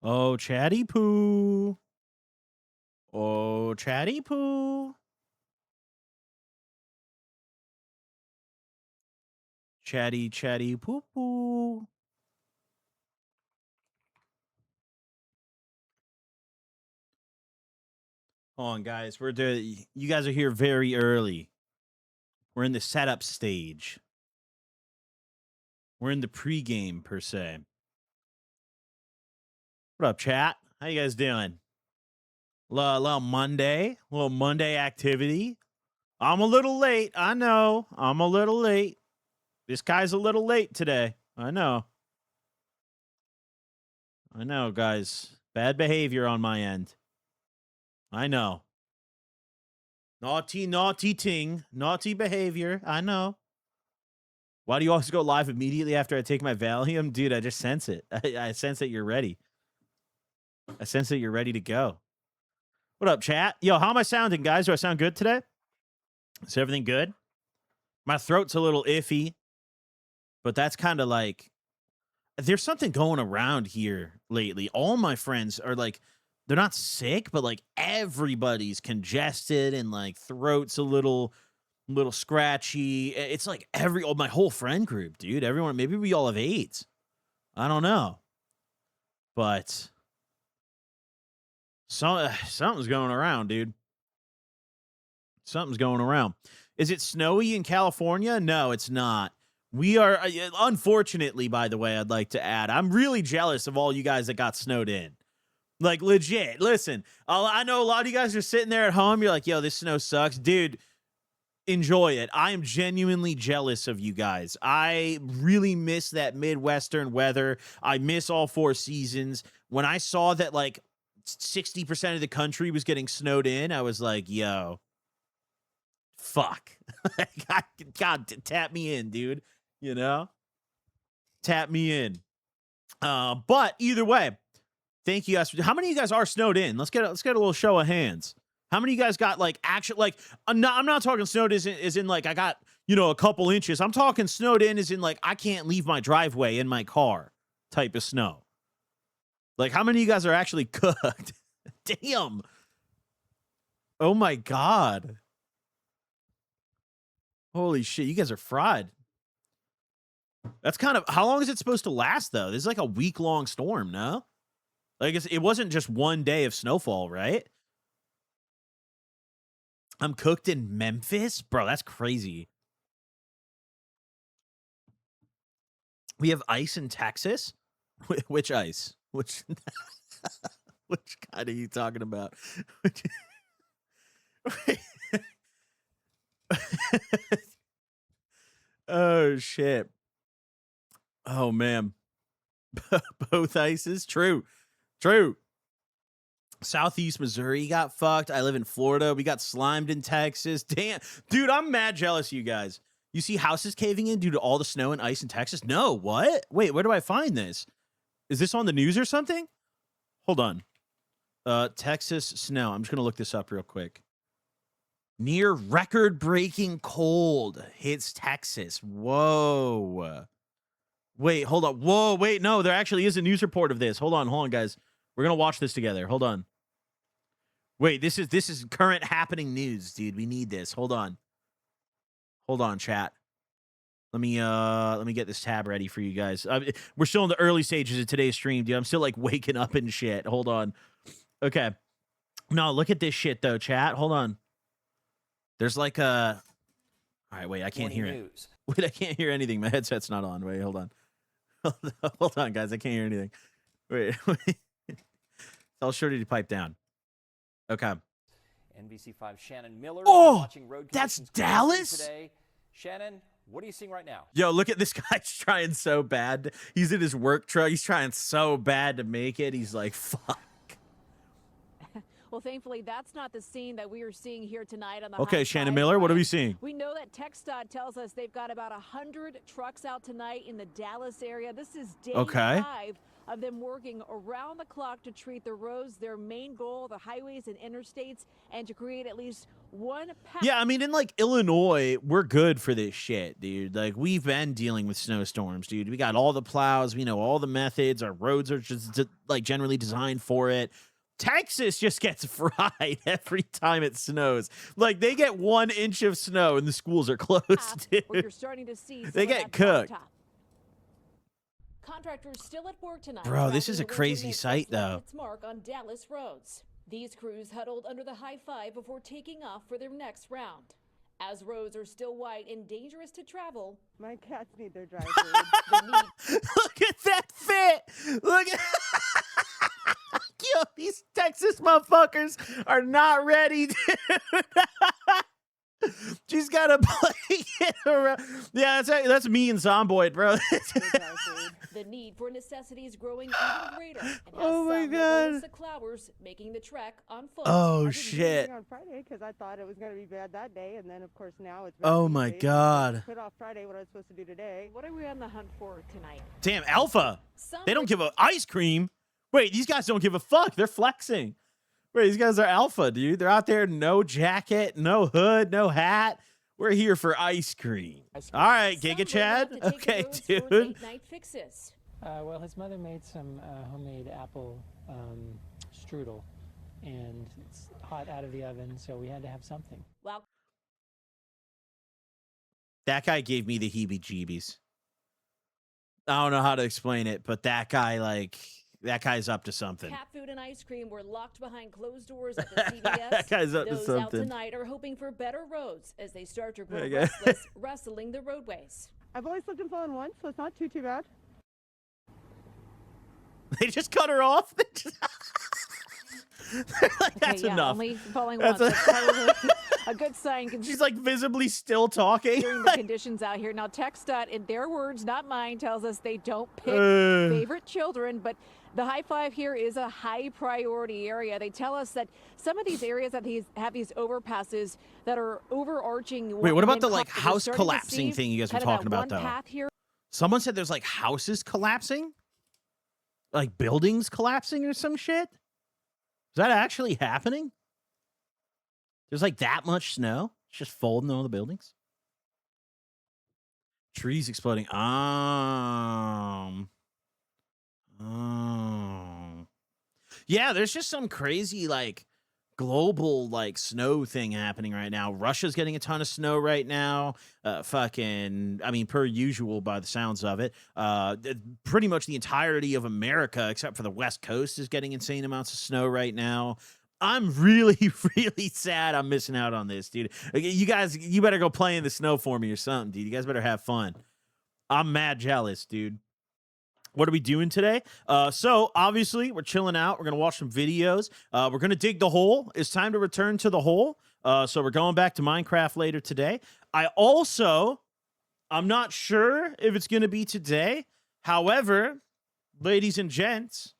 Oh, chatty poo. Oh, chatty poo. Chatty, chatty poo poo. Hold on, guys. You guys are here very early. We're in the setup stage. We're in the pregame, per se. What up, chat? How you guys doing? Little Monday activity. I'm a little late. I know. I'm a little late. This guy's a little late today. I know. I know, guys. Bad behavior on my end. I know. Naughty, naughty ting. Naughty behavior. I know. Why do you always go live immediately after I take my Valium? Dude, I just sense it. I sense that you're ready. I sense that you're ready to go. What up, chat? Yo, how am I sounding, guys? Do I sound good today? Is everything good? My throat's a little iffy, but that's kind of like, there's something going around here lately. All my friends are like, they're not sick, but like everybody's congested and like throat's a little scratchy. It's like my whole friend group, dude. Everyone, maybe we all have AIDS. I don't know, but something's going around, dude. Something's going around. Is it snowy in California? No, it's not. We are, unfortunately, by the way, I'd like to add, I'm really jealous of all you guys that got snowed in. Like, legit. Listen, I know a lot of you guys are sitting there at home. You're like, yo, this snow sucks. Dude, enjoy it. I am genuinely jealous of you guys. I really miss that Midwestern weather. I miss all 4 seasons. When I saw that, like, 60% of the country was getting snowed in, I was like, yo, fuck. God, tap me in, dude. You know? Tap me in. But either way, thank you guys. How many of you guys are snowed in? Let's get a little show of hands. How many of you guys got like actual, like, I'm not talking snowed as in like I got, a couple inches. I'm talking snowed in as in like I can't leave my driveway in my car type of snow. Like, how many of you guys are actually cooked? Damn. Oh my God. Holy shit, you guys are fried. That's kind of, how long is it supposed to last though? This is like a week-long storm, no? Like, it wasn't just one day of snowfall, right? I'm cooked in Memphis? Bro, that's crazy. We have ice in Texas? Which ice? Which kind are you talking about? Oh, shit. Oh, man. Both ices? True. Southeast Missouri got fucked. I live in Florida. We got slimed in Texas. Damn. Dude, I'm mad jealous of you guys. You see houses caving in due to all the snow and ice in Texas? No, what? Wait, where do I find this? Is this on the news or something? Hold on. Texas snow. I'm just going to look this up real quick. Near record-breaking cold hits Texas. Whoa. Wait, hold on. Whoa, wait, no, there actually is a news report of this. Hold on, guys. We're going to watch this together. Hold on. Wait, this is current happening news, dude. We need this. Hold on, chat. Let me get this tab ready for you guys. We're still in the early stages of today's stream, dude. I'm still like waking up and shit. Hold on. Okay. No, look at this shit though, chat. Hold on. There's like a. All right, wait. I can't hear it. Wait, I can't hear anything. My headset's not on. Wait, hold on. Hold on, guys. I can't hear anything. Wait. Tell Shorty to pipe down. Okay. NBC5 Shannon Miller. Oh, that's Dallas? Today. Shannon, what are you seeing right now? Yo, look at this guy trying so bad. He's in his work truck. He's trying so bad to make it. He's like, fuck. Well, thankfully, that's not the scene that we are seeing here tonight on the Okay, Shannon Miller, what are we seeing? We know that TxDOT tells us they've got about 100 trucks out tonight in the Dallas area. This is day 5 of them working around the clock to treat the roads, their main goal, the highways and interstates, and to create at least One Yeah, I mean, in like Illinois, we're good for this shit, dude. Like, we've been dealing with snowstorms, dude. We got all the plows, we know all the methods. Our roads are just like generally designed for it. Texas just gets fried every time it snows. Like, they get 1 inch of snow and the schools are closed, where dude. you're starting to see They some of get that cooked. blacktop. Contractors still at work tonight. Bro, this is a tracking the winter crazy mix sight, that's left though. its mark on Dallas roads. These crews huddled under the high five before taking off for their next round. As roads are still wide and dangerous to travel, My cats need their dry food. the need Look at that fit. Look at Yo, these Texas motherfuckers are not ready, dude. She's got to play it around. Yeah, that's me and Zomboid, bro. Their dry food. The need for necessities growing even greater, and has Oh my some, like God. Alyssa Clowers, making the trek on foot. Oh, I didn't do shit. anything on Friday because I thought it was going to be bad that day, and then of course now it's. Oh, bad my these days. God. I put off Friday what I was supposed to do today. What are we on the hunt for tonight? Damn, Alpha. Some They don't give a ice cream. Wait, these guys don't give a fuck. They're flexing. Wait, these guys are Alpha, dude. They're out there, no jacket, no hood, no hat. We're here for ice cream. All right, some Giga will Chad. have to take the Okay, roads for dude. late-night fixes. Well, his mother made some homemade apple strudel, and it's hot out of the oven, so we had to have something. While That guy gave me the heebie-jeebies. I don't know how to explain it, but that guy's up to something. cat food and ice cream were locked behind closed doors at the CVS. That guy's up to Those out something. tonight are hoping for better roads as they start to grow Okay. restless, wrestling the roadways. I've only slipped and fallen once, so it's not too bad. They just cut her off. They're like, that's Okay, yeah, enough. Only falling That's once. That's probably a good sign She's like visibly still talking. considering the conditions out here. Now, TxDOT, in their words, not mine, tells us they don't pick Uh. favorite children, but the high five here is a high priority area. They tell us that some of these areas have these overpasses that are overarching. Wait, what about the and like we're house starting to collapsing see thing you guys were kind of that talking about one though? path here. Someone said there's like houses collapsing, like buildings collapsing or some shit. Is that actually happening? There's like that much snow. It's just folding all the buildings. Trees exploding. Yeah, there's just some crazy like global like snow thing happening right now. Russia's getting a ton of snow right now. I mean, per usual by the sounds of it. Pretty much the entirety of America, except for the West Coast, is getting insane amounts of snow right now. I'm really, really sad I'm missing out on this, dude. You guys, you better go play in the snow for me or something, dude. You guys better have fun. I'm mad jealous, dude. What are we doing today? So obviously we're chilling out. We're gonna watch some videos. We're gonna dig the hole. It's time to return to the hole. So we're going back to Minecraft later today. I'm not sure if it's gonna be today. However, ladies and gents,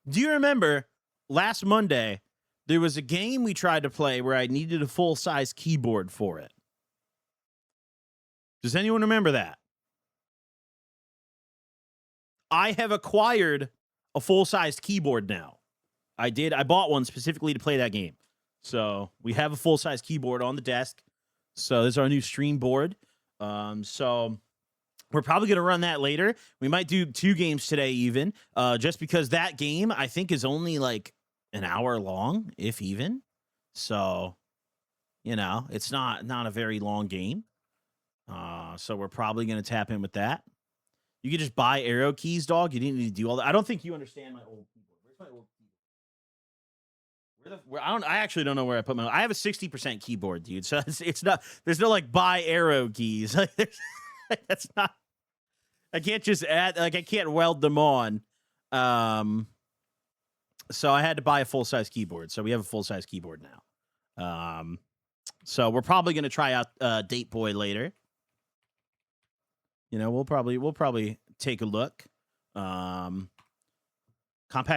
do you remember last Monday there was a game we tried to play where I needed a full-size keyboard for it? Does anyone remember that? I have acquired a full-sized keyboard now. I bought one specifically to play that game. So we have a full-size keyboard on the desk. So this is our new stream board. So we're probably going to run that later. We might do 2 games today even, just because that game I think is only like an hour long, if even. So, you know, it's not a very long game. So we're probably going to tap in with that. You could just buy arrow keys, dog. You didn't need to do all that. I don't think you understand my old keyboard. Where's my old keyboard? I actually don't know where I put my. I have a 60% keyboard, dude. So it's not. There's no like buy arrow keys. Like that's not. I can't just add. Like I can't weld them on. So I had to buy a full size keyboard. So we have a full size keyboard now. So we're probably gonna try out Date Boy later. You know, we'll probably take a look. Compact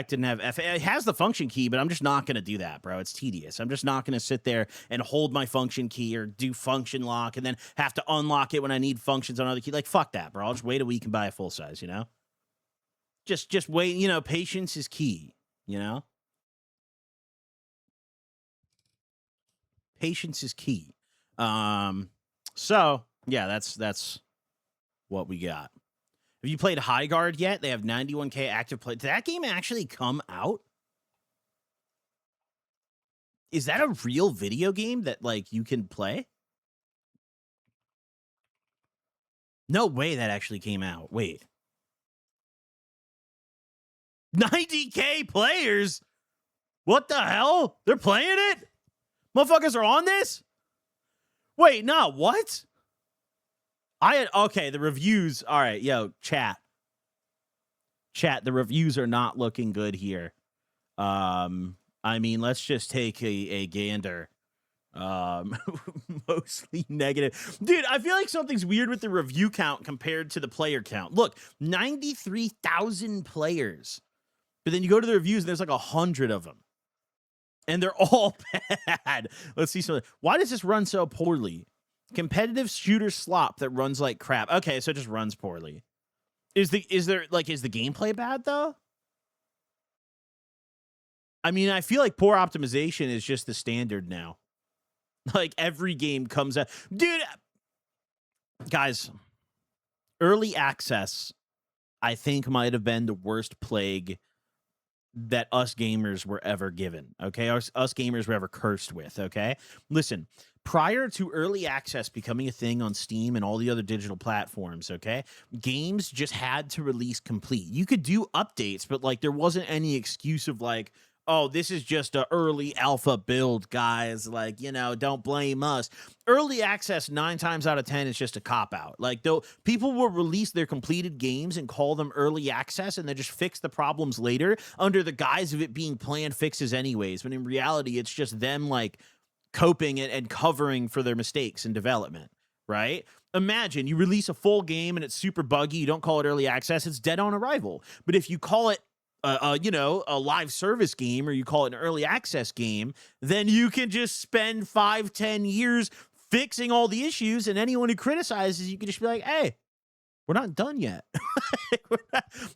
didn't have it has the function key, but I'm just not going to do that, bro. It's tedious. I'm just not going to sit there and hold my function key or do function lock and then have to unlock it when I need functions on other key. Like, fuck that, bro. I'll just wait a week and buy a full size, you know? Just wait, you know, patience is key, you know? Patience is key. So yeah, that's what we got. Have you played High Guard yet? They have 91K active play. Did that game actually come out? Is that a real video game that like you can play? No way that actually came out. Wait. 90K players? What the hell? They're playing it? Motherfuckers are on this? Wait, no, what? Okay, the reviews. All right, yo, chat. Chat, the reviews are not looking good here. I mean, let's just take a gander. Mostly negative. Dude, I feel like something's weird with the review count compared to the player count. Look, 93,000 players. But then you go to the reviews and there's like 100 of them. And they're all bad. Let's see something. Why does this run so poorly? Competitive shooter slop that runs like crap. Okay, so it just runs poorly. Is the gameplay bad though? I mean, I feel like poor optimization is just the standard now. Like every game comes out. Dude, guys, early access, I think, might have been the worst plague that us gamers were ever given, okay? Us gamers were ever cursed with, okay? Listen, prior to early access becoming a thing on Steam and all the other digital platforms, okay, games just had to release complete. You could do updates, but, like, there wasn't any excuse of, like, oh, this is just an early alpha build, guys. Like, you know, don't blame us. Early access, 9 times out of 10, is just a cop-out. Like, though people will release their completed games and call them early access and then just fix the problems later under the guise of it being planned fixes anyways. But in reality, it's just them, like, coping and covering for their mistakes in development, right? Imagine you release a full game and it's super buggy. You don't call it early access. It's dead on arrival. But if you call it a live service game, or you call it an early access game, then you can just spend 5-10 years fixing all the issues, and anyone who criticizes, you can just be like, hey, we're not done yet.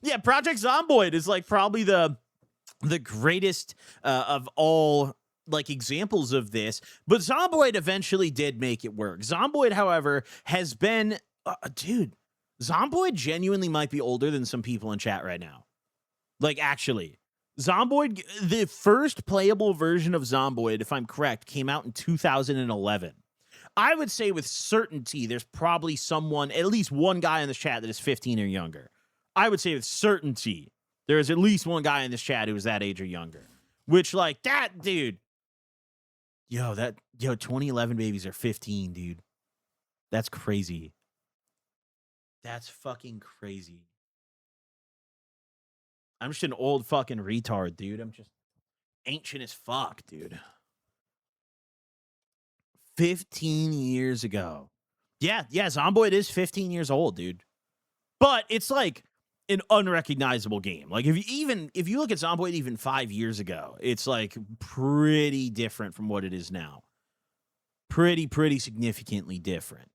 Yeah, Project Zomboid is like probably the greatest of all like examples of this, but Zomboid eventually did make it work. Zomboid, however, has been dude, Zomboid genuinely might be older than some people in chat right now. Like, actually, Zomboid, the first playable version of Zomboid, if I'm correct, came out in 2011. I would say with certainty there's probably someone, at least one guy in this chat that is 15 or younger. I would say with certainty there is at least one guy in this chat who is that age or younger. Which, like, that, dude. Yo, 2011 babies are 15, dude. That's crazy. That's fucking crazy. I'm just an old fucking retard, dude. I'm just ancient as fuck, dude. 15 years ago. Yeah, Zomboid is 15 years old, dude. But it's like an unrecognizable game. Like if you look at Zomboid even 5 years ago, it's like pretty different from what it is now. Pretty significantly different.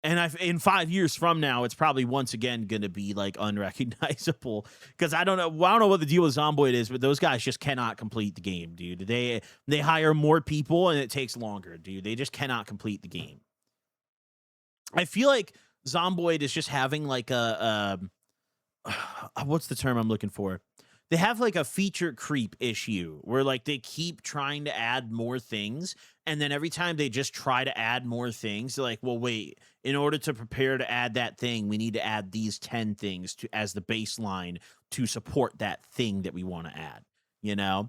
And in 5 years from now, it's probably once again going to be like unrecognizable, because I don't know what the deal with Zomboid is, but those guys just cannot complete the game, dude. They hire more people and it takes longer, dude. They just cannot complete the game. I feel like Zomboid is just having like a what's the term I'm looking for? They have like a feature creep issue where like they keep trying to add more things, and then every time they just try to add more things, they're like, well, wait, in order to prepare to add that thing, we need to add these 10 things as the baseline to support that thing that we want to add, you know?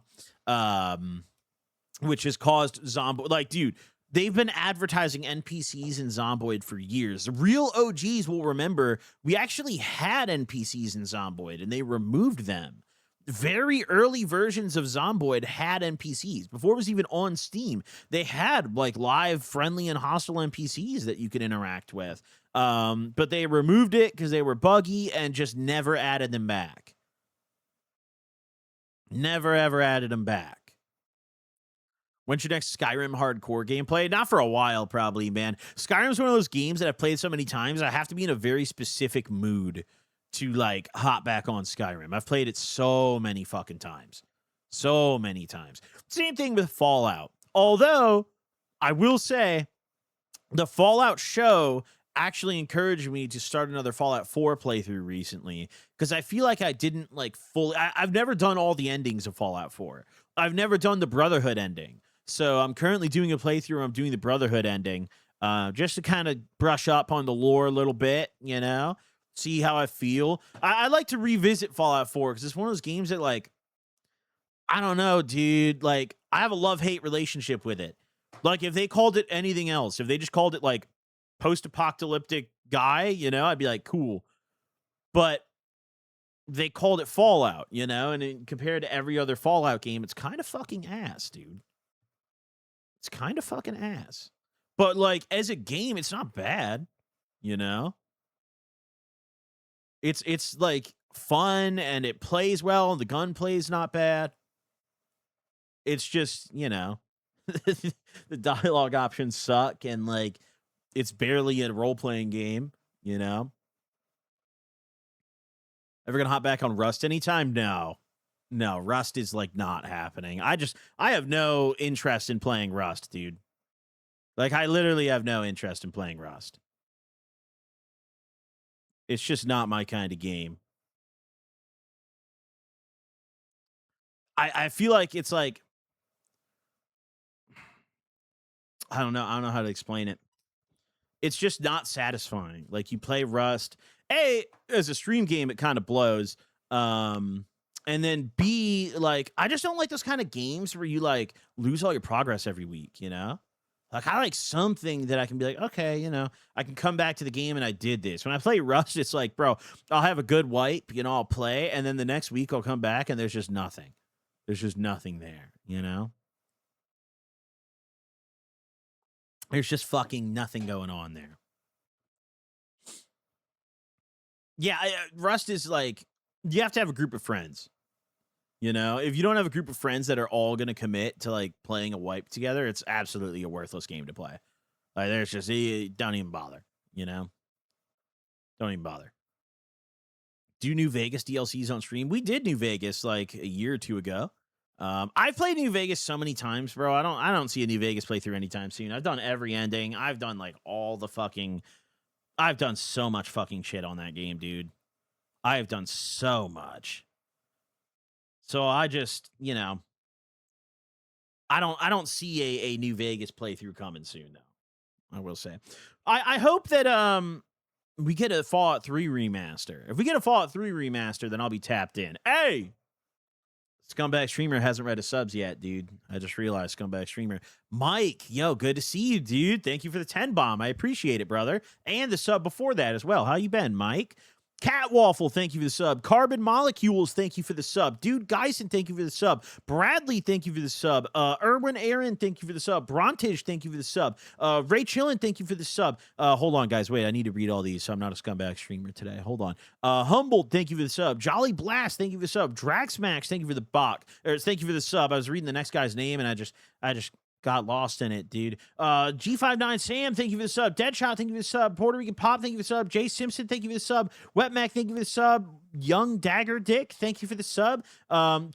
Which has caused Zomboid, like, dude, they've been advertising NPCs in Zomboid for years. The real OGs will remember we actually had NPCs in Zomboid and they removed them. Very early versions of Zomboid had NPCs. Before it was even on Steam, they had like live, friendly, and hostile NPCs that you could interact with. But they removed it because they were buggy and just never added them back. Never, ever added them back. When's your next Skyrim hardcore gameplay? Not for a while, probably, man. Skyrim's one of those games that I've played so many times, I have to be in a very specific mood to like hop back on Skyrim. I've played it so many fucking times. So many times. Same thing with Fallout. Although, I will say, the Fallout show actually encouraged me to start another Fallout 4 playthrough recently because I feel like I didn't like fully. I've never done all the endings of Fallout 4. I've never done the Brotherhood ending. So I'm currently doing a playthrough. I'm doing the Brotherhood ending just to kind of brush up on the lore a little bit, you know, see how I feel. I like to revisit Fallout 4 because it's one of those games that, like, I don't know, dude. Like, I have a love-hate relationship with it. Like, if they called it anything else, if they just called it, like, post-apocalyptic guy, you know, I'd be like, cool. But they called it Fallout, you know, and compared to every other Fallout game, it's kind of fucking ass, dude. It's kind of fucking ass. But, like, as a game, it's not bad, you know? It's like, fun, and it plays well, and the gunplay's not bad. It's just, you know, the dialogue options suck, and, like, it's barely a role-playing game, you know? Ever gonna hop back on Rust anytime? No. No, Rust is, like, not happening. I have no interest in playing Rust, dude. Like, I literally have no interest in playing Rust. It's just not my kind of game. I feel like it's like, I don't know how to explain it. It's just not satisfying. Like, you play Rust. A, as a stream game, it kind of blows. And then B, like, I just don't like those kind of games where you, like, lose all your progress every week, you know? Like, I like something that I can be like, okay, you know, I can come back to the game and I did this. When I play Rust, it's like, bro, I'll have a good wipe, you know, I'll play, and then the next week I'll come back and there's just nothing. There's just nothing there, you know? There's just fucking nothing going on there. Yeah, Rust is like, you have to have a group of friends. You know, if you don't have a group of friends that are all going to commit to, like, playing a wipe together, it's absolutely a worthless game to play. Like, there's just, don't even bother, you know? Don't even bother. Do New Vegas DLCs on stream? We did New Vegas, like, a year or two ago. I've played New Vegas so many times, bro. I don't see a New Vegas playthrough anytime soon. I've done every ending. I've done, like, I've done so much fucking shit on that game, dude. I have done so much. So I just, you know, I don't see a New Vegas playthrough coming soon, though. I will say. I hope that we get a Fallout 3 remaster. If we get a Fallout 3 remaster, then I'll be tapped in. Hey! Scumbag Streamer hasn't read his subs yet, dude. I just realized, Scumbag Streamer. Mike, yo, good to see you, dude. Thank you for the 10 bomb. I appreciate it, brother. And the sub before that as well. How you been, Mike? Cat Waffle, thank you for the sub. Carbon Molecules, thank you for the sub. Dude Geisen, thank you for the sub. Bradley, thank you for the sub. Erwin Aaron, thank you for the sub. Brontage, thank you for the sub. Ray Chillin, thank you for the sub. Hold on, guys. Wait, I need to read all these, so I'm not a scumbag streamer today. Hold on. Humboldt, thank you for the sub. Jolly Blast, thank you for the sub. Draxmax, thank you for the thank you for the sub. I was reading the next guy's name, and I just got lost in it, dude. G59 Sam, thank you for the sub. Deadshot, thank you for the sub. Puerto Rican Pop, thank you for the sub. Jay Simpson, thank you for the sub. Wetmac, thank you for the sub. Young Dagger Dick, thank you for the sub.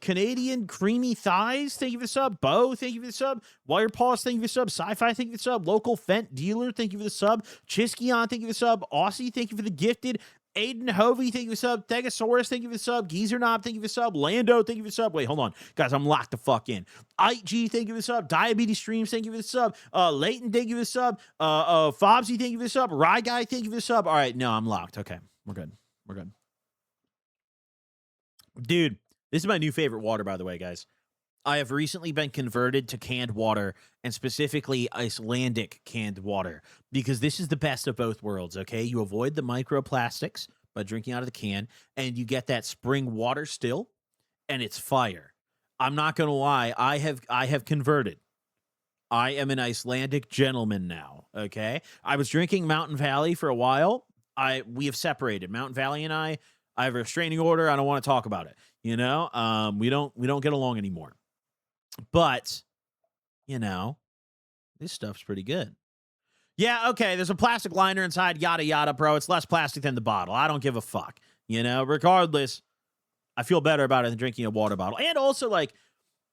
Canadian Creamy Thighs, thank you for the sub. Bo, thank you for the sub. Wire Paws, thank you for the sub. Sci-Fi, thank you for the sub. Local Fent Dealer, thank you for the sub. Chiskion, thank you for the sub. Aussie, thank you for the gifted. Aiden Hovey, thank you for the sub. Thegosaurus, thank you for the sub. Geezer Knob, thank you for the sub. Lando, thank you for the sub. Wait, hold on. Guys, I'm locked the fuck in. IG, thank you for the sub. Diabetes Streams, thank you for the sub. Leighton, thank you for the sub. Fobsy, thank you for the sub. Rye Guy, thank you for the sub. All right, no, I'm locked. Okay, we're good. We're good. Dude, this is my new favorite water, by the way, guys. I have recently been converted to canned water, and specifically Icelandic canned water, because this is the best of both worlds, okay? You avoid the microplastics by drinking out of the can, and you get that spring water still, and it's fire. I'm not going to lie, I have converted. I am an Icelandic gentleman now, okay? I was drinking Mountain Valley for a while. We have separated. Mountain Valley and I have a restraining order. I don't want to talk about it, you know? We don't get along anymore. But, you know, this stuff's pretty good. Yeah, okay, there's a plastic liner inside, yada, yada, bro. It's less plastic than the bottle. I don't give a fuck. You know, regardless, I feel better about it than drinking a water bottle. And also, like,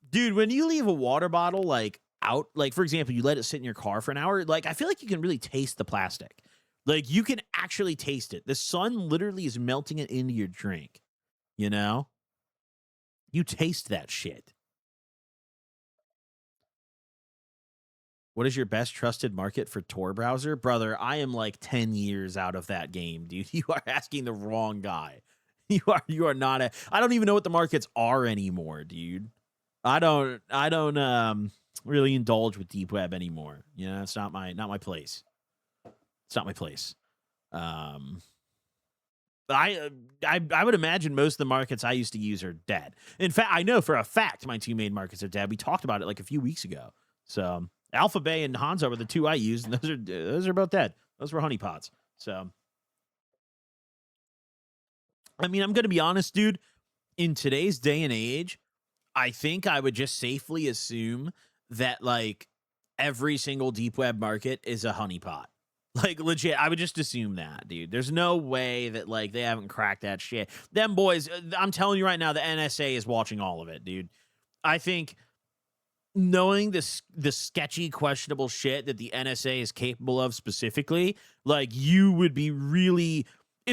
dude, when you leave a water bottle, like, out, like, for example, you let it sit in your car for an hour, like, I feel like you can really taste the plastic. Like, you can actually taste it. The sun literally is melting it into your drink, you know? You taste that shit. What is your best trusted market for Tor browser? Brother, I am like 10 years out of that game, dude. You are asking the wrong guy. You are not I don't even know what the markets are anymore, dude. I don't really indulge with deep web anymore. You know, it's not my place. It's not my place. Um I would imagine most of the markets I used to use are dead. In fact, I know for a fact my two main markets are dead. We talked about it like a few weeks ago. So Alpha Bay and Hanzo were the two I used, and those are both dead. Those were honeypots. So I mean, I'm gonna be honest, dude. In today's day and age, I think I would just safely assume that like every single deep web market is a honeypot. Like legit, I would just assume that, dude. There's no way that like they haven't cracked that shit. Them boys, I'm telling you right now, the NSA is watching all of it, dude. I think knowing the sketchy, questionable shit that the NSA is capable of specifically, like you would be really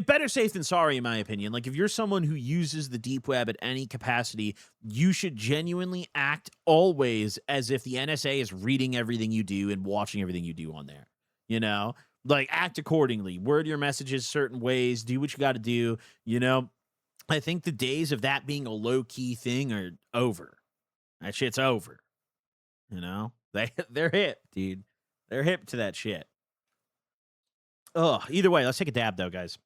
better safe than sorry, in my opinion. Like if you're someone who uses the deep web at any capacity, you should genuinely act always as if the NSA is reading everything you do and watching everything you do on there. You know, like act accordingly, word your messages certain ways, do what you got to do. You know, I think the days of that being a low key thing are over. That shit's over. You know, they're hip, dude. They're hip to that shit. Ugh. Either way, let's take a dab though, guys.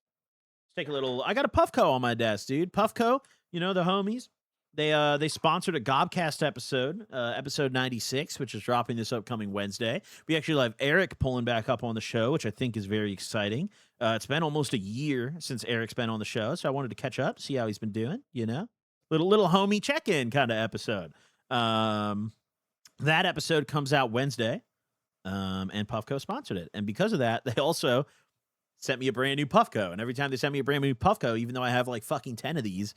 Let's take a little. I got a Puffco on my desk, dude. Puffco, you know the homies. They sponsored a Gobcast episode, episode 96, which is dropping this upcoming Wednesday. We actually have Eric pulling back up on the show, which I think is very exciting. It's been almost a year since Eric's been on the show, so I wanted to catch up, see how he's been doing. You know, little homie check-in kind of episode. That episode comes out Wednesday, and Puffco sponsored it, and because of that, they also sent me a brand new Puffco. And every time they send me a brand new Puffco, even though I have like fucking 10 of these,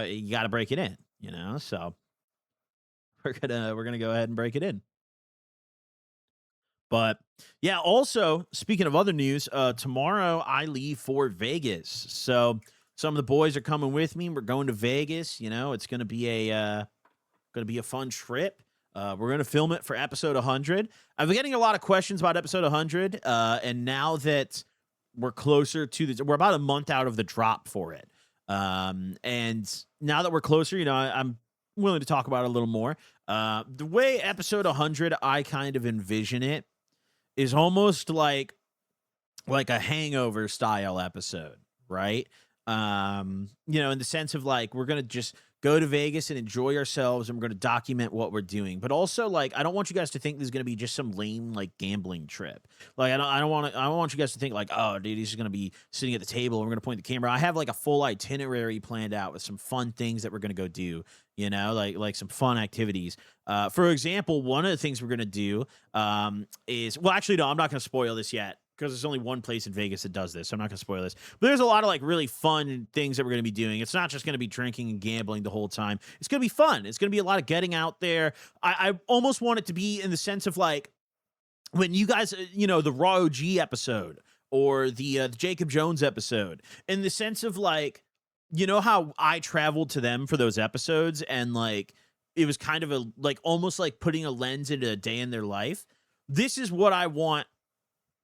you got to break it in, you know? So we're gonna go ahead and break it in. But yeah, also speaking of other news, tomorrow I leave for Vegas. So some of the boys are coming with me. We're going to Vegas. You know, it's gonna be a fun trip. We're gonna film it for episode 100. I've been getting a lot of questions about episode 100, and now that we're closer to we're about a month out of the drop for it. And now that we're closer, you know, I'm willing to talk about it a little more. The way episode 100, I kind of envision it, is almost like a hangover style episode, right? You know, in the sense of like, we're going to just go to Vegas and enjoy ourselves, and we're going to document what we're doing. But also, like, I don't want you guys to think this is going to be just some lame, like, gambling trip. Like, I don't want you guys to think like, oh, dude, he's just going to be sitting at the table and we're going to point the camera. I have like a full itinerary planned out with some fun things that we're going to go do, you know, like some fun activities. For example, one of the things we're going to do is, well, actually, no, I'm not going to spoil this yet, because there's only one place in Vegas that does this, so I'm not going to spoil this. But there's a lot of, like, really fun things that we're going to be doing. It's not just going to be drinking and gambling the whole time. It's going to be fun. It's going to be a lot of getting out there. I almost want it to be in the sense of, like, when you guys, you know, the Raw OG episode or the Jacob Jones episode, in the sense of, like, you know how I traveled to them for those episodes, and, like, it was kind of almost like putting a lens into a day in their life. This is what I want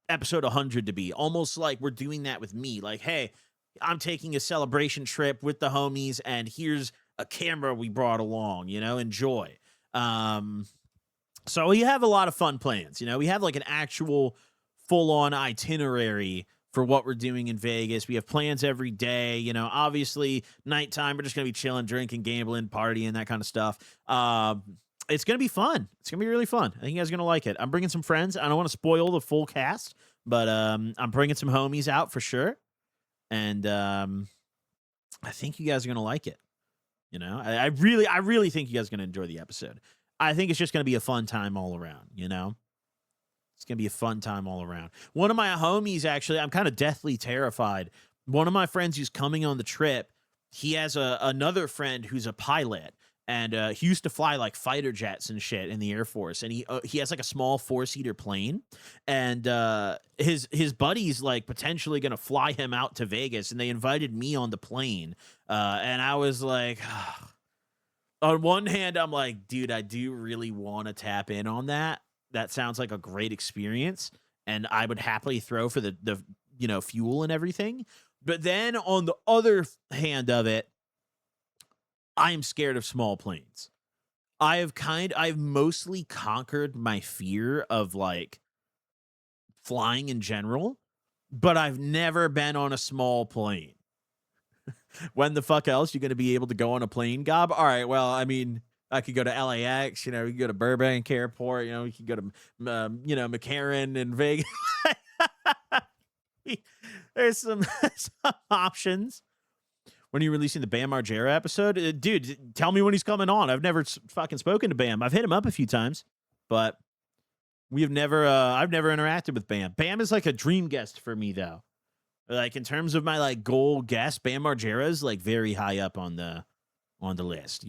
episode 100 to be, almost like we're doing that with me. Like, hey, I'm taking a celebration trip with the homies, and here's a camera we brought along, you know, enjoy. So we have a lot of fun plans, you know, we have like an actual full-on itinerary for what we're doing in Vegas. We have plans every day, you know, obviously nighttime, we're just going to be chilling, drinking, gambling, partying, that kind of stuff. It's going to be fun. It's going to be really fun. I think you guys are going to like it. I'm bringing some friends. I don't want to spoil the full cast, but I'm bringing some homies out for sure. And I think you guys are going to like it. You know, I really think you guys are going to enjoy the episode. I think it's just going to be a fun time all around, you know? It's going to be a fun time all around. One of my homies, actually, I'm kind of deathly terrified. One of my friends who's coming on the trip, he has another friend who's a pilot. and he used to fly like fighter jets and shit in the Air Force, and he has like a small 4-seater plane, and his buddy's like potentially gonna fly him out to Vegas, and they invited me on the plane, and I was like, on one hand, I'm like, dude, I do really want to tap in on that. That sounds like a great experience, and I would happily throw for the fuel and everything. But then on the other hand of it, I am scared of small planes. I've mostly conquered my fear of like flying in general, but I've never been on a small plane. When the fuck else you going to be able to go on a plane, Gob? All right, well, I mean, I could go to LAX, we could go to Burbank Airport, we could go to, McCarran and Vegas. There's some options. When are you releasing the Bam Margera episode? Dude, tell me when he's coming on. I've never fucking spoken to Bam. I've hit him up a few times, but I've never interacted with Bam. Bam is like a dream guest for me, though. Like, in terms of my like goal guest, Bam Margera is like very high up on the list,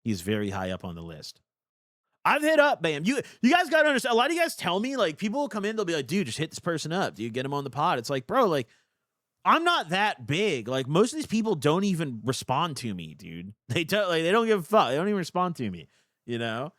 He's very high up on the list. I've hit up Bam. You guys gotta understand. A lot of you guys tell me, like, people will come in, they'll be like, dude, just hit this person up. Dude, get him on the pod. It's like, bro, like, I'm not that big. Like, most of these people don't even respond to me, dude. They don't give a fuck. They don't even respond to me, The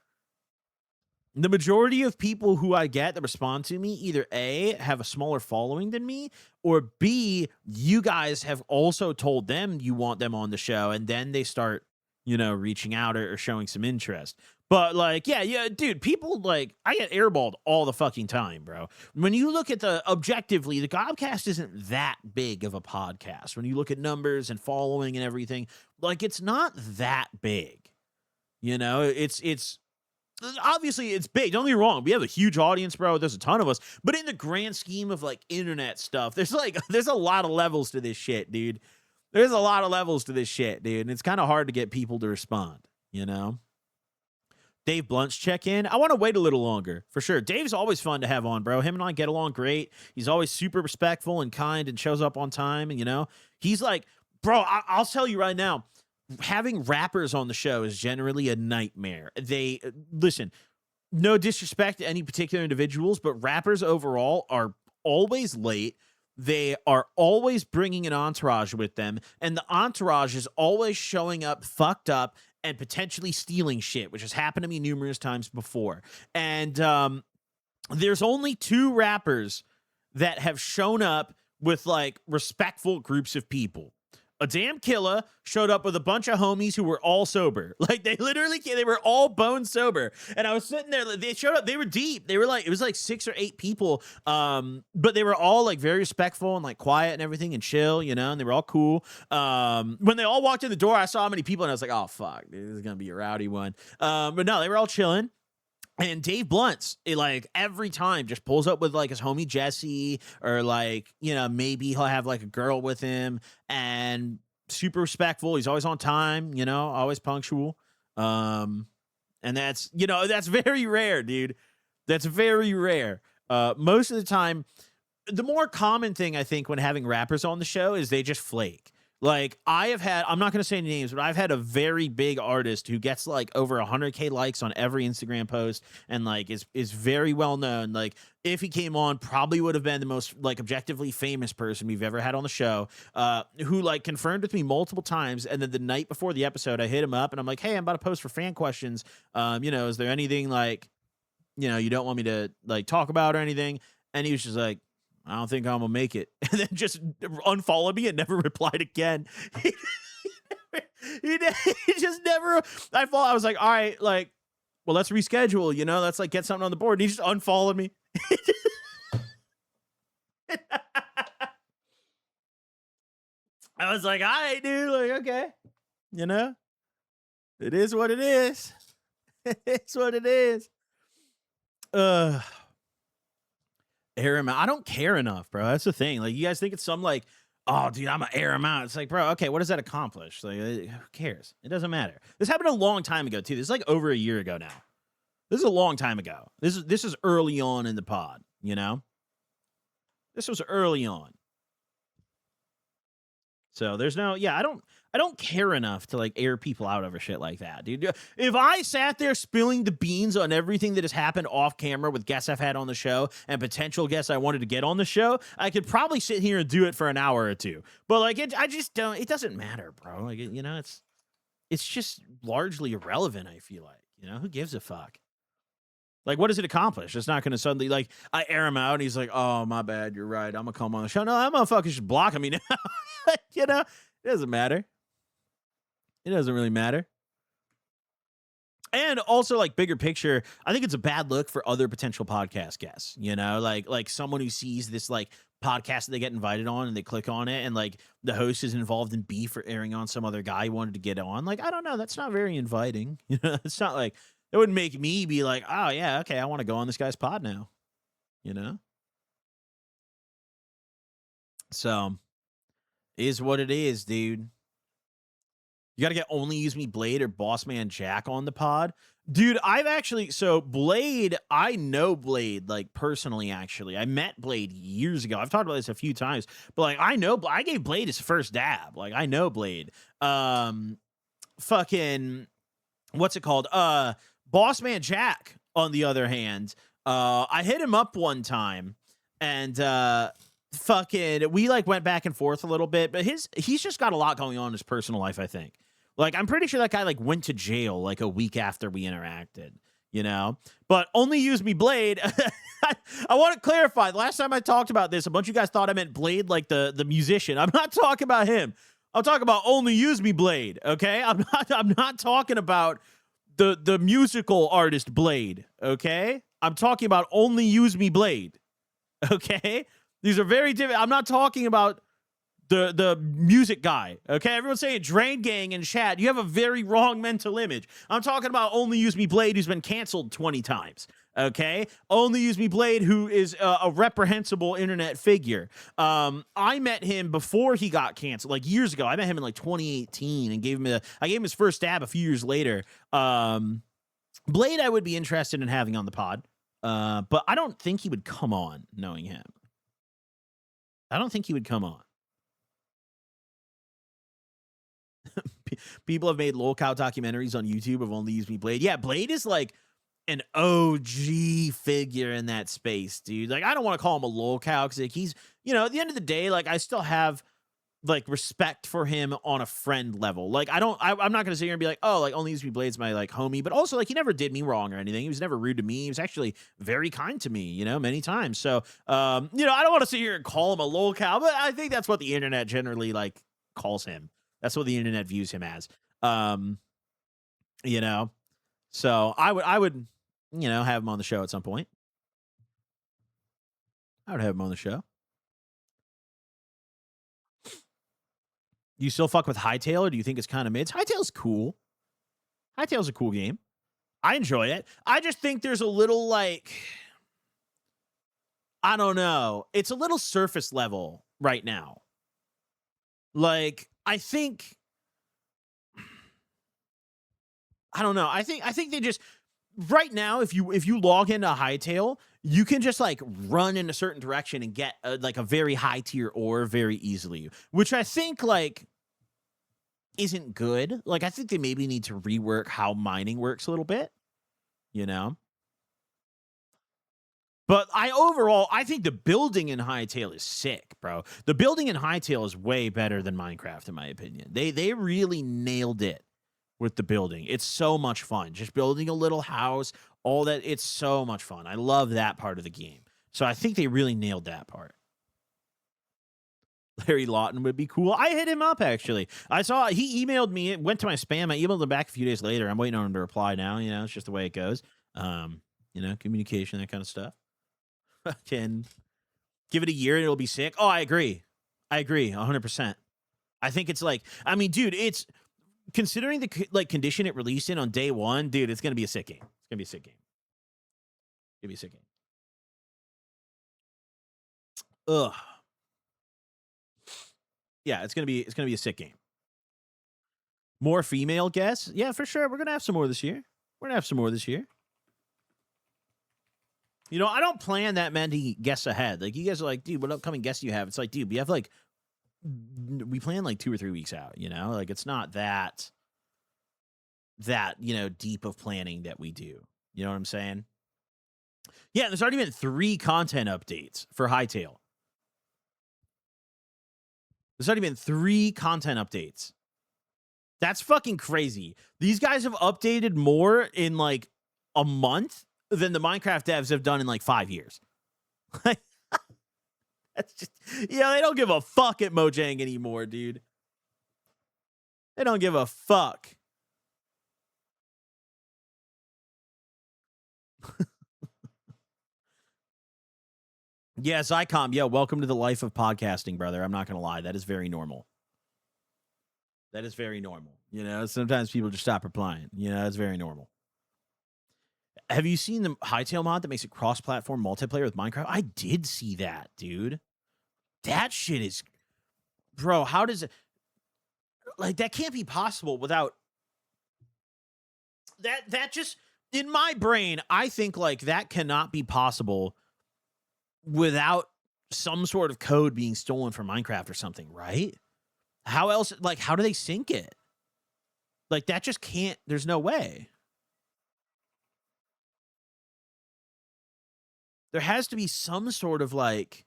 majority of people who I get that respond to me either A, have a smaller following than me, or B, you guys have also told them you want them on the show, and then they start, reaching out or showing some interest. But like, yeah, dude, people like, I get airballed all the fucking time, bro. When you look at objectively, the Gobcast isn't that big of a podcast. When you look at numbers and following and everything, like, it's not that big. It's obviously it's big. Don't get me wrong. We have a huge audience, bro. There's a ton of us. But in the grand scheme of like internet stuff, there's a lot of levels to this shit, dude. There's a lot of levels to this shit, dude. And it's kind of hard to get people to respond, Dave Blunt's check in. I want to wait a little longer, for sure. Dave's always fun to have on, bro. Him and I get along great. He's always super respectful and kind and shows up on time. And, he's like, bro, I'll tell you right now, having rappers on the show is generally a nightmare. Listen, no disrespect to any particular individuals, but rappers overall are always late. They are always bringing an entourage with them, and the entourage is always showing up fucked up and potentially stealing shit, which has happened to me numerous times before. And there's only 2 rappers that have shown up with like respectful groups of people. A Damn Killa showed up with a bunch of homies who were all sober. Like, they were all bone sober. And I was sitting there, they showed up, they were deep. They were like, it was like 6 or 8 people. But they were all like very respectful and like quiet and everything and chill, and they were all cool. When they all walked in the door, I saw how many people and I was like, oh fuck, this is going to be a rowdy one. But no, they were all chilling. And Dave Blunt's, like, every time just pulls up with, like, his homie Jesse, or, like, maybe he'll have, like, a girl with him, and super respectful. He's always on time, always punctual. And that's very rare, dude. That's very rare. Most of the time, the more common thing, I think, when having rappers on the show is they just flake. Like, I'm not going to say any names, but I've had a very big artist who gets like over 100K likes on every Instagram post and like is very well known. Like, if he came on, probably would have been the most like objectively famous person we've ever had on the show, who like confirmed with me multiple times. And then the night before the episode, I hit him up and I'm like, hey, I'm about to post for fan questions. Is there anything like, you don't want me to like talk about or anything? And he was just like, I don't think I'm gonna make it. And then just unfollowed me and never replied again. He just never. I was like, all right, like, well, let's reschedule. Let's like get something on the board. And he just unfollowed me. I was like, all right, dude. Like, okay, it is what it is. It's what it is. Air him out. I don't care enough, bro. That's the thing. Like, you guys think it's some like, oh, dude, I'm gonna air him out. It's like, bro, okay, what does that accomplish? Like, who cares? It doesn't matter. This happened a long time ago too. This is like over a year ago now. This is a long time ago. This is early on in the pod. This was early on. So there's no, yeah, I don't care enough to like air people out over shit like that, dude. If I sat there spilling the beans on everything that has happened off camera with guests I've had on the show and potential guests I wanted to get on the show, I could probably sit here and do it for an hour or two. But like, I just don't. It doesn't matter, bro. Like, you know, it's just largely irrelevant. I feel like, you know, who gives a fuck? Like, what does it accomplish? It's not going to suddenly, like, I air him out and he's like, oh, my bad, you're right, I'm going to come on the show. No, that motherfucker's just blocking me now. You know, it doesn't matter. It doesn't really matter. And also, like, bigger picture, I think it's a bad look for other potential podcast guests, you know? Like someone who sees this, like, podcast that they get invited on and they click on it and, like, the host is involved in beef for airing on some other guy who wanted to get on. Like, I don't know. That's not very inviting. You know, it's not like... It wouldn't make me be like, oh, yeah, okay, I want to go on this guy's pod now, you know? So, is what it is, dude. You got to get Only Use Me Blade or Boss Man Jack on the pod. Dude, I've actually, so Blade, I know Blade, like, personally, actually. I met Blade years ago. I've talked about this a few times, but, like, I gave Blade his first dab. Like, I know Blade. Fucking, what's it called? Boss Man Jack, on the other hand, I hit him up one time and fucking we like went back and forth a little bit, but he's just got a lot going on in his personal life, I think. Like, I'm pretty sure that guy like went to jail like a week after we interacted, you know? But Only Use Me Blade, I want to clarify. The last time I talked about this, a bunch of you guys thought I meant Blade like the musician. I'm not talking about him. I'm talking about Only Use Me Blade, okay? I'm not talking about the musical artist Blade, okay? I'm talking about Only Use Me Blade, okay? These are very different. I'm not talking about the music guy, okay? Everyone's saying Drain Gang in chat. You have a very wrong mental image. I'm talking about Only Use Me Blade, who's been canceled 20 times, okay? Only Use Me Blade, who is a reprehensible internet figure. I met him before he got canceled, like years ago. I met him in like 2018 and I gave him his first dab a few years later. Blade, I would be interested in having on the pod, but I don't think he would come on, knowing him. I don't think he would come on. People have made lolcow documentaries on YouTube of Only Use Me Blade. Yeah, Blade is like an OG figure in that space, dude. Like, I don't want to call him a lolcow because like he's, you know, at the end of the day, like I still have like respect for him on a friend level. Like I'm not gonna sit here and be like, oh, like Only Use Me Blade's my like homie, but also like he never did me wrong or anything. He was never rude to me. He was actually very kind to me, you know, many times. So you know, I don't want to sit here and call him a lolcow, but I think that's what the internet generally like calls him. That's what the internet views him as. You know, so I would, you know, have him on the show at some point. I would have him on the show. You still fuck with Hytale, or do you think it's kind of mids? Hytale's cool. Hytale's a cool game. I enjoy it. I just think there's a little like, I don't know. It's a little surface level right now. Like, I think, I don't know. I think they just right now, if you log into Hytale, you can just like run in a certain direction and get like a very high tier ore very easily, which I think like isn't good. Like, I think they maybe need to rework how mining works a little bit, you know. But I think the building in Hytale is sick, bro. The building in Hytale is way better than Minecraft, in my opinion. They really nailed it with the building. It's so much fun. Just building a little house, all that. It's so much fun. I love that part of the game. So I think they really nailed that part. Larry Lawton would be cool. I hit him up, actually. I saw he emailed me. It went to my spam. I emailed him back a few days later. I'm waiting on him to reply now. You know, it's just the way it goes. You know, communication, that kind of stuff. Can give it a year and it'll be sick. Oh, I agree. 100%. I think it's like, I mean, dude, it's considering the like condition it released in on day one, dude, it's going to be a sick game. It's going to be a sick game. It's going to be a sick game. Ugh. Yeah, it's going to be a sick game. More female guests? Yeah, for sure. We're going to have some more this year. You know, I don't plan that many guests ahead. Like, you guys are like, dude, what upcoming guests do you have? It's like, dude, we have like we plan like 2 or 3 weeks out, you know? Like, it's not that, you know, deep of planning that we do. You know what I'm saying? Yeah, there's already been 3 content updates for Hightail. There's already been 3 content updates. That's fucking crazy. These guys have updated more in like a month than the Minecraft devs have done in like 5 years. That's just, yeah, they don't give a fuck at Mojang anymore, dude. They don't give a fuck. Yes, ICOM. Yeah, welcome to the life of podcasting, brother. I'm not going to lie. That is very normal. That is very normal. You know, sometimes people just stop replying. You know, it's very normal. Have you seen the Hightail mod that makes it cross-platform multiplayer with Minecraft? I did see that, dude. That shit is... Bro, how does it... Like, that can't be possible without... That just... In my brain, I think, like, that cannot be possible without some sort of code being stolen from Minecraft or something, right? How else, like, how do they sync it? Like, that just can't, there's no way. There has to be some sort of, like,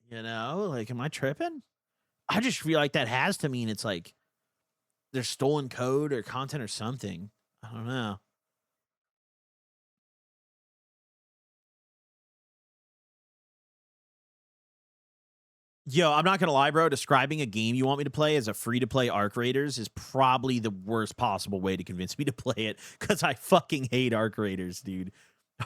you know, like, am I tripping? I just feel like that has to mean it's, like, there's stolen code or content or something. I don't know. Yo, I'm not going to lie, bro. Describing a game you want me to play as a free-to-play Arc Raiders is probably the worst possible way to convince me to play it, because I fucking hate Arc Raiders, dude.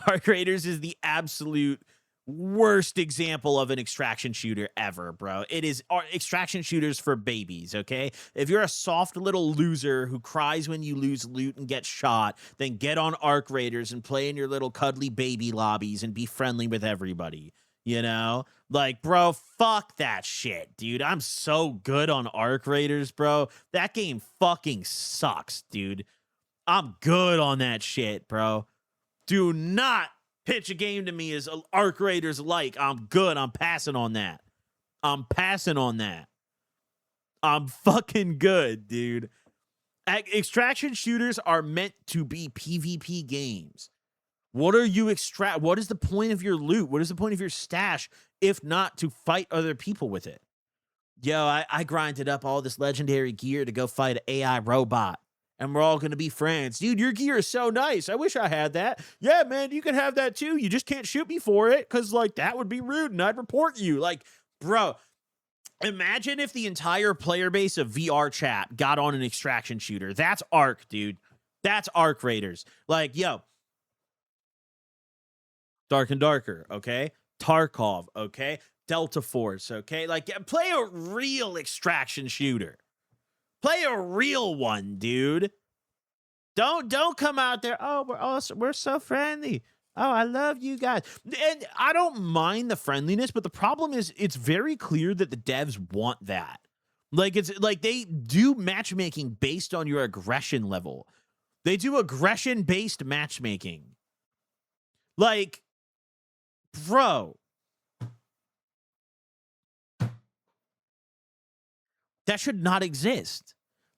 Arc Raiders is the absolute worst example of an extraction shooter ever, bro. It is extraction shooters for babies, okay? If you're a soft little loser who cries when you lose loot and get shot, then get on Arc Raiders and play in your little cuddly baby lobbies and be friendly with everybody. You know, like, bro, fuck that shit, dude. I'm so good on Arc Raiders, bro. That game fucking sucks, dude. I'm good on that shit, bro. Do not pitch a game to me as Arc Raiders like. I'm good. I'm passing on that. I'm passing on that. I'm fucking good, dude. Extraction shooters are meant to be PvP games. What are you what is the point of your loot? What is the point of your stash if not to fight other people with it? Yo, I grinded up all this legendary gear to go fight an AI robot, and we're all going to be friends. Dude, your gear is so nice. I wish I had that. Yeah, man, you can have that too. You just can't shoot me for it because, like, that would be rude and I'd report you. Like, bro, imagine if the entire player base of VR chat got on an extraction shooter. That's Arc, dude. That's Arc Raiders. Like, yo, Dark and Darker, okay? Tarkov, okay? Delta Force, okay? Like, play a real extraction shooter. Play a real one, dude. Don't come out there, oh, we're so friendly. Oh, I love you guys. And I don't mind the friendliness, but the problem is it's very clear that the devs want that. Like, it's like they do matchmaking based on your aggression level. They do aggression-based matchmaking. Like, bro, that should not exist.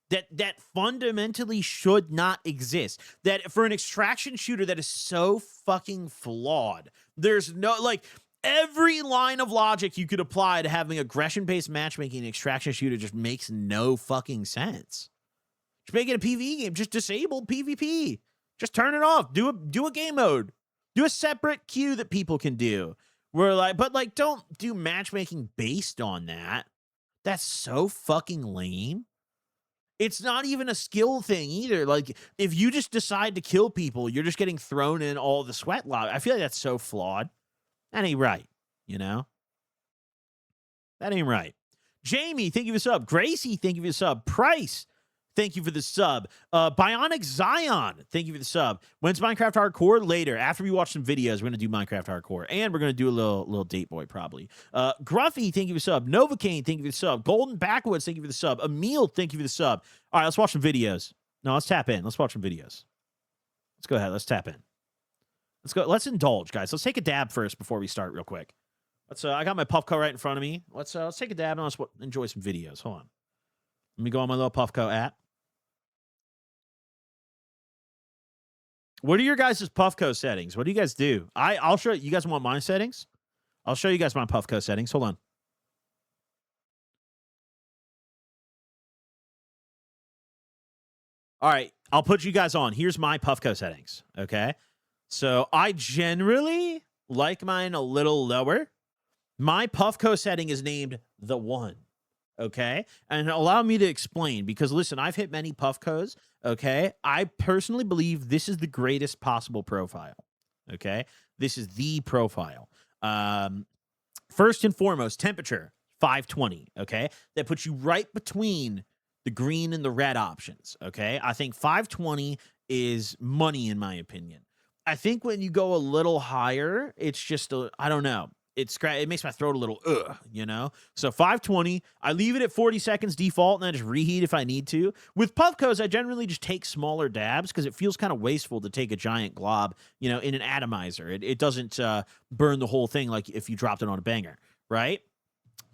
That fundamentally should not exist. That for an extraction shooter that is so fucking flawed, there's no, like, every line of logic you could apply to having aggression-based matchmaking in an extraction shooter just makes no fucking sense. Just make it a PvE game. Just disable PvP. Just turn it off. Do a game mode. Do a separate queue that people can do. We're like, but like, don't do matchmaking based on that. That's so fucking lame. It's not even a skill thing either. Like, if you just decide to kill people, you're just getting thrown in all the sweat log. I feel like that's so flawed. That ain't right, you know? That ain't right. Jamie, thank you for the sub. Gracie, thank you for the sub. Price, thank you for the sub. Bionic Zion, thank you for the sub. When's Minecraft Hardcore? Later. After we watch some videos, we're going to do Minecraft Hardcore. And we're going to do a little Date Boy, probably. Gruffy, thank you for the sub. Novocaine, thank you for the sub. Golden Backwoods, thank you for the sub. Emil, thank you for the sub. All right, let's watch some videos. No, let's tap in. Let's watch some videos. Let's go ahead. Let's tap in. Let's go. Let's indulge, guys. Let's take a dab first before we start real quick. I got my Puffco right in front of me. Let's take a dab and let's enjoy some videos. Hold on. Let me go on my little Puffco app. What are your guys' Puffco settings? What do you guys do? I'll show you guys want my settings. I'll show you guys my Puffco settings. Hold on. All right, I'll put you guys on. Here's my Puffco settings, okay? So I generally like mine a little lower. My Puffco setting is named the 1, okay? And allow me to explain, because listen, I've hit many Puffcos, okay? I personally believe this is the greatest possible profile, okay? This is the profile. First and foremost, temperature, 520, okay? That puts you right between the green and the red options, okay? I think 520 is money in my opinion. I think when you go a little higher, it's just, I don't know. It makes my throat a little, you know? So 520, I leave it at 40 seconds default and then just reheat if I need to. With Puffcos, I generally just take smaller dabs because it feels kind of wasteful to take a giant glob, you know, in an atomizer. It doesn't burn the whole thing like if you dropped it on a banger, right?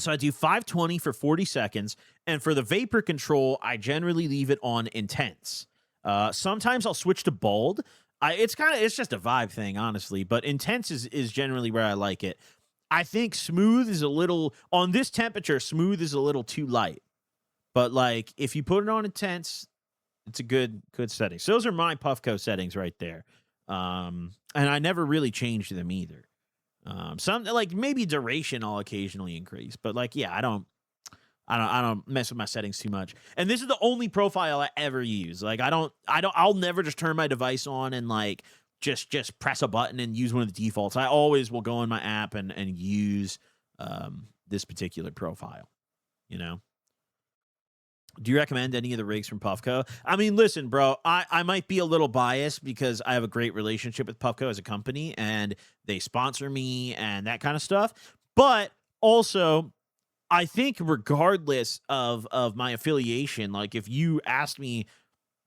So I do 520 for 40 seconds. And for the vapor control, I generally leave it on intense. Sometimes I'll switch to bold. It's just a vibe thing, honestly. But intense is generally where I like it. I think smooth is a little, on this temperature, smooth is a little too light. But like, if you put it on intense, it's a good setting. So those are my Puffco settings right there. And I never really changed them either. Some like maybe duration I'll occasionally increase, but like, yeah, I don't mess with my settings too much. And this is the only profile I ever use. Like I'll never just turn my device on and like just press a button and use one of the defaults. I always will go in my app and use this particular profile, you know? Do you recommend any of the rigs from Puffco? I mean, listen, bro, I might be a little biased because I have a great relationship with Puffco as a company and they sponsor me and that kind of stuff. But also, I think regardless of my affiliation, like if you asked me,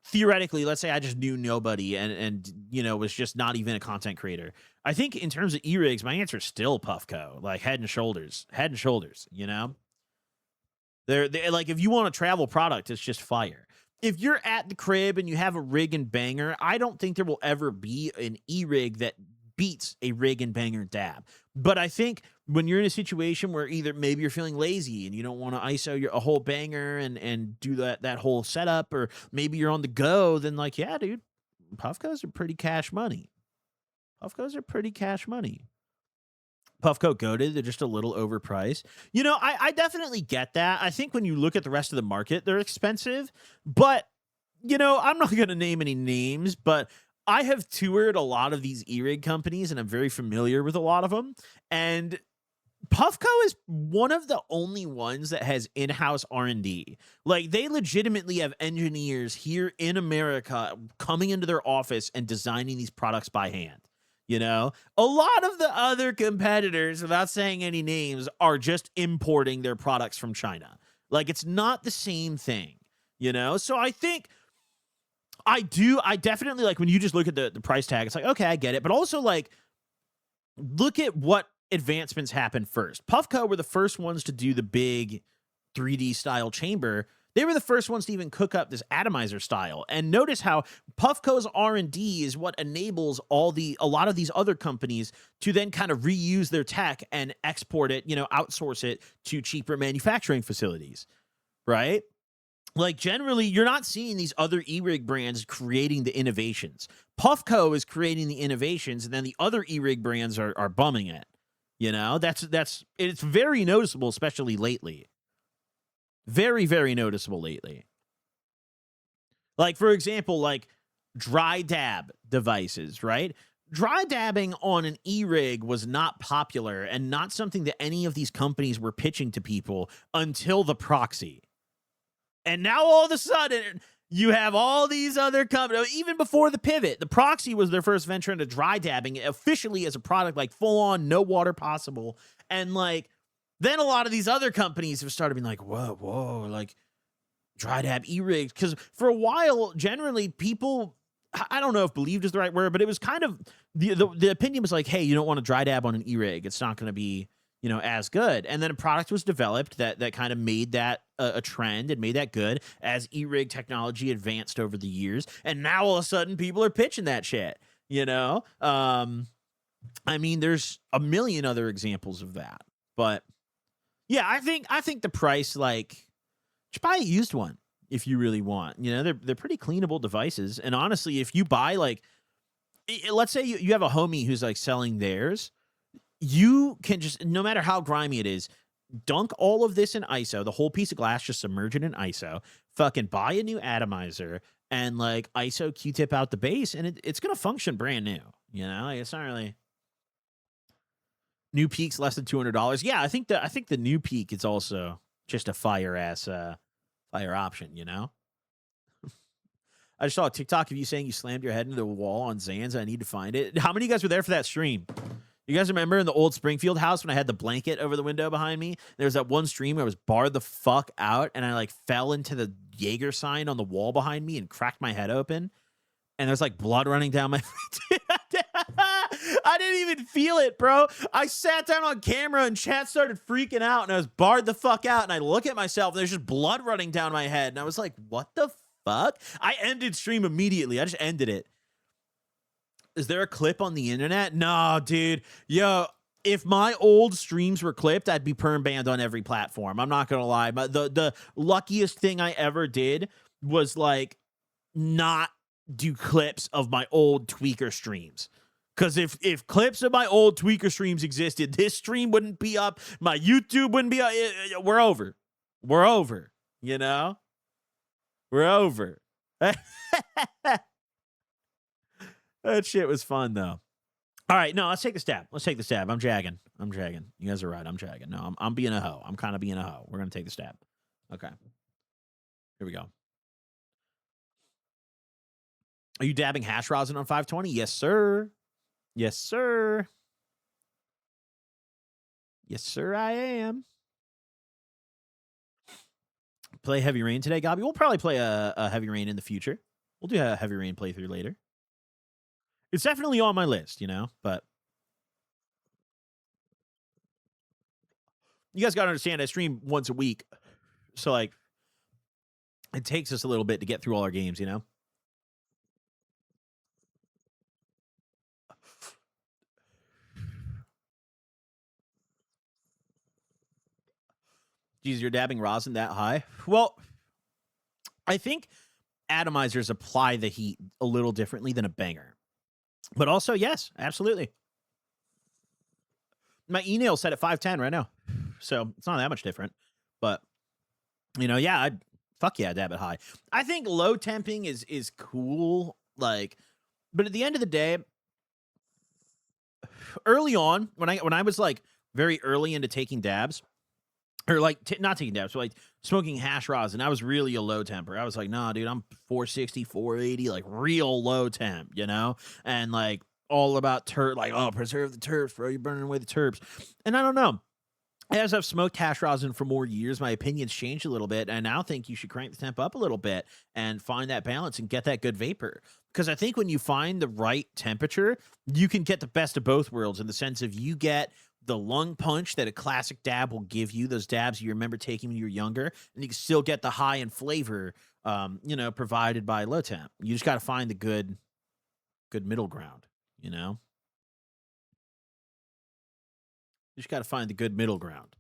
theoretically, let's say I just knew nobody and you know, was just not even a content creator. I think in terms of e-rigs, my answer is still Puffco, like head and shoulders, you know? They're like, if you want a travel product, it's just fire. If you're at the crib and you have a rig and banger, I don't think there will ever be an e-rig that beats a rig and banger dab. But I think when you're in a situation where either maybe you're feeling lazy and you don't want to ISO a whole banger and do that whole setup, or maybe you're on the go, then like, yeah, dude, Puffcos are pretty cash money. Puffco GOATED, they're just a little overpriced. You know, I definitely get that. I think when you look at the rest of the market, they're expensive. But, you know, I'm not going to name any names, but I have toured a lot of these e-rig companies, and I'm very familiar with a lot of them. And Puffco is one of the only ones that has in-house R&D. Like, they legitimately have engineers here in America coming into their office and designing these products by hand. You know, a lot of the other competitors, without saying any names, are just importing their products from China. Like, it's not the same thing, you know? So I think I definitely, like, when you just look at the price tag, it's like, okay, I get it. But also, like, look at what advancements happened first. Puffco were the first ones to do the big 3D style chamber. They were the first ones to even cook up this atomizer style. And notice how Puffco's R&D is what enables a lot of these other companies to then kind of reuse their tech and export it, you know, outsource it to cheaper manufacturing facilities, right? Like, generally, you're not seeing these other e-rig brands creating the innovations. Puffco is creating the innovations, and then the other e-rig brands are bumming it. You know, it's very noticeable, especially lately. Very, very noticeable lately. Like, for example, like dry dab devices, right? Dry dabbing on an e-rig was not popular and not something that any of these companies were pitching to people until the proxy. And now all of a sudden, you have all these other companies, even before the pivot. The proxy was their first venture into dry dabbing officially as a product, like full on, no water possible. And like, then a lot of these other companies have started being like, whoa, like dry dab e-rigs. Because for a while, generally, people, I don't know if believed is the right word, but it was kind of, the opinion was like, hey, you don't want to dry dab on an e-rig. It's not going to be, as good. And then a product was developed that kind of made that a trend and made that good as e-rig technology advanced over the years. And now all of a sudden people are pitching that shit, I mean, there's a million other examples of that. But yeah, I think the price, like, just buy a used one if you really want. They're pretty cleanable devices. And honestly, if you buy, like, let's say you have a homie who's like selling theirs, you can just, no matter how grimy it is, dunk all of this in ISO, the whole piece of glass, just submerge it in ISO, fucking buy a new atomizer, and like ISO Q-tip out the base, and it's gonna function brand new. Like, it's not really. New Peak's less than $200. Yeah, I think the New Peak is also just a fire option. I just saw a TikTok of you saying you slammed your head into the wall on Zanz. I need to find it. How many of you guys were there for that stream? You guys remember in the old Springfield house when I had the blanket over the window behind me? There was that one stream where I was barred the fuck out, and I like fell into the Jaeger sign on the wall behind me and cracked my head open. And there's like blood running down my face. I didn't even feel it, bro. I sat down on camera and chat started freaking out, and I was barred the fuck out. And I look at myself, and there's just blood running down my head. And I was like, what the fuck? I ended stream immediately. I just ended it. Is there a clip on the internet? No, dude. Yo, if my old streams were clipped, I'd be perm banned on every platform. I'm not gonna lie. But the luckiest thing I ever did was like not do clips of my old tweaker streams. Because if clips of my old tweaker streams existed, this stream wouldn't be up. My YouTube wouldn't be up. We're over. We're over. We're over. That shit was fun, though. All right, no, let's take the stab. I'm jagging. You guys are right. I'm jagging. No, I'm being a hoe. I'm kind of being a hoe. We're going to take the stab. Okay. Here we go. Are you dabbing hash rosin on 520? Yes, sir. Yes, sir. Yes, sir, I am. Play Heavy Rain today, Gabby? We'll probably play a Heavy Rain in the future. We'll do a Heavy Rain playthrough later. It's definitely on my list, but you guys got to understand, I stream once a week. So, like, it takes us a little bit to get through all our games, Geez, you're dabbing rosin that high? Well, I think atomizers apply the heat a little differently than a banger. But also, yes, absolutely. My e-nail set at 510 right now. So it's not that much different. But, yeah, fuck yeah, dab it high. I think low temping is cool. Like, but at the end of the day, early on, when I was like very early into taking dabs, or like not taking dabs, but like smoking hash rosin, I was really a low temper. I was like, nah, dude, I'm 460, 480, like real low temp, and like all about like, oh, preserve the terps, bro. You're burning away the terps. And I don't know. As I've smoked hash rosin for more years, my opinion's changed a little bit. And I now think you should crank the temp up a little bit and find that balance and get that good vapor. Because I think when you find the right temperature, you can get the best of both worlds in the sense of you get the lung punch that a classic dab will give you, those dabs you remember taking when you were younger, and you can still get the high in flavor, provided by low temp. You just got to find the good middle ground, You just got to find the good middle ground.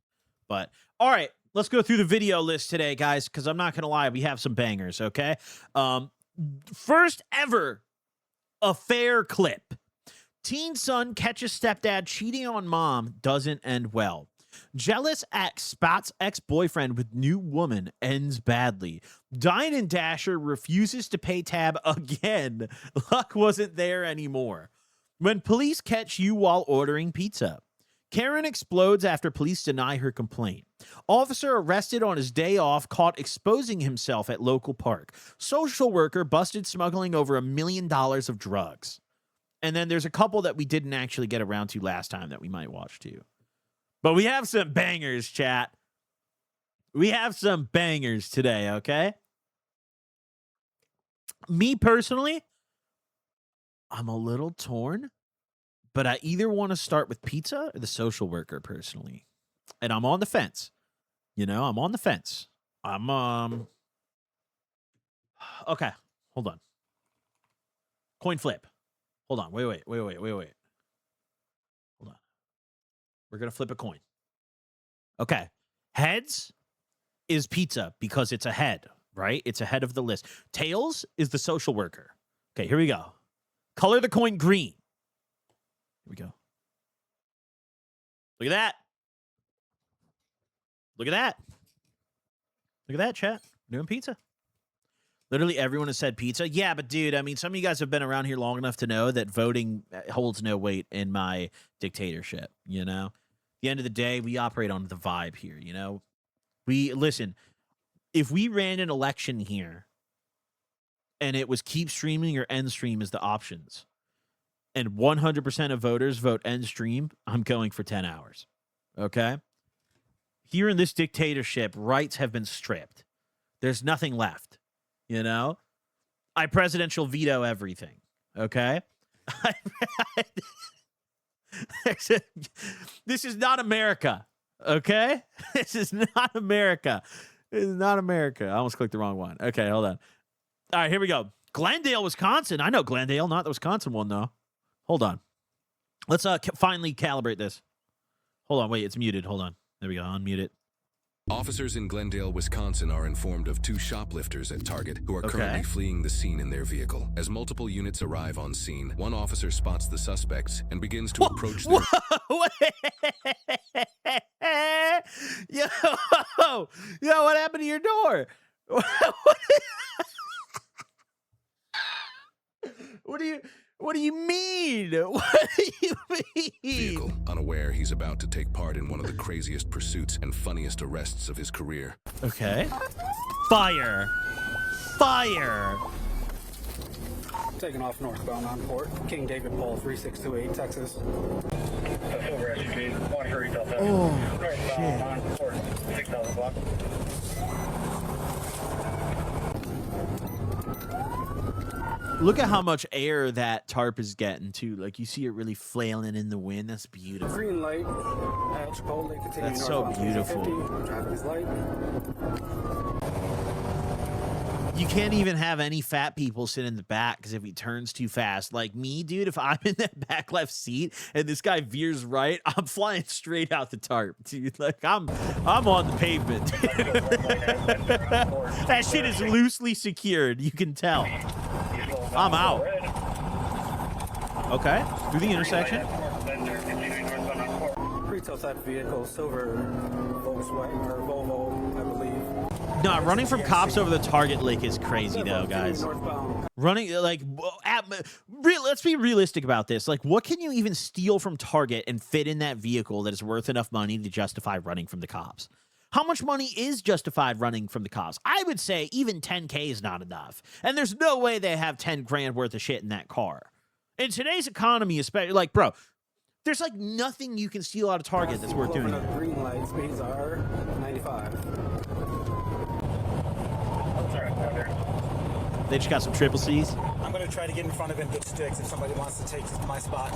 But, all right, let's go through the video list today, guys, because I'm not going to lie, we have some bangers, okay? First ever affair clip. Teen son catches stepdad cheating on mom, doesn't end well. Jealous ex spots ex-boyfriend with new woman, ends badly. Dine and Dasher refuses to pay tab again. Luck wasn't there anymore. When police catch you while ordering pizza. Karen explodes after police deny her complaint. Officer arrested on his day off, caught exposing himself at local park. Social worker busted smuggling over $1 million of drugs. And then there's a couple that we didn't actually get around to last time that we might watch too. But we have some bangers, chat. We have some bangers today, okay? Me personally, I'm a little torn, but I either want to start with pizza or the social worker personally. And I'm on the fence. You know, I'm on the fence. Okay, hold on. Coin flip. Hold on. Wait. Hold on. We're going to flip a coin. Okay. Heads is pizza because it's a head, right? It's ahead of the list. Tails is the social worker. Okay, here we go. Color the coin green. Here we go. Look at that. Look at that. Look at that, chat. Doing pizza. Literally everyone has said pizza. Yeah, but dude, I mean, some of you guys have been around here long enough to know that voting holds no weight in my dictatorship, you know? At the end of the day, we operate on the vibe here, you know? Listen, if we ran an election here and it was keep streaming or end stream as the options, and 100% of voters vote end stream, I'm going for 10 hours, okay? Here in this dictatorship, rights have been stripped. There's nothing left. You know, I presidential veto everything. Okay. This is not America. Okay. This is not America. This is not America. I almost clicked the wrong one. Okay. Hold on. All right. Here we go. Glendale, Wisconsin. I know Glendale, not the Wisconsin one, though. Hold on. Let's finally calibrate this. Hold on. Wait, it's muted. Hold on. There we go. Unmute it. Officers in Glendale, Wisconsin are informed of 2 shoplifters at Target who are currently fleeing the scene in their vehicle. As multiple units arrive on scene, one officer spots the suspects and begins to approach them. Yo, what happened to your door? What do you mean? What do you mean? Vehicle, unaware he's about to take part in one of the craziest pursuits and funniest arrests of his career. Okay. Fire. Taking off northbound on Port, King David Paul 3628, Texas. Oh, northbound on Port, 6000 block. Look at how much air that tarp is getting, too. Like, you see it really flailing in the wind. That's beautiful. Green light at Chipotle, continue. That's so beautiful. Traffic is light. You can't even have any fat people sit in the back because if he turns too fast, like me, dude, if I'm in that back left seat and this guy veers right, I'm flying straight out the tarp, dude. Like I'm on the pavement. That shit is loosely secured. You can tell. I'm out. Okay, through the intersection. Retail type vehicle, silver Volkswagen or Volvo, I believe. No, running from cops over the Target lick is crazy, though, guys. Running, like, let's be realistic about this. Like, what can you even steal from Target and fit in that vehicle that is worth enough money to justify running from the cops? How much money is justified running from the cops? I would say even 10K is not enough. And there's no way they have 10 grand worth of shit in that car. In today's economy, especially, like, bro, there's like nothing you can steal out of Target that's worth doing. Green light, speeds are 95. They just got some triple C's. I'm going to try to get in front of him, get sticks if somebody wants to take my spot.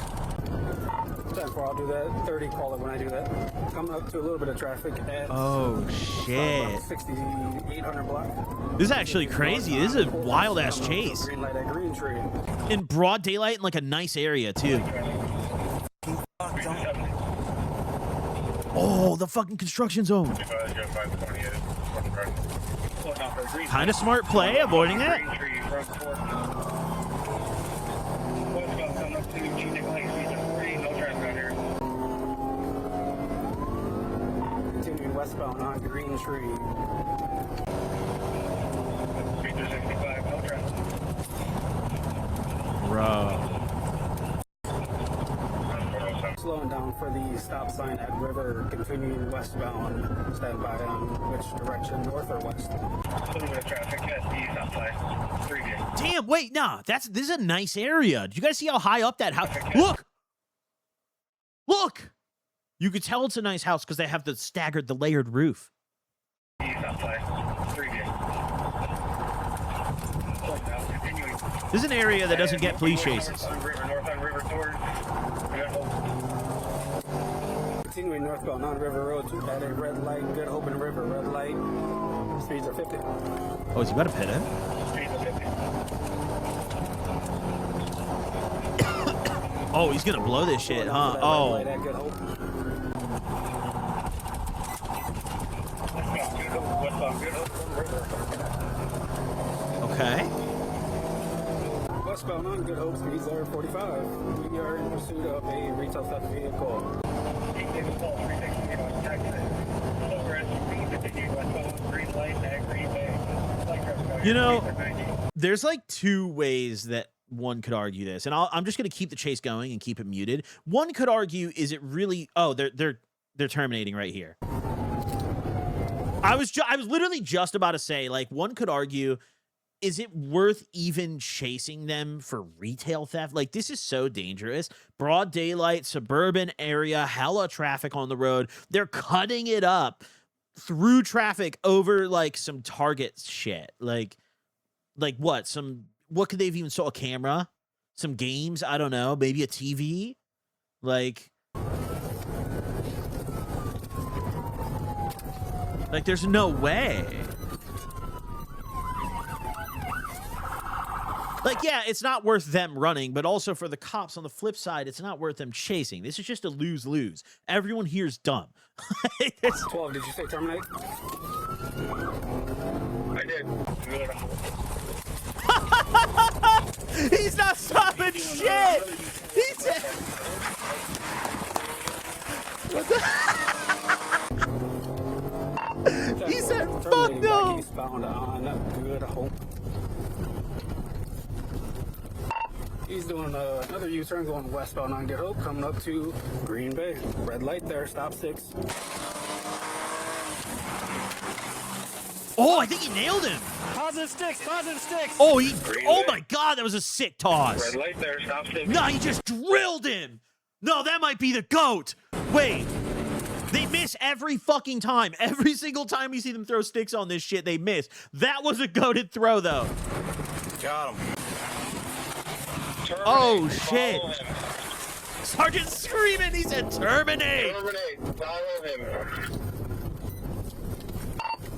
10-4, I'll do that. 30, call it when I do that. Coming up to a little bit of traffic at... Oh, shit. 6800 block. This is actually crazy. This is a wild-ass chase. Green light at Green Tree. In broad daylight in, like, a nice area, too. Oh, the fucking construction zone. Kind of smart play, avoiding it. Continuing westbound on Green Tree. Bro. Slowing down for the stop sign at River, continuing westbound. Stand by on which direction, north or west? A little bit of traffic at the stop sign. Damn, wait, nah. This is a nice area. Did you guys see how high up that house? Look! You could tell it's a nice house because they have the layered roof. This is an area that doesn't get police chases. continuing northbound on River Road at a red light. Good Hope and River, red light. Speeds are 50. Oh, is he about to pit him? Speeds are 50. Oh, he's gonna blow this shit, huh? Oh. Red light at Good Hope. Okay. Westbound on Good Hope, speeds are 45. We are in pursuit of a retail theft vehicle. You know, there's like two ways that one could argue this, and I'm just going to keep the chase going and keep it muted. One could argue, is it really? Oh, they're terminating right here. I was literally just about to say, like, one could argue, is it worth even chasing them for retail theft? Like, this is so dangerous. Broad daylight, suburban area, hella traffic on the road. They're cutting it up through traffic over like some Target shit. Like what? What could they have even sold? A camera? Some games? I don't know. Maybe a TV? Like there's no way. Like, yeah, it's not worth them running, but also for the cops on the flip side, it's not worth them chasing. This is just a lose-lose. Everyone here is dumb. 12, did you say terminate? I did. He's not stopping shit! He said... What the... He said, fuck no! Eastbound on Good Hope. He's doing another U-turn going westbound on Good Hope, coming up to Green Bay. Red light there, stop 6. Oh, I think he nailed him. Positive sticks, positive sticks. Oh, oh my God, that was a sick toss. Red light there, stop 6. No, he just drilled him. No, that might be the GOAT. Wait. They miss every fucking time. Every single time you see them throw sticks on this shit, they miss. That was a GOATed throw, though. Got him. Terminate, oh, shit. Sergeant screaming. He said, terminate. Terminate. Follow him.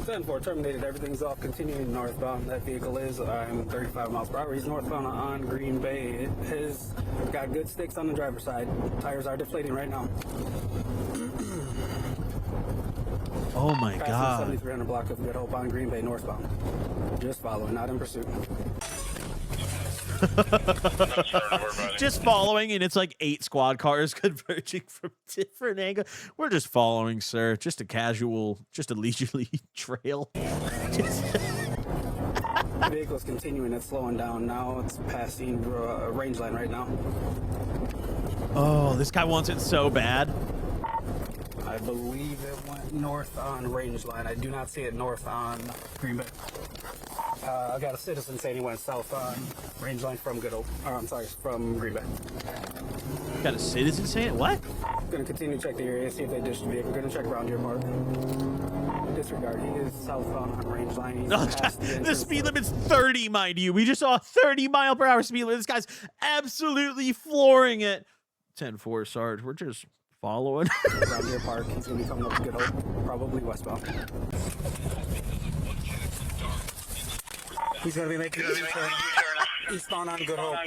10-4 terminated. Everything's off. Continuing northbound. That vehicle is 35 miles per hour. He's northbound on Green Bay. It has got good sticks on the driver's side. Tires are deflating right now. Oh my Passing God. 7300 block of Good Hope on Green Bay northbound. Just following, not in pursuit. Just following, and it's like 8 squad cars converging from different angles. We're just following, sir. Just a casual, just a leisurely trail. The vehicle's continuing. It's slowing down now. It's passing a range line right now. Oh, this guy wants it so bad. I believe it went north on range line. I do not see it north on Green Bay. I got a citizen saying he went south on range line from Good Hope. I'm sorry, from Green Bay. Got a citizen saying it? What? Gonna continue to check the area, see if they ditched the vehicle. Gonna check around your park. Disregard. He is southbound on range line. He's past the speed limit's 30, mind you. We just saw a 30-mile-per-hour speed limit. This guy's absolutely flooring it. 10-4, Sarge. We're just following. Around your park. He's gonna be coming up to Good Hope, probably westbound. He's gonna be making a U-turn eastbound on Good Hope.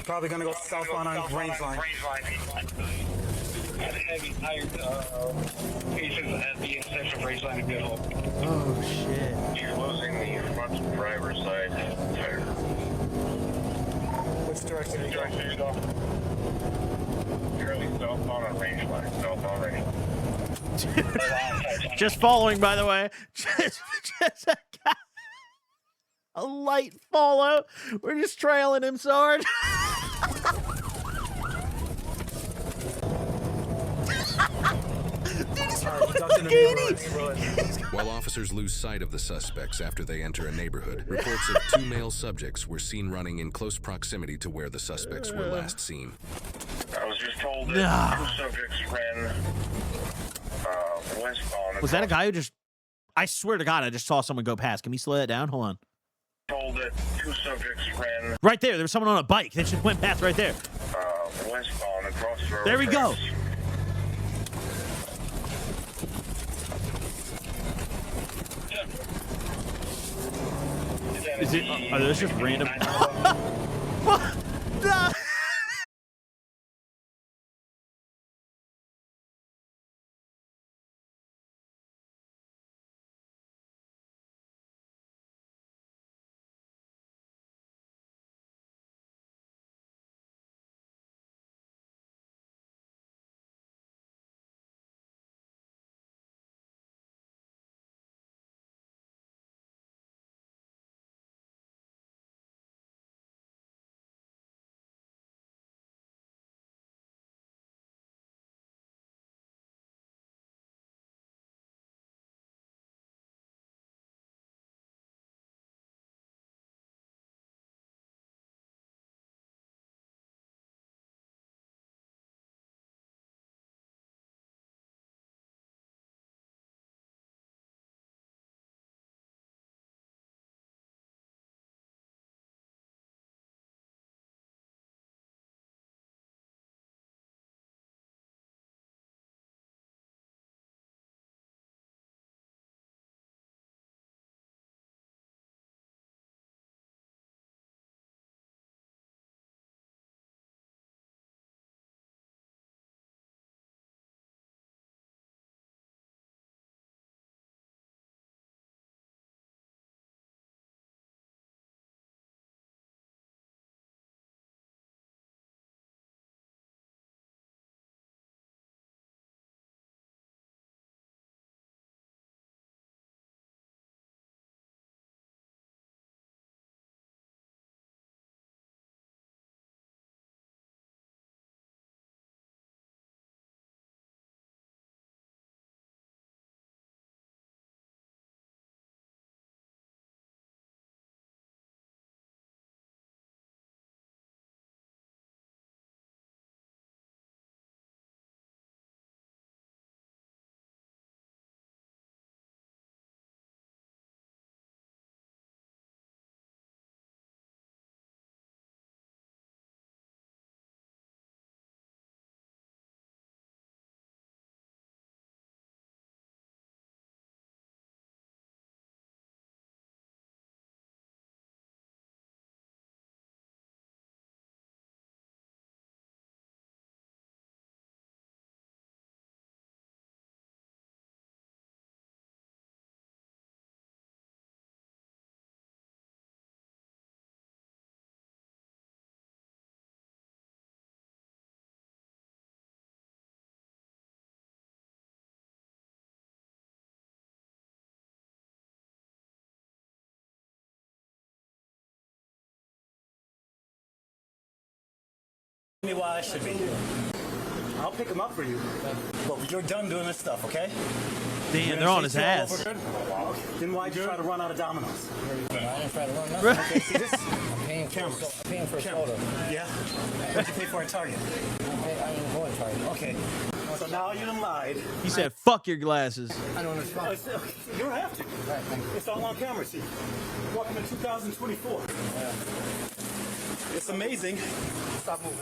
Probably gonna go southbound on range line. Heavy tire cases at the intersection of range line and Good Hope. Oh shit! You're losing the front driver's side tire. Which direction are you going? Currently southbound on range line. Southbound range line. Just following, by the way. Just a light follow. We're just trailing him, Sarge. While officers lose sight of the suspects after they enter a neighborhood, reports of 2 male subjects were seen running in close proximity to where the suspects were last seen. I was just told that 2 subjects ran westbound. Was that a guy who just... I swear to God, I just saw someone go past. Can we slow that down? Hold on. Told that 2 subjects ran Right there. There was someone on a bike. They just went past right there. There we go. Is it? Are those just random? What? No. Me why I should be here. I'll pick him up for you. But you're done doing this stuff, okay? Damn, they're on his ass. Then why'd you try to run out of Domino's? I didn't try to run nothing. Okay, see this? I'm paying for a soda. Yeah? What'd you pay for at Target? I didn't go to Target. Okay. So now you done lied. He said, "Fuck your glasses." I don't understand. You don't have to. Right, thank you. It's all on camera, see? Welcome to 2024. Yeah. It's amazing. Stop moving.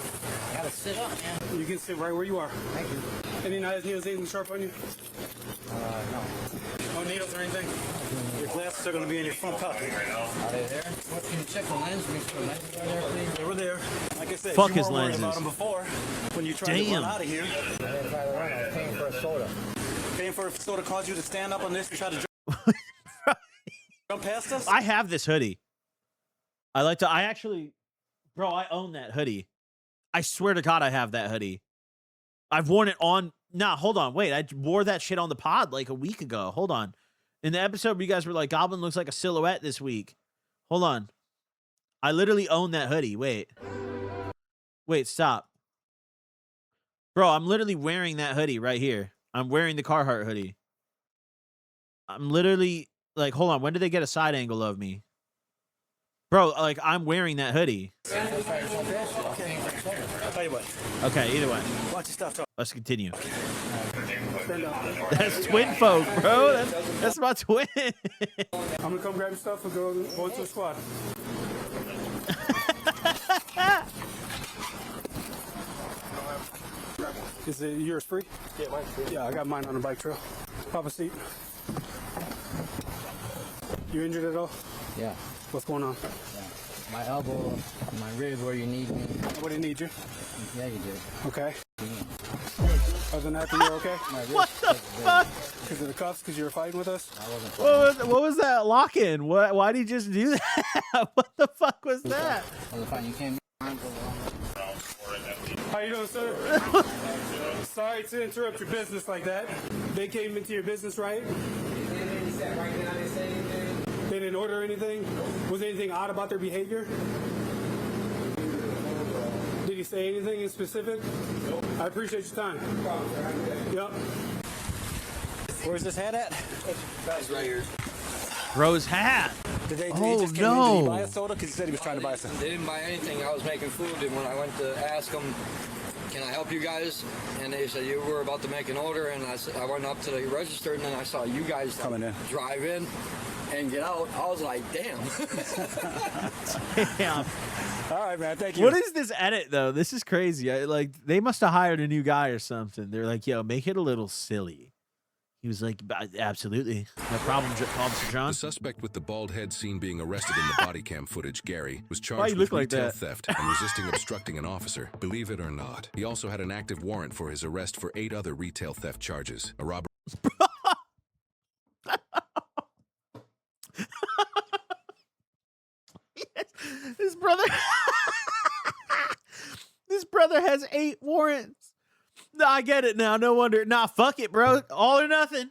I gotta sit up, man. You can sit right where you are. Thank you. Any knives, needles, anything sharp on you? No. No needles or anything? Your glasses are going to be in your front pocket. Are they there? What, can you check the lens? Make sure the lenses are there, please. They were there. Like I said, Fuck you his weren't worried lenses. about them before when you tried to run out of here. I didn't try to run. I was paying for a soda. Paying for a soda caused you to stand up on this and try to jump past us? I have this hoodie. I actually, bro, I own that hoodie. I swear to God, I have that hoodie. I've worn it on. Nah, hold on. Wait, I wore that shit on the pod like a week ago. Hold on. In the episode where you guys were like, Goblin looks like a silhouette this week. Hold on. I literally own that hoodie. Wait, stop. Bro, I'm literally wearing that hoodie right here. I'm wearing the Carhartt hoodie. I'm literally, like, hold on. When did they get a side angle of me? Bro, like, I'm wearing that hoodie. Okay. I'll tell you what. Okay, either way. Watch your stuff, talk. Let's continue. Stand up. That's twin folk, bro. That's my twin. I'm going to come grab your stuff and go into the squad. Is it yours free? Yeah, mine's free. Yeah, I got mine on the bike trail. Pop a seat. You injured at all? Yeah. What's going on? Yeah. My elbow, my rib where you need me. Nobody needs you. Yeah, you did. Okay. Other than that, you're okay? What the fuck? Because of the cuffs? Because you were fighting with us? I wasn't What was that lock-in? Why did he just do that? What the fuck was that? I wasn't fighting. You came. How you doing, sir? Sorry to interrupt your business like that. They came into your business, right? They didn't order anything? Was there anything odd about their behavior? Did he say anything in specific? Nope. I appreciate your time. No problem, sir. Yep. Where's this hat at? It's right here. Bro's hat. Did they, Oh, he just came in, did he buy a soda? Because he said he was trying to buy some. They didn't buy anything. I was making food, and when I went to ask them, "Can I help you guys?" and they said you were about to make an order, and I went up to the register, and then I saw you guys Coming in. drive in and get out. I was like, "Damn." Damn. All right, man. Thank you. What is this edit though? This is crazy. Like they must have hired a new guy or something. They're like, "Yo, make it a little silly." He was like, "Absolutely, no problem, Officer John." The suspect with the bald head seen being arrested in the body cam footage, Gary, was Why charged you with look like retail that? theft and resisting obstructing an officer. Believe it or not, he also had an active warrant for his arrest for 8 other retail theft charges. A robbery. His brother, this brother has 8 warrants. No, I get it now. No wonder. Nah, fuck it, bro. All or nothing.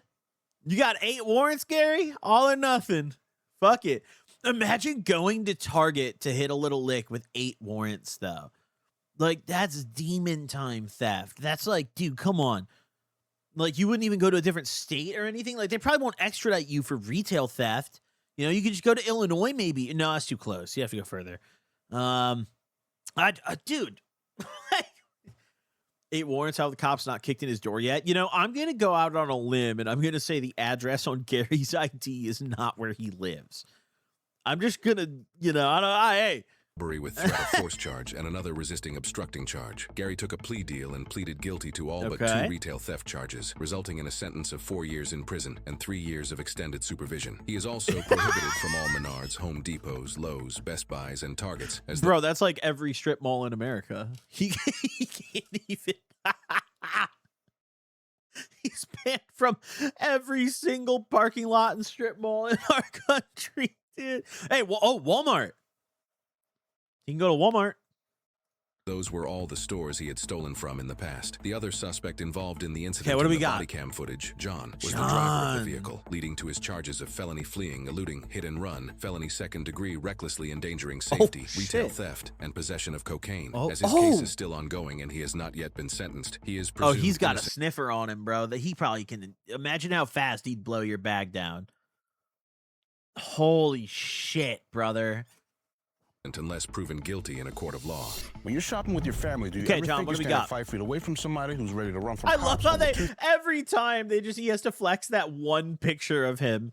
You got 8 warrants, Gary? All or nothing. Fuck it. Imagine going to Target to hit a little lick with 8 warrants, though. Like, that's demon time theft. That's like, dude, come on. Like, you wouldn't even go to a different state or anything. Like, they probably won't extradite you for retail theft. You know, you could just go to Illinois, maybe. No, that's too close. You have to go further. Dude. 8 warrants, how the cop's not kicked in his door yet. You know, I'm going to go out on a limb, and I'm going to say the address on Gary's ID is not where he lives. I'm just going to, you know, hey. Robbery with threat of force charge and another resisting obstructing charge. Gary took a plea deal and pleaded guilty to all but 2 retail theft charges, resulting in a sentence of 4 years in prison and 3 years of extended supervision. He is also prohibited from all Menards, Home Depots, Lowe's, Best Buys, and Targets. Bro, that's like every strip mall in America. He can't even... He's banned from every single parking lot and strip mall in our country, dude. Hey, Walmart. You can go to Walmart. Those were all the stores he had stolen from in the past. The other suspect involved in the incident what do we in the got? body cam footage, John, was the driver of the vehicle, leading to his charges of felony fleeing, eluding, hit and run, felony second-degree recklessly endangering safety, retail theft, and possession of cocaine. As his case is still ongoing and he has not yet been sentenced, he is presumed he's got innocent. a sniffer on him, bro. That he probably can. Imagine how fast he'd blow your bag down. Holy shit, brother. Unless proven guilty in a court of law. When you're shopping with your family, do you ever John, think what you're do we standing got? 5 feet away from somebody who's ready to run from I cops? love how every time he has to flex that one picture of him.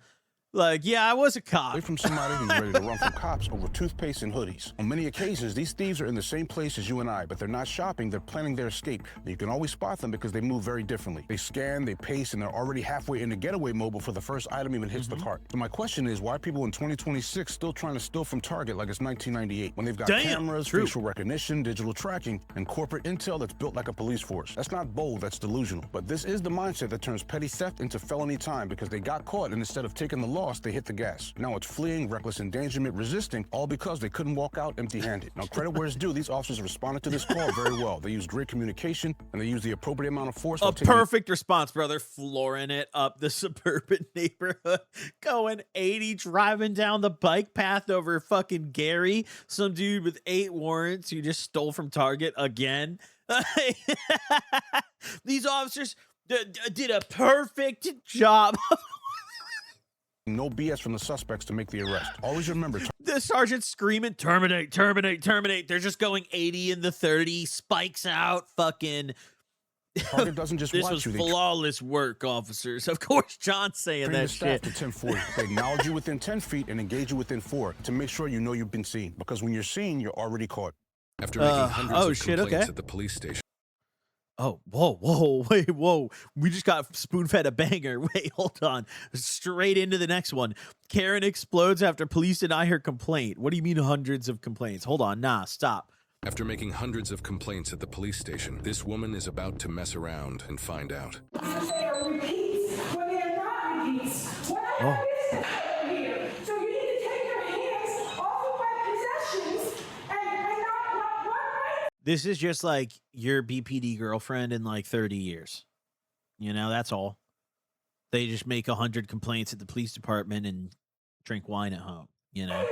Like, yeah, I was a cop. Away from somebody who's ready to run from cops over toothpaste and hoodies. On many occasions, these thieves are in the same place as you and I, but they're not shopping, they're planning their escape. And you can always spot them because they move very differently. They scan, they pace, and they're already halfway into getaway mode before the first item even hits the cart. So my question is, why are people in 2026 still trying to steal from Target like it's 1998 when they've got cameras, facial recognition, digital tracking, and corporate intel that's built like a police force? That's not bold, that's delusional. But this is the mindset that turns petty theft into felony time because they got caught and instead of taking the loss, they hit the gas. Now it's fleeing, reckless endangerment, resisting, all because they couldn't walk out empty-handed. Now, credit where it's due, these officers responded to this call very well. They used great communication, and they used the appropriate amount of force. A perfect response, brother. Flooring it up the suburban neighborhood, going 80, driving down the bike path over fucking Gary, some dude with 8 warrants who just stole from Target again. These officers did a perfect job. No BS from the suspects to make the arrest. Always remember... The sergeant's screaming, terminate, terminate, terminate. They're just going 80 in the 30, spikes out, fucking... Target doesn't just this watch was you. Flawless work, officers. Of course, John's saying Train that the staff shit. to 1040. They acknowledge you within 10 feet and engage you within 4 to make sure you know you've been seen. Because when you're seen, you're already caught. After making hundreds of complaints at the police station, Oh, whoa, wait, whoa. We just got spoon-fed a banger. Wait, hold on. Straight into the next one. Karen explodes after police deny her complaint. What do you mean hundreds of complaints? Hold on. Nah, stop. After making hundreds of complaints at the police station, this woman is about to mess around and find out. They are repeats when they are not repeats. What I have business over here. So you need to take your hands off of my possessions and not what right? This is just like your BPD girlfriend in like 30 years. You know, that's all. They just make 100 complaints at the police department and drink wine at home, you know?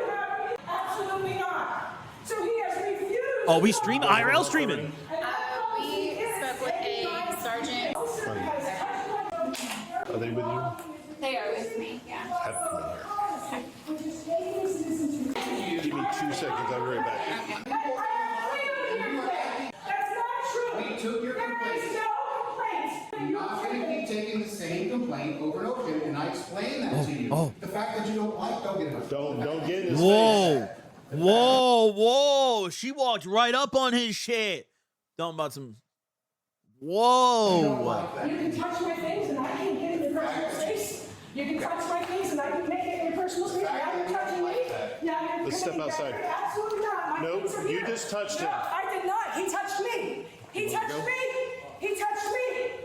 Absolutely not. So he has refused. Oh, we stream IRL streaming. We spoke with a sergeant. Are they with you? They are with me, yeah. Have them in here. Give me 2 seconds. I'll be right back. That's not true. We took your complaint. There is no complaint. You're not going to keep taking the same complaint over and over again, and I explained that to you. The fact that you don't like, don't get in. Don't get in his Whoa. Whoa. She walked right up on his shit. Talking about some. Whoa. You can touch my things and I can get in your personal space. You can touch my things and I can make it in your personal space. Now you're touching me. Let's step outside. Absolutely not. Nope, you just touched him. No, I did not. He touched me. He touched me. He touched me.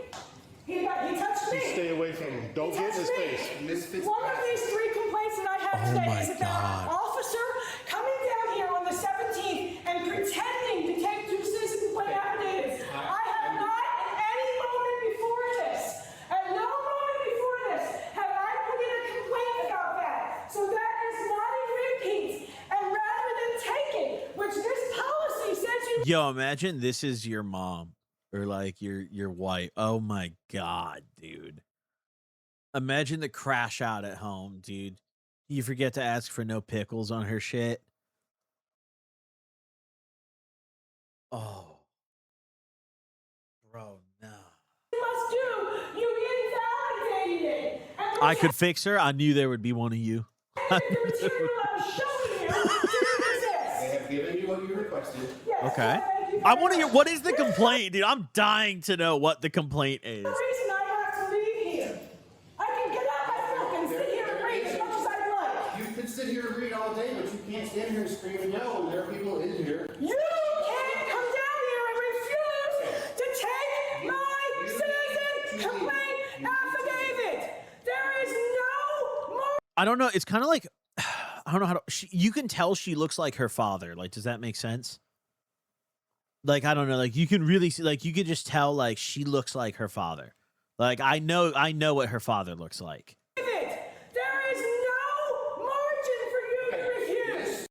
He touched me. Stay away from him. Don't get in his face. One of these 3 complaints that I have today is about an officer coming down here on the 17th and pretending to take 2 citizen complaint affidavits. I have not at any moment before this, at no moment before this, have I put in a complaint about that. So that is not a repeat. And rather than take it, which this policy says you. Yo, imagine this is your mom or like your wife. Oh my God, dude. Imagine the crash out at home, dude. You forget to ask for no pickles on her shit. Oh. Bro, no. Must do. You invalidated it. And I could fix her. I knew there would be one of you. the material I was showing you didn't exist. They have given you what you requested. Yes, Okay. thank you I very want to hear much. what is the complaint, dude? I'm dying to know what the complaint is. The reason I have to leave here. I can get out my book and sit here and read as much as I like. You can sit here and read all day, but you can't stand here and scream and yell when there are people in here. You can't come down here and refuse to take my citizen complaint affidavit. There is no more. I don't know. It's kind of like, I don't know how to, you can tell she looks like her father. Like, does that make sense? Like, I don't know. Like, you can really see, like, you could just tell, like, she looks like her father. Like, I know what her father looks like. There is no margin for you to refuse.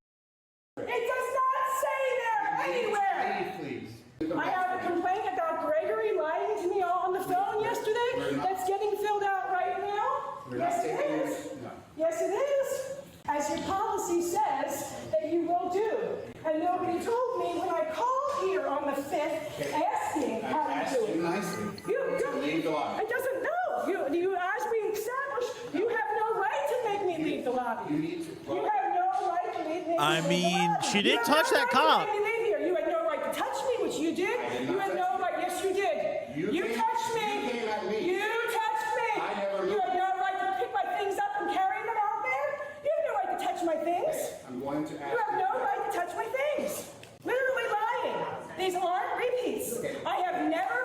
It does not say there anywhere. Please. I have a complaint about Gregory lying to me on the phone yesterday. That's getting filled out right now. Yes, it is. Yes, it is. As your policy says that you will do. And nobody told me when I called here on the 5th asking how to do it. Nicely. You don't. Leave the lobby. It doesn't know. You as we established, you have no right to make me leave the lobby. You need to. You have no right to make me I leave mean, the lobby. she didn't You have touch no that right cop. to make me leave here. You had no right to touch me, which you did. You had no right. Yes, you did. You touched me. You came at me. You touched me. I never You had no right to pick my things up and carry them out there. You have no right to touch my things. I'm going to ask. You have no right to touch my things. Literally lying. These aren't repeats. I have never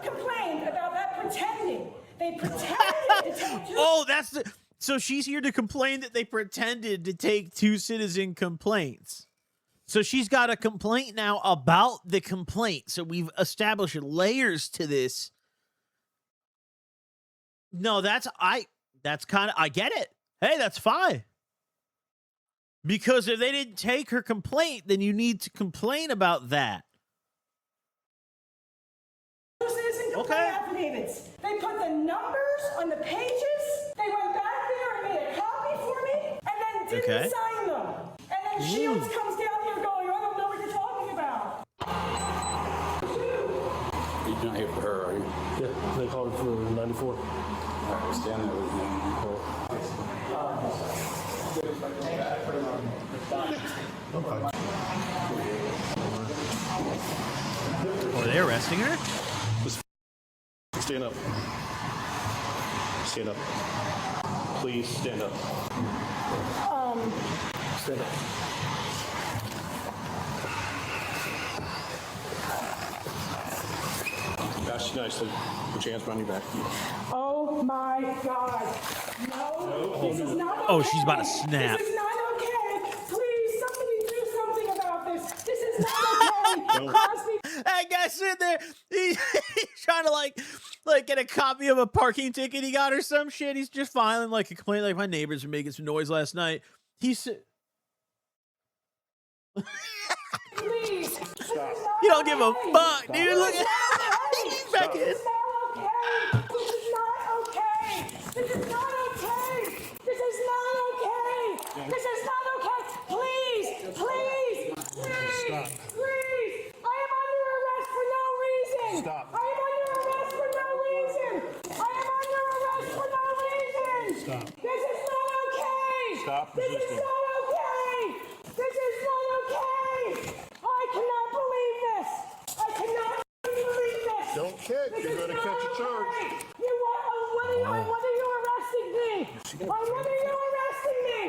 complained about that pretending. They pretended to take 2. Oh, that's the, so she's here to complain that they pretended to take 2 citizen complaints. So she's got a complaint now about the complaint. So we've established layers to this. No, that's kind of, I get it. Hey, that's fine. Because if they didn't take her complaint, then you need to complain about that. Citizen complaint affidavits. They put the numbers on the pages. They went back there and made a copy for me, and then didn't sign them. And then Shields comes down here going, I don't know what you're talking about. You're not here for her, are you? Yeah, they called it for 94. All right, stand there with me. Oh, are they arresting her? Stand up. Stand up. Please stand up. Stand up. Ask you nicely. Put your hands behind your back. Oh my God. No, this is not okay. Oh, she's about to snap. This is not okay. Please, somebody do something about this. This is not okay. Crosby. That guy's sitting there. He's trying to like get a copy of a parking ticket he got or some shit. He's just filing like a complaint, like my neighbors were making some noise last night. He's Please. Stop. You don't give a fuck, dude. Look at he's back in. This is not okay. This is not okay. This is not okay. This is not okay. Please, please, please, please. I am under arrest for no reason. Stop. I am under arrest for no reason. I am under arrest for no reason. Stop. This is not okay. Stop This is resisting. not okay. This is not okay. I cannot believe this. I cannot believe this. Don't kick. This You're is going to not catch a charge. okay. What are you arresting me? What are you arresting me?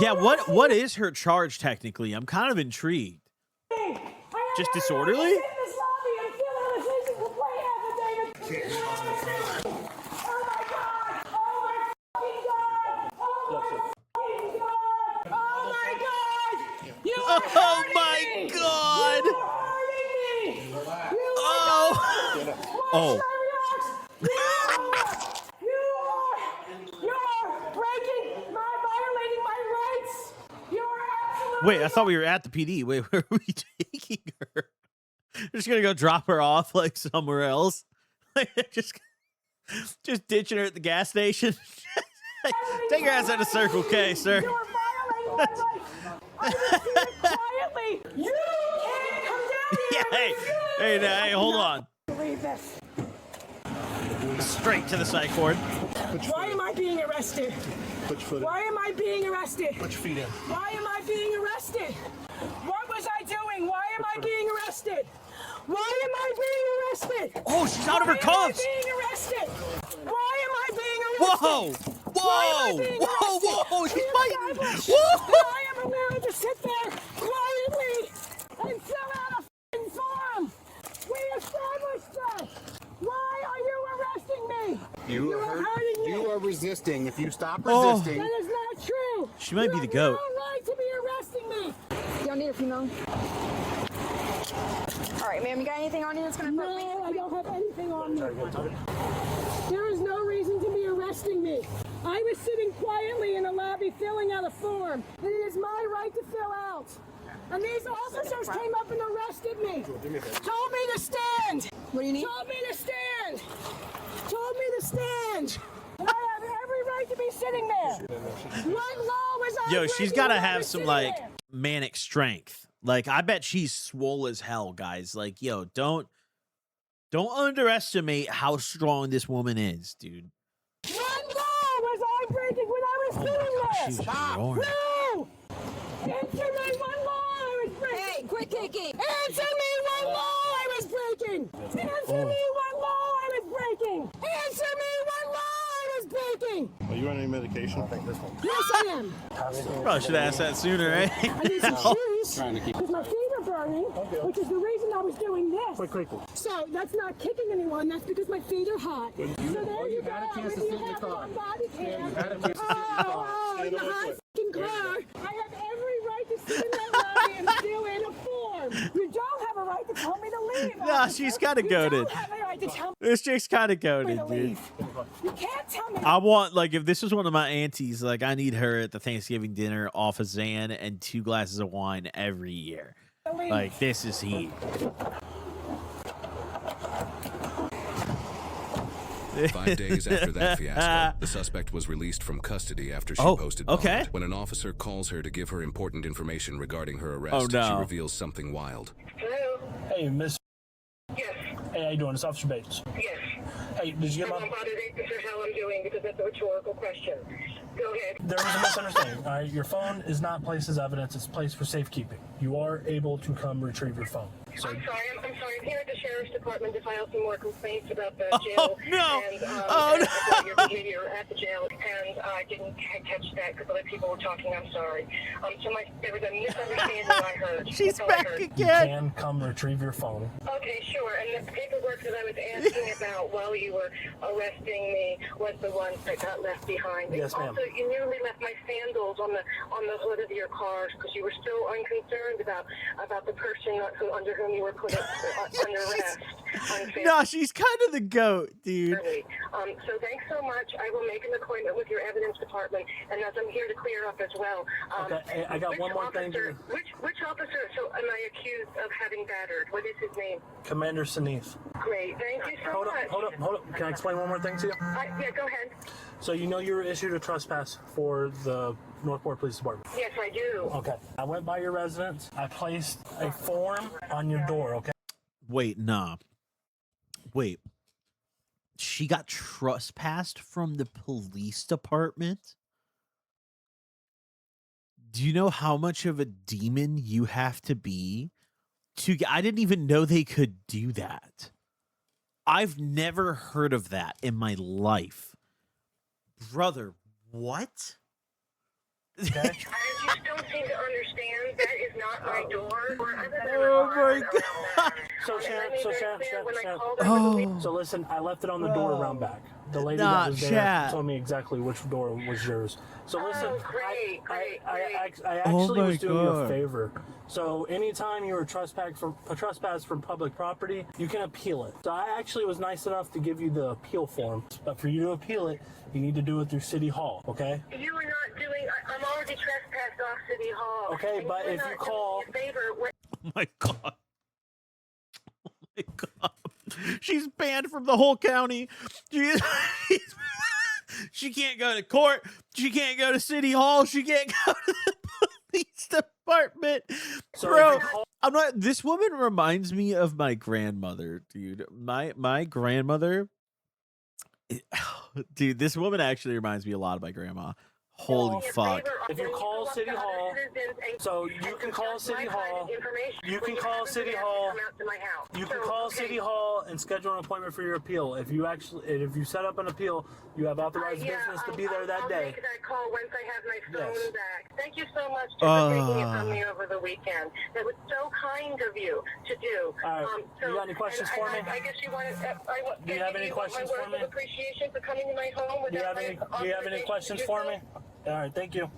Yeah, what is her charge technically? I'm kind of intrigued. Just disorderly? Oh my God! Oh. Wait, I thought we were at the PD. Wait, where are we taking her? We're just gonna go drop her off like somewhere else. Like just ditching her at the gas station. Take your ass out of Circle K, sir. You are violating my rights. I will see it quietly. You can't come down here. Yeah, hey, hold on. Believe this. Straight to the psych ward. Why am I being arrested? Put your foot in. Why am I being arrested? Put your feet in. Why am I being arrested? What was I doing? Why am I being arrested? Why am I being arrested? Oh, she's out of her cuffs. Why am I being arrested? Why am I being arrested? Whoa! She's fighting. I am allowed to sit there quietly and fill out a f***ing form. We established that. Why are you arresting me? You are hurting me. You are resisting. If you stop Oh. resisting, That is not true. She might be the goat. You have no right to be arresting me. You don't need a female. All right, ma'am, you got anything on you that's going to put me? No, I don't have anything on me. There is no reason to be arresting me. I was sitting quietly in the lobby filling out a form that it is my right to fill out. And these officers came up and arrested me. Told me to stand. What do you need? Told me to stand. Told me to stand. And I have every right to be sitting there. What law was I Yo, she's breaking got to when I have was some sitting like there? manic strength. Like I bet she's swole as hell, guys. Like, yo, don't underestimate how strong this woman is, dude. What law was I breaking when I was sitting there? She's roaring. No! Answer me what law I was breaking! Hey, quit kicking! Answer me what law I was breaking! Answer me what law I was breaking! Answer me what law I was breaking! Are you on any medication? Yes, I am. Probably should have asked that sooner, eh? I need some shoes because my feet are burning, which is the reason I was doing this. So that's not kicking anyone. That's because my feet are hot. So there you go. You have it on body cam. Oh, in the hot f***ing car. I have every right to sit in that lobby and fill in a form. You don't have a right to tell me to leave. Nah, officer. she's kind of You goated. don't have a right to tell me This chick's kind of goated, to dude. leave. You can't tell me. I want, like, if this was one of my aunties, like, I need her at the Thanksgiving dinner off of Zan and 2 glasses of wine every year. to leave. Like, this is heat. 5 days after that fiasco, the suspect was released from custody after she posted bond. Okay. When an officer calls her to give her important information regarding her arrest, Oh, no. she reveals something wild. Hello? Hey, Miss. Yes. Hey, how you doing? It's Officer Bates. Yes. Hey, did you get I'm not bothered answer how I'm doing because that's a rhetorical question. Go ahead. There was a misunderstanding. All right, your phone is not placed as evidence. It's placed for safekeeping. You are able to come retrieve your phone. So, I'm sorry. I'm here at the sheriff's department to file some more complaints about the jail and about your behavior at the jail. And I didn't catch that because other people were talking. I'm sorry. There was a misunderstanding. I heard. She's back again. you can come retrieve your phone. Okay, sure. And the paperwork that I was asking about while you were arresting me was the ones that got left behind. Yes, ma'am. Also, you nearly left my sandals on the hood of your car because you were so unconcerned about the person under whom you were put under arrest. No, she's kind of the goat, dude. So thanks so much. I will make an appointment with your evidence department, and as I'm here to clear up as well. Okay, I got one more thing. Which officer am I accused of having battered? What is his name? Commander Sanif. Great, thank you so much. Hold up. Can I explain one more thing to you? Yeah, go ahead. So you know you were issued a trespass for the Northport Police Department? Yes, I do. Okay. I went by your residence. I placed a form on your door, okay? Wait, nah. Wait. She got trespassed from the police department? Do you know how much of a demon you have to be to I didn't even know they could do that. I've never heard of that in my life. Brother, what? Okay. I just don't seem to understand. That is not my door. Oh my God. So listen, I left it on the door around back. The lady that was there told me exactly which door was yours. So listen, I actually was doing you a favor. So anytime you were trespassed from public property, you can appeal it. So I actually was nice enough to give you the appeal form. But for you to appeal it, you need to do it through City Hall, okay? You are not doing, I'm already trespassed off City Hall. Okay, but if you call... Oh my God. Oh my God. She's banned from the whole county. She can't go to court. She can't go to City Hall. She can't go to the police department. So bro, I'm not. This woman reminds me of my grandmother, dude. My grandmother. Dude, this woman actually reminds me a lot of my grandma. Holy fuck. If you call City Hall, so you can call City Hall, you can call City Hall, you can call City Hall and schedule an appointment for your appeal. If you set up an appeal, you have authorized business to be there that day. I'll make that call once I have my phone back. Thank you so much for taking it from me over the weekend. That was so kind of you to do. All right. You got any questions for me? I guess you wanted. Do you have any questions for me? Appreciation for coming to my home. Do you have any questions for me? All right, thank you.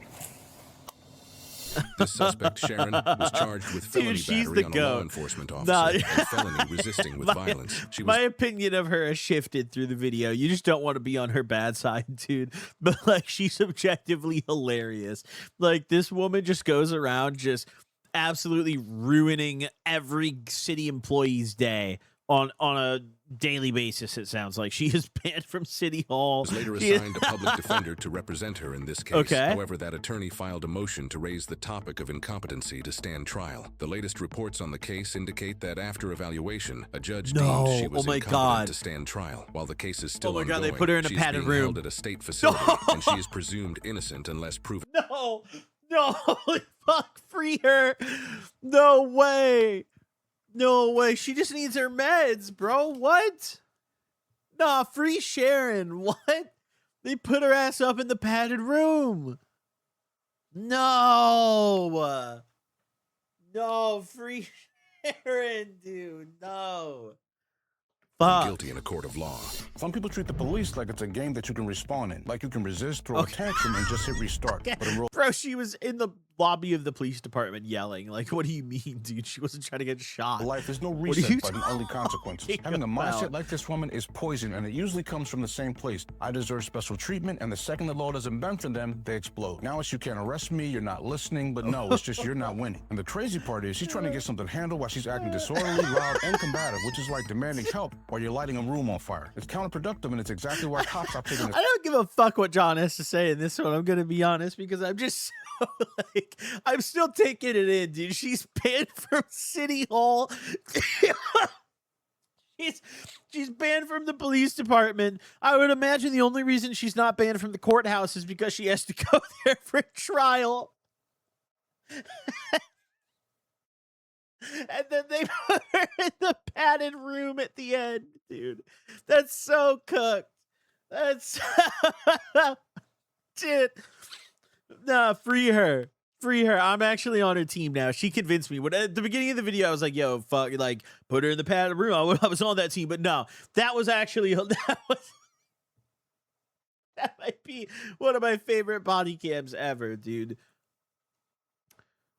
The suspect, Sharon, was charged with felony battery on a law enforcement officer and felony resisting with violence. My opinion of her has shifted through the video. You just don't want to be on her bad side, dude. But, like, she's objectively hilarious. Like, this woman just goes around just absolutely ruining every city employee's day on a daily basis. It sounds like she is banned from City Hall. Was later assigned a public defender to represent her in this case. Okay. However, that attorney filed a motion to raise the topic of incompetency to stand trial. The latest reports on the case indicate that after evaluation, a judge deemed she was incompetent to stand trial. While the case is still ongoing, they put her in a padded room. Held at a state facility, and she is presumed innocent unless proven. No, holy fuck, free her. No way. No way. She just needs her meds, bro. What? Nah, free Sharon. What? They put her ass up in the padded room. No. No, free Sharon, dude. No. Guilty in a court of law. Some people treat the police like it's a game that you can respawn in, like you can resist, throw a tantrum, and just hit restart. Okay. But in real bro, she was in the lobby of the police department yelling. Like, what do you mean, dude? She wasn't trying to get shot. life, there's no reset button, only consequences. Having a mindset like this woman is poison, and it usually comes from the same place. I deserve special treatment, and the second the law doesn't bend for them, they explode. Now it's you can't arrest me, you're not listening, but no, it's just you're not winning. And the crazy part is she's trying to get something handled while she's acting disorderly, loud, and combative, which is like demanding help while you're lighting a room on fire. It's counterproductive, and it's exactly why cops are taking I don't give a fuck what John has to say in this one. I'm going to be honest, because I'm just so, like, I'm still taking it in, dude. She's banned from City Hall. She's banned from the police department. I would imagine the only reason she's not banned from the courthouse is because she has to go there for trial. And then they put her in the padded room at the end, dude. That's so cooked. That's dude. Nah, free her. Free her. I'm actually on her team now. She convinced me. When at the beginning of the video, I was like, yo, fuck, like, put her in the padded room. I was on that team, but no, that was actually that might be one of my favorite body cams ever, dude.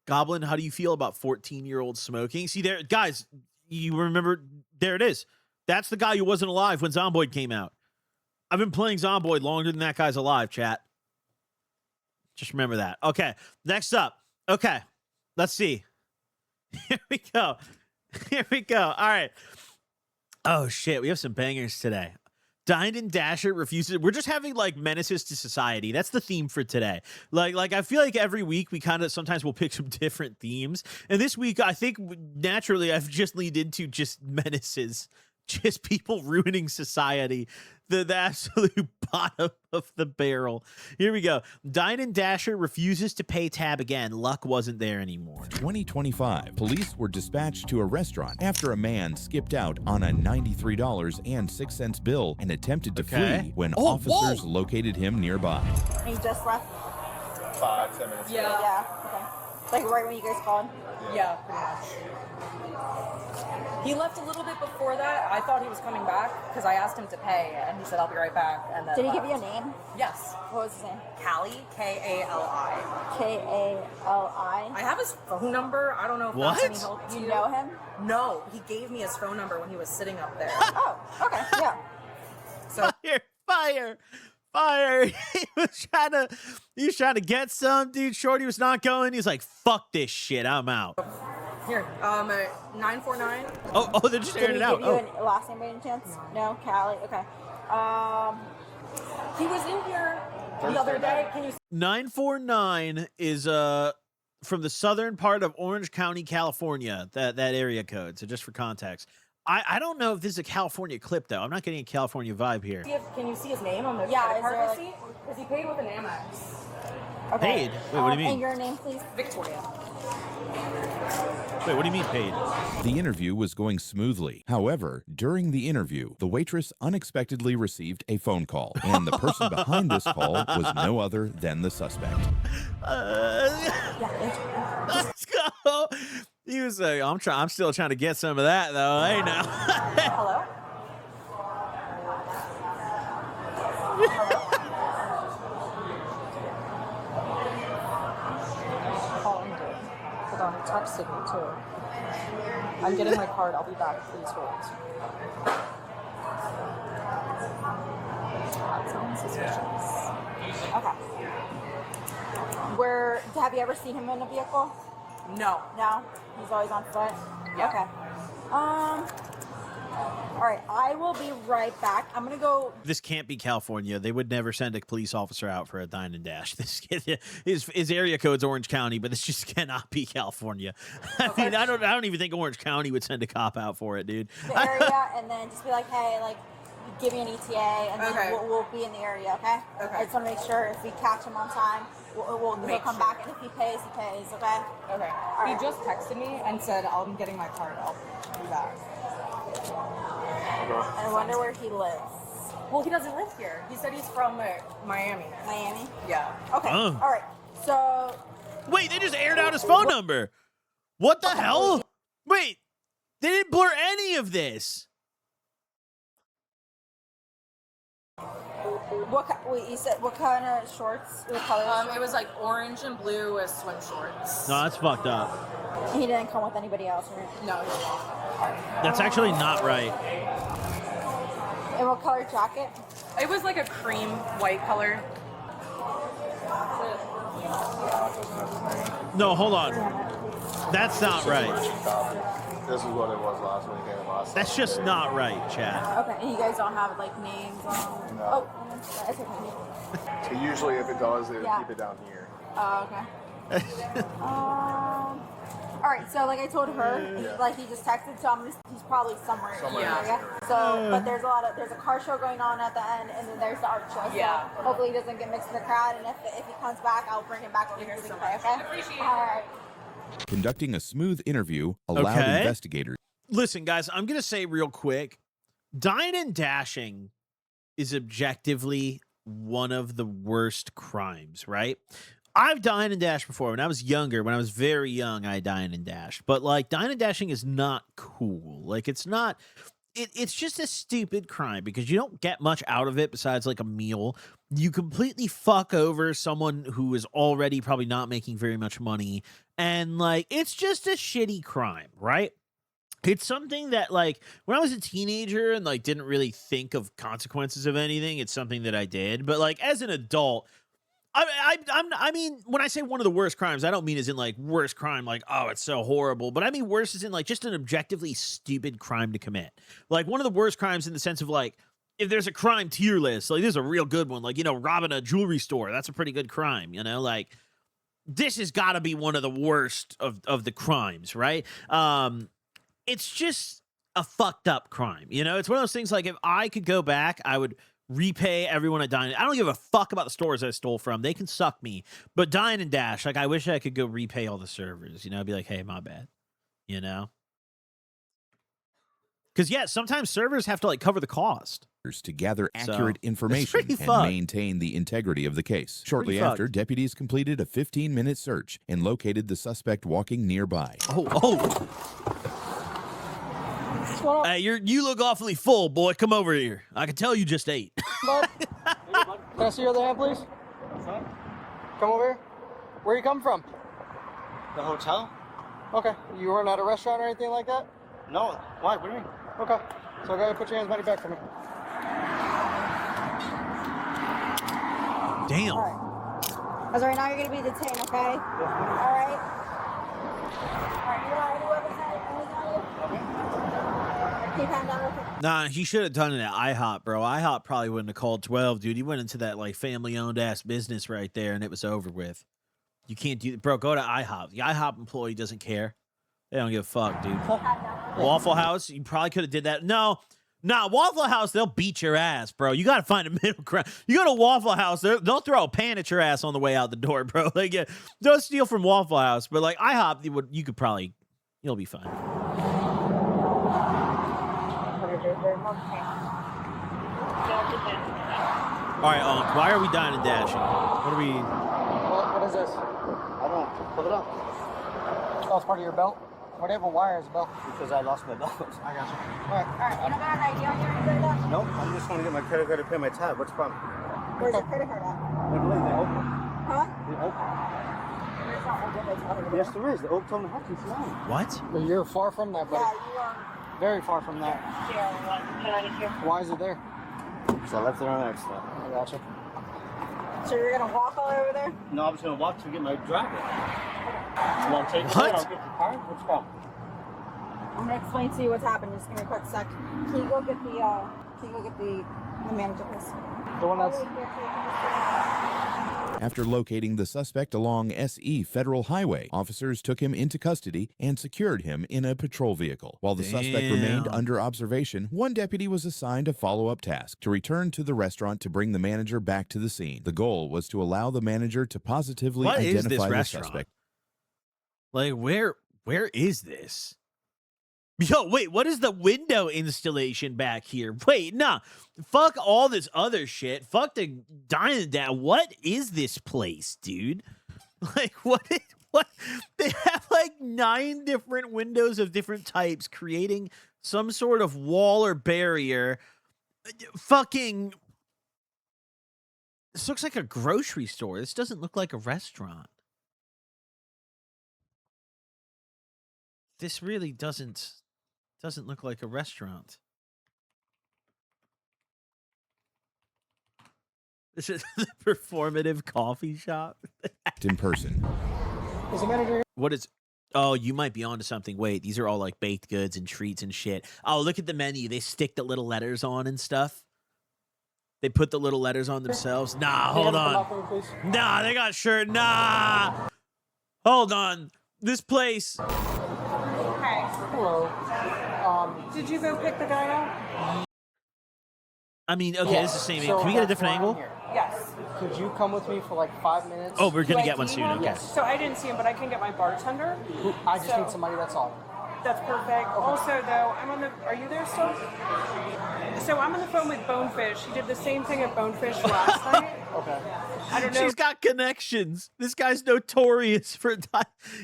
Goblin, how do you feel about 14-year-old smoking? See there, guys, you remember, there it is. That's the guy who wasn't alive when Zomboid came out. I've been playing Zomboid longer than that guy's alive, chat. Just remember that. Okay, next up. Okay, let's see. Here we go. Here we go. All right. Oh, shit, we have some bangers today. Dined and Dasher refuses. We're just having like menaces to society. That's the theme for today. Like I feel like every week we kind of sometimes we'll pick some different themes. And this week, I think naturally I've just leaned into just menaces, just people ruining society. The absolute bottom of the barrel. Here we go. Dine and Dasher refuses to pay tab again. Luck wasn't there anymore. 2025. Police were dispatched to a restaurant after a man skipped out on a $93.06 bill and attempted to flee when officers located him nearby. He just left? 5-10 minutes. Yeah. Okay. Like right when you guys called? Yeah, pretty much. He left a little bit before that. I thought he was coming back because I asked him to pay, and he said, I'll be right back. And then Did he give you a name? Yes. What was his name? Callie, K-A-L-I. K-A-L-I? I have his phone number. I don't know if that's any help to You know him? No, he gave me his phone number when he was sitting up there. Oh, okay, yeah. So Fire. He was trying to get some, dude. Shorty was not going. He's like, fuck this shit. I'm out. Here, 949. Oh, they're just airing it out. Did he give you a last name by any chance? No, Callie. Okay. He was in here the other day. Can you? 949 is from the southern part of Orange County, California. That area code. So just for context, I don't know if this is a California clip though. I'm not getting a California vibe here. Can you see his name on the Yeah, credit card receipt? Because he paid with an Amex. Okay. Paid? Wait, what do you mean? And your name, please? Victoria. Wait, what do you mean paid? The interview was going smoothly. However, during the interview, the waitress unexpectedly received a phone call, and the person behind this call was no other than the suspect. Let's go. He was like, I'm still trying to get some of that though. Hey now. Hello? Hold on, he texted me too. I'm getting my card. I'll be back. Please hold. That sounds suspicious. Okay. Have you ever seen him in a vehicle? No. No? He's always on foot? Yeah. Okay. All right, I will be right back. I'm going to go. This can't be California. They would never send a police officer out for a dine and dash. This his area code's Orange County, but this just cannot be California. I mean, I don't even think Orange County would send a cop out for it, dude. The area, and then just be like, hey, like, give me an ETA, and then we'll be in the area, okay? Okay. I just want to make sure if we catch him on time, we'll come back, and if he pays, okay? Okay. All He right. just texted me and said, I'm getting my card. I'll be back. And I wonder where he lives. Well, he doesn't live here. He said he's from Miami. Miami? Yeah. Okay. All right. So. Wait, they just aired out his phone number. What the hell? Wait, they didn't blur any of this. Wait, you said what kind of shorts? What color? It was like orange and blue with swim shorts. No, that's fucked up. He didn't come with anybody else, right? No. That's actually not right. And what color jacket? It was like a cream white color. No, hold on. That's not right. This is what it was last weekend. That's just not right, Chad. Okay, and you guys don't have like names on. No. Oh, that's okay. So usually if it does, they would Yeah. keep it down here. Oh, okay. All right, so like I told her, like he just texted, so he's probably somewhere in the area. So, but there's a car show going on at the end, and then there's the art show. Yeah. So hopefully he doesn't get mixed in the crowd, and if he comes back, I'll bring him back over here to the cafe. Okay. Appreciate it. All right. Conducting a smooth interview allowed investigators. Listen, guys, I'm going to say real quick, dying and dashing is objectively one of the worst crimes, right? I've dined and dashed before. When I was younger, when I was very young, I dined and dashed. But like dine and dashing is not cool. Like it's not, it's just a stupid crime because you don't get much out of it besides like a meal. You completely fuck over someone who is already probably not making very much money. And like, it's just a shitty crime, right? It's something that, like, when I was a teenager and, like, didn't really think of consequences of anything, it's something that I did. But, like, as an adult, I mean, when I say one of the worst crimes, I don't mean as in, like, worst crime, like, oh, it's so horrible. But I mean worse as in, like, just an objectively stupid crime to commit. Like, one of the worst crimes in the sense of, like, if there's a crime tier list, like, this is a real good one. Like, you know, robbing a jewelry store, that's a pretty good crime, you know? Like, this has got to be one of the worst of the crimes, right? It's just a fucked up crime. You know, it's one of those things like if I could go back, I would repay everyone at Dine. I don't give a fuck about the stores I stole from. They can suck me. But Dine and Dash, like I wish I could go repay all the servers. You know, I'd be like, hey, my bad. You know? Because, yeah, sometimes servers have to like cover the cost. To gather accurate information and maintain the integrity of the case. Shortly after, deputies completed a 15-minute search and located the suspect walking nearby. Hey, you look awfully full, boy. Come over here. I can tell you just ate. Can I see your other hand, please? Come over here. Where you come from? The hotel? Okay. You weren't at a restaurant or anything like that? No. Why? What do you mean? Okay. So go ahead and put your hands behind your back for me. Damn. All right. As of right now, you're going to be detained, okay? All right. All right. You want to do everything? Nah, he should have done it at IHOP, bro. IHOP probably wouldn't have called 12, dude. He went into that like family-owned ass business right there, and it was over with. You can't do, bro. Go to IHOP. The IHOP employee doesn't care. They don't give a fuck, dude. Waffle House, you probably could have did that. No, Waffle House, they'll beat your ass, bro. You got to find a middle ground. You go to Waffle House, they'll throw a pan at your ass on the way out the door, bro. Like, yeah, don't steal from Waffle House, but like IHOP, you could probably, you'll be fine. All right, why are we dying and dashing? What are we? What is this? I don't know. Pull it up. Oh, it's part of your belt? Why do you have a wire as a belt? Because I lost my belt. I got you. All right. You don't got an ID on you or anything like that? Nope. I'm just going to get my credit card to pay my tab. What's the problem? Where's your credit card at? I believe they open. Huh? They open. There's not open. It's not open. Yes, there is. The open the hockey flag. What? But you're far from that, buddy. Yeah, you are. Very far from that. Why is it there? So I left it on accident. I got you. So you're going to walk all over there? No, I'm just going to walk to get my driver. You want to take it? I'll get the car? What's wrong? I'm going to explain to you what's happened. Just give me a quick sec. Can you go get the manager, please? The one that's... After locating the suspect along SE Federal Highway, officers took him into custody and secured him in a patrol vehicle. While the suspect remained under observation, one deputy was assigned a follow-up task to return to the restaurant to bring the manager back to the scene. The goal was to allow the manager to positively identify the suspect. Like, where is this? Yo, wait, what is the window installation back here? Wait, nah. Fuck all this other shit. Fuck the dining down. What is this place, dude? Like, what? They have like 9 different windows of different types creating some sort of wall or barrier. Fucking. This looks like a grocery store. This doesn't look like a restaurant. This really doesn't look like a restaurant. This is the performative coffee shop. In person. Is the manager here? What is... Oh, you might be onto something. Wait, these are all like baked goods and treats and shit. Oh, look at the menu. They stick the little letters on and stuff. They put the little letters on themselves. Nah, hold on. Nah, they got shirt. Nah. Hold on. This place... Hello. Did you go pick the guy out? I mean, okay, this is the same. Can we get a different angle? Yes. Could you come with me for like 5 minutes? Oh, we're gonna get one soon. Okay. So I didn't see him, but I can get my bartender. I just need somebody, that's all. That's perfect. Also, though, are you there still? So I'm on the phone with Bonefish. He did the same thing at Bonefish last night. Okay. I don't know. She's got connections. This guy's notorious for.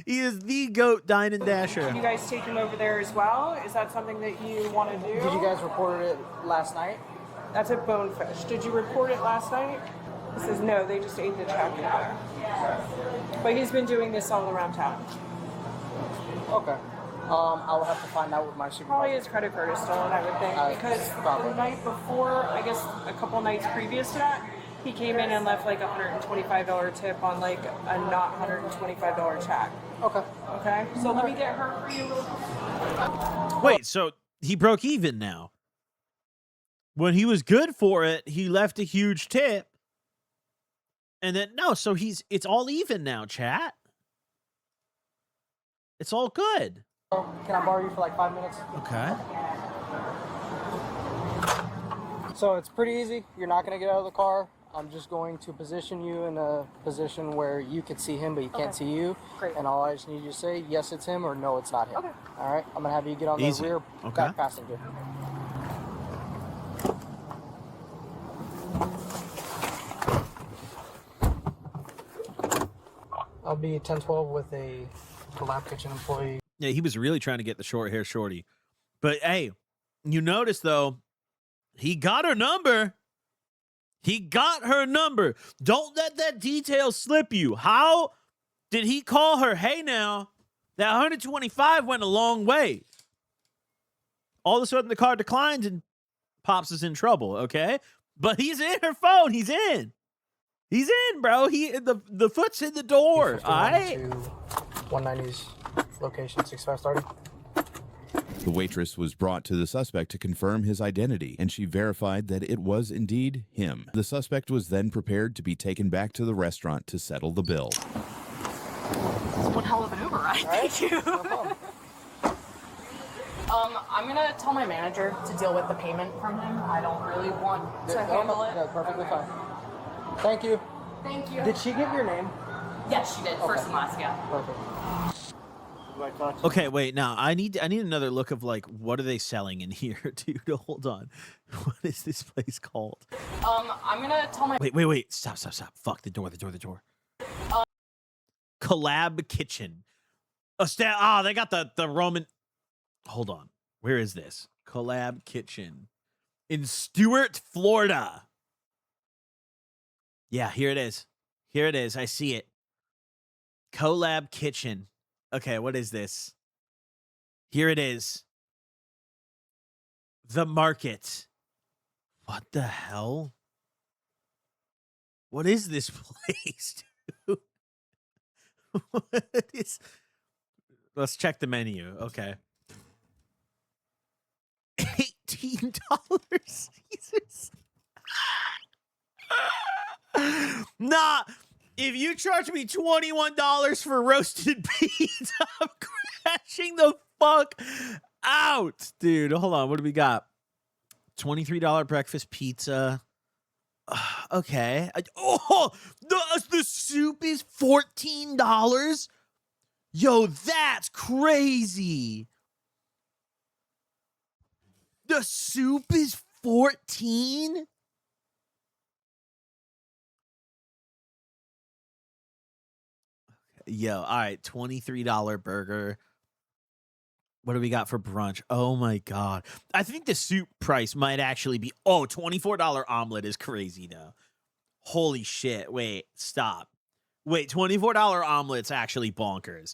He is the GOAT dine and dasher. Can you guys take him over there as well? Is that something that you want to do? Did you guys report it last night? That's at Bonefish. Did you report it last night? He says no, they just ate the check together. But he's been doing this all around town. Okay. I will have to find out with my supervisor. Probably his credit card is stolen, I would think. Because the night before, I guess a couple nights previous to that, he came in and left like a $125 tip on like a not $125 check. Okay. Okay? So let me get her for you real quick. Wait, so he broke even now. When he was good for it, he left a huge tip. And then, no, so it's all even now, chat. It's all good. Can I borrow you for like 5 minutes? Okay. So it's pretty easy. You're not going to get out of the car. I'm just going to position you in a position where you can see him, but he can't see you. Great. And all I just need you to say, yes, it's him, or no, it's not him. Okay. All right? I'm going to have you get on the rear back passenger. I'll be 1012 with a Collab Kitchen employee. Yeah, he was really trying to get the short hair shorty. But hey, you notice though, he got her number. He got her number. Don't let that detail slip you. How did he call her? Hey now, that 125 went a long way. All of a sudden the car declines and Pops is in trouble, okay? But he's in her phone. He's in. He's in, bro. The foot's in the door. All right. 190's location 6530. The waitress was brought to the suspect to confirm his identity, and she verified that it was indeed him. The suspect was then prepared to be taken back to the restaurant to settle the bill. It's one hell of an Uber ride. Thank you. No problem. I'm going to tell my manager to deal with the payment from him. I don't really want to handle it. Yeah, perfectly fine. Thank you. Thank you. Did she give your name? Yes, she did. Okay. First and last, yeah. Perfect. Okay, wait. Now I need another look of like what are they selling in here, dude? Hold on. What is this place called? I'm gonna tell my Wait. Stop. Fuck the door. Collab Kitchen. They got the Roman. Hold on. Where is this? Collab Kitchen in Stuart, Florida. Yeah, here it is. I see it. Collab Kitchen. Okay, what is this? Here it is. The Market. What the hell? What is this place, dude? What is... Let's check the menu. Okay. $18. Jesus. Nah. If you charge me $21 for roasted beans, I'm crashing the fuck out. Dude, hold on. What do we got? $23 breakfast pizza. Okay. The soup is $14? Yo, that's crazy. The soup is $14? Yo, all right, $23 burger. What do we got for brunch? Oh my God. I think the soup price might actually be, $24 omelet is crazy though. Holy shit. Wait, stop. Wait, $24 omelet's actually bonkers.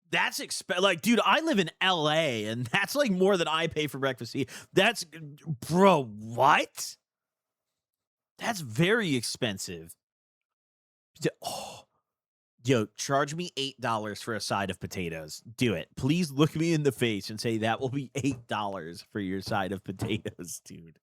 That's like, dude, I live in LA and that's like more than I pay for breakfast. That's, bro, what? That's very expensive. Yo, charge me $8 for a side of potatoes. Do it. Please look me in the face and say that will be $8 for your side of potatoes, dude.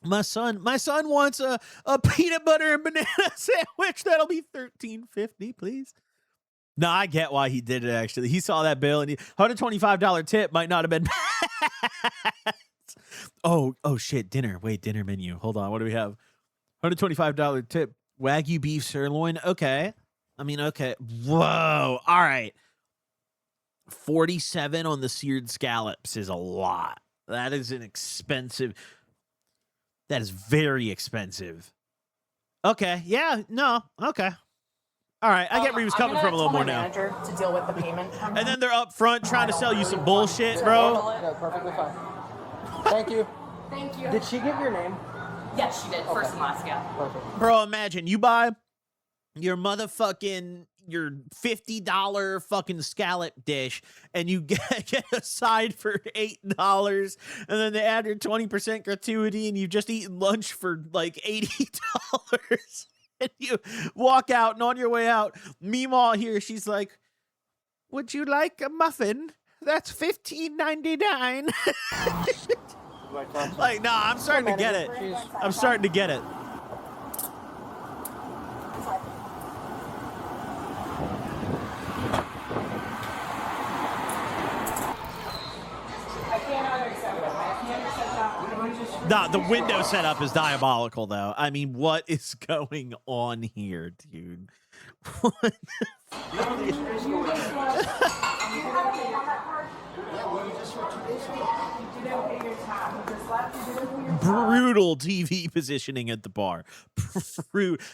My son wants a peanut butter and banana sandwich. That'll be $13.50, please. No, I get why he did it, actually. He saw that bill, and $125 tip might not have been bad. Oh, shit, dinner. Wait, dinner menu. Hold on, what do we have? $125 tip. Wagyu beef sirloin. Okay. I mean, okay. Whoa. All right. 47 on the seared scallops is a lot. That is an expensive... That is very expensive. Okay. Yeah. No. Okay. All right. I get where he was coming from a little more now. Manager to deal with the payment. And then they're up front trying to sell you some bullshit, bro. Yeah, perfectly fine. Thank you. Thank you. Did she give your name? Yes, she did. First and last, yeah. Perfect. Bro, imagine you buy your $50 fucking scallop dish, and you get a side for $8, and then they add your 20% gratuity, and you've just eaten lunch for like $80. And you walk out, and on your way out, Meemaw here, she's like, "Would you like a muffin? That's $15.99." Like, nah, I'm starting to get it. I'm starting to get it. Nah, the window setup is diabolical, though. I mean, what is going on here, dude? What? Brutal TV positioning at the bar.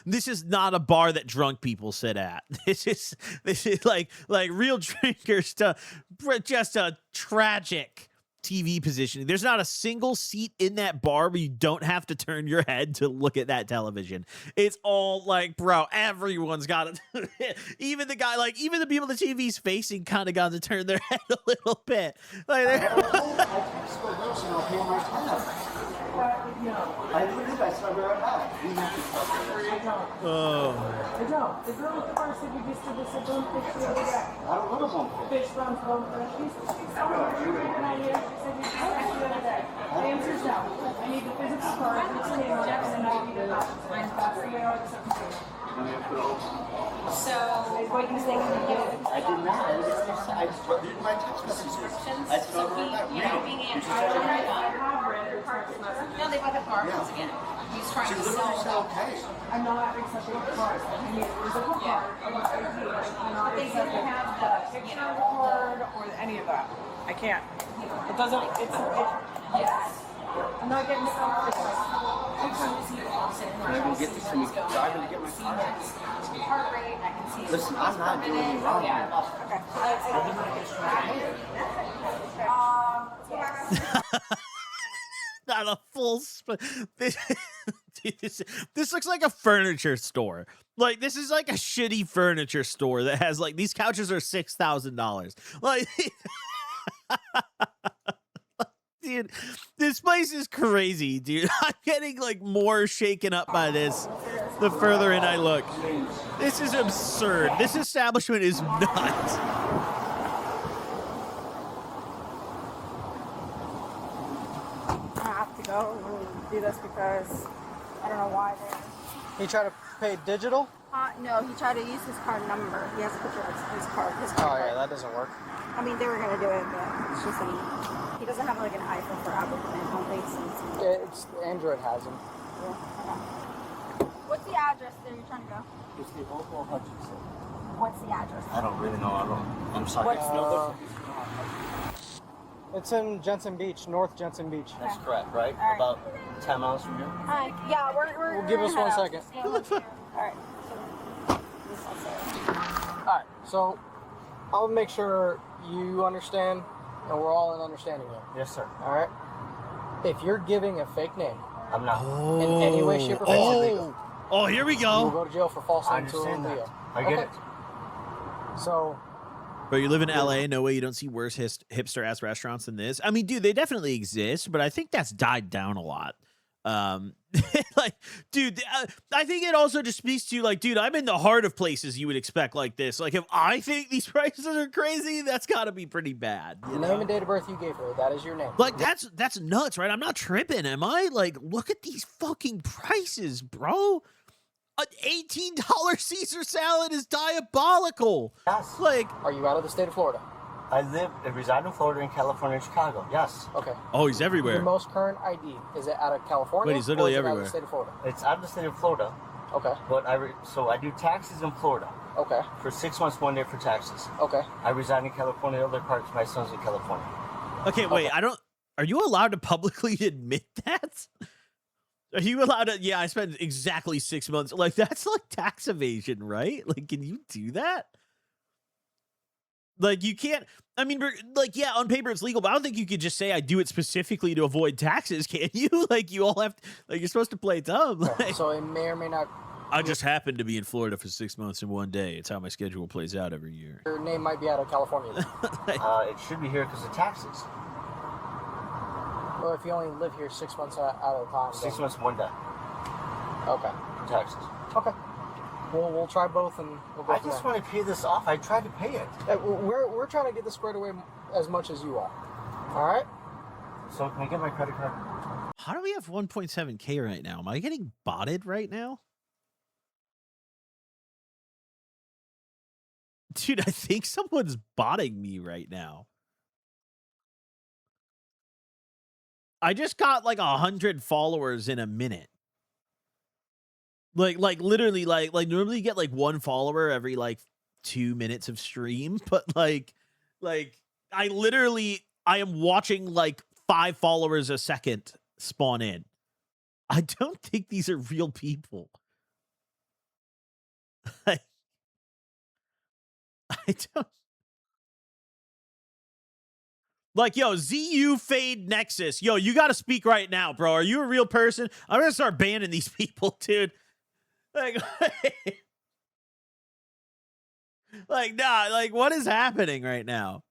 This is not a bar that drunk people sit at. This is like real drinkers to just a tragic TV positioning. There's not a single seat in that bar where you don't have to turn your head to look at that television. It's all like, bro, everyone's got it. Even the guy, like, even the people the TV's facing kind of got to turn their head a little bit. Like, I believe I saw her out. Oh. I don't. The girl at the bar said you just did this at Bonefish the other day. I don't know Bonefish. Fish runs Bonefish. She's someone who she ran an idea. She said you just did this the other day. The answer's no. I need the physics card, the name on it, and then I need the options. That's the way I would accept. So, what you think you do? I did not. I just read my text messages. I saw her about reading. No, they bought the cards again. He's trying to sell. Okay. I'm not accepting the card. I need a physical card of my ID. I'm not They don't accepting have the picture of the card or any of that. I can't. It doesn't. Yes. I'm not getting stuff. I can get this from driving to get my car. Heart rate, I can see. Listen, I'm not doing anything wrong here. Not a full this looks like a furniture store. Like, this is like a shitty furniture store that has like, these couches are $6,000. Like, dude, this place is crazy, dude. I'm getting like more shaken up by this the further in I look. This is absurd. This establishment is nuts. I have to go and do this because I don't know why He tried to pay digital? no, he tried to use his card number. He has a picture of his card. Oh, yeah, that doesn't work. I mean, they were going to do it, but it's just he doesn't have like an iPhone for Apple, and it don't make sense. Yeah, it's Android has them. Yeah, okay. What's the address that you're trying to go? It's the Opal Hutchinson. What's the address? I don't really know. I'm sorry. It's in Jensen Beach, North Jensen Beach. That's correct, right? All right. About 10 miles from here? Yeah, we're Give us 1 second. Alright. Alright, so I'll make sure you understand and we're all in understanding here. Yes, sir. Alright? If you're giving a fake name, I'm not. In any way, shape, or form, it's illegal. Oh, here we You will go. go to jail for false I name to understand that. Leo. I get it. So, But you live in LA, no way you don't see worse hipster ass restaurants than this. I mean, dude, they definitely exist, but I think that's died down a lot. Like Dude, I think it also just speaks to, like, dude, I'm in the heart of places you would expect like this. Like, if I think these prices are crazy, that's got to be pretty bad. The name and date of birth you gave her, that is your name. Like, that's nuts, right? I'm not tripping, am I? Like, look at these fucking prices, bro. An $18 Caesar salad is diabolical. Yes. Like, are you out of the state of Florida? I reside in Florida, in California, and Chicago. Yes. Okay. Oh, he's everywhere. Your most current ID, is it out of California? Wait, he's literally or is it everywhere. Out of the state of Florida? It's out of the state of Florida. Okay. But so I do taxes in Florida. Okay. For 6 months, 1 day for taxes. Okay. I reside in California, other parts. My son's in California. Okay, wait, are you allowed to publicly admit that? Are you allowed to, yeah, I spent exactly 6 months. Like, that's like tax evasion, right? Like, can you do that? Like, you can't, I mean, like, yeah, on paper it's legal, but I don't think you could just say I do it specifically to avoid taxes, can you? Like, you all have to, like, you're supposed to play dumb. Like, so it may or may not. I just happened to be in Florida for 6 months in 1 day. It's how my schedule plays out every year. Your name might be out of California. It should be here because of taxes. Well, if you only live here 6 months out of the time. 6 months, 1 day. Okay. For taxes. Okay. We'll try both and we'll go I from just there. want to pay this off. I tried to pay it. We're trying to get this squared away as much as you are. All right? So can I get my credit card? How do we have 1.7K right now? Am I getting botted right now? Dude, I think someone's botting me right now. I just got like 100 followers in a minute. Like literally, like normally you get like 1 follower every like 2 minutes of stream, but like I am watching like 5 followers a second spawn in. I don't think these are real people. I don't. Like, yo, ZU Fade Nexus. Yo, you got to speak right now, bro. Are you a real person? I'm going to start banning these people, dude. Like, like, nah, like, what is happening right now?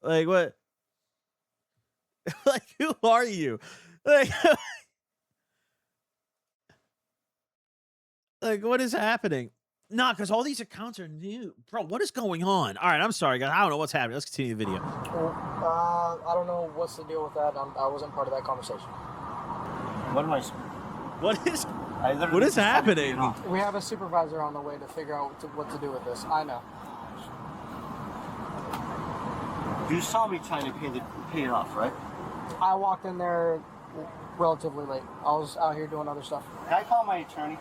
Like, what? Like, who are you? Like, like, what is happening? Nah, because all these accounts are new. Bro, what is going on? All right, I'm sorry, guys. I don't know what's happening. Let's continue the video. Well, I don't know what's the deal with that. I wasn't part of that conversation. What am I? What is happening? We have a supervisor on the way to figure out what to do with this. I know. You saw me trying to pay it off, right? I walked in there relatively late. I was out here doing other stuff. Can I call my attorney?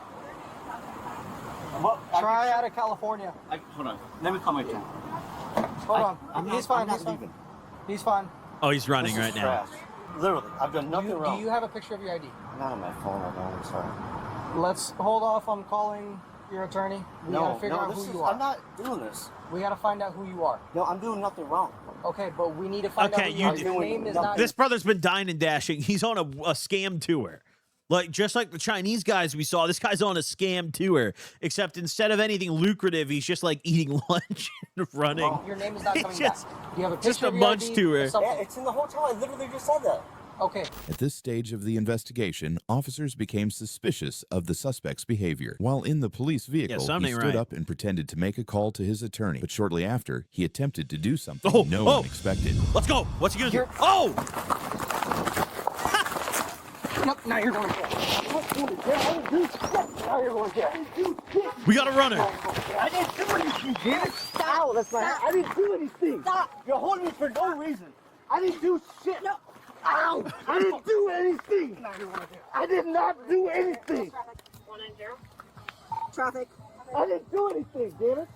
Try out of California. Hold on. Let me call my attorney. Hold on. He's fine. He's fine. Oh, he's running right now. Literally, I've done nothing wrong. Do you have a picture of your ID? Not on my phone. I don't. I'm sorry. Let's hold off on calling your attorney. We gotta figure out who you are. I'm not doing this. We gotta find out who you are. No, I'm doing nothing wrong. Okay, but we need to find out who you are. Your name is not. This brother's been dying and dashing. He's on a scam tour. Like, just like the Chinese guys we saw, this guy's on a scam tour. Except instead of anything lucrative, he's just like eating lunch and running. Well, your name is not coming back. Do you have a picture just a of your munch ID tour. Yeah, it's in the hotel. I literally just said that. Okay. At this stage of the investigation, officers became suspicious of the suspect's behavior. While in the police vehicle, he stood up and pretended to make a call to his attorney. But shortly after, he attempted to do something no one expected. Let's go. What's he gonna do? Oh! Nope, now you're going to jail. Now you're going to jail. We got a runner. I didn't do anything, David. Stop. That's my hand. I didn't do anything. Stop. You're holding me for no reason. I didn't do shit. No. Ow. I didn't do anything. I did not do anything. 190. Traffic. I didn't do anything, David.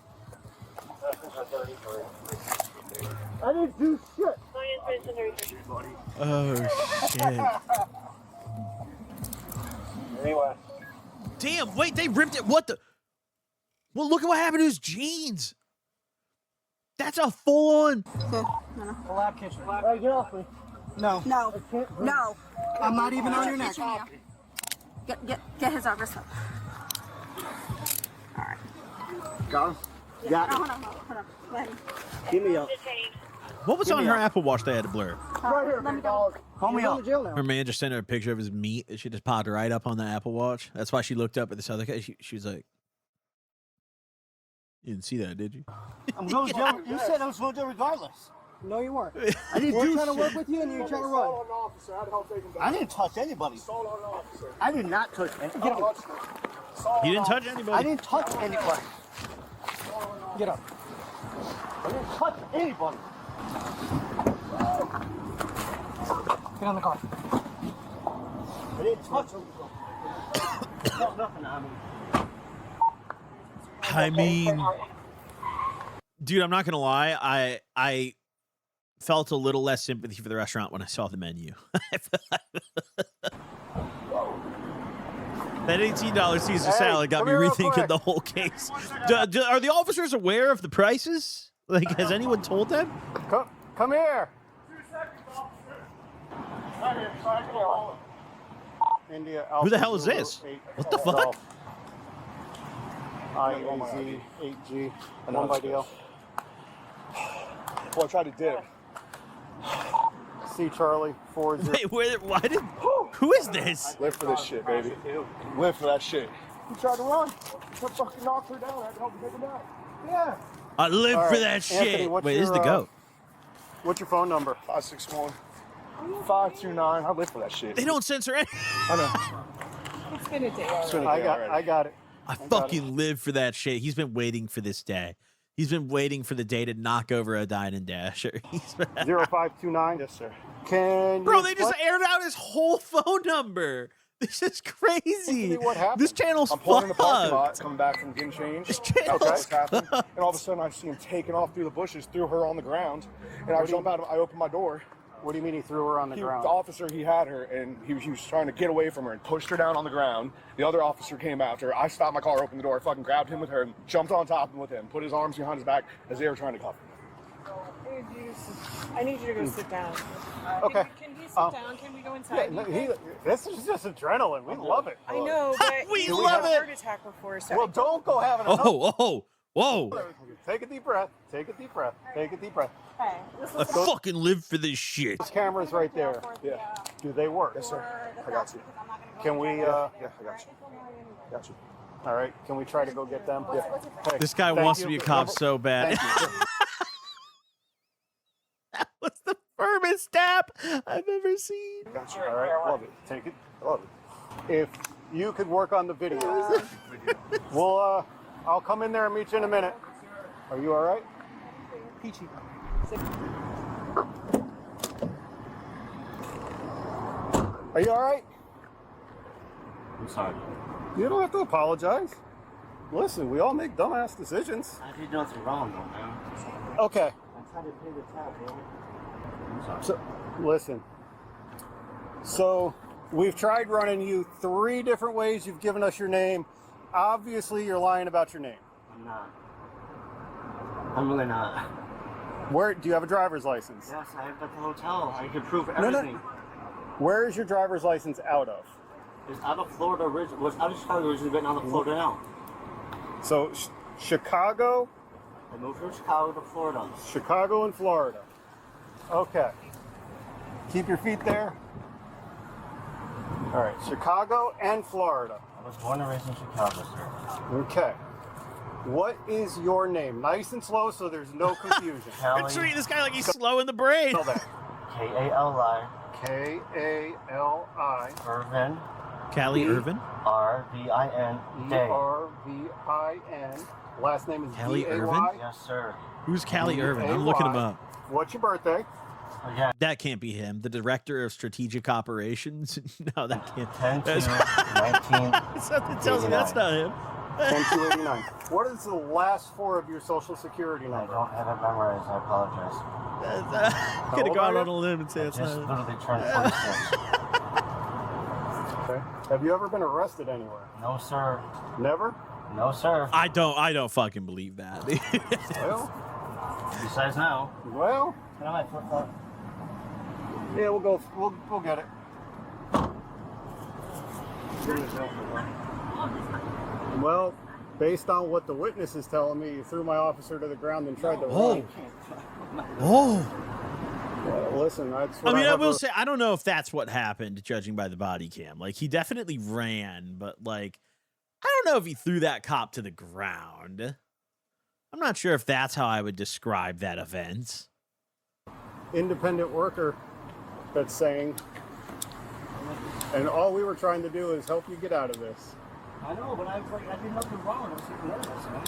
I didn't do shit. Oh, shit. Anyway. Damn, wait, they ripped it. What the? Well, look at what happened to his jeans. That's a full-on. The lab kitchen. Get off me. No. No. No. I'm not even on your neck. Get his wrist up. All right. Got him? Got him. Hold on. Go ahead. Give me up. What was on her Apple Watch they had to blur? right here, let me big dog. Call me You're up. going to jail now. Her man just sent her a picture of his meat. She just popped right up on the Apple Watch. That's why she looked up at this other guy. She was like, "You didn't see that, did you?" I'm going to jail. You said I was going to jail regardless. No, you weren't. I didn't do trying to work with you, and you're trying to run. I didn't touch anybody. I did not touch anybody. You didn't touch anybody. I didn't touch anybody. Get up. I didn't touch anybody. Get on the car. I didn't touch anybody. No, nothing on me. I mean, dude, I'm not gonna lie. I felt a little less sympathy for the restaurant when I saw the menu. That $18 Caesar salad got me rethinking the whole case. Are the officers aware of the prices? Like, has anyone told them? Come here. India, Who the hell is this? What the fuck? IAZ 8G, one by deal. Well, I tried to dip. C Charlie 40. Wait, who is this? Live for this shit, baby. Live for that shit. You tried to run. You fucking knocked her down. I had to help you take her down. Yeah. I live All for right, that Anthony, shit. what's Wait, this is your, the goat. What's your phone number? 561 529. I live for that shit. They don't censor anything. I know. It's been a day. I got it. I fucking live for that shit. He's been waiting for this day. He's been waiting for the day to knock over a dine and dasher. 0529. Yes, sir. Bro, they just aired out his whole phone number. This is crazy. What happened? This channel's I'm pulling in the parking lot, fucked. coming back from getting changed. This channel's What's happened? And all of a sudden, I see him taking off through the bushes, threw her on the ground, and I jump out. I open my door. What do you mean he threw her on the ground? The officer, he had her, and he was trying to get away from her and pushed her down on the ground. The other officer came after her. I stopped my car, opened the door, fucking grabbed him with her, and jumped on top of him with him, put his arms behind his back as they were trying to cuff him. I need you to go sit down. Okay. Can he sit down? Can we go inside? This is just adrenaline. We love it. I know, but We do love have it. a heart attack before, so Well, don't go having a Whoa. Take a deep breath. Take a deep breath. Take a deep breath. Hey, I fucking live for this shit. Those cameras right there. Yeah. Do they work? Yes, sir. I got you. Can we? Yeah, I got you. Got you. All right. Can we try to go get them? Yeah. Hey, This guy thank wants you. to be a cop so bad. Thank you. That was the firmest tap I've ever seen. Got you. All right. Love it. Take it. Love it. If you could work on the video, we'll. I'll come in there and meet you in a minute. Are you all right? Peachy. Are you all right? I'm sorry. You don't have to apologize. Listen, we all make dumbass decisions. I did nothing wrong, though, man. Okay. I tried to pay the tab, bro. I'm sorry. So, listen. So, we've tried running you 3 different ways. You've given us your name. Obviously, you're lying about your name. I'm not. I'm really not. Where do you have a driver's license? Yes, I have at the hotel. I can prove No. everything. Where is your driver's license out of? It's out of Florida originally. Was out of Chicago originally, but out of Florida now. So, Chicago? I moved from Chicago to Florida. Chicago and Florida. Okay. Keep your feet there. All right, Chicago and Florida. I was born and raised in Chicago, sir. Okay. What is your name? Nice and slow so there's no confusion. I'm treating this guy like he's slow in the brain. Spell that. K-A-L-I. K-A-L-I. Irvin. Callie Irvin? R-V-I-N. Day. E-R-V-I-N. Last name is Callie D-A-Y? Irvin? Yes, sir. Who's Callie Irvin? I'm looking him up. What's your birthday? Yeah. That can't be him. The director of strategic operations? No, that can't. 10-2-19. Something tells me that's not him. 10289. What is the last 4 of your social security I number? don't have it memorized. I apologize. I'm going to go out on a limb and say it's Just not him. literally turned 46. Okay. Have you ever been arrested anywhere? No, sir. Never? No, sir. I don't fucking believe that. Well, Besides now. well, Can I have my flip-flop? yeah, we'll get it. Well, based on what the witness is telling me, you threw my officer to the ground and tried to run. Oh. Listen, that's what I will say, I don't know if that's what happened, judging by the body cam. Like, he definitely ran, but, like, I don't know if he threw that cop to the ground. I'm not sure if that's how I would describe that event. Independent worker that's saying, and all we were trying to do is help you get out of this. I know, but I was like, I did nothing wrong. I was just nervous, man.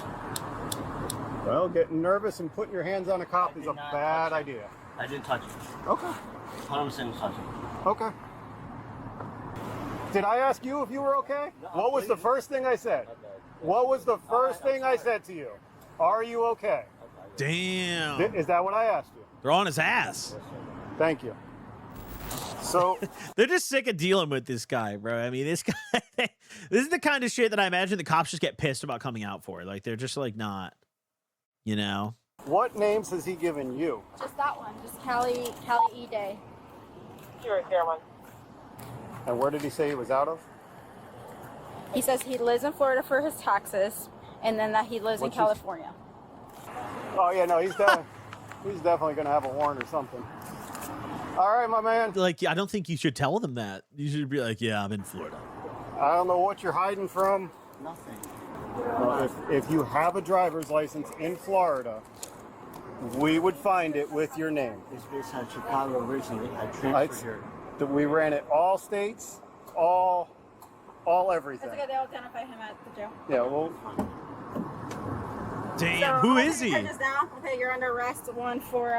Well, getting nervous and putting your hands on a cop is a bad idea. I didn't touch it. Okay. 100% touch it. Okay. Did I ask you if you were okay? What was the first thing I said? What was the first thing I said to you? Are you okay? Damn. Is that what I asked you? They're on his ass. Thank you. So they're just sick of dealing with this guy, bro. I mean, this guy, this is the kind of shit that I imagine the cops just get pissed about coming out for. Like, they're just like not, you know? What names has he given you? Just that one. Just Callie E. Day. You're right there, one. And where did he say he was out of? He says he lives in Florida for his taxes, and then that he lives in California. Oh yeah, no, he's definitely going to have a warrant or something. All right, my man. Like, I don't think you should tell them that. You should be like, yeah, I'm in Florida. I don't know what you're hiding from. Nothing. Well, if you have a driver's license in Florida, we would find it with your name. It's based on Chicago originally. I transferred here. We ran it all states, all everything. That's okay. They'll identify him at the jail. Yeah, well. Damn, who is he? Turn this down. Okay, you're under arrest. One for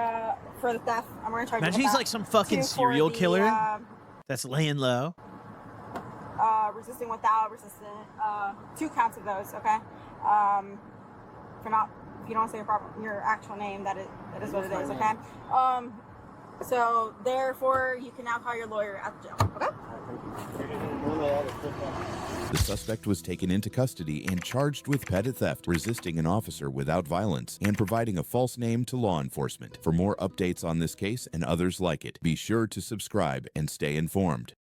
the theft. I'm gonna charge you. Imagine he's like some fucking serial killer that's laying low. Resisting without resistant. 2 counts of those. Okay. If you don't say your actual name, that is what it is. Okay. So therefore, you can now call your lawyer at the jail. Okay. The suspect was taken into custody and charged with petty theft, resisting an officer without violence, and providing a false name to law enforcement. For more updates on this case and others like it, be sure to subscribe and stay informed.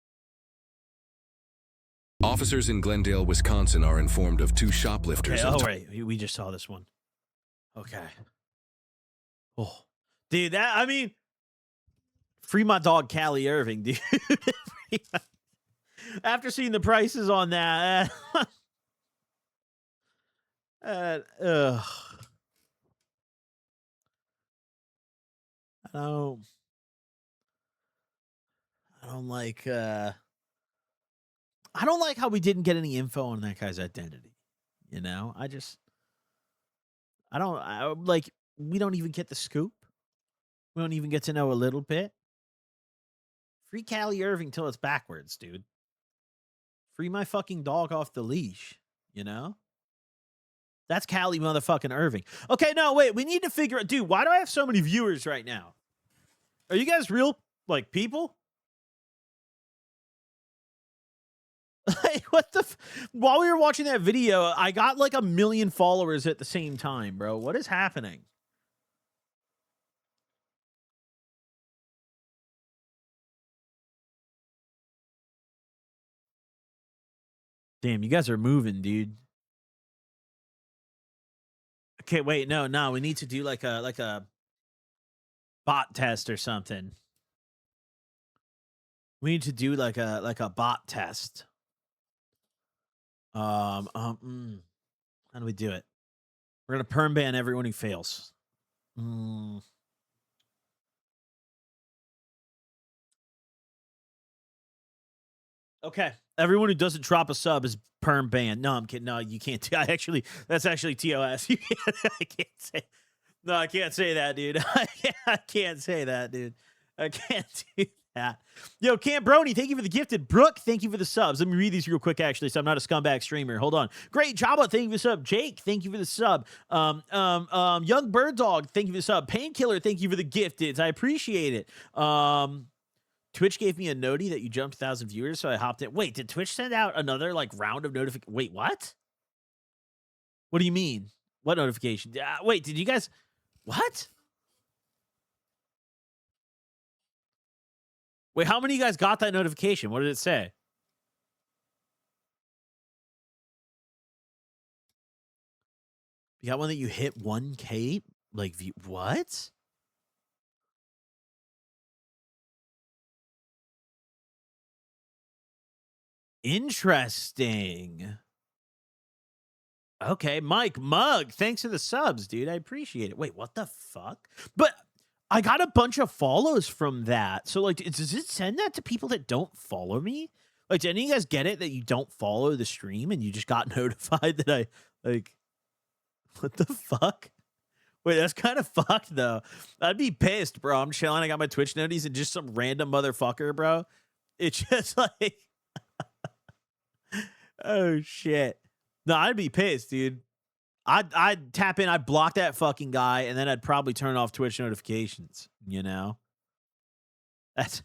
Officers in Glendale, Wisconsin are informed of 2 shoplifters. Okay, right. We just saw this one. Okay. Oh, dude, I mean, free my dog, Callie Irving, dude. After seeing the prices on that, I don't like how we didn't get any info on that guy's identity. You know, we don't even get the scoop. We don't even get to know a little bit. Free Callie Irving till it's backwards, dude. Free my fucking dog off the leash, you know? That's Callie motherfucking Irving. Okay, no, wait. We need to figure out, dude, why do I have so many viewers right now? Are you guys real, like, people? Like, what the while we were watching that video, I got like 1 million followers at the same time, bro. What is happening? Damn, you guys are moving, dude. Okay, wait, no, we need to do like a bot test or something. We need to do like a bot test. How do we do it? We're gonna perm ban everyone who fails. Okay, everyone who doesn't drop a sub is perm banned. No, I'm kidding. No, you can't. That's actually TOS. I can't say. No, I can't say that, dude. I can't say that, dude. I can't do that. Yo, Camp Brony, thank you for the gifted. Brooke, thank you for the subs. Let me read these real quick, actually, so I'm not a scumbag streamer. Hold on. Great Jabba, thank you for the sub. Jake, thank you for the sub. Young Bird Dog, thank you for the sub. Painkiller, thank you for the gifteds. I appreciate it. Twitch gave me a noti that you jumped 1,000 viewers, so I hopped in. Wait, did Twitch send out another like round of notification? Wait, what? What do you mean? What notification? Wait, did you guys? What? Wait, how many of you guys got that notification? What did it say? You got one that you hit 1K? Like, what? Interesting. Okay, Mike Mug, thanks for the subs, dude. I appreciate it. Wait, what the fuck? But I got a bunch of follows from that. So, like, does it send that to people that don't follow me? Like, do any of you guys get it that you don't follow the stream and you just got notified that I, like, what the fuck? Wait, that's kind of fucked, though. I'd be pissed, bro. I'm chilling. I got my Twitch notice and just some random motherfucker, bro. It's just like, oh, shit. No, I'd be pissed, dude. I'd tap in, I'd block that fucking guy, and then I'd probably turn off Twitch notifications, you know? That's...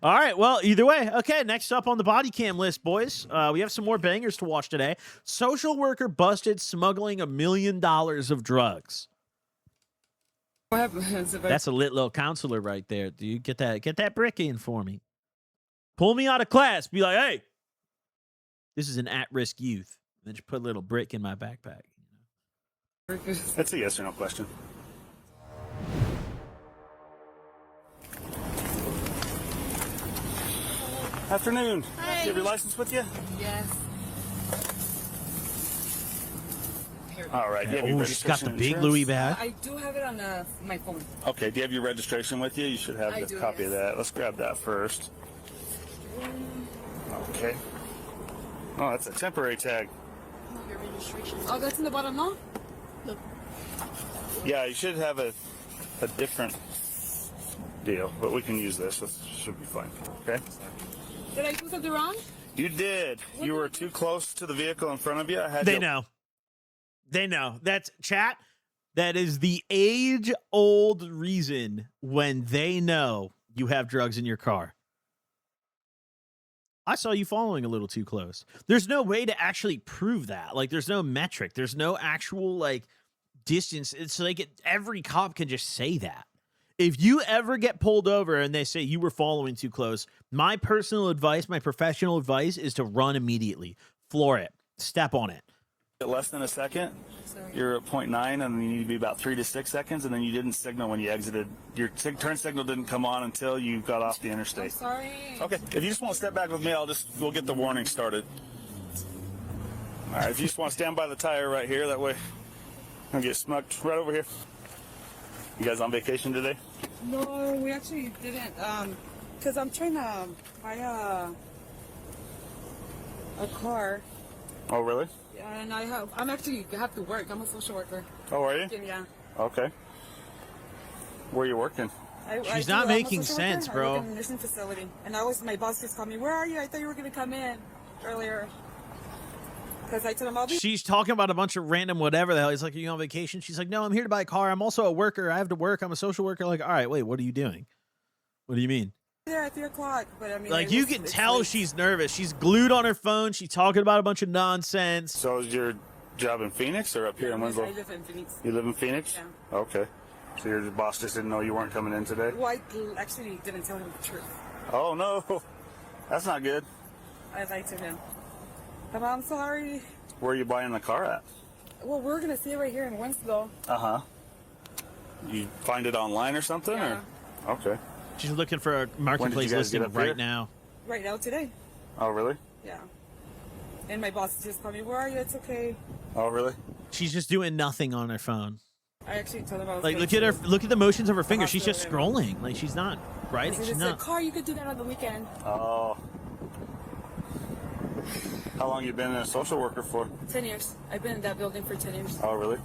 All right, well, either way. Okay, next up on the body cam list, boys. We have some more bangers to watch today. Social worker busted smuggling $1 million of drugs. What happens if That's a lit little counselor right there, dude. Get that brick in for me. Pull me out of class. Be like, hey, this is an at-risk youth. And then just put a little brick in my backpack. That's a yes or no question. Afternoon. Hi. Do you have your license with you? Yes. All right. Do you have your Oh, she's got the registration big insurance? Louis bag. I do have it on my phone. Okay. Do you have your registration with you? You should have I the do, copy of yes. that. Let's grab that first. Okay. Oh, that's a temporary tag. Your registration. Oh, that's in the bottom, no? Look. Yeah, you should have a different deal, but we can use this. This should be fine. Okay. Did I do something wrong? You did. You were too close to the vehicle in front of you. I had They to... know. They know. That's chat. That is the age-old reason when they know you have drugs in your car. I saw you following a little too close. There's no way to actually prove that. Like, there's no metric. There's no actual, like, distance. It's like every cop can just say that. If you ever get pulled over and they say you were following too close, my personal advice, my professional advice is to run immediately. Floor it. Step on it. Less than a second. You're at 0.9, and then you need to be about 3 to 6 seconds, and then you didn't signal when you exited. Your turn signal didn't come on until you got off the interstate. I'm sorry. Okay. If you just want to step back with me, we'll get the warning started. All right. If you just want to stand by the tire right here, that way I'll get smucked right over here. You guys on vacation today? No, we actually didn't. Because I'm trying to buy a car. Oh, really? And I'm actually have to work. I'm a social worker. Oh, are you? Yeah. Okay. Where are you working? She's not making sense, I bro. work in a nursing facility. And my boss just called me, where are you? I thought you were going to come in earlier. Because I told him I'll be... She's talking about a bunch of random whatever the hell. He's like, are you on vacation? She's like, no, I'm here to buy a car. I'm also a worker. I have to work. I'm a social worker. Like, all right, wait, what are you doing? What do you mean? there at 3 o'clock. But I mean, Like, you can tell she's nervous. She's glued on her phone. She's talking about a bunch of nonsense. So is your job in Phoenix or up here in Winslow? I live in Phoenix. You live in Phoenix? Yeah. Okay. So your boss just didn't know you weren't coming in today? Well, I actually didn't tell him the truth. Oh, no. That's not good. I lied to him. But I'm sorry. Where are you buying the car at? Well, we're going to stay right here in Winslow. Uh-huh. You find it online or something? Yeah. Or? Okay. She's looking for a marketplace listing right now. Right now, today. Oh, really? Yeah. And my boss just called me, where are you? It's okay. Oh, really? She's just doing nothing on her phone. I actually told him I was Like, going look at her. Look at the motions of her fingers. She's just hospital scrolling. Like, she's not writing. It's She's a not. car, you could do that on the weekend. Oh. How long you been a social worker for? 10 years. I've been in that building for 10 years. Oh, really?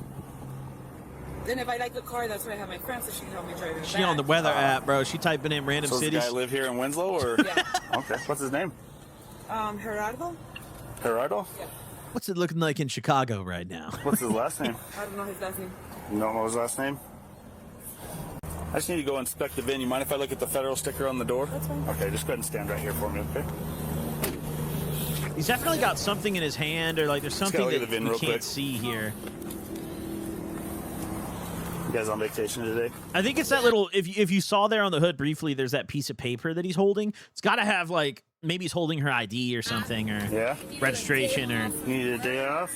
Then if I like the car, that's where I have my friends, so she can help me drive it She back. on the weather app, bro. She typing in random So does cities. the guy live here in Winslow, or? Yeah. Okay. What's his name? Gerardo? Gerardo? Yeah. What's it looking like in Chicago right now? What's his last name? I don't know his last name. You don't know his last name? I just need to go inspect the VIN. You mind if I look at the federal sticker on the door? That's fine. Okay, just go ahead and stand right here for me, okay? He's definitely got something in his hand, or like there's Just something gotta look that at the VIN we real can't quick. see here. You guys on vacation today? I think it's that little. If you saw there on the hood briefly, there's that piece of paper that he's holding. It's got to have like maybe he's holding her ID or something, or registration, or You need a day off?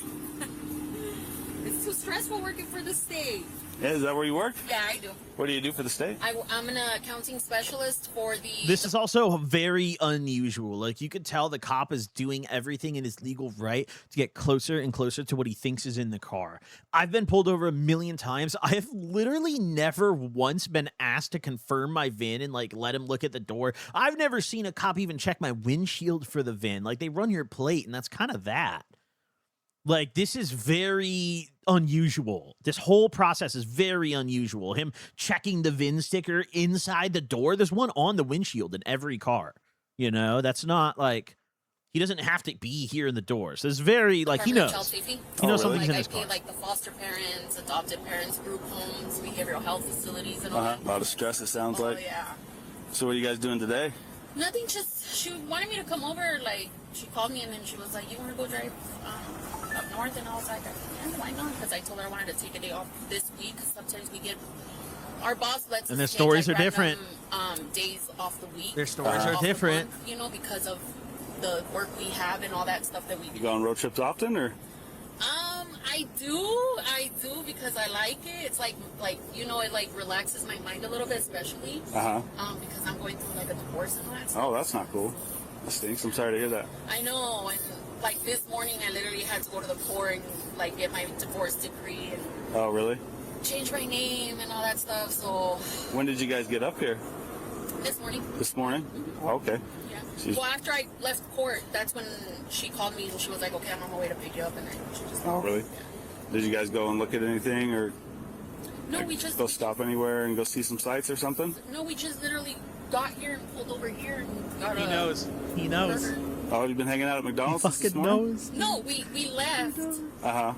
It's too stressful working for the state. Yeah, is that where you work? Yeah, I do. What do you do for the state? I'm an accounting specialist for the... This is also very unusual. Like, you could tell the cop is doing everything in his legal right to get closer and closer to what he thinks is in the car. I've been pulled over a million times. I have literally never once been asked to confirm my VIN and, like, let him look at the door. I've never seen a cop even check my windshield for the VIN. Like, they run your plate, and that's kind of that. Like, this is very unusual. This whole process is very unusual. Him checking the VIN sticker inside the door. There's one on the windshield in every car. You know, that's not like, he doesn't have to be here in the doors. It's very, like, he knows. Child safety. He knows really? something's in I his pay, car. like, the foster parents, adopted parents, group homes, behavioral health facilities, and all that. A lot of stress, it sounds Oh, like. yeah. So what are you guys doing today? Nothing, just, she wanted me to come over, like, she called me and then she was like, you want to go drive up north? And I was like, yeah, why not? Because I told her I wanted to take a day off this week. Sometimes we get, our boss lets And us their take, stories like, are different. Days off the week. Their stories are off the different. month, you know, because of the work we have and all that stuff that we do. You go on road trips often, or? I do because I like it. It's like you know, it like relaxes my mind a little bit, especially because I'm going through like a divorce and all that stuff. Oh, that's not cool. That stinks. I'm sorry to hear that. I know, and like this morning, I literally had to go to the court and like get my divorce decree and Oh, really? change my name and all that stuff. So When did you guys get up here? this morning. This morning? Oh, okay. Yeah. She's- Well, after I left court, that's when she called me and she was like, "Okay, I'm on my way to pick you up," and then she just. Oh, really? Did you guys go and look at anything, or No, like, we just. go stop anywhere and go see some sights or something? No, we just literally got here and pulled over here and got He knows. He knows. Oh, you've been hanging out at McDonald's since this Fucking morning? knows. No, we left. Uh-huh.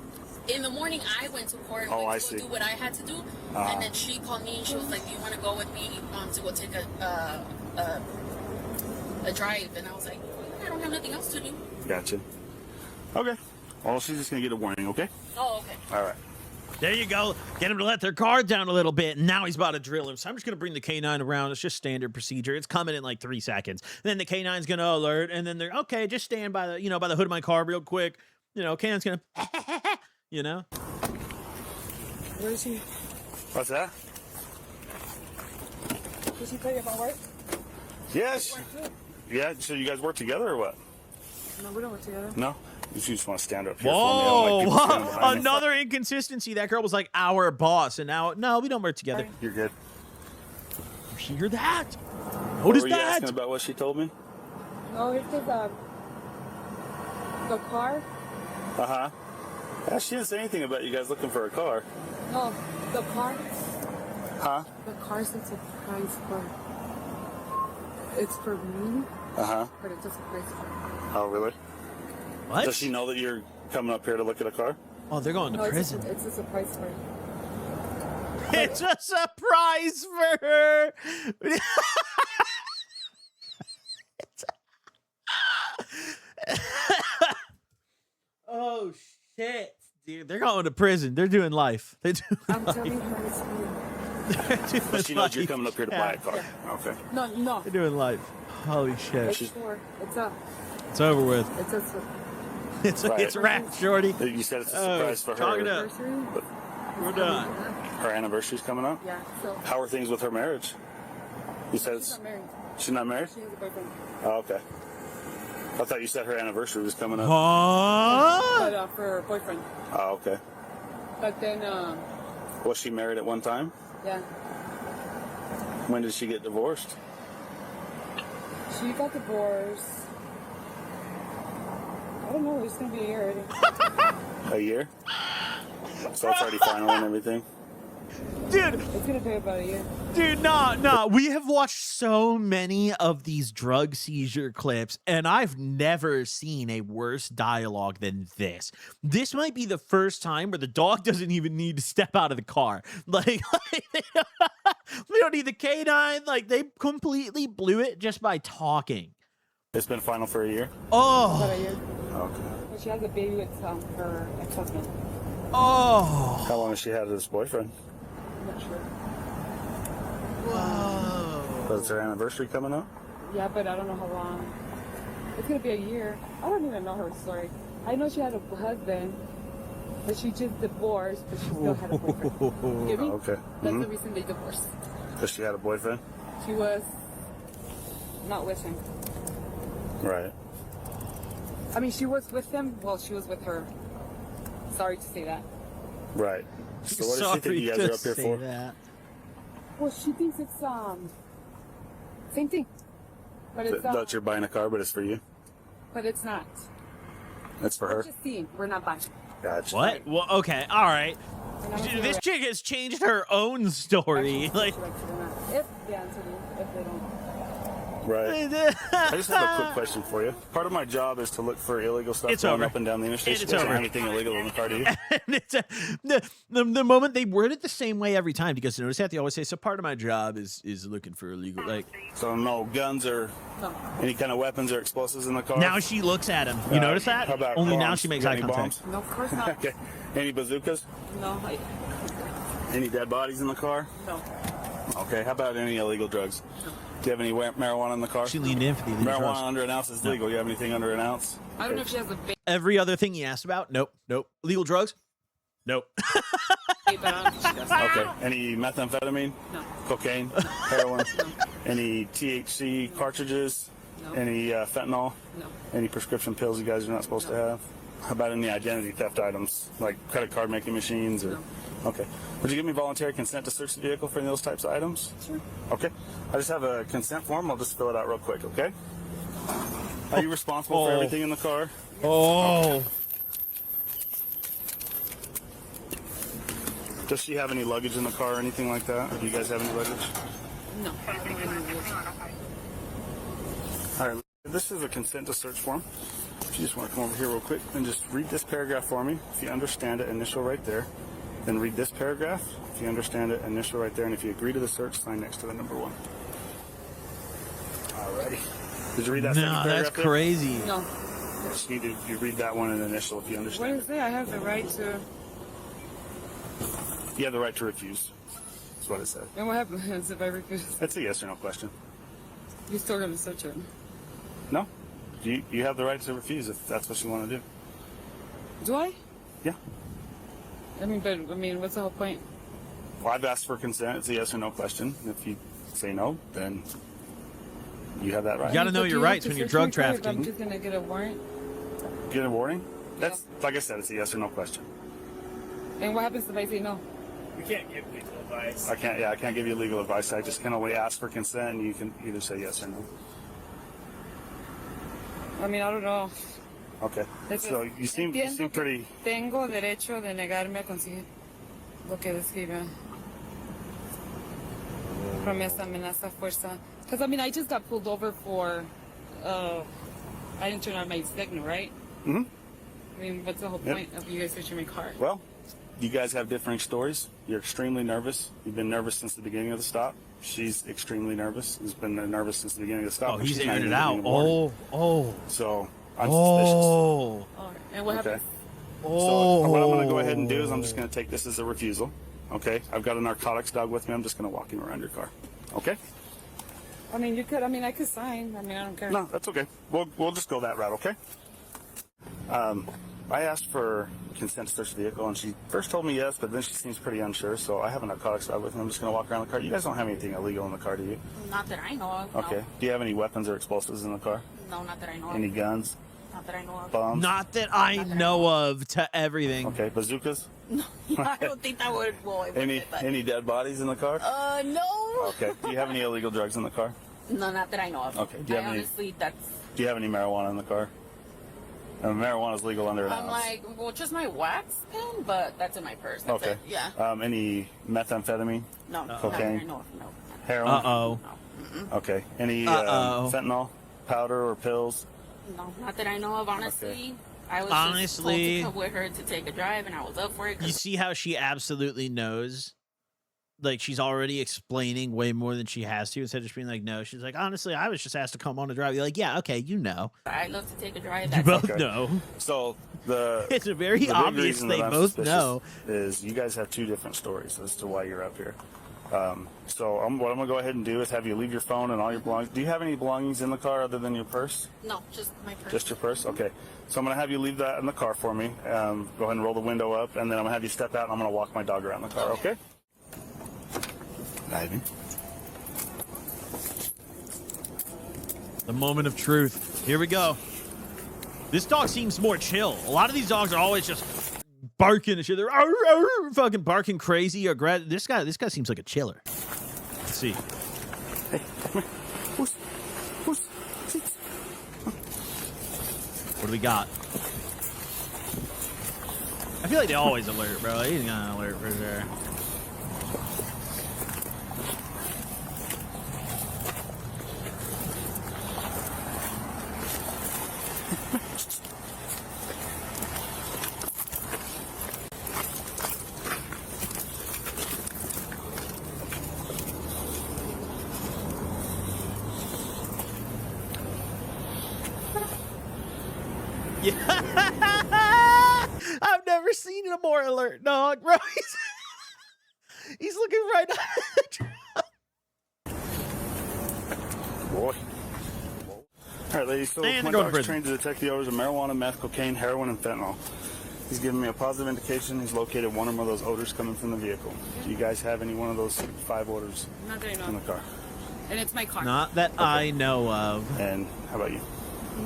In the morning, I went to court and Oh, I went to see. go do what I had to do, and then she called me and she was like, "Do you want to go with me to go take a drive?" And I was like, "I don't have nothing else to do." Gotcha. Okay. Well, she's just going to get a warning, okay? Oh, okay. All right. There you go. Get him to let their guard down a little bit. And now he's about to drill him. So I'm just going to bring the K9 around. It's just standard procedure. It's coming in like 3 seconds. Then the K9's going to alert. And then they're, okay, just stand by the, by the hood of my car real quick. K9's going to, Where is he? What's that? Does he tell you about work? Yes. Yeah, so you guys work together or what? No, we don't work together. No? You just want to stand up here for me. I whoa. don't like people standing behind me. Another inconsistency. That girl was like our boss. And now, no, we don't work together. You're good. Did you hear that? What What is were you that? asking about what she told me? No, it's because the car. Uh-huh. Yeah, she didn't say anything about you guys looking for a car. No, the car. Huh? The car's a surprise for. It's for me, Uh-huh. but it's a surprise for her. Oh, really? What? Does she know that you're coming up here to look at a car? Oh, they're going to No, prison. It's a surprise for her. It's a surprise for her. Oh, shit. Dude, they're going to prison. They're doing life. They're doing I'm life. telling her it's me. They're doing But she knows you're life. coming up here to buy a car. Okay. No. They're doing life. Holy shit. It's up. It's over with. It's Right. It's wrapped, Shorty. You said it's a surprise for her. Chalk it up. But We're done. her anniversary's coming up? Yeah, so. How are things with her marriage? You said She's not married. She's not married? She has a boyfriend. Oh, okay. I thought you said her anniversary was coming up. But for her boyfriend. Oh, okay. But then, Was she married at one time? yeah. When did she get divorced? She got divorced. I don't know. It's gonna be a year already. A year? So it's already final and everything? Dude. It's gonna take about a year. Dude, no. We have watched so many of these drug seizure clips, and I've never seen a worse dialogue than this. This might be the first time where the dog doesn't even need to step out of the car. Like we don't need the K9. Like, they completely blew it just by talking. It's been final for a year? Oh. About a year. Okay. But she has a baby with her ex-husband. Oh. How long has she had this boyfriend? I'm not sure. Whoa. Was her anniversary coming up? Yeah, but I don't know how long. It's gonna be a year. I don't even know her story. I know she had a husband, But she just divorced, but she still had a boyfriend. Get me? Okay. That's the reason they divorced. Because she had a boyfriend? She was not with him. Right. I mean, she was with him. Well, she was with her. Sorry to say that. Right. So what does she think you guys are up here for? Well, she thinks it's same thing. But it's That you're buying a car, but it's for you? but it's not. It's for We're her? just seeing. We're not buying. Gotcha. What? Well, okay, all right. This chick has changed her own story. Like, If they answer me, if they don't. Right. I just have a quick question for you. Part of my job is to look for illegal stuff It's going over. up and down the interstate. It's She doesn't over. have anything illegal in the car, do you? And it's the moment they word it the same way every time. Because notice that they always say, "So part of my job is looking for illegal." Like, so no guns or any kind of weapons or explosives in the car. now she looks at him. You notice that? How about Only bombs? now she makes You got eye any contact. bombs? No, of course not. Okay. Any bazookas? No, Any dead bodies in the car? no. Okay. How about any illegal drugs? Do you have any marijuana in the car? She leaned in for the illegal Marijuana drugs. under an ounce is legal. You have anything under an ounce? I don't know if she has a baby. Every other thing he asked about, nope. Illegal drugs, nope. Okay. Any methamphetamine? No. Cocaine? Heroin? Any THC cartridges? No. Any fentanyl? No. Any prescription pills you guys are not supposed to have? How about any identity theft items, like credit card making machines? Or okay. Would you give me voluntary consent to search the vehicle for any of those types of items? Sure. Okay. I just have a consent form. I'll just fill it out real quick, okay? Are you responsible for everything in the car? Oh. Does she have any luggage in the car or anything like that? Do you guys have any luggage? No. All right. This is a consent to search form. If you just want to come over here real quick and just read this paragraph for me. If you understand it, initial right there. Then read this paragraph. If you understand it, initial right there. And if you agree to the search, sign next to the number 1. Alrighty. Did you read that second No, paragraph that's there? crazy. No. Just need to you read that one and initial if you What understand is it? I have the right to. it. You have the right to refuse. That's what it said. And what happens if I refuse? That's a yes or no question. You're still gonna search it. No? You have the right to refuse if that's what you want to do. Do I? Yeah. I mean, what's the whole point? Well, I've asked for consent. It's a yes or no question. If you say no, then you have that right. You got to know your rights when you're drug I'm trafficking. just gonna get a warrant. Get a warning? That's like I said, it's a yes or no question. And what happens if I say no? We can't give legal advice. I can't give you legal advice. I just can only ask for consent, and you can either say yes or no. I mean, I don't know. Okay. So you seem pretty. Tengo derecho de negarme a conseguir lo que describe. Promesa, amenaza, fuerza. Because I mean, I just got pulled over for. I didn't turn on my signal, right? Mm-hmm. I mean, what's the whole Yep. point of you guys searching my car? Well, you guys have differing stories. You're extremely nervous. You've been nervous since the beginning of the stop. She's extremely nervous. Has been nervous since the beginning of the stop. Oh, but he's she's not airing even it giving out. a warning. Oh. So I'm Oh. And what happens? So what I'm going to go ahead and do is I'm just going to take this as a refusal. Okay. I've got a narcotics dog with me. I'm just going to walk him around your car. Okay. I mean, you could. I mean, I could sign. I mean, I don't care. No, that's okay. We'll just go that route. Okay. I asked for consent to search the vehicle, and she first told me yes, but then she seems pretty unsure. So I have a narcotics dog with me. I'm just going to walk around the car. You guys don't have anything illegal in the car, do you? Not that I know of. Okay. No. Do you have any weapons or explosives in the car? No, not that I know of. Any guns? Not that I know of. Bombs? Not that I know of to everything. Okay. Bazookas? No, I don't think that would. Well, it Any would, but- any dead bodies in the car? No. Okay. Do you have any illegal drugs in the car? No, not that I know of. Okay. Do you have any? Honestly, that's. Do you have any marijuana in the car? Marijuana is legal under an I'm ounce. like, well, just my wax pen, but that's in my purse. That's Okay. it. Yeah. Any methamphetamine? No. Cocaine? No. No. Heroin? Uh-oh. Okay. Any fentanyl, powder, or pills? No, not that I know of. Honestly, Okay. I was Honestly, just told to come with her to take a drive, and I was up for it. You see how she absolutely knows? Like, she's already explaining way more than she has to instead of just being like, no. She's like, honestly, I was just asked to come on a drive. You're like, yeah, okay, you know. I love to take a drive. You That's both it. know. So the It's a very the big obvious reason they that I'm both suspicious know. is you guys have two different stories as to why you're up here. So what I'm going to go ahead and do is have you leave your phone and all your belongings. Do you have any belongings in the car other than your purse? No, just my purse. Just your purse? Okay. So I'm going to have you leave that in the car for me. Go ahead and roll the window up, and then I'm going to have you step out, and I'm going to walk my dog around the car, okay? Diving. The moment of truth. Here we go. This dog seems more chill. A lot of these dogs are always just barking and shit. They're fucking barking crazy. Or this guy seems like a chiller. Let's see. Hey, come here. What do we got? I feel like they always alert, bro. He's gonna alert for sure. Yeah. I've never seen a more alert dog, bro. He's looking right at Boy. All right, ladies. So my dog's trained to detect the odors of marijuana, meth, cocaine, heroin, and fentanyl. He's given me a positive indication he's located one or more of those odors coming from the vehicle. Do you guys have any one of those 5 odors Not that I know in the of. car? And it's my car. Not that I know of. And how about you?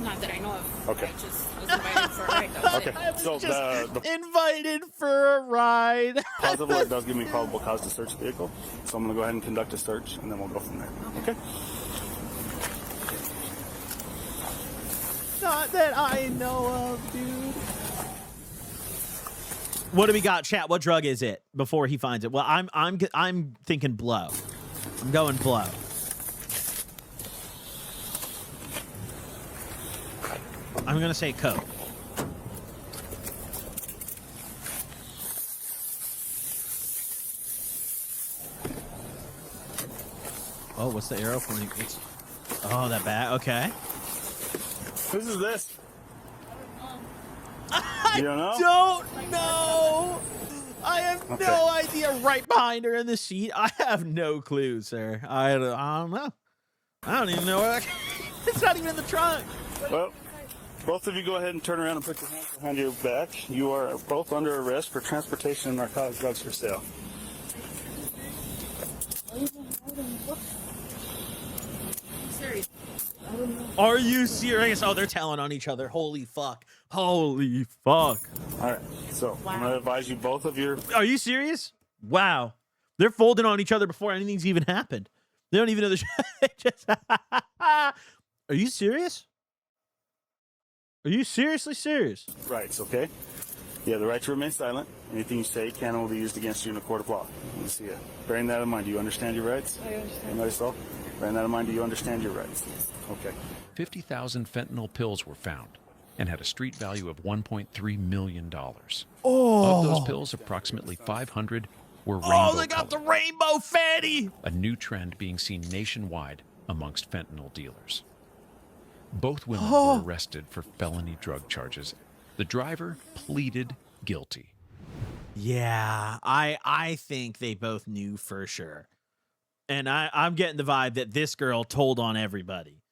Not that I know of. Okay. I just was invited for a ride. That was Okay. it. So the invited for a ride. positive alert does give me probable cause to search the vehicle. So I'm going to go ahead and conduct a search, and then we'll go from there. Okay? Not that I know of, dude. What do we got, chat? What drug is it before he finds it? Well, I'm thinking blow. I'm going blow. I'm gonna say coke. Oh, what's the arrow pointing? Oh, that bad. Okay. Whose is this? I don't know? don't know. I have no idea. Right behind her in the seat. I have no clue, sir. I don't know. I don't even know where it's not even in the trunk. Well, both of you go ahead and turn around and put your hands behind your back. You are both under arrest for transportation of narcotic drugs for sale. Are you serious? Oh, they're telling on each other. Holy fuck. Holy fuck. All right. So I'm going to advise you both of your... Are you serious? Wow. They're folding on each other before anything's even happened. They don't even know the Are you serious? Are you seriously serious? Rights, okay? You have the right to remain silent. Anything you say can and will be used against you in a court of law. Let me see it. Bearing that in mind, do you understand your rights? I understand. Anybody else? Bearing that in mind, do you understand your rights? Okay. 50,000 fentanyl pills were found and had a street value of $1.3 million. Oh. Of those pills, approximately 500 were rainbow Oh, they got the rainbow fatty. a new trend being seen nationwide amongst fentanyl dealers. Both women were arrested for felony drug charges. The driver pleaded guilty. Yeah, I think they both knew for sure. And I'm getting the vibe that this girl told on everybody.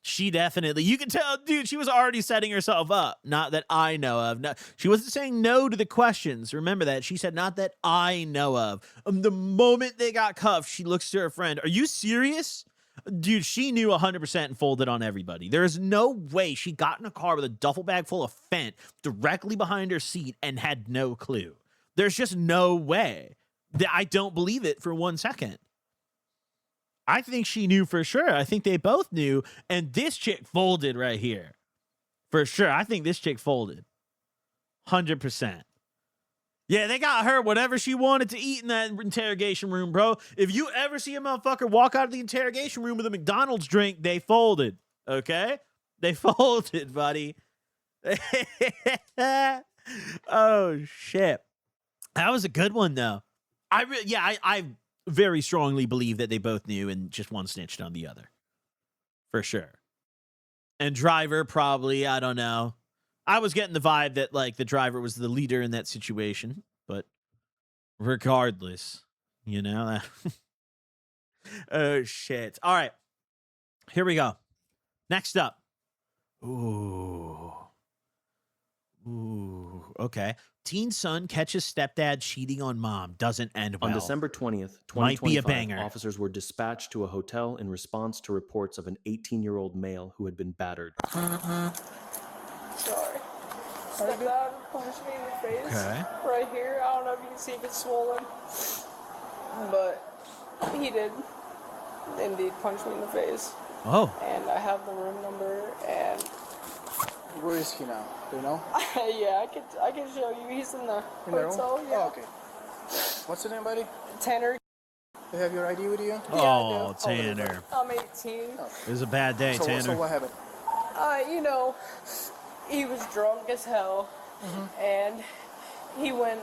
She definitely, you can tell, dude, she was already setting herself up. Not that I know of. No, she wasn't saying no to the questions. Remember that. She said, not that I know of. The moment they got cuffed, she looks to her friend. Are you serious? Dude, she knew 100% and folded on everybody. There is no way she got in a car with a duffel bag full of fent directly behind her seat and had no clue. There's just no way. I don't believe it for 1 second. I think she knew for sure. I think they both knew. And this chick folded right here. For sure. I think this chick folded. 100%. Yeah, they got her whatever she wanted to eat in that interrogation room, bro. If you ever see a motherfucker walk out of the interrogation room with a McDonald's drink, they folded. Okay? They folded, buddy. Oh, shit. That was a good one, though. I very strongly believe that they both knew and just one snitched on the other. For sure. And driver probably, I don't know. I was getting the vibe that, like, the driver was the leader in that situation. But regardless, you know, Oh, shit. All right. Here we go. Next up. Ooh. Okay. Teen son catches stepdad cheating on mom. Doesn't end well. On December 20th, Might be a 2025, banger. officers were dispatched to a hotel in response to reports of an 18-year-old male who had been battered. Sorry. Stepdad punched me in the face. Okay. Right here. I don't know if you can see if it's swollen. But he did indeed punch me in the face. Oh. And I have the room number and... Where is he now? Do you know? Yeah, I can show you. He's in the hotel. Yeah. Oh, okay. What's your name, buddy? Tanner. You have your ID with you? Oh, Tanner. I'm 18. It was a bad day, Tanner. So what happened? You know, he was drunk as hell, and he went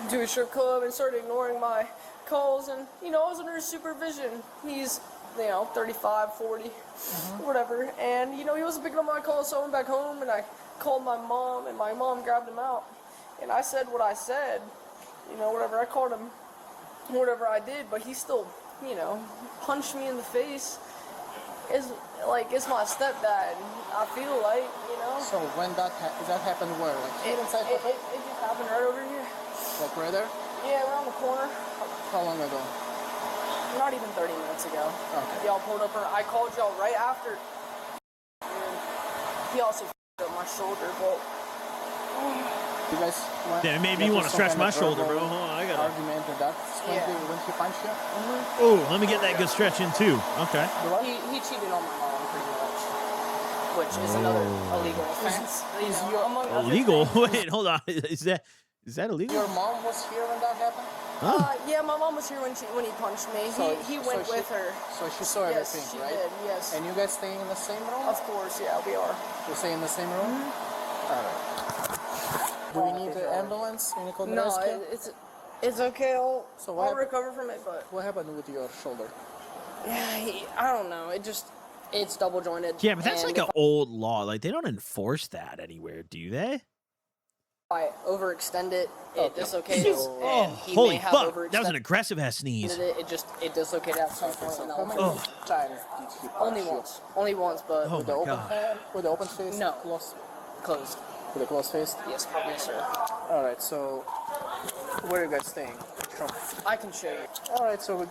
to a strip club and started ignoring my calls, and, you know, I was under his supervision. He's, you know, 35, 40, whatever, and, you know, he wasn't picking up my calls, so I went back home, and I called my mom, and my mom grabbed him out, and I said what I said, you know, whatever, I called him whatever I did, but he still, you know, punched me in the face. It's my stepdad. I feel like, you know. So when that happened where? Like inside the it just happened right over here. Like right there? Yeah, around the corner. How long ago? Not even 30 minutes ago. Okay. Y'all pulled up, I called y'all right after. And he also f***ed up my shoulder, but... You guys went... Yeah, maybe you want to stretch my shoulder, bro. Hold on, I got argument and that's when he punched you? Oh, let me get that good stretch in, too. Okay. He cheated on my mom, pretty much. Which is another illegal offense. Illegal? Wait, hold on. Is that illegal? Your mom was here when that happened? Yeah, my mom was here when he punched me. So- he went so with her. So she saw Yes, everything, she right? did, yes. And you guys staying in the same room? Of course, yeah, we are. You stay in the same room? Alright. Do we need an ambulance? Can you call the No, rescue? it's okay. I'll what recover from it, but... What happened with your shoulder? Yeah, I don't know. It's double jointed. Yeah, but that's and like an old law. Like, they don't enforce that anywhere, do they? If I overextend it, it dislocates. Oh, and he holy may have fuck. That was an overextended aggressive-ass sneeze. It dislocated at some point. And How many times did he punch Only you? once. Only once, but... Oh, With the my open God. hand? With the open face? No. Closed? Closed. With a closed face? Yes, sir. Alright, so where are you guys staying? I can show you. Alright, so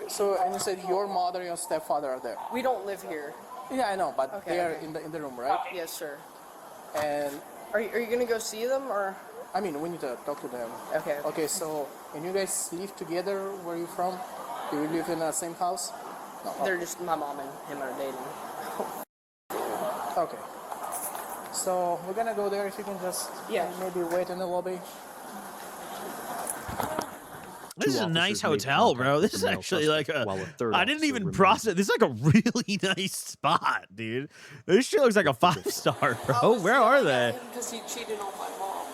and you said your mother and your stepfather are there. We don't live here. Yeah, I know, but Okay, they are okay. in the room, right? Yes, sir. And Are you gonna go see them, or? I mean, we need to talk to them. Okay. Okay, so and you guys live together? Where are you from? Do you live in the same house? No. They're just my mom and him are dating. Okay. So we're gonna go there. If you can just maybe wait in the lobby. This is a nice hotel, bro. This is actually like a... third I didn't officer even remained- process. This is like a really nice spot, dude. This shit looks like a 5-star, bro. Where are they? Because he cheated on my mom.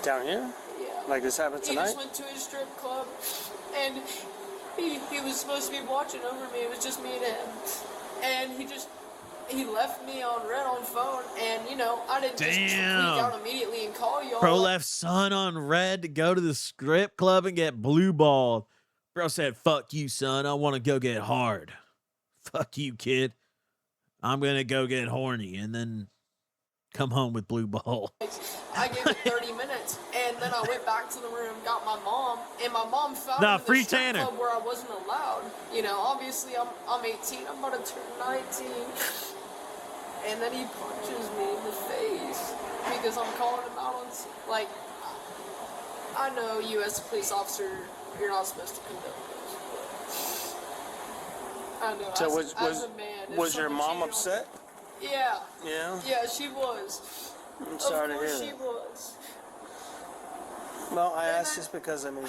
Down here? Yeah. Like this happened He tonight? just went to his strip club, and he was supposed to be watching over me. It was just me and him, and he left me on red on phone, and you know I didn't just freak out immediately and call y'all. Bro left son on red to go to the strip club and get blue balled. Bro said, fuck you, son. I want to go get hard. Fuck you, kid. I'm going to go get horny and then come home with blue ball. I gave it 30 minutes, and then I went back to the room, got my mom, and my mom found me in the free strip Tanner. club where I wasn't allowed. You know, obviously I'm 18. I'm about to turn 19. And then he punches me in the face because I'm calling him out on, like, I know, U.S. police officer, you're not supposed to condone this, but I know, So as a man, if was your someone mom cheated on- upset? Yeah. Yeah? Yeah, she was. I'm sorry to Of hear course that. she was. Well, I asked just because, I mean,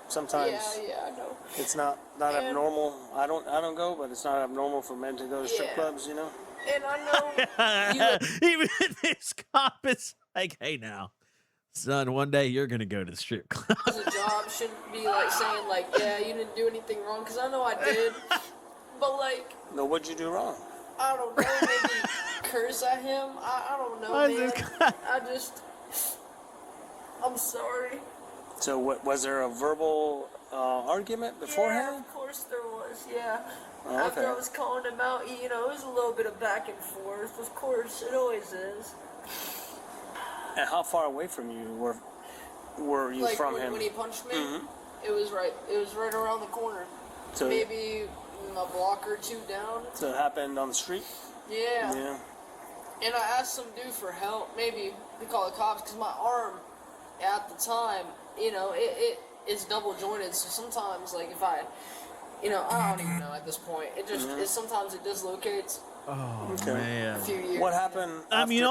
sometimes Yeah, I know. it's not And- abnormal. I don't go, but it's not abnormal for men to go to strip Yeah. clubs, And I know Even this cop is like, hey, now, son, one day you're going to go to the strip club. as a job shouldn't be like saying like, yeah, you didn't do anything wrong, because I know I did. But like, No, what'd you do wrong? I don't know, maybe curse at him. I don't know, Why is man. this guy- I'm sorry. So what was there a verbal argument beforehand? Yeah, of course there was. Yeah. Oh, After okay. I was calling him out, you know, it was a little bit of back and forth. Of course, it always is. And how far away from you were you Like from him? when he punched me, Mhm. it was right around the corner. So- maybe a block or two down. So it happened on the street? Yeah. Yeah. And I asked some dude for help, maybe to call the cops, because my arm at the time, you know, it's double jointed. So sometimes, like if I don't even know at this point. It just sometimes it dislocates. Oh Okay. man. A few years. What happened? I mean,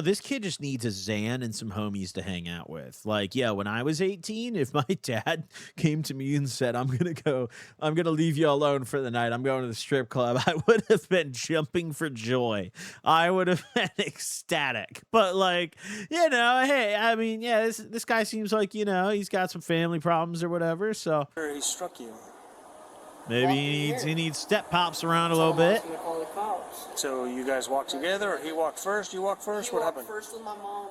this kid just needs a Xan and some homies to hang out with. Like, yeah, when I was 18, if my dad came to me and said, I'm gonna leave you alone for the night, I'm going to the strip club, I would have been jumping for joy. I would have been ecstatic. But like, hey, I mean, yeah, this guy seems like, he's got some family problems or whatever. So He struck you. maybe he needs step pops around a little bit. Gonna call the cops. So you guys walked together, or he walked first? You walked first? He What walked happened? first with my mom,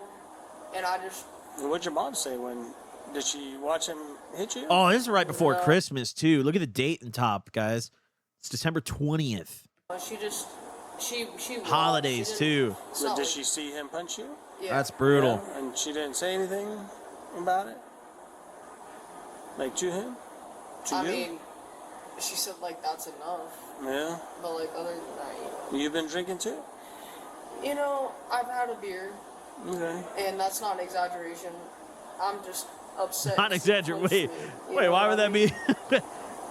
and I just. What'd your mom say when? Did she watch him hit you? Oh, this is right before No. Christmas too. Look at the date and top, guys. It's December 20th. She walked. Holidays She didn't- too. it's So not did like- she see him punch you? Yeah. That's brutal. Yeah, and she didn't say anything about it? Like to him? To I you? mean, she said like that's enough, Yeah. but like other than that, You've been drinking too? you know, I've had a beer, Okay. and that's not an exaggeration. I'm just upset. Not exaggerate. Wait, You wait. know Why what would I that mean? be?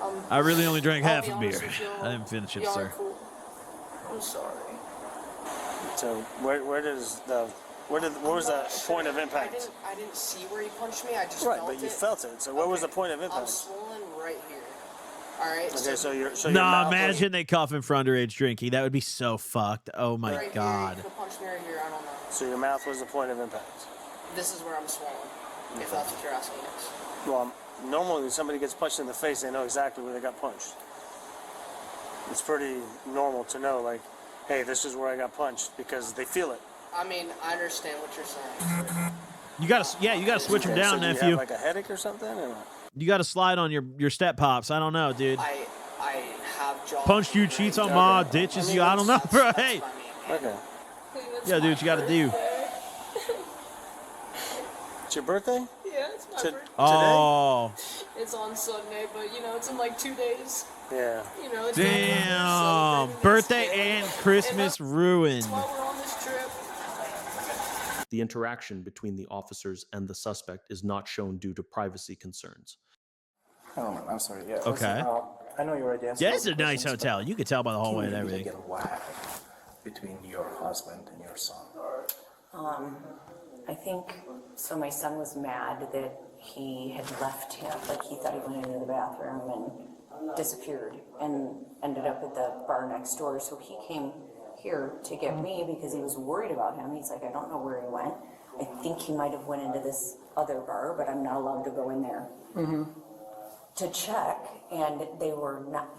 Um, I really only drank I'll half be a honest beer. with y'all. I didn't finish it, Y'all sir. are cool. I'm sorry. So where was that point of impact? I didn't see where he punched me. I just Right, felt but you it. felt it. So what was the point of I'm impact? swollen right here. All right. Okay, so your Nah, mouth was- imagine they cuff him for underage drinking. That would be so fucked. Oh my right god. Here, you could punch me right here. I don't know. So your mouth was the point of impact. This is where I'm swollen. If that's what you're asking. Yes. Well, normally when somebody gets punched in the face, they know exactly where they got punched. It's pretty normal to know, like, hey, this is where I got punched, because they feel it. I mean, I understand what you're saying. You gotta switch him Okay, down, so do you nephew. have like a headache or something? Or what? You gotta slide on your step pops. I don't know, dude. I have jaw. Punched you, cheats on ma, ditches you. I don't know, bro. Hey. Okay. Yeah, dude, you gotta do. It's your birthday? Yeah, it's my birthday. Oh. It's on Sunday, but you know, it's in like 2 days. Yeah. You know, it's Damn. Birthday and Christmas ruined. while we're on this trip. The interaction between the officers and the suspect is not shown due to privacy concerns. Oh, I'm sorry. Yeah. Okay. Listen, I know you're against. Yeah, it's a nice hotel. You could tell by the hallway and Can you everything. get a whack between your husband and your son? I think so. My son was mad that he had left him, like he thought he went into the bathroom and disappeared and ended up at the bar next door. So he came here to get me because he was worried about him. He's like, I don't know where he went. I think he might have went into this other bar, but I'm not allowed to go in there to check. And they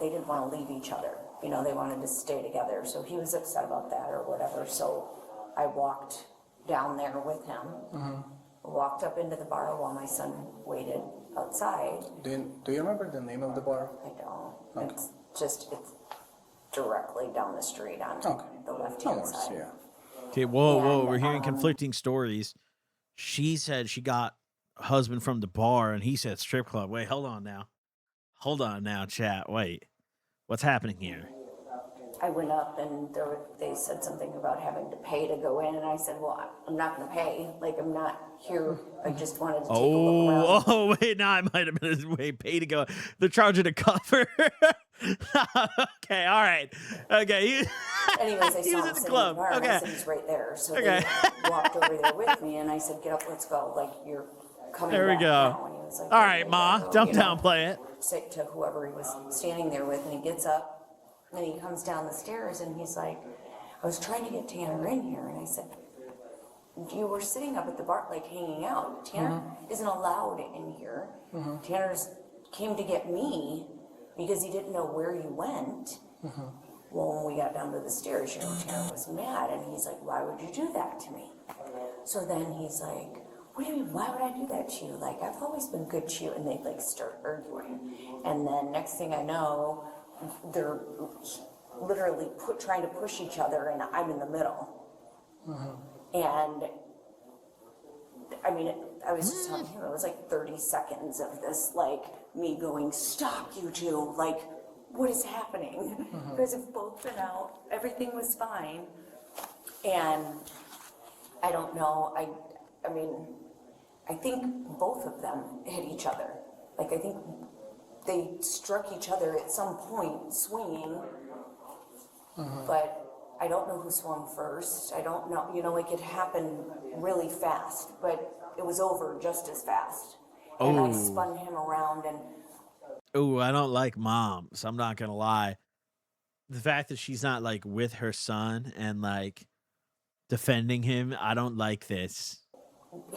didn't want to leave each other. You know, they wanted to stay together. So he was upset about that or whatever. So I walked down there with him, walked up into the bar while my son waited outside. Do you remember the name of the bar? I don't. Okay. It's directly down the street on the left-hand side. Okay, whoa. And, We're hearing conflicting stories. She said she got a husband from the bar, and he said strip club. Wait, hold on now, chat. Wait. What's happening here? I went up and they said something about having to pay to go in, and I said, well, I'm not going to pay. Like, I'm not here. I just wanted to take a look around. Oh, wait, no, I might have been a way pay to go. They're charging a cover. Okay, all right. Okay. Anyways, I He saw was him at the sitting club. in the bar, and Okay. I said, he's right there. So Okay. they walked over there with me, and I said, get up, let's go. Like, you're coming There we back go. now. And he was like, All right, Ma, "Okay, don't you know." downplay it. Say to whoever he was standing there with, and he gets up, and he comes down the stairs, and he's like, I was trying to get Tanner in here, and I said, you were sitting up at the bar, like, hanging out. Tanner isn't allowed in here. Tanner's came to get me because he didn't know where you went. Well, when we got down to the stairs, Tanner was mad, and he's like, why would you do that to me? So then he's like, what do you mean, why would I do that to you? Like, I've always been good to you. And they like start arguing. And then next thing I know, they're literally trying to push each other and I'm in the middle. And I mean, I was just telling him, it was like 30 seconds of this, like me going, stop you two, like, what is happening? You guys have both been out, everything was fine. And I don't know, I mean, I think both of them hit each other. Like, I think they struck each other at some point, swinging, but I don't know who swung first. I don't know, you know, like it happened really fast, but it was over just as fast. And I spun him around and... Oh, I don't like moms. I'm not going to lie. The fact that she's not like with her son and like defending him, I don't like this.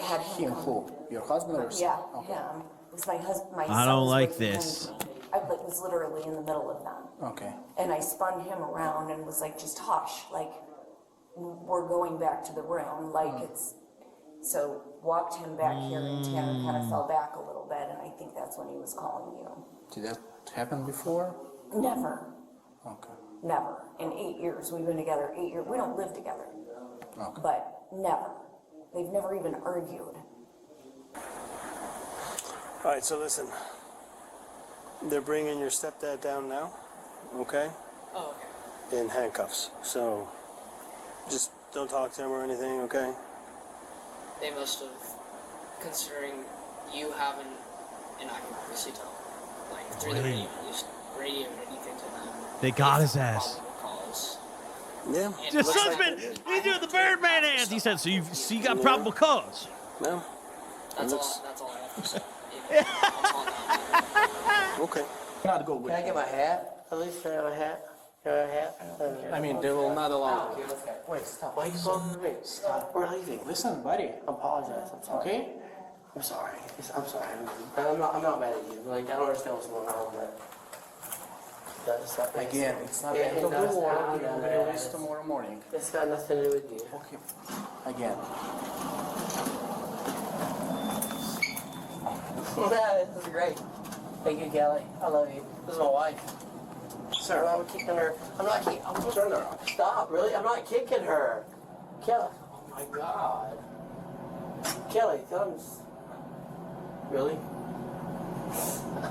Had him who? Your husband or your son? Yeah, him. It was my husband. My I son don't was like right behind this. me. I was literally in the middle of them. Okay. And I spun him around and was like, just hush, like, we're going back to the room, like it's, so walked him back here and Tanner kind of fell back a little bit and I think that's when he was calling you. Did that happen before? Never, Okay. never. In 8 years, we've been together 8 years, we don't live together, Okay. but never. They've never even argued. All right, so listen. They're bringing your stepdad down now, okay? Oh, okay. In handcuffs. So just don't talk to him or anything, okay? They must have, considering you haven't, and I can obviously tell, like through the radio, you radioed anything to them. They got his ass. Calls. Yeah. The son's been, he's doing the Birdman hands. He said, so you got probable cause. No. That's all I have to say. Okay. Not go with Can I get my hat? At least can I have a hat? Can I have a hat? I mean, they will not allow it. Wait, stop. Why are you talking to me? Stop. We're leaving. Listen, buddy. I apologize. I'm sorry. Okay? I'm sorry. I'm sorry. I'm not mad at you. Like, I don't understand what's going on, but... That's not Again, it's not the end of the world. You're going to release tomorrow morning. It's got nothing to do with you. Okay. Again. This is great. Thank you, Kelly. I love you. This is my wife. Sir, I'm kicking her. I'm not kicking. I'm turning her off. Stop, really? I'm not kicking her. Kelly. Oh my God. Kelly, tell him. Really?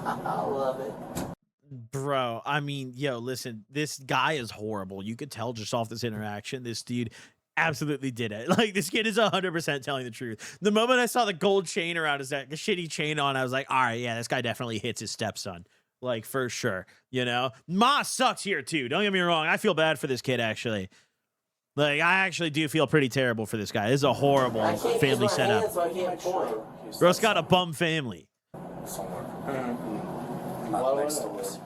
I love it. Bro, I mean, yo, listen, this guy is horrible. You could tell just off this interaction, this dude absolutely did it. Like, this kid is 100% telling the truth. The moment I saw the gold chain around his neck, the shitty chain on, I was like, all right, yeah, this guy definitely hits his stepson. Like, for sure, you know? Ma sucks here, too. Don't get me wrong. I feel bad for this kid, actually. Like, I actually do feel pretty terrible for this guy. This is a horrible family setup. Bro's got a bum family. Not next to us.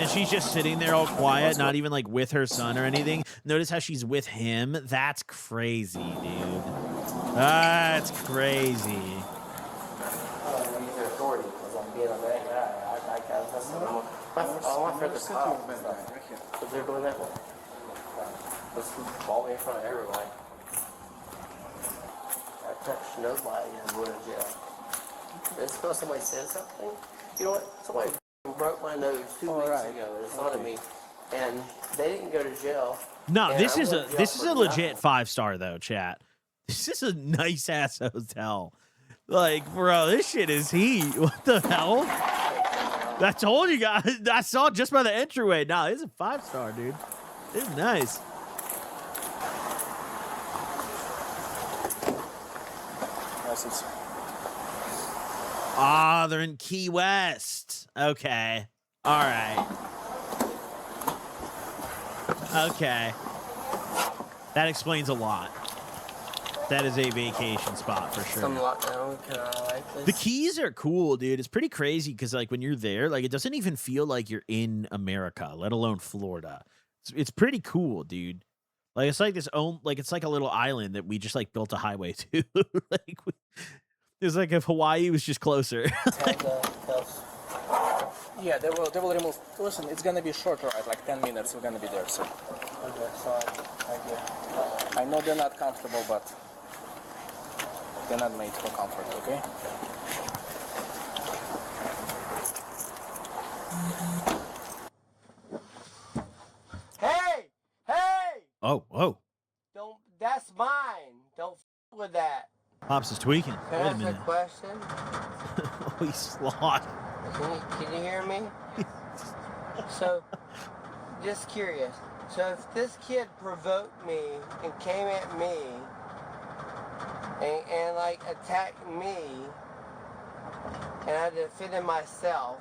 And she's just sitting there all quiet, not even like with her son or anything. Notice how she's with him. That's crazy, dude. That's crazy. I want her to stop. But they're going that way. Let's ball me in front of everyone. I touched nobody and went to jail. It's because somebody said something. You know what? Somebody broke my nose 2 weeks ago in front of me, and they didn't go to jail. No, And this I is went to a jail for legit nothing. 5-star though, chat. This is a nice ass hotel. Like, bro, this shit is heat. What the hell? I told you guys. I saw it just by the entryway. Nah, this is a 5-star, dude. This is nice. License. Ah, they're in Key West. Okay. All right. Okay. That explains a lot. That is a vacation spot for sure. Some lockdown. Can I like this? The Keys are cool, dude. It's pretty crazy because, like, when you're there, like, it doesn't even feel like you're in America, let alone Florida. It's pretty cool, dude. Like, it's like this own, like, it's like a little island that we just like built a highway to. Like, it's like if Hawaii was just closer. Yeah, they will remove. Listen, it's gonna be a short ride, like 10 minutes. We're gonna be there, so. Okay, sorry. Thank you. I know they're not comfortable, but They're not made for comfort, okay? Hey! Hey! Oh. Don't. That's mine. Don't f with that. Pops is tweaking. Can I Wait a ask a minute. question? Oh, he's sloth. Can you hear me? So, just curious. So if this kid provoked me and came at me and like attacked me and I defended myself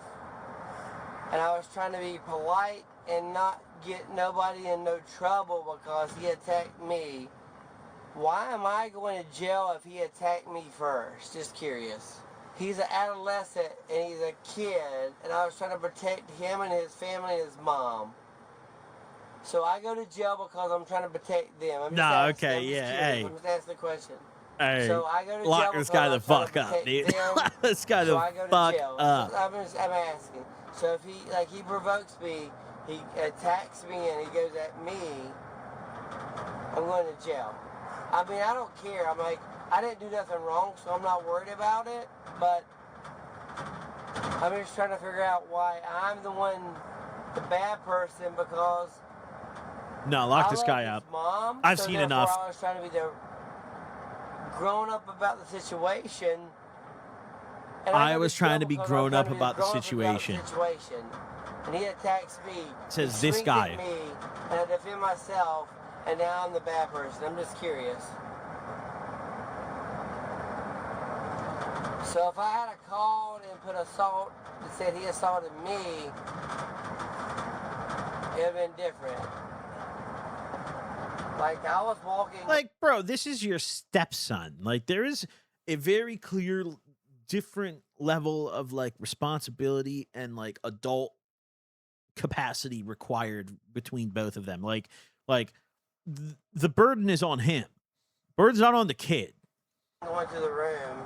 and I was trying to be polite and not get nobody in no trouble because he attacked me, why am I going to jail if he attacked me first? Just curious. He's an adolescent and he's a kid and I was trying to protect him and his family and his mom. So I go to jail because I'm trying to protect them. I'm just asking, okay, I'm just yeah, curious. hey. I'm just asking the question. Hey, So I go to lock jail this because guy the I'm trying to fuck up, protect dude. them. Lock this guy So the I go to fuck jail. up. I'm asking. So if he provokes me, he attacks me and he goes at me, I'm going to jail. I mean, I don't care. I'm like, I didn't do nothing wrong, so I'm not worried about it. But I'm just trying to figure out why I'm the bad person because No, lock this I guy love up. his mom, I've so seen therefore enough. I was trying to be the grown up about the situation. And I go was trying to be because I'm grown trying up to be about the grown up situation. And he attacks me. Says he this swings guy. at me, and I defend myself, and now I'm the bad person. I'm just curious. So if I had a call and put assault that said he assaulted me, it would have been different. Like I was walking. Like, bro, this is your stepson. Like, there is a very clear, different level of like responsibility and like adult capacity required between both of them. Like the burden is on him. Burden's not on the kid. I went to the room.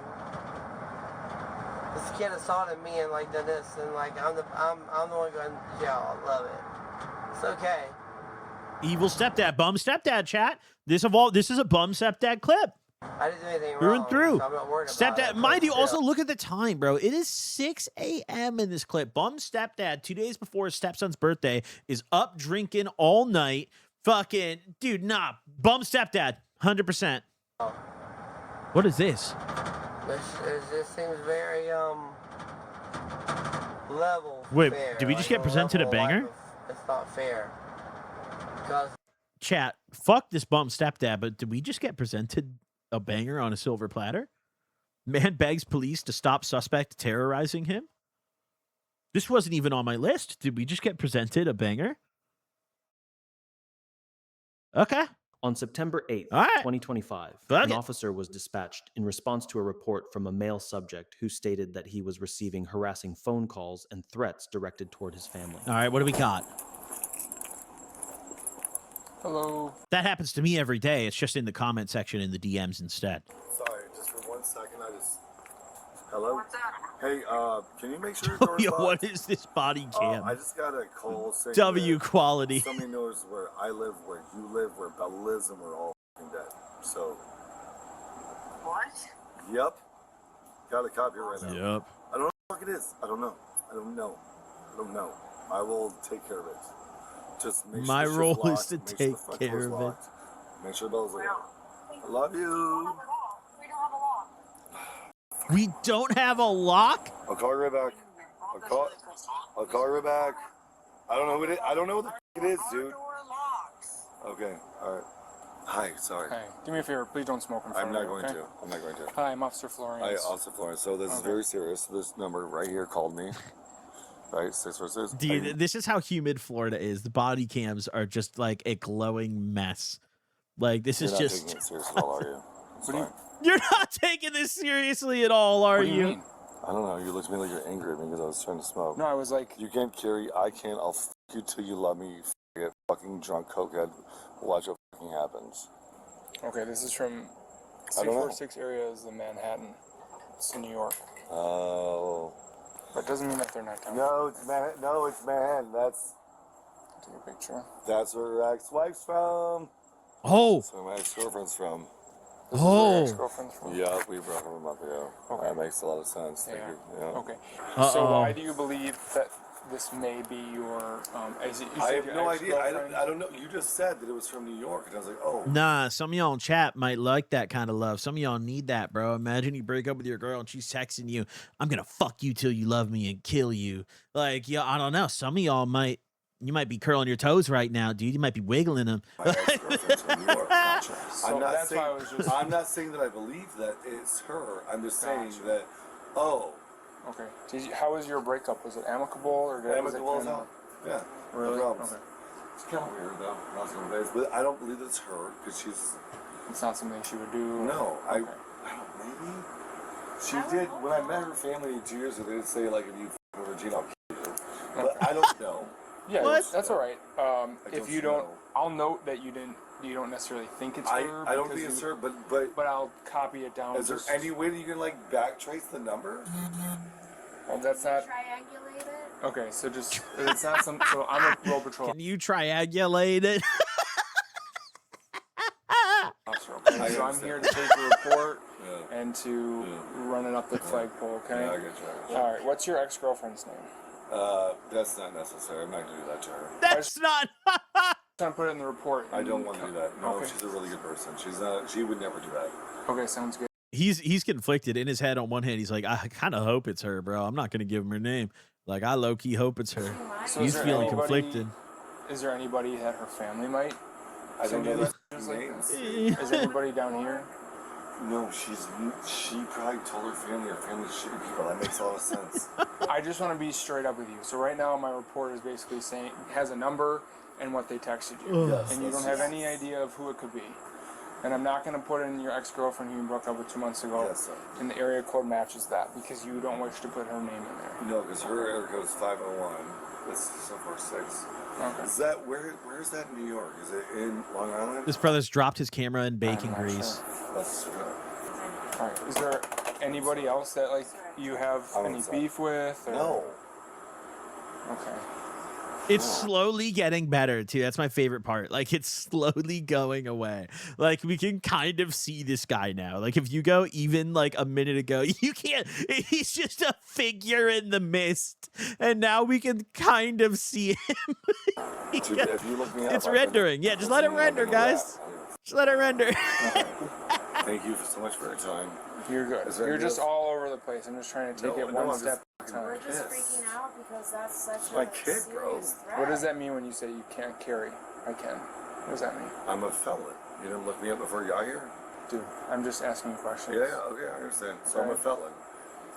This kid assaulted me and like done this and like I'm the one going to jail. I love it. It's okay. Evil stepdad, bum stepdad, chat. This is a bum stepdad clip. I didn't do anything Through wrong. and through. So I'm not worried Stepdad, about it. mind you, Still. also look at the time, bro. It is 6 a.m. in this clip. Bum stepdad, 2 days before his stepson's birthday, is up drinking all night. Fucking, dude, nah. Bum stepdad, 100%. What is this? This seems very level. Wait, fair. did we just like, get presented a level banger? life it's not fair. Because Chat, fuck this bum stepdad, but did we just get presented a banger on a silver platter? Man begs police to stop suspect terrorizing him. This wasn't even on my list. Did we just get presented a banger? Okay. On September 8th, All right. 2025, Fuck an it. officer was dispatched in response to a report from a male subject who stated that he was receiving harassing phone calls and threats directed toward his family. All right, what do we got? Hello. That happens to me every day. It's just in the comment section in the DMs instead. Sorry, just for 1 second, Hello? What's up? Hey, can you make sure Oh, yo, what is this body cam? I just got a call saying W that quality. somebody knows where I live, where you live, where Bella lives, and we're all f***ing dead. So. What? Yep. Got a copy right now. Yep. I don't know what it is. I don't know. I will take care of it. Just make sure My the shit's role locked, is to make sure take the front care door's of it. locked, Make sure Bella's there. I love you. We don't have a lock? I'll call you right back. I'll call you right back. I don't know what it. I don't know what the f it is, dude. Okay. All right. Hi. Sorry. Hey, do me a favor. Please don't smoke in front I'm of not me, going okay? to. I'm not going to. Hi, I'm Officer Florence. Officer Florence. So this is very serious. This number right here called me. Right, 646. Dude, this is how humid Florida is. The body cams are just like a glowing mess. Like, this is You're not just. taking it serious at all, are you? It's fine. You're not taking this seriously at all, are What do you you? mean? I don't know. You looked at me like you're angry at me because I was trying to smoke. No, I was like. You can't carry. I can't. I'll f you till you love me. You get fucking drunk, cokehead. Watch what fucking happens. Okay, this is from I don't know. 646 area is the Manhattan. It's in New York. Oh. But it doesn't mean that they're not coming. No, it's Manhattan. No, it's Manhattan. Take a picture. That's where her ex-wife's from. Oh. That's where my ex-girlfriend's from. This is where your Oh. ex-girlfriend's from? Yeah, we broke up a month ago. Okay. That makes a lot of sense. Thank Yeah. you. Yeah. Okay. Uh-oh. So why do you believe that this may be your? Is it, you I said have your no idea. ex-girlfriend? I don't know. You just said that it was from New York, and I was like, oh. Nah, some of y'all in chat might like that kind of love. Some of y'all need that, bro. Imagine you break up with your girl and she's texting you, I'm gonna fuck you till you love me and kill you. Like, yeah, I don't know. Some of y'all might, you might be curling your toes right now, dude. You might be wiggling them. My ex-girlfriend's from New York. Gotcha. So that's why I was just. I'm not saying that I believe that it's her. I'm just saying Gotcha. that, oh. Okay. How was your breakup? Was it amicable or was it Amicable as kinda- hell. Yeah. Really? No problems. Okay. It's kind of weird though. Not so days, but I don't believe it's her because she's. It's not something she would do. No, Okay. I don't. Maybe she did. When I met her family 2 years ago, they did say like, if you f with Regina, I'll kill you. But I don't know. Yeah, What? that's all right. If don't you don't, know. I'll note that you didn't. You don't necessarily think it's her. I don't because think it's you- her, but But I'll copy it down. is there just- any way that you can like backtrace the number? Well, that's not. Triangulate it. Okay, so just it's not some. So I'm a road patrol Can you triangulate it? officer. Okay, I so I'm understand. here to take the report Yeah. and to run it up the flagpole. Okay. Yeah, I get you. All right. What's your ex-girlfriend's name? That's not necessary. I'm not gonna do that to her. That's not. I'm trying to put it in the report. I don't want to do that. No, Okay. she's a really good person. She's not. She would never do that. Okay, sounds good. He's conflicted in his head. On one hand, he's like, I kind of hope it's her, bro. I'm not gonna give him her name. Like, I low key hope it's her. So He's is there feeling anybody- conflicted. Is there anybody that her family might? I don't send you know messages the like names. this? Is anybody down here? No, she probably told her family. Her family's shitty people. That makes a lot of sense. I just want to be straight up with you. So right now, my report is basically saying has a number and what they texted you, Yes, and you don't have any idea of who it could be. And I'm not going to put in your ex-girlfriend who you broke up with 2 months ago. Yes, sir. And the area code matches that because you don't wish to put her name in there. No, because her area code is 501. That's 746. Okay. Is that where is that in New York? Is it in Long Island? This brother's dropped his camera in bacon I'm not grease. sure. That's All right. Is there anybody else that like you have I any don't know. beef with? Or? no. Okay. It's slowly getting better too. That's my favorite part. Like, it's slowly going away. Like, we can kind of see this guy now. Like, if you go even like a minute ago, you can't. He's just a figure in the mist, and now we can kind of see him. Dude, if you look me up, It's I can- rendering. Yeah, just let it render, guys. Just let it render. Thank you so much for your time. You're good. Is there You're any just else? all over the place. I'm just trying to take it one I'm step just at a We're time. just Yes. freaking out because that's such My a kid, bro. serious threat. What does that mean when you say you can't carry? I can. What does that mean? I'm a felon. You didn't look me up before you got here? Dude, I'm just asking you questions. Yeah, okay, I understand. So I'm a Okay. felon.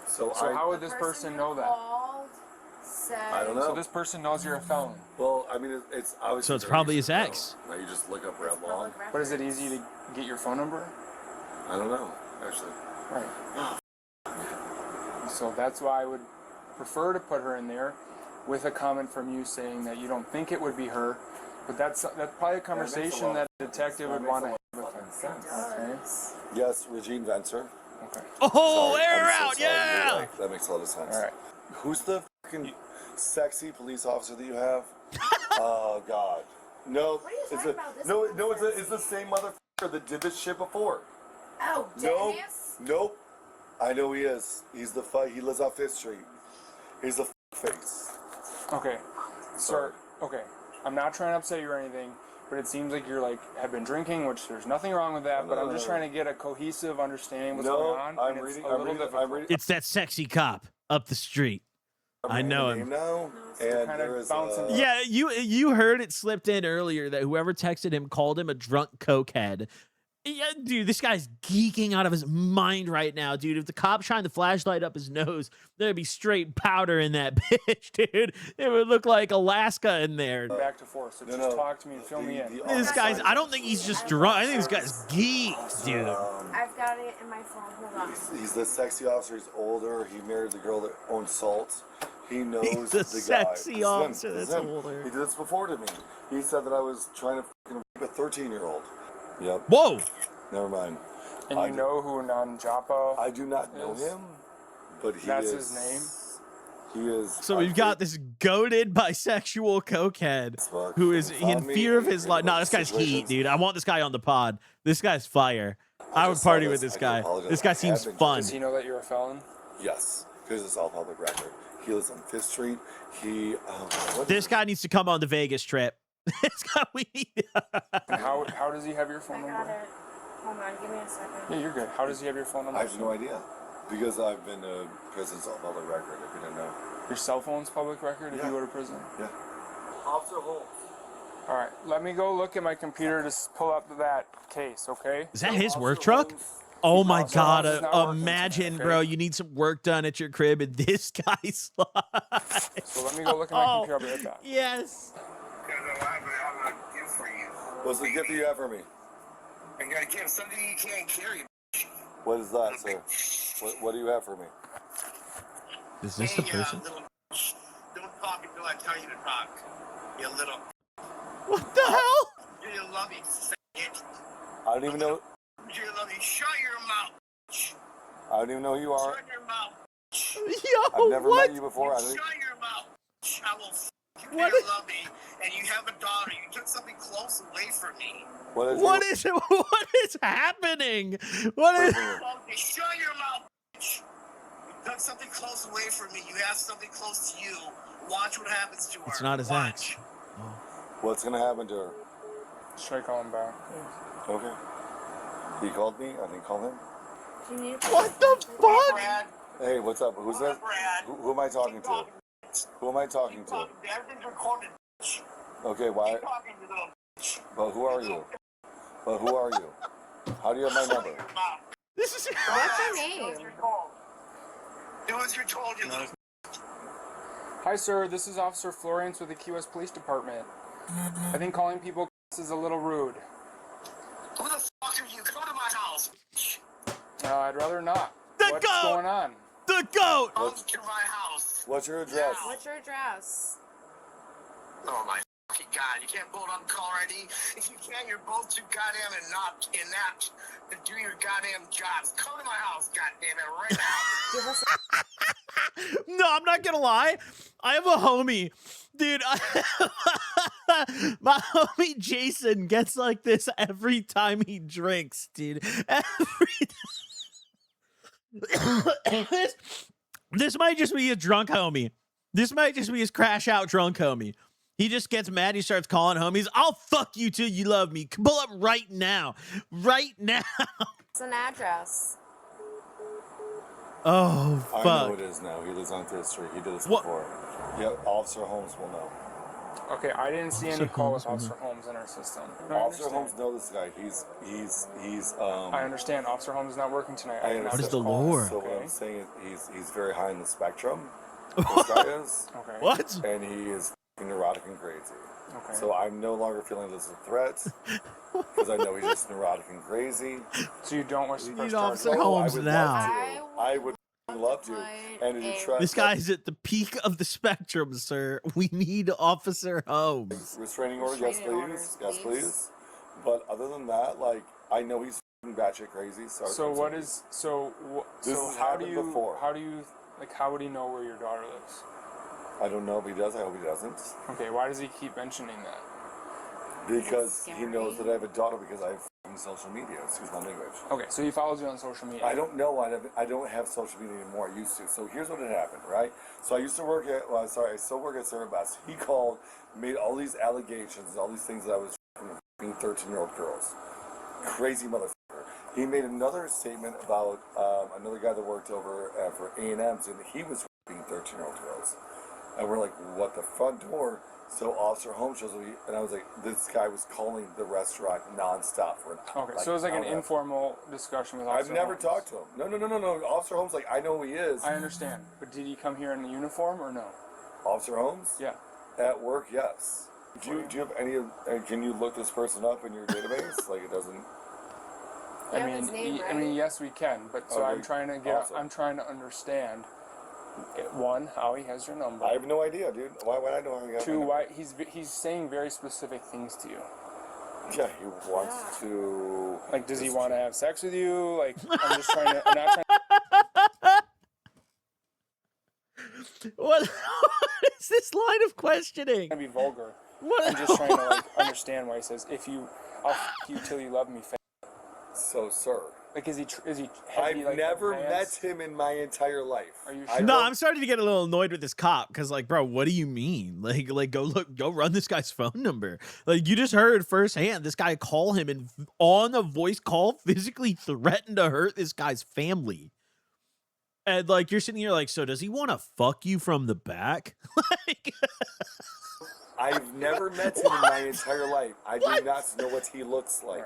So how would this person know that? I don't know. So this person knows you're a felon. Well, I mean, it's obviously. So it's very probably easy his to know. ex. Now you just look up Red Long. But is it easy to get your phone number? I don't know, actually. Right. So that's why I would prefer to put her in there with a comment from you saying that you don't think it would be her, but that's probably a conversation that a detective would want to have with her. Okay. Yes, Regine Vencer. Okay. Oh, Sorry, air her I'm so out, sorry. yeah. You're That makes a lot of sense. All right. Who's the fucking sexy police officer that you have? Oh God. No, What are you it's talking a about? This no, is no. It's the same motherfucker that did this shit before. Oh, No, Dennis? nope. I know he is. He's the He lives off Fifth Street. He's the face. Okay. Sorry. So, okay. I'm not trying to upset you or anything, but it seems like you're like have been drinking, which there's nothing wrong with that. But I'm just trying to get a cohesive understanding what's No, going on. I'm and it's reading. a I'm little reading. difficult. I'm reading. It's that sexy cop up the street. I know him. Now, You're and kinda there is bouncing- Yeah, you heard it slipped in earlier that whoever texted him called him a drunk cokehead. Yeah, dude, this guy's geeking out of his mind right now, dude. If the cop shined the flashlight up his nose, there'd be straight powder in that bitch, dude. It would look like Alaska in there. Back to forth. So just talk to me and fill me in. This guy's, I don't think he's just drunk. I think this guy's geeked, dude. I've got it in my phone. Hold on. He's the sexy officer. He's older. He married the girl that owned Salt. He knows He's the guy. sexy It's him. officer It's that's him. older. He did this before to me. He said that I was trying to fucking rape a 13-year-old. Yep. Whoa. Never mind. And you know who Nanjapa? I do not know him, but he That's is. his name? He is. So we've got this goated bisexual cokehead who is in fear of his life. No, this guy's heat, dude. I want this guy on the pod. This guy's fire. I would just saw party with this I do guy. apologize. This guy I seems have been- fun. Does he know that you're a felon? Yes, because it's all public record. He lives on 5th Street. He. This guy needs to come on the Vegas trip. This guy we need. And how does he have your phone I got number? it. Hold on, give me a second. Yeah, you're good. How does he have your phone number? I have no idea. Because I've been to prison, it's all public record, if you didn't know. Your cell phone's public record if you go to prison? Yeah. Officer Holmes. All right, let me go look at my computer to pull up that case, okay? Is that his work truck? Oh my God! Officer's not working Imagine, tonight, okay? bro, you need some work done at your crib, and this guy's like, So let me go look at my computer. I'll be right back. Yes. What's the gift you have for me? I gotta give something you can't carry. What is that, sir? What do you have for me? Is this the person? Don't talk until I tell you to talk. You little. What the hell? You love me, it. I don't even know. You love me. Shut your mouth. I don't even know who you are. Shut your mouth. Yo, I've never what? met you before. Shut your mouth. I will. You What can't love me, and you have a daughter. You took something close away from me. What is it? What is happening? What is? Shut your mouth. You took something close away from me. You have something close to you. Watch what happens to her. It's not his ex. What's gonna happen to her? Should I call him back? Okay. He called me. I didn't call him. What the fuck? Hey, what's up? Who's that? Who am I talking to? Who am I talking to? Everything's recorded. Okay, why? Talking to them. But who are you? But who are you? How do you have my number? This is. What's your name? Do as you're told. You little. Hi, sir. This is Officer Florence with the Key West Police Department. I think calling people is a little rude. Who the fuck are you? Come to my house. I'd rather not. What's goat! going on? The goat! Come to my house. What's your address? What's your address? Oh my fucking God! You can't pull it on call ID. If you can, you're both too goddamn and not inept to do your goddamn jobs. Come to my house, goddamn it, right now. No, I'm not gonna lie. I have a homie, dude. My homie Jason gets like this every time he drinks, dude. This might just be a drunk homie. This might just be his crash out drunk homie. He just gets mad. He starts calling homies. I'll fuck you till you love me. Pull up right now. Right now. It's an address. Oh, fuck. I know it is now. He lives on 5th Street. He did this before. Yep, Officer Holmes will know. Okay, I didn't see any call with Officer Holmes in our system. Officer Holmes knows this guy. He's I understand. Officer Holmes is not working tonight. I What is the lore? So what I'm saying is he's very high in the spectrum. This guy is. Okay. What? And he is neurotic and crazy. Okay. So I'm no longer feeling this as a threat because I know he's just neurotic and crazy. So you don't wish to You press need charges? Officer Holmes now. I would love to. And if you try, This guy's at the peak of the spectrum, sir. We need Officer Holmes. restraining order, yes please, yes please. But other than that, like I know he's batshit crazy. So So what is This so has how do happened you before. how do you like how would he know where your daughter lives? I don't know if he does. I hope he doesn't. Okay, why does he keep mentioning that? Because he knows that I have a daughter because I have social media. Excuse my language. Okay, so he follows you on social media. I don't know. I don't have social media anymore. I used to. So here's what had happened, right? So I used to work at. Well, sorry, I still work at Cerebus. He called, made all these allegations, all these things that I was being 13-year-old girls. Crazy motherfucker. He made another statement about another guy that worked over for A&M, saying that he was being 13-year-old girls. And we're like, what, the front door? So Officer Holmes shows me, and I was like, this guy was calling the restaurant nonstop for an hour. Okay, so it was like an informal discussion with Officer I've never Holmes. talked to him. No. Officer Holmes, like, I know who he is. I understand, but did he come here in a uniform or no? Officer Holmes? Yeah. At work, yes. Do you have any? Can you look this person up in your database? Like it doesn't. I mean, yes, we can, but so Okay, I'm trying to get. awesome. I'm trying to understand. One, how he has your number. I have no idea, dude. Why would I know how he got Two, my why he's saying very specific things to you. number? Yeah, he wants to. Like, does he want to have sex with you? Like, I'm just trying to. I'm not trying. What is this line of questioning? To be vulgar. What? I'm just trying to like understand why he says, "If you, I'll f you till you love me." So, sir, Like, is he I've like, never advanced? met him in my entire life. Are you I sure? No, don't- I'm starting to get a little annoyed with this cop because, like, bro, what do you mean? Like, go run this guy's phone number. Like, you just heard firsthand this guy call him and on a voice call physically threatened to hurt this guy's family. And like, you're sitting here like, so does he want to fuck you from the back? Like, I've never met him in my entire life. I do not know what he looks like.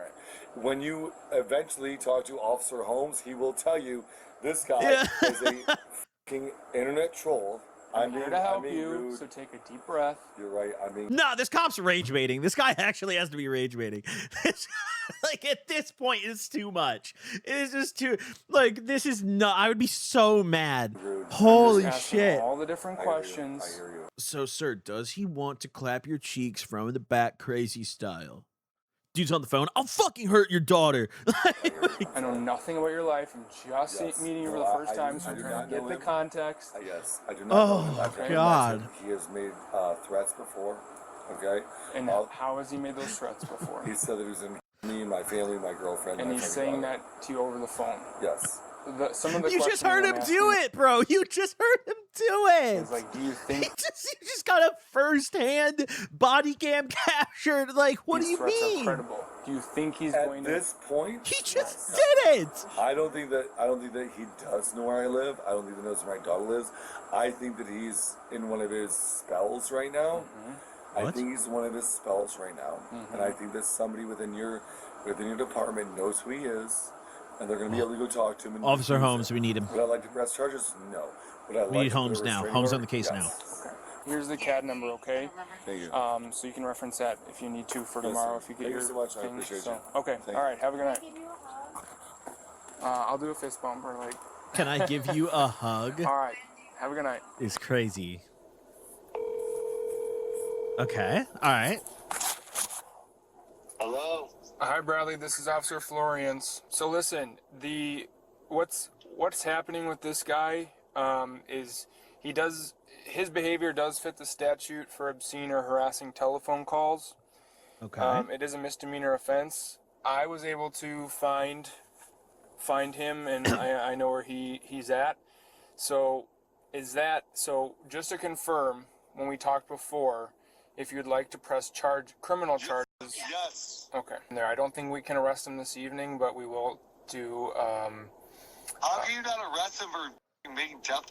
When you eventually talk to Officer Holmes, he will tell you this guy is a fucking internet troll. I'm here to help you, so take a deep breath. You're right. I mean, no, this cop's rage baiting. This guy actually has to be rage baiting. Like, at this point, it's too much. It is just too, like, this is not, I would be so mad. Holy Asking shit. all the different questions. I hear you. So, sir, does he want to clap your cheeks from the back crazy style? Dude's on the phone. I'll fucking hurt your daughter. I know nothing about your life. I'm just meeting you for the first time, so I'm trying to get the context. Yes, I do not know him. Oh, I've never met God. him. He has made threats before. Okay. And how has he made those threats before? He said that he was in me, my family, my girlfriend. And my he's fucking saying daughter. that to you over the phone. Yes. Some of the You just questions heard I'm him asking do it, bro. You just heard him do it. is like, do you think You just got a first-hand body cam captured. Like, what do these you threats are mean? credible? Do you think he's At going to? this point, He just did it. I don't think that he does know where I live. I don't think he knows where my daughter lives. I think that he's in one of his spells right now. I think he's in one of his spells right now, and I think that somebody within your department knows who he is, and they're going to be able to go talk to him. And Officer use Holmes, it. we need him. Would I like to press charges? No. Would I like We need to put a Holmes now. restraining Holmes on order? the case Yes. Okay. Here's the CAD number, okay? Thank you. So you can reference that if you need to for Yes, tomorrow. sir. If you get Thank your you so much. I thing. appreciate So, you. okay. Thank All you. right. Have a good night. I'll do a fist bump or like. Can I give you a hug? All right. Have a good night. It's crazy. Okay. All right. Hello. Hi, Bradley. This is Officer Florians. So listen, what's happening with this guy is his behavior does fit the statute for obscene or harassing telephone calls. Okay. It is a misdemeanor offense. I was able to find him, and I know where he's at. So just to confirm, when we talked before, if you'd like to press criminal charges. Yes. Okay. There, I don't think we can arrest him this evening, but we will do. How can you not arrest him for making death?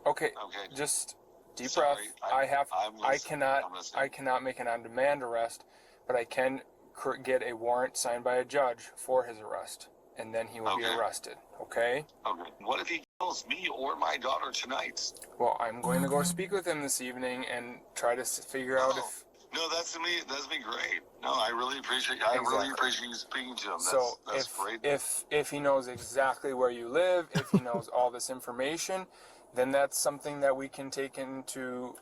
Okay. Okay. Just deep Sorry, breath. I'm listening. I'm listening. I cannot make an on-demand arrest, but I can get a warrant signed by a judge for his arrest, and then he will be arrested. Okay. Okay. What if he kills me or my daughter tonight? Well, I'm going to go speak with him this evening and try to figure out if. No, that's me. That's me. Great. No, I really appreciate. I really appreciate you speaking to him. That's great. If he knows exactly where you live, if he knows all this information, then that's something that we can take into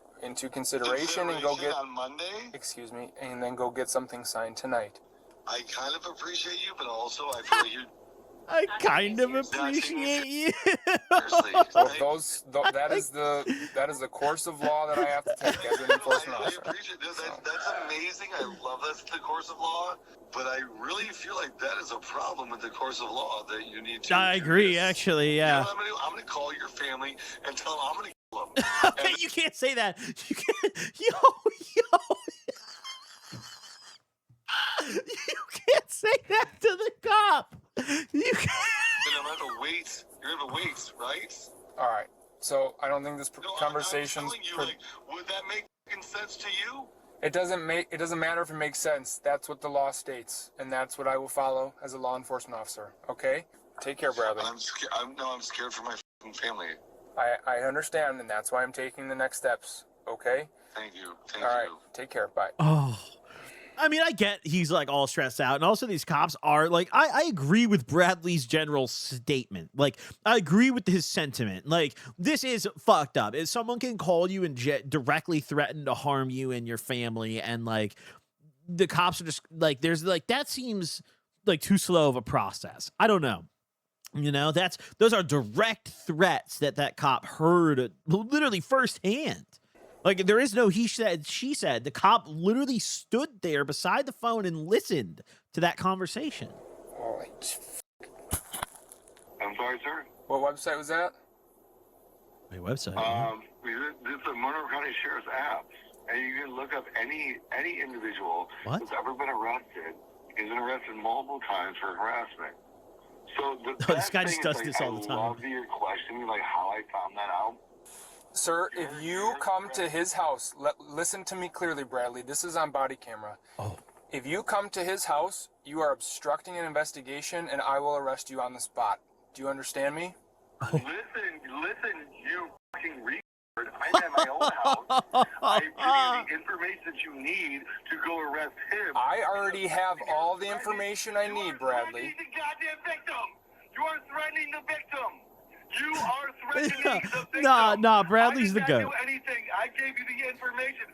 consideration and go get on Monday. Excuse me, and then go get something signed tonight. I kind of appreciate you, but also I feel like you. I kind of appreciate you. Well, that is the course of law that I have to take as an enforcement officer. I appreciate that. That's amazing. I love that's the course of law, but I really feel like that is a problem with the course of law that you need to. I agree, actually. Yeah. You know what I'm gonna do? I'm gonna call your family and tell them I'm gonna kill them. Okay, you can't say that. You can't. Yo. You can't say that to the cop. You can't. And I'm gonna have to wait. You're gonna have to wait, right? All right. So I don't think this conversation's. I'm telling you, would that make sense to you? It doesn't matter if it makes sense. That's what the law states, and that's what I will follow as a law enforcement officer. Okay? Take care, Bradley. I'm scared for my family. I understand, and that's why I'm taking the next steps. Okay? Thank you. All right. Take care. Bye. Oh. I mean, I get he's like all stressed out, and also these cops are like, I agree with Bradley's general statement. Like, I agree with his sentiment. Like, this is fucked up. If someone can call you and directly threaten to harm you and your family, and like the cops are just like, there's like, that seems like too slow of a process. I don't know. You know, those are direct threats that cop heard literally firsthand. Like, there is no he said, she said. The cop literally stood there beside the phone and listened to that conversation. Holy I'm sorry, sir. What website was that? A website. This is the Monroe County Sheriff's app, and you can look up any individual that's ever been arrested. He's been arrested multiple times for harassment. So this guy just does this all the time. I love your question, like how I found that out. Sir, if you come to his house, listen to me clearly, Bradley. This is on body camera. Oh. If you come to his house, you are obstructing an investigation, and I will arrest you on the spot. Do you understand me? Listen, you fucking retard. I'm at my own house. I give you the information that you need to go arrest him. I already have all the information I need, Bradley. You are threatening the goddamn victim. You are threatening the victim. You are threatening the victim. Nah, Bradley's the I goat. did not do anything. I gave you the information.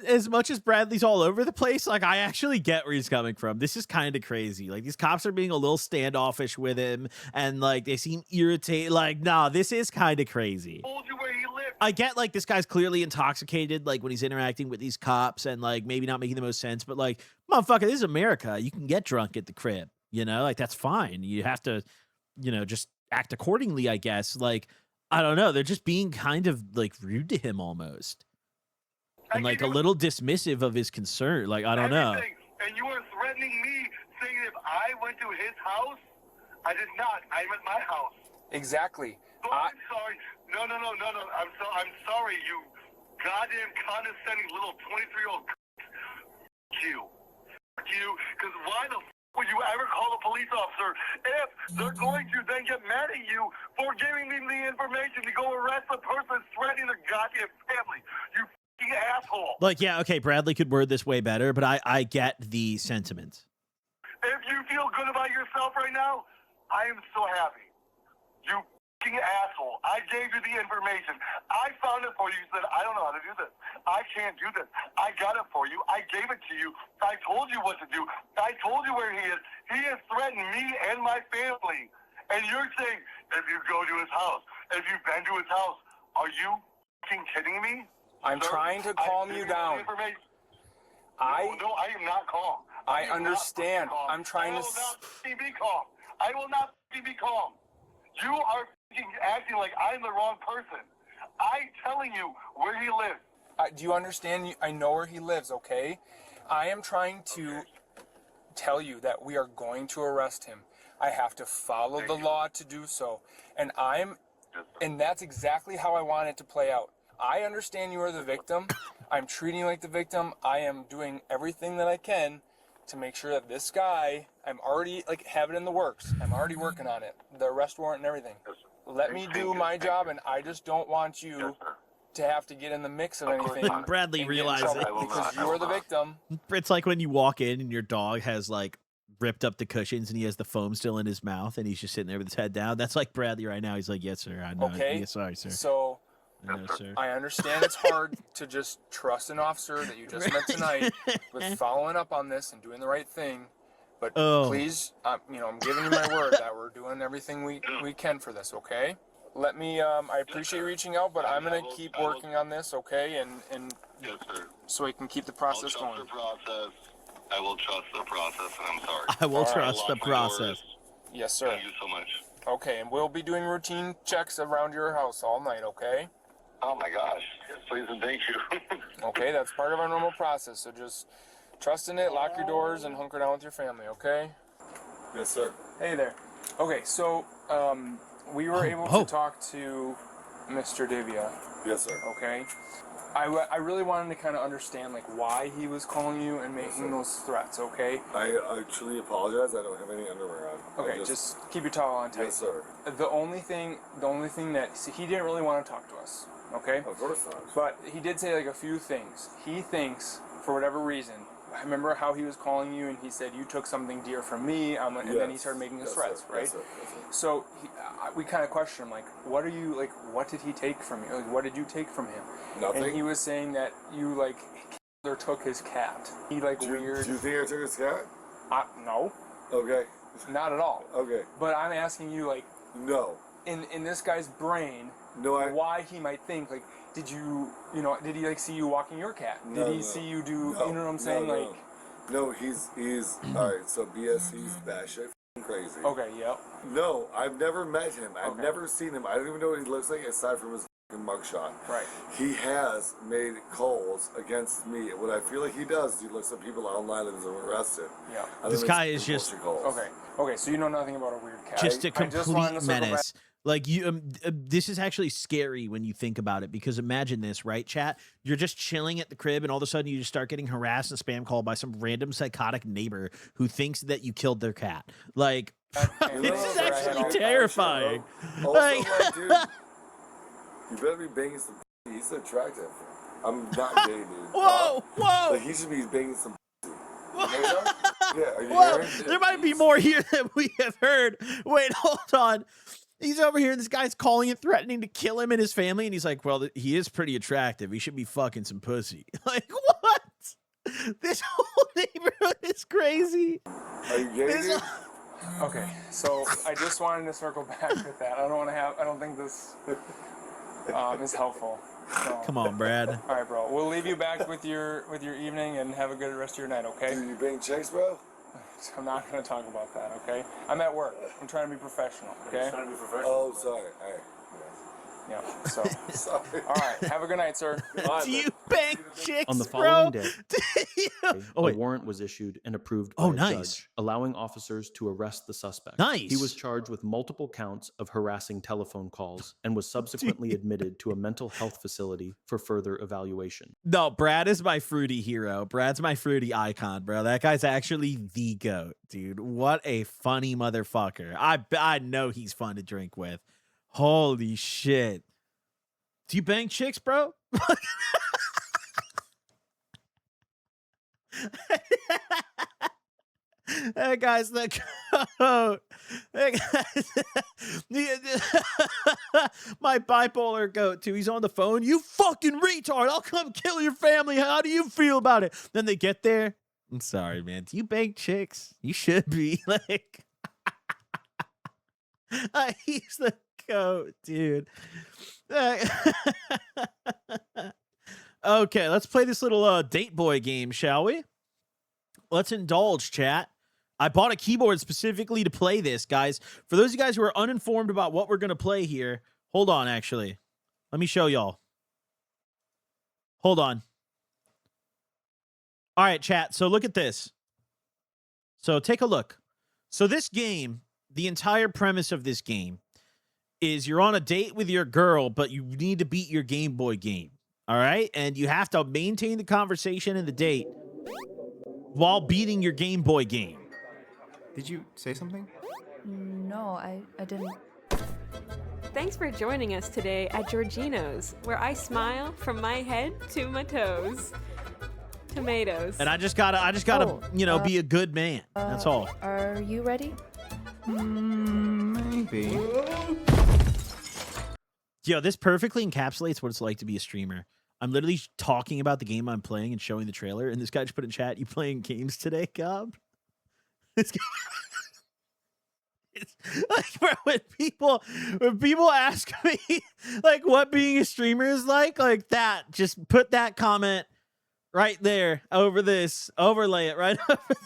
As much as Bradley's all over the place, like, I actually get where he's coming from. This is kind of crazy. Like, these cops are being a little standoffish with him, and like they seem irritated. Like, nah, this is kind of crazy. Told you where he lived. I get, like, this guy's clearly intoxicated, like, when he's interacting with these cops and, like, maybe not making the most sense, but, like, motherfucker, this is America. You can get drunk at the crib, you know? Like, that's fine. You have to, you know, just act accordingly, I guess. Like, I don't know. They're just being kind of, like, rude to him almost. And, like, a little dismissive of his concern. Like, I don't know. And you are threatening me, saying if I went to his house, I did not. I'm at my house. Exactly. So I'm sorry. No. I'm sorry, you goddamn condescending little 23-year-old. You. Because why the would you ever call a police officer if they're going to then get mad at you for giving them the information to go arrest the person threatening their goddamn family? You f***ing asshole. Like, yeah, okay, Bradley could word this way better, but I get the sentiment. If you feel good about yourself right now, I am so happy. You f***ing asshole. I gave you the information. I found it for you. You said, I don't know how to do this. I can't do this. I got it for you. I gave it to you. I told you what to do. I told you where he is. He has threatened me and my family. And you're saying, if you go to his house, if you've been to his house, are you f***ing kidding me? I'm trying to calm you down. No, I am not calm. I understand. I'm trying to. I will not f***ing be calm. I will not f***ing be calm. You are f***ing acting like I'm the wrong person. I'm telling you where he lives. Do you understand? I know where he lives, okay? I am trying to tell you that we are going to arrest him. I have to follow the law to do so. And that's exactly how I want it to play out. I understand you are the victim. I'm treating you like the victim. I am doing everything that I can to make sure that this guy, I'm already, like, have it in the works. I'm already working on it. The arrest warrant and everything. Let me do my job, and I just don't want you to have to get in the mix of anything. Bradley realizes it. Because you are the victim. It's like when you walk in and your dog has, like, ripped up the cushions and he has the foam still in his mouth and he's just sitting there with his head down. That's like Bradley right now. He's like, yes, sir. I know. Okay. Yeah, sorry, sir. So I know, sir. I understand it's hard to just trust an officer that you just met tonight with following up on this and doing the right thing. But please, I'm giving you my word that we're doing everything we can for this, okay? Let me, I appreciate you reaching out, but I'm going to keep working on this, okay? And yes, sir. So we can keep the process going. I will trust the process, and I'm sorry. I will trust the process. Yes, sir. Thank you so much. Okay, and we'll be doing routine checks around your house all night, okay? Oh my gosh. Yes, please and thank you. Okay, that's part of our normal process, so just trust in it, lock your doors, and hunker down with your family, okay? Yes, sir. Hey there. Okay, so we were able to talk to Mr. Divya. Yes, sir. Okay. I really wanted to kind of understand, like, why he was calling you and making those threats, okay? I truly apologize. I don't have any underwear on. Okay, just keep your towel on tight. Yes, sir. The only thing that, see, he didn't really want to talk to us, okay? Of course not. But he did say, like, a few things. He thinks, for whatever reason, I remember how he was calling you and he said, you took something dear from me, and then he started making his threats, right? Yes, sir. Yes, sir. So we kind of questioned him, like, what did he take from you? Like, what did you take from him? Nothing. And he was saying that you, like, or took his cat. He, like, weird. Do you think I took his cat? No. Okay. Not at all. Okay. But I'm asking you, like, no. In this guy's brain, why he might think, like, did he, like, see you walking your cat? Did he see you do, you know what I'm saying? No, he's all right, so BS, he's batshit crazy. Okay, yep. No, I've never met him. I've never seen him. I don't even know what he looks like aside from his mugshot. Right. He has made calls against me. What I feel like he does is he looks at people online and is arrested. Yeah. This guy is just Okay, so you know nothing about a weird cat. just a I just complete wanted to circle back. menace. Like you, this is actually scary when you think about it, because imagine this, right, chat? You're just chilling at the crib, and all of a sudden you just start getting harassed and spam called by some random psychotic neighbor who thinks that you killed their cat. Like, this is actually terrifying. Also, like, dude, you better be banging some. He's attractive. I'm not gay, dude. Whoa, whoa! Like, he should be banging some. Yeah, are you Whoa, hearing? there might be more here than we have heard. Wait, hold on. He's over here. This guy's calling and threatening to kill him and his family. And he's like, well, he is pretty attractive. He should be fucking some pussy. Like, what? This whole neighborhood is crazy. Are you gay, dude? Okay, so I just wanted to circle back with that. I don't think this is helpful. So. Come on, Brad. All right, bro. We'll leave you back with your evening and have a good rest of your night, okay? Dude, you bang chicks, bro? I'm not going to talk about that, okay? I'm at work. I'm trying to be professional, okay? Trying to be professional. Oh, sorry. All right. Yeah, so. Sorry. All right, have a good night, sir. Do you bang chicks, On the bro? following day, Oh, a wait. warrant was issued and approved by a judge, allowing officers to arrest the suspect. Nice. He was charged with multiple counts of harassing telephone calls and was subsequently admitted to a mental health facility for further evaluation. No, Brad is my fruity hero. Brad's my fruity icon, bro. That guy's actually the GOAT, dude. What a funny motherfucker. I know he's fun to drink with. Holy shit. Do you bang chicks, bro? That guy's the GOAT. That guy's my bipolar GOAT, too. He's on the phone. You fucking retard. I'll come kill your family. How do you feel about it? Then they get there. I'm sorry, man. Do you bang chicks? You should be. Like, he's the GOAT, dude. Okay, let's play this little date boy game, shall we? Let's indulge, chat. I bought a keyboard specifically to play this, guys. For those of you guys who are uninformed about what we're going to play here, hold on, actually. Let me show y'all. Hold on. All right, chat. So look at this. So take a look. So this game, the entire premise of this game is you're on a date with your girl, but you need to beat your Game Boy game. All right? And you have to maintain the conversation and the date while beating your Game Boy game. Did you say something? No, I didn't. Thanks for joining us today at Georgino's, where I smile from my head to my toes. Tomatoes. And I just gotta, you know, be a good man. That's all. Are you ready? Maybe. Yo, this perfectly encapsulates what it's like to be a streamer. I'm literally talking about the game I'm playing and showing the trailer, and this guy just put in chat, "You playing games today, Cobb?" This guy, it's like, bro, when people ask me like what being a streamer is like that, just put that comment right there over this, overlay it right over the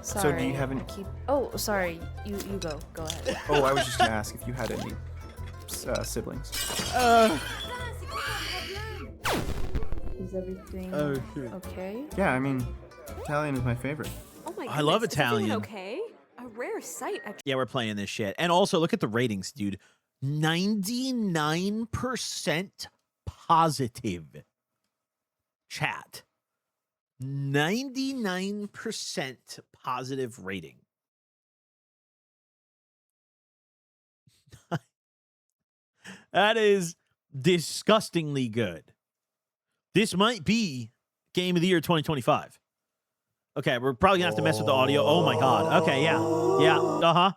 Sorry. So do you have any... Oh, sorry. You go. Go ahead. Oh, I was just gonna ask if you had any siblings. Is everything okay? Yeah, I mean, Italian is my favorite. Oh my I love goodness, is everyone Italian. okay? A rare sight. Yeah, we're playing this shit. And also, look at the ratings, dude. 99% positive. Chat. 99% positive rating. That is disgustingly good. This might be Game of the Year 2025. Okay, we're probably gonna have to mess with the audio. Oh my god. Okay, yeah. Yeah. Uh-huh.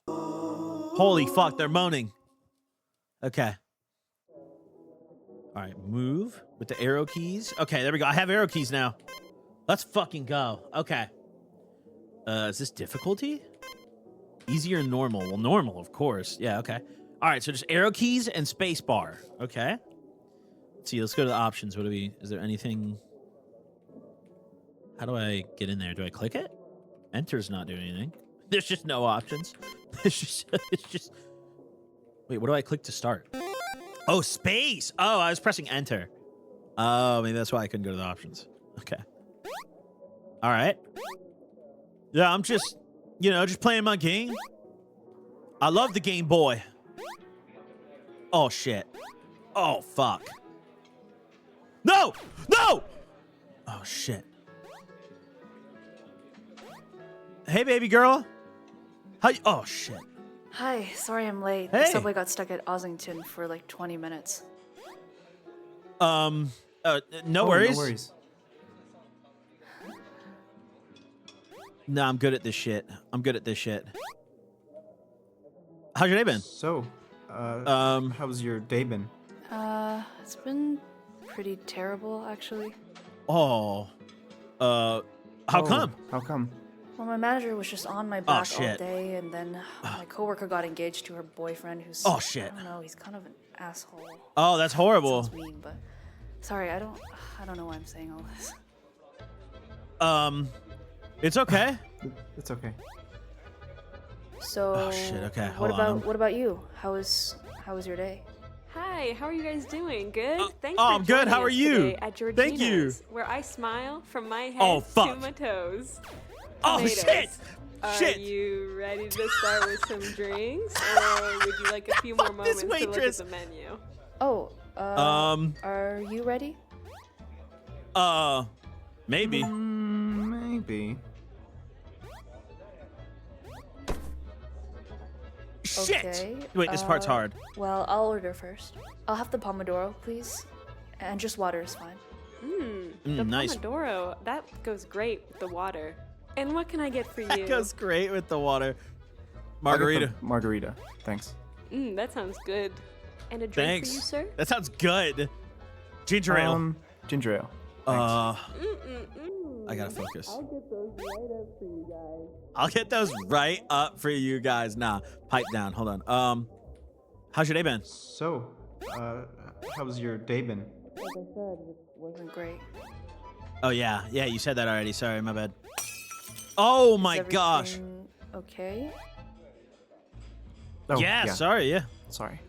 Holy fuck, they're moaning. Okay. All right, move with the arrow keys. Okay, there we go. I have arrow keys now. Let's fucking go. Okay. Is this difficulty? Easy or normal? Well, normal, of course. Yeah, okay. All right, so just arrow keys and space bar. Okay. Let's see, let's go to the options. What do we, is there anything? How do I get in there? Do I click it? Enter's not doing anything. There's just no options. It's just. Wait, what do I click to start? Oh, space. Oh, I was pressing enter. Oh, maybe that's why I couldn't go to the options. Okay. All right. Yeah, I'm just, just playing my game. I love the Game Boy. Oh, shit. Oh, fuck. No! No! Oh, shit. Hey, baby girl. Oh, shit. Hi, sorry I'm late. Hey. The subway got stuck at Ossington for like 20 minutes. No worries. No worries. No, I'm good at this shit. How's your day been? So, how's your day been? It's been pretty terrible, actually. Oh. How come? How come? Well, my manager was just on my back all shit. day, and then my coworker got engaged to her boyfriend, who's Oh, shit. I don't know, he's kind of an asshole. Oh, that's horrible. Sounds mean, but sorry, I don't know why I'm saying all this. It's okay. It's okay. So, Oh, shit, okay, what hold on. about you? How was your day? Hi, how are you guys doing? Good? Thanks oh, for I'm good. joining How are us you? today At Thank you. Georgina's, where I smile from my head Oh, to fuck. my toes. Oh, Tomatoes. shit. Are Shit. you ready to start with some drinks, or would you like a few more moments to look at waitress. the menu? Oh, are you ready? Maybe. Maybe. Shit. Okay. Wait, this part's hard. Well, I'll order first. I'll have the pomodoro, please, and just water is fine. The nice. pomodoro, that goes great with the water. And what can I get for you? That goes great with the water. I'll get Margarita. the margarita. Thanks. That sounds good. And a drink Thanks. for you, sir? That sounds good. Ginger ale. Ginger ale. I gotta focus. I'll get those right up for you guys. I'll get those right up for you guys. Nah, pipe down. Hold on. How's your day been? So, how's your day been? Like I said, it wasn't great. Oh yeah, you said that already. Sorry, my bad. Oh my Is gosh. everything okay? Oh, yeah, sorry. Yeah. Sorry.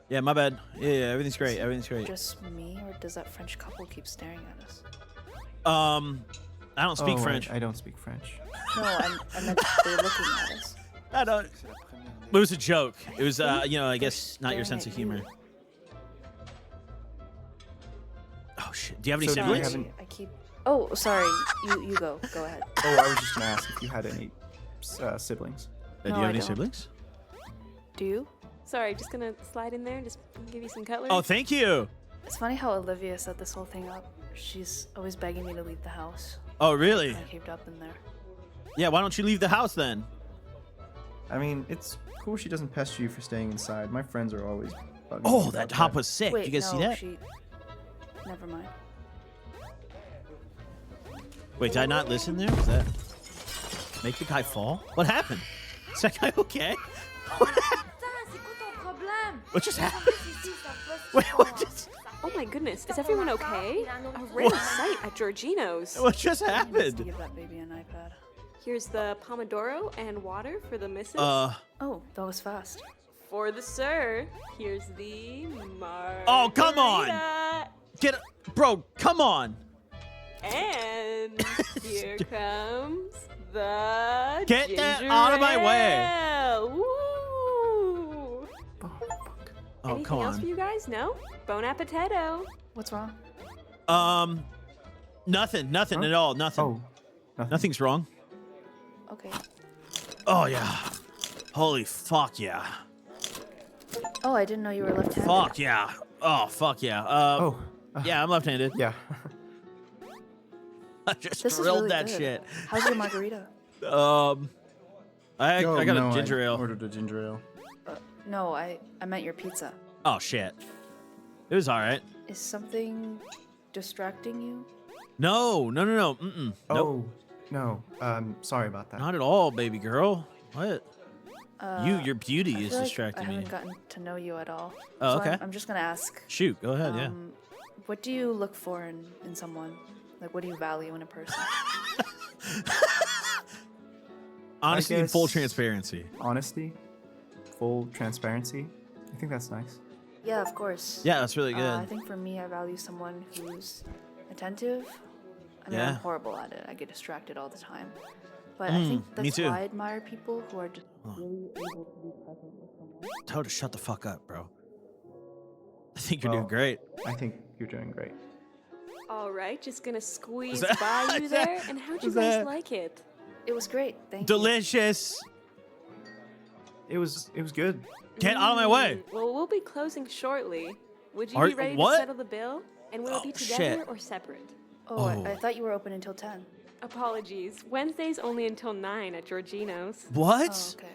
Yeah, my bad. Yeah, everything's great. Everything's great. Just me, or does that French couple keep staring at us? I don't speak Oh, French. I don't speak French. No, I meant they're looking at us. I don't. It was a joke. It was, I guess not your staring sense of at humor. you. Oh shit. Do you have any So do you siblings? have any- I keep. Oh, sorry. You go. Go ahead. Oh, I was just gonna ask if you had any siblings. Do No, you have I any don't. siblings? Do you? Sorry, just gonna slide in there and just give you some cutlery. Oh, thank you. It's funny how Olivia set this whole thing up. She's always begging me to leave the house. Oh, really? I caved up in there. Yeah, why don't you leave the house then? I mean, it's cool she doesn't pester you for staying inside. My friends are always bugging me Oh, about that hop was sick. Wait, Did you guys no, see that? She... Never mind. Wait, did I not listen there? Was that make the guy fall? What happened? Is that guy okay? What just happened? Wait, what just? Oh my goodness, is everyone okay? A rare sight at Georgino's. What just He needs to happened? give that baby an iPad. Here's the pomodoro and water for the missus. Oh, that was fast. For the sir, here's the margarita. Oh, come on! Get, bro, come on! And here comes the Get that ginger out of my way. ale. Woo! Oh, Anything come else for on. you guys? No? Bon appetito. What's wrong? Nothing at all. Nothing. Oh, Nothing's wrong. Okay. Oh yeah. Holy fuck yeah. Oh, I didn't know you were left-handed. Fuck yeah. Oh fuck yeah. Yeah, I'm left-handed. Yeah. I just This is drilled really that good. shit. How's your margarita? I got no, a ginger I ale. ordered a ginger ale. No, I meant your pizza. Oh shit. It was all right. Is something distracting you? No. Mm-mm. Oh, no. Sorry about that. Not at all, baby girl. What? Your beauty I is feel like distracting I me. haven't gotten to know you at all. Oh, So okay. I'm just gonna ask. Shoot, go ahead, yeah. What do you look for in someone? Like, what do you value in a person? Honesty and full guess transparency. Honesty, full transparency. I think that's nice. Yeah, of course. Yeah, that's really good. I think for me, I value someone who's attentive. I mean, Yeah. I'm horrible at it. I get distracted all the time. But I think me that's too. why I admire people who are just really able to be present with someone. Tell her to shut the fuck up, bro. I think you're doing Well, great. I think you're doing great. All right, just gonna squeeze that- by you is that- there. And how'd you is guys that- like it? It was great. Thank you. Delicious. It was good. Get out of my way. Well, we'll be closing shortly. Would you Are- be ready what? to settle the bill? And will it be together shit. or separate? Oh, I thought you were open until 10. Apologies. Wednesday's only until 9 at Georgino's. What? Oh,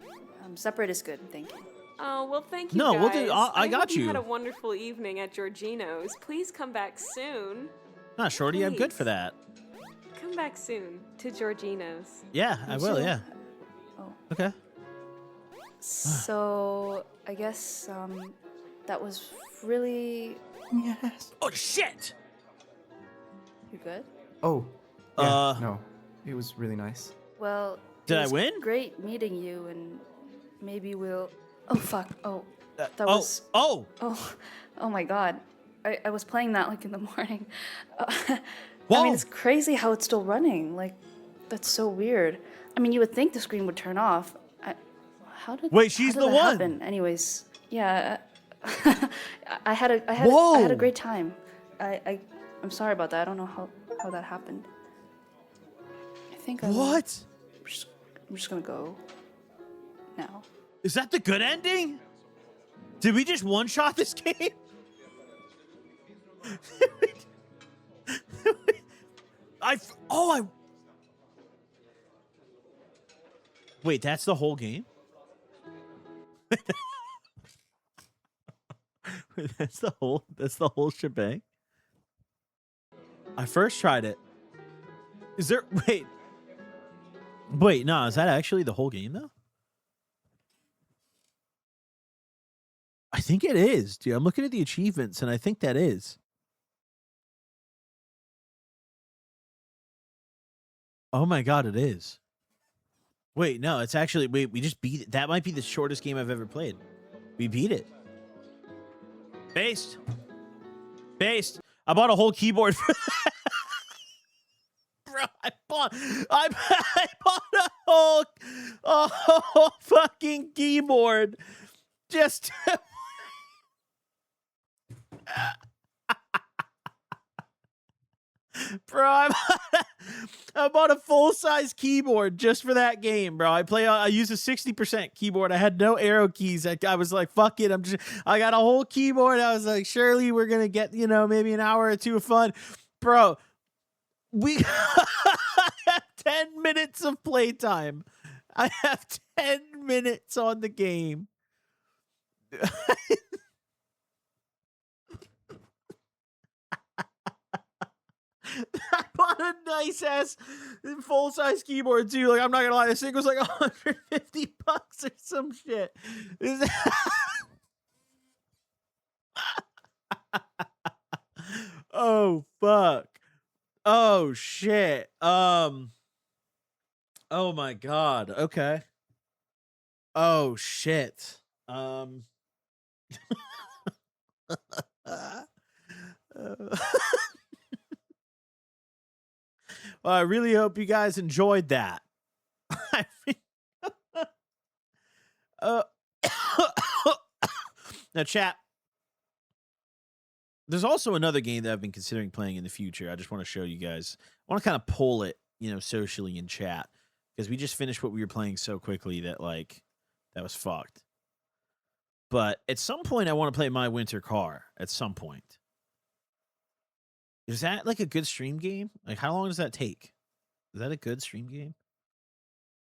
okay. Separate is good. Thank you. Oh, well, thank you No, guys. we'll do- I got hope you you. had a wonderful evening at Georgino's. Please come back soon. Nah, Shorty, I'm good for that. Come back soon to Georgino's. Yeah, I will, too. yeah. Oh. Okay. So, I guess that was really. Yes. Oh, shit! You good? Oh. Yeah, no. It was really nice. Well. Did it I was win? Great meeting you, and maybe we'll. Oh fuck! Oh, that oh, was. Oh! Oh my god! I was playing that like in the morning. I Whoa. mean, it's crazy how it's still running. Like, that's so weird. I mean, you would think the screen would turn off. Wait, she's how did the that one. happen? Anyways, yeah. I had a great time. I'm sorry about that. I don't know how that happened. I think I'm just gonna go now. Is that the good ending? Did we just one-shot this game? Wait, that's the whole game? That's the whole shebang? I first tried it. Is there Wait, no, is that actually the whole game though? I think it is, dude. I'm looking at the achievements and I think that is. Oh my god, it is. Wait, no, it's actually we just beat it. That might be the shortest game I've ever played. We beat it. Based. I bought a whole keyboard for that. Bro, I bought a whole fucking keyboard just to Bro, I bought a full-size keyboard just for that game, bro. I use a 60% keyboard. I had no arrow keys. I was like, fuck it. I got a whole keyboard. I was like, surely we're going to get, maybe an hour or two of fun. Bro, we have 10 minutes of playtime. I have 10 minutes on the game. I bought a nice ass full size keyboard too. Like, I'm not gonna lie, this thing was like $150 or some shit. Oh fuck. Oh shit. Oh my god. Okay. Oh shit. Well, I really hope you guys enjoyed that. I mean, now, chat. There's also another game that I've been considering playing in the future. I just want to show you guys. I want to kind of pull it, socially in chat, because we just finished what we were playing so quickly that that was fucked. But at some point, I want to play My Winter Car. At some point. Is that like a good stream game? Like, how long does that take? Is that a good stream game?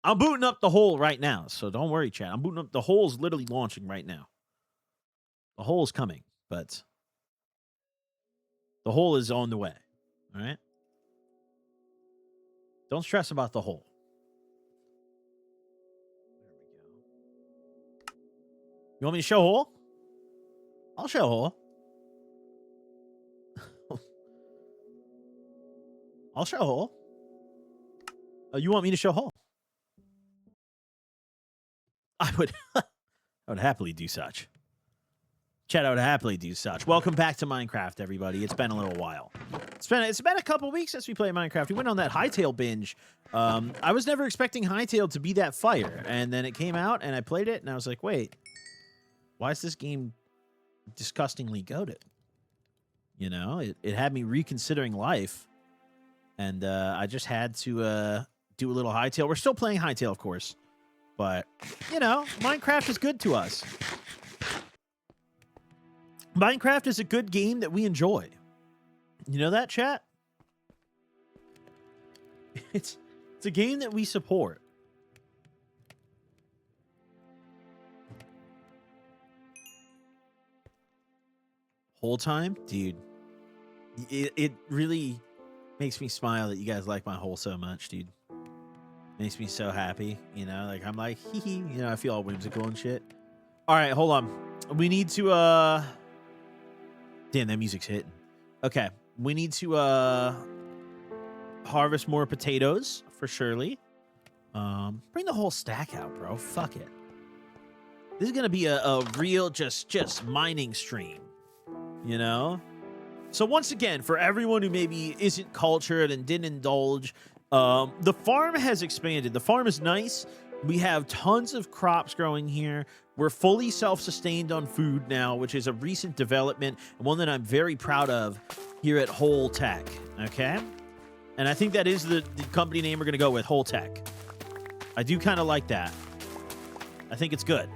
I'm booting up the hole right now, so don't worry, chat. I'm booting up. The hole's literally launching right now. The hole's coming, but the hole is on the way. All right? Don't stress about the hole. There we go. You want me to show hole? I'll show hole. I'll show hole. Oh, you want me to show hole? would I would happily do such. Chat, I would happily do such. Welcome back to Minecraft, everybody. It's been a little while. It's been a couple weeks since we played Minecraft. We went on that Hightail binge. I was never expecting Hightail to be that fire, and then it came out, and I played it, and I was like, wait, why is this game disgustingly goated? You know, it had me reconsidering life, and I just had to do a little Hightail. We're still playing Hightail, of course, but, you know, Minecraft is good to us. Minecraft is a good game that we enjoy. You know that, chat? It's a game that we support. Whole time? Dude. It really makes me smile that you guys like my hole so much, dude. Makes me so happy, you know? Like, I'm like, hee hee. You know, I feel all whimsical and shit. All right, hold on. We need to, Damn, that music's hitting. Okay, we need to harvest more potatoes for Shirley. Bring the whole stack out, bro. Fuck it. This is gonna be a real just mining stream, you know. So once again, for everyone who maybe isn't cultured and didn't indulge, the farm has expanded. The farm is nice. We have tons of crops growing here. We're fully self-sustained on food now, which is a recent development, and one that I'm very proud of here at Whole Tech, okay? And I think that is the company name we're going to go with, Whole Tech. I do kind of like that. I think it's good.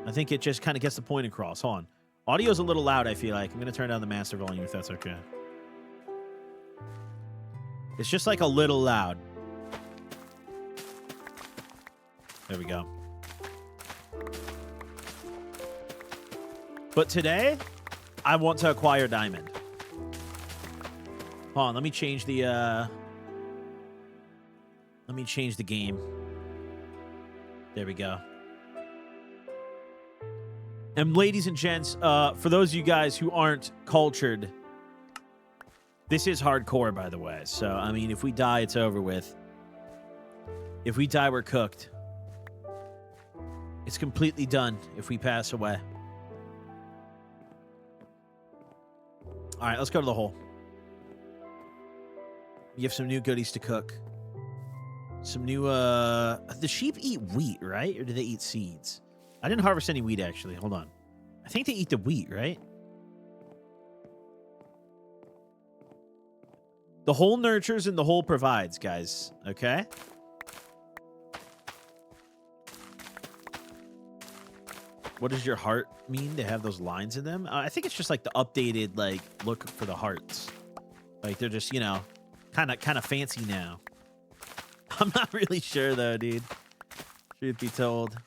I think it just kind of gets the point across. Hold on. Audio's a little loud, I feel like. I'm going to turn down the master volume if that's okay. It's just like a little loud. There we go. But today, I want to acquire diamond. Hold on, let me change the game. There we go. And ladies and gents, for those of you guys who aren't cultured, this is hardcore, by the way. So, I mean, if we die, it's over with. If we die, we're cooked. It's completely done if we pass away. All right, let's go to the hole. You have some new goodies to cook. Some new, the sheep eat wheat, right? Or do they eat seeds? I didn't harvest any wheat, actually. Hold on. I think they eat the wheat, right? The hole nurtures and the hole provides, guys. Okay? What does your heart mean? They have those lines in them? I think it's just like the updated, like, look for the hearts. Like, they're just, you know, kind of fancy now. I'm not really sure, though, dude. Truth be told.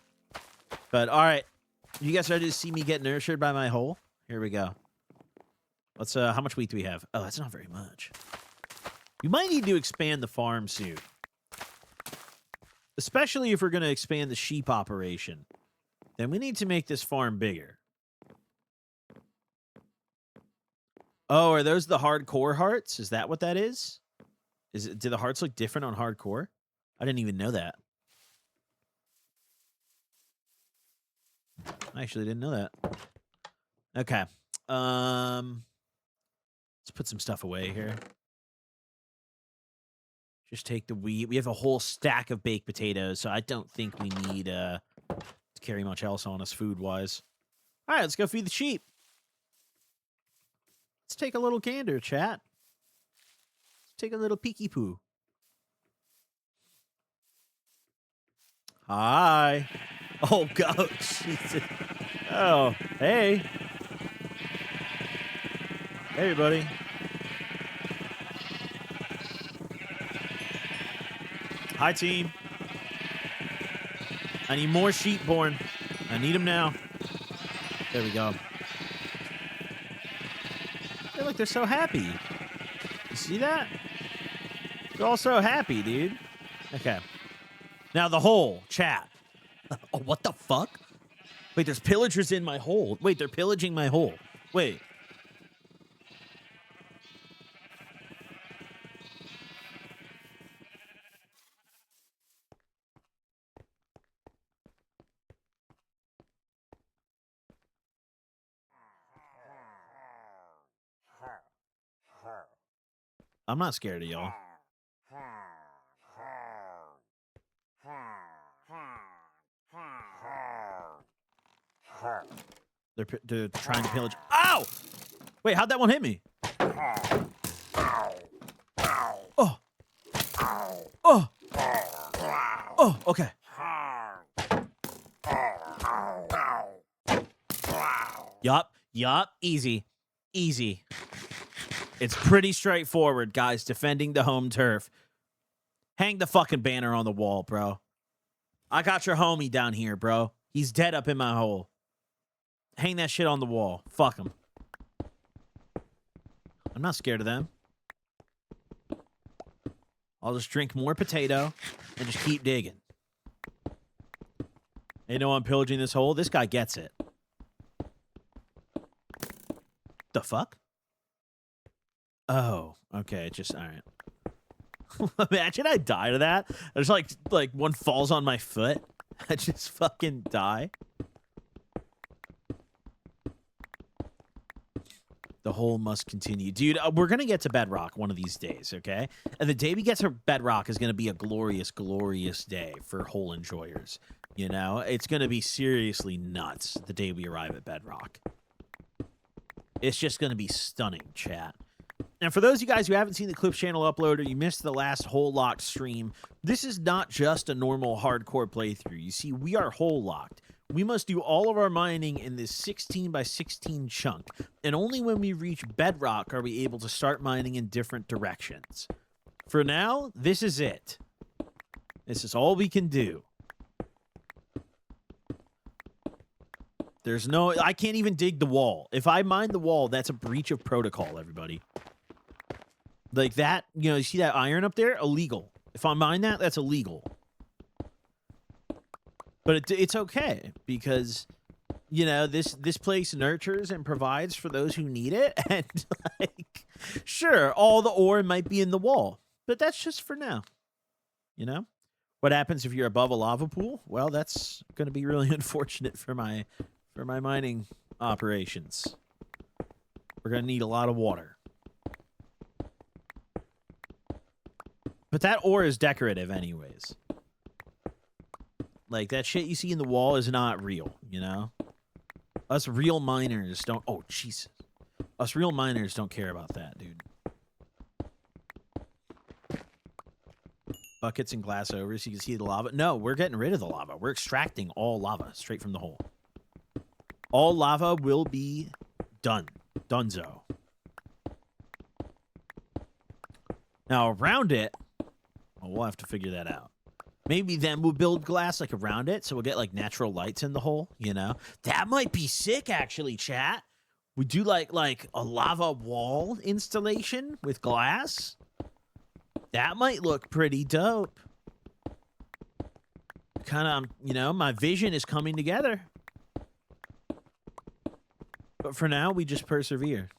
But, all right. You guys ready to see me get nurtured by my hole? Here we go. Let's, how much wheat do we have? Oh, that's not very much. We might need to expand the farm soon. Especially if we're going to expand the sheep operation. Then we need to make this farm bigger. Oh, are those the hardcore hearts? Is that what that is? Do the hearts look different on hardcore? I didn't even know that. I actually didn't know that. Okay. Let's put some stuff away here. Just take the wheat. We have a whole stack of baked potatoes, so I don't think we need to carry much else on us food-wise. All right, let's go feed the sheep. Let's take a little gander, chat. Let's take a little peeky-poo. Hi. Oh, God. Jesus. Oh, hey. Hey, everybody. Hi, team. I need more sheep born. I need them now. There we go. Hey, look, they're so happy. You see that? They're all so happy, dude. Okay. Now the hole, chat. Oh, what the fuck? Wait, there's pillagers in my hole. Wait, they're pillaging my hole. Wait. I'm not scared of y'all. They're trying to pillage. Ow! Wait, how'd that one hit me? Oh. Oh. Oh, okay. Yup. Easy. It's pretty straightforward, guys, defending the home turf. Hang the fucking banner on the wall, bro. I got your homie down here, bro. He's dead up in my hole. Hang that shit on the wall. Fuck him. I'm not scared of them. I'll just drink more potato and just keep digging. They know I'm pillaging this hole. This guy gets it. The fuck? Oh, okay. Just, all right. Imagine I die to that. There's like one falls on my foot. I just fucking die. The hole must continue. Dude, we're going to get to bedrock one of these days, okay? And the day we get to bedrock is going to be a glorious, glorious day for hole enjoyers. You know? It's going to be seriously nuts the day we arrive at bedrock. It's just going to be stunning, chat. And for those of you guys who haven't seen the Clips channel upload or you missed the last hole locked stream, this is not just a normal hardcore playthrough. You see, we are hole locked. We must do all of our mining in this 16 by 16 chunk. And only when we reach bedrock are we able to start mining in different directions. For now, this is it. This is all we can do. There's no... I can't even dig the wall. If I mine the wall, that's a breach of protocol, everybody. Like that, you know, you see that iron up there? Illegal. If I mine that, that's illegal. But it's okay because, you know, this place nurtures and provides for those who need it. And, like, sure, all the ore might be in the wall. But that's just for now. You know? What happens if you're above a lava pool? Well, that's going to be really unfortunate for my mining operations. We're going to need a lot of water. But that ore is decorative anyways. Like, that shit you see in the wall is not real, you know? Us real miners don't... Oh, Jesus. Us real miners don't care about that, dude. Buckets and glass over so you can see the lava. No, we're getting rid of the lava. We're extracting all lava straight from the hole. All lava will be done. Dunzo. Now, around it... Well, we'll have to figure that out. Maybe then we'll build glass like around it, so we'll get like natural lights in the hole, you know? That might be sick, actually, chat. We do like a lava wall installation with glass. That might look pretty dope. Kind of, you know, my vision is coming together. But for now, we just persevere.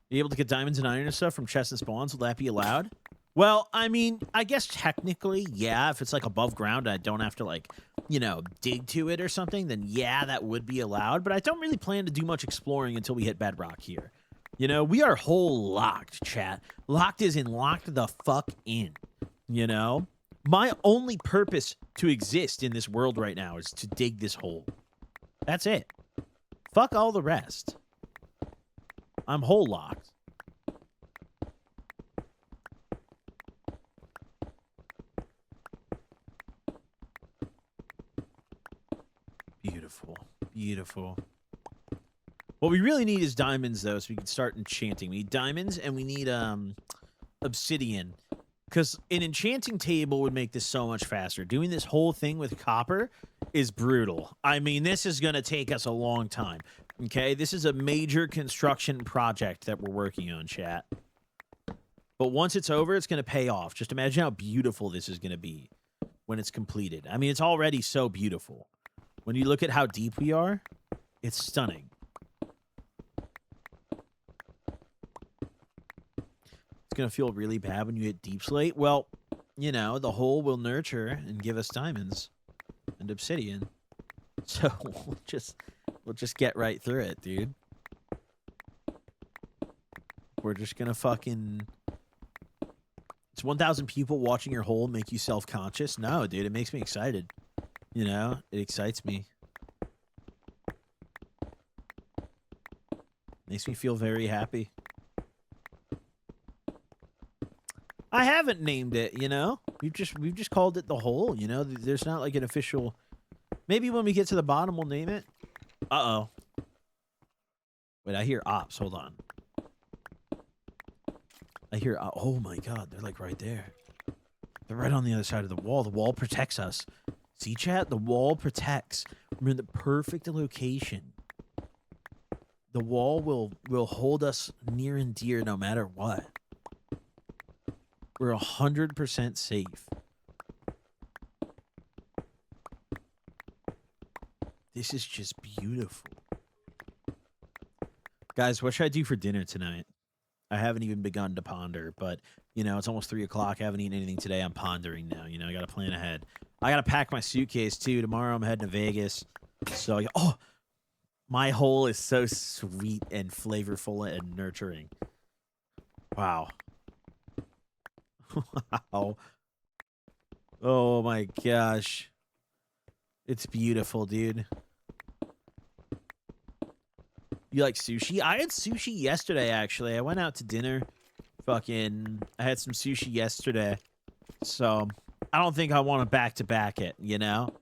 Be able to get diamonds and iron and stuff from chests and spawns. Will that be allowed? Well, I mean, I guess technically, yeah, if it's like above ground, I don't have to like, you know, dig to it or something, then yeah, that would be allowed. But I don't really plan to do much exploring until we hit bedrock here. You know, we are hole locked, chat. Locked is in locked the fuck in, you know? My only purpose to exist in this world right now is to dig this hole. That's it. Fuck all the rest. I'm hole locked. Beautiful. Beautiful. What we really need is diamonds, though, so we can start enchanting. We need diamonds, and we need obsidian. Because an enchanting table would make this so much faster. Doing this whole thing with copper is brutal. I mean, this is going to take us a long time. Okay? This is a major construction project that we're working on, chat. But once it's over, it's going to pay off. Just imagine how beautiful this is going to be when it's completed. I mean, it's already so beautiful. When you look at how deep we are, it's stunning. It's going to feel really bad when you hit deep slate. Well, you know, the hole will nurture and give us diamonds and obsidian. So we'll just get right through it, dude. We're just going to fucking It's 1,000 people watching your hole make you self-conscious? No, dude, it makes me excited. You know, it excites me. Makes me feel very happy. I haven't named it, you know? We've just called it the hole, you know? There's not like an official... Maybe when we get to the bottom, we'll name it. Uh-oh. Wait, I hear ops. Hold on. I hear... Oh, my God. They're, like, right there. They're right on the other side of the wall. The wall protects us. See, chat? The wall protects. We're in the perfect location. The wall will hold us near and dear no matter what. We're 100% safe. This is just beautiful. Guys, what should I do for dinner tonight? I haven't even begun to ponder, but, you know, it's almost 3 o'clock. I haven't eaten anything today. I'm pondering now. You know, I got to plan ahead. I got to pack my suitcase, too. Tomorrow I'm heading to Vegas. So, oh, my hole is so sweet and flavorful and nurturing. Wow. Wow. Oh, my gosh. It's beautiful, dude. You like sushi? I had sushi yesterday, actually. I went out to dinner. I had some sushi yesterday. So, I don't think I want to back-to-back it, you know?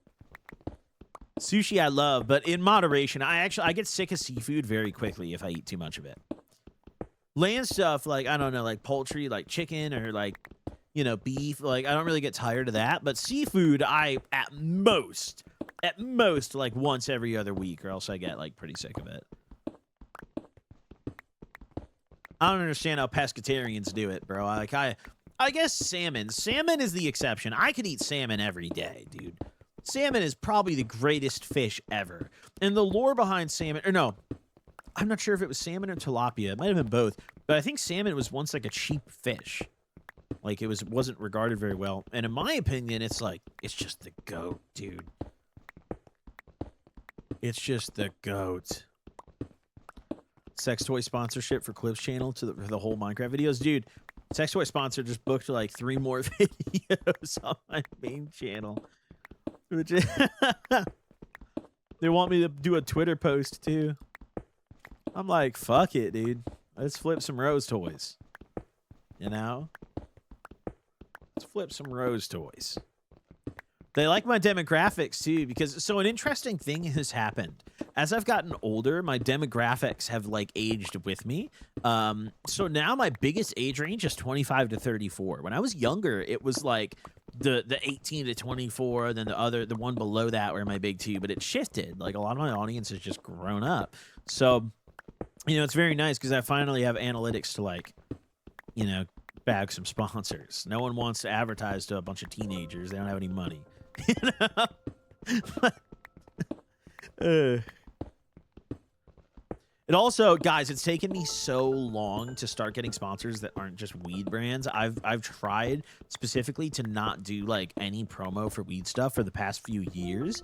Sushi I love, but in moderation. I get sick of seafood very quickly if I eat too much of it. Land stuff, like, I don't know, like poultry, like chicken, or like, you know, beef. Like, I don't really get tired of that. But seafood, at most, like once every other week, or else I get, like, pretty sick of it. I don't understand how pescatarians do it, bro. I guess salmon. Salmon is the exception. I could eat salmon every day, dude. Salmon is probably the greatest fish ever. And the lore behind salmon, or no, I'm not sure if it was salmon or tilapia. It might have been both. But I think salmon was once like a cheap fish. Like it wasn't regarded very well. And in my opinion, it's just the GOAT, dude. It's just the GOAT. Sex toy sponsorship for Clips channel for the whole Minecraft videos. Dude, sex toy sponsor just booked like 3 more videos on my main channel. Which they want me to do a Twitter post too. I'm like, fuck it, dude. Let's flip some Rose toys. You know? Let's flip some Rose toys. They like my demographics too, because so an interesting thing has happened. As I've gotten older, my demographics have like aged with me. So now my biggest age range is 25 to 34. When I was younger, it was like the 18 to 24, then the one below that were my big two, but it shifted. Like a lot of my audience has just grown up. So, you know, it's very nice because I finally have analytics to like, you know, bag some sponsors. No one wants to advertise to a bunch of teenagers. They don't have any money. You know? It also, guys, it's taken me so long to start getting sponsors that aren't just weed brands. I've tried specifically to not do like any promo for weed stuff for the past few years.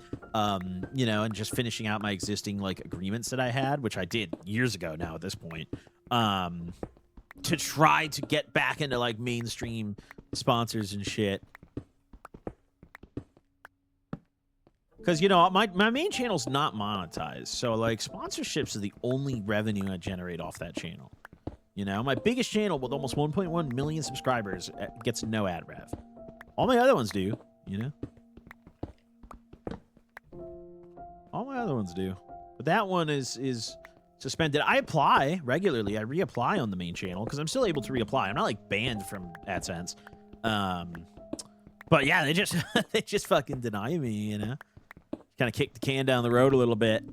You know, and just finishing out my existing like agreements that I had, which I did years ago now at this point. To try to get back into like mainstream sponsors and shit. Because, you know, my main channel's not monetized. So, like, sponsorships are the only revenue I generate off that channel. You know, my biggest channel with almost 1.1 million subscribers gets no ad rev. All my other ones do, you know? All my other ones do. But that one is suspended. I apply regularly. I reapply on the main channel because I'm still able to reapply. I'm not, like, banned from AdSense. But, yeah, they just fucking deny me, you know? Kind of kick the can down the road a little bit.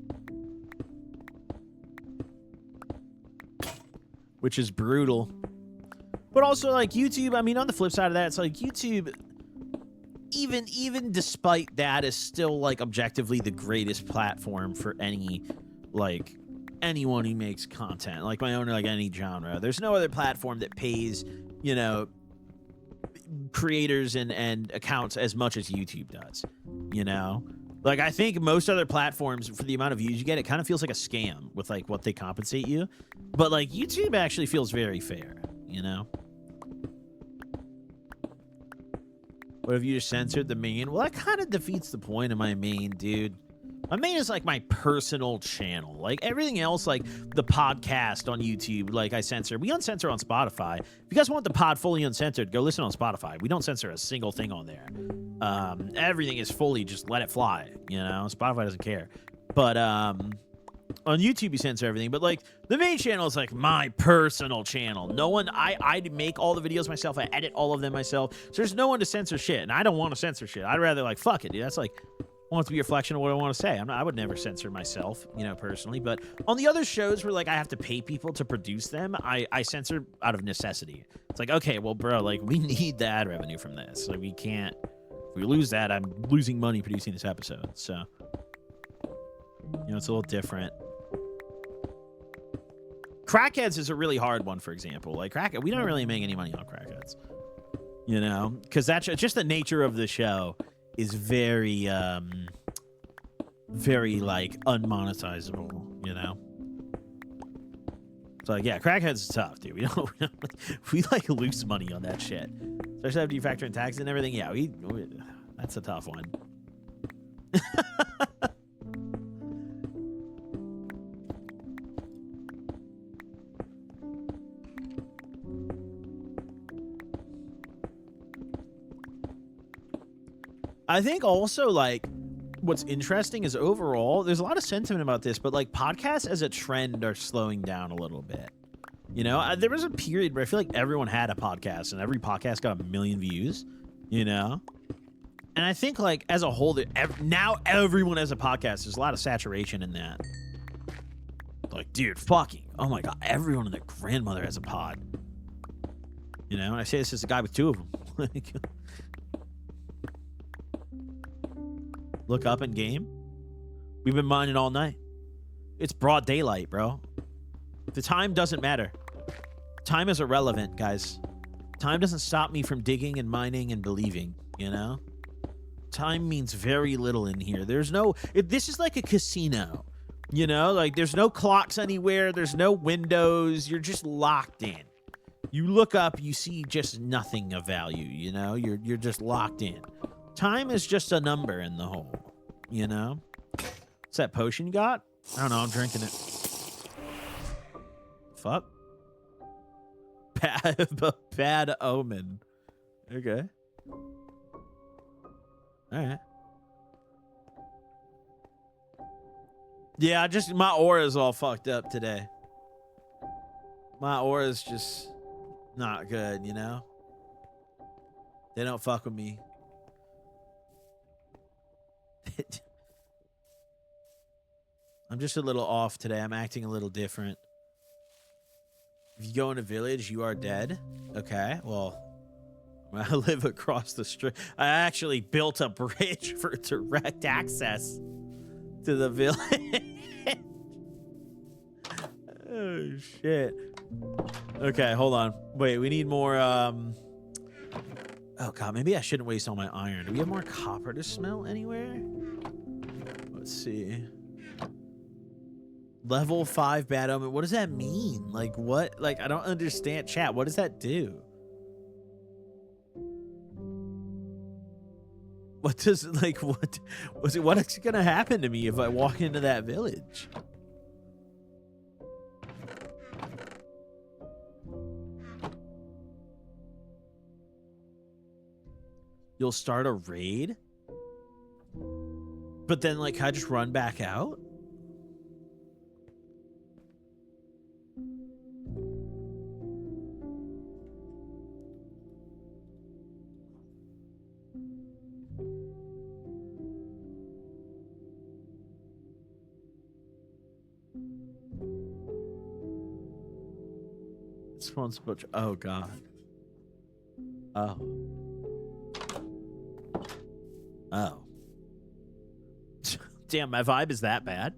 Which is brutal. But also, like, YouTube, I mean, on the flip side of that, it's like YouTube, even despite that, is still, like, objectively the greatest platform for any, like, anyone who makes content. Like, my own, like, any genre. There's no other platform that pays, you know, creators and accounts as much as YouTube does, you know? Like, I think most other platforms, for the amount of views you get, it kind of feels like a scam with, like, what they compensate you. But, like, YouTube actually feels very fair, you know? What if you just censored the main? Well, that kind of defeats the point of my main, dude. My main is like my personal channel. Like everything else, like the podcast on YouTube, like I censor. We uncensor on Spotify. If you guys want the pod fully uncensored, go listen on Spotify. We don't censor a single thing on there. Everything is fully just let it fly. You know, Spotify doesn't care. But on YouTube, you censor everything. But like the main channel is like my personal channel. No one, I make all the videos myself. I edit all of them myself. So there's no one to censor shit, and I don't want to censor shit. I'd rather like fuck it, dude. That's like. I want it to be a reflection of what I want to say. I would never censor myself, you know, personally. But on the other shows where, like, I have to pay people to produce them, I censor out of necessity. It's like, okay, well, bro, like, we need the ad revenue from this. Like, we can't... If we lose that, I'm losing money producing this episode. So, you know, it's a little different. Crackheads is a really hard one, for example. Like, we don't really make any money on Crackheads. You know? Because that's just the nature of the show. Is very, very, like, unmonetizable, you know? So, like, yeah, Crackheads is tough, dude. We like, lose money on that shit. Especially after you factor in taxes and everything. Yeah, that's a tough one. I think also, like, what's interesting is overall, there's a lot of sentiment about this, but, like, podcasts as a trend are slowing down a little bit. You know, there was a period where I feel like everyone had a podcast, and every podcast got 1 million views, you know? And I think, like, as a whole, now everyone has a podcast. There's a lot of saturation in that. Like, dude, fucking, oh my God, everyone and their grandmother has a pod. You know, and I say this as a guy with 2 of them. Look up in game. We've been mining all night. It's broad daylight, bro. The time doesn't matter. Time is irrelevant, guys. Time doesn't stop me from digging and mining and believing, you know? Time means very little in here. There's no... This is like a casino, you know? Like, there's no clocks anywhere. There's no windows. You're just locked in. You look up, you see just nothing of value, you know? You're just locked in. Time is just a number in the whole, you know? What's that potion you got? I don't know. I'm drinking it. Fuck. Bad omen. Okay. All right. Yeah, my aura is all fucked up today. My aura is just not good, you know? They don't fuck with me. I'm just a little off today. I'm acting a little different. If you go in a village, you are dead. Okay, well, I live across the street. I actually built a bridge for direct access to the village. Oh, shit. Okay, hold on. Wait, we need more, oh, God, maybe I shouldn't waste all my iron. Do we have more copper to smelt anywhere? Let's see. Level 5 bad omen. What does that mean? Like, what? Like, I don't understand. Chat, what does that do? What does, like, what's going to happen to me if I walk into that village? You'll start a raid? But then, like, can I just run back out? This one's butch. Oh, God. Oh. Oh. Damn, my vibe is that bad?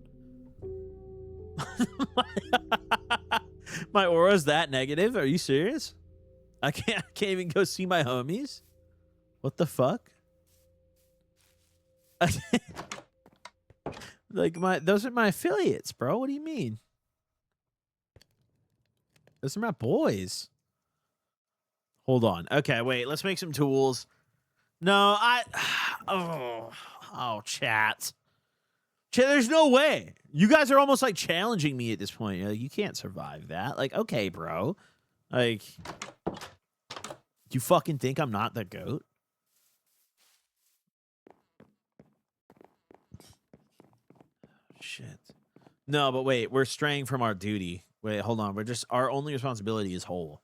My aura is that negative? Are you serious? I can't even go see my homies? What the fuck? Like, those are my affiliates, bro. What do you mean? Those are my boys. Hold on. Okay, wait. Let's make some tools. No, chat. There's no way. You guys are almost like challenging me at this point. You're like, you can't survive that. Like, okay, bro. Like, you fucking think I'm not the GOAT? Shit. No, but wait, we're straying from our duty. Wait, hold on. Our only responsibility is whole.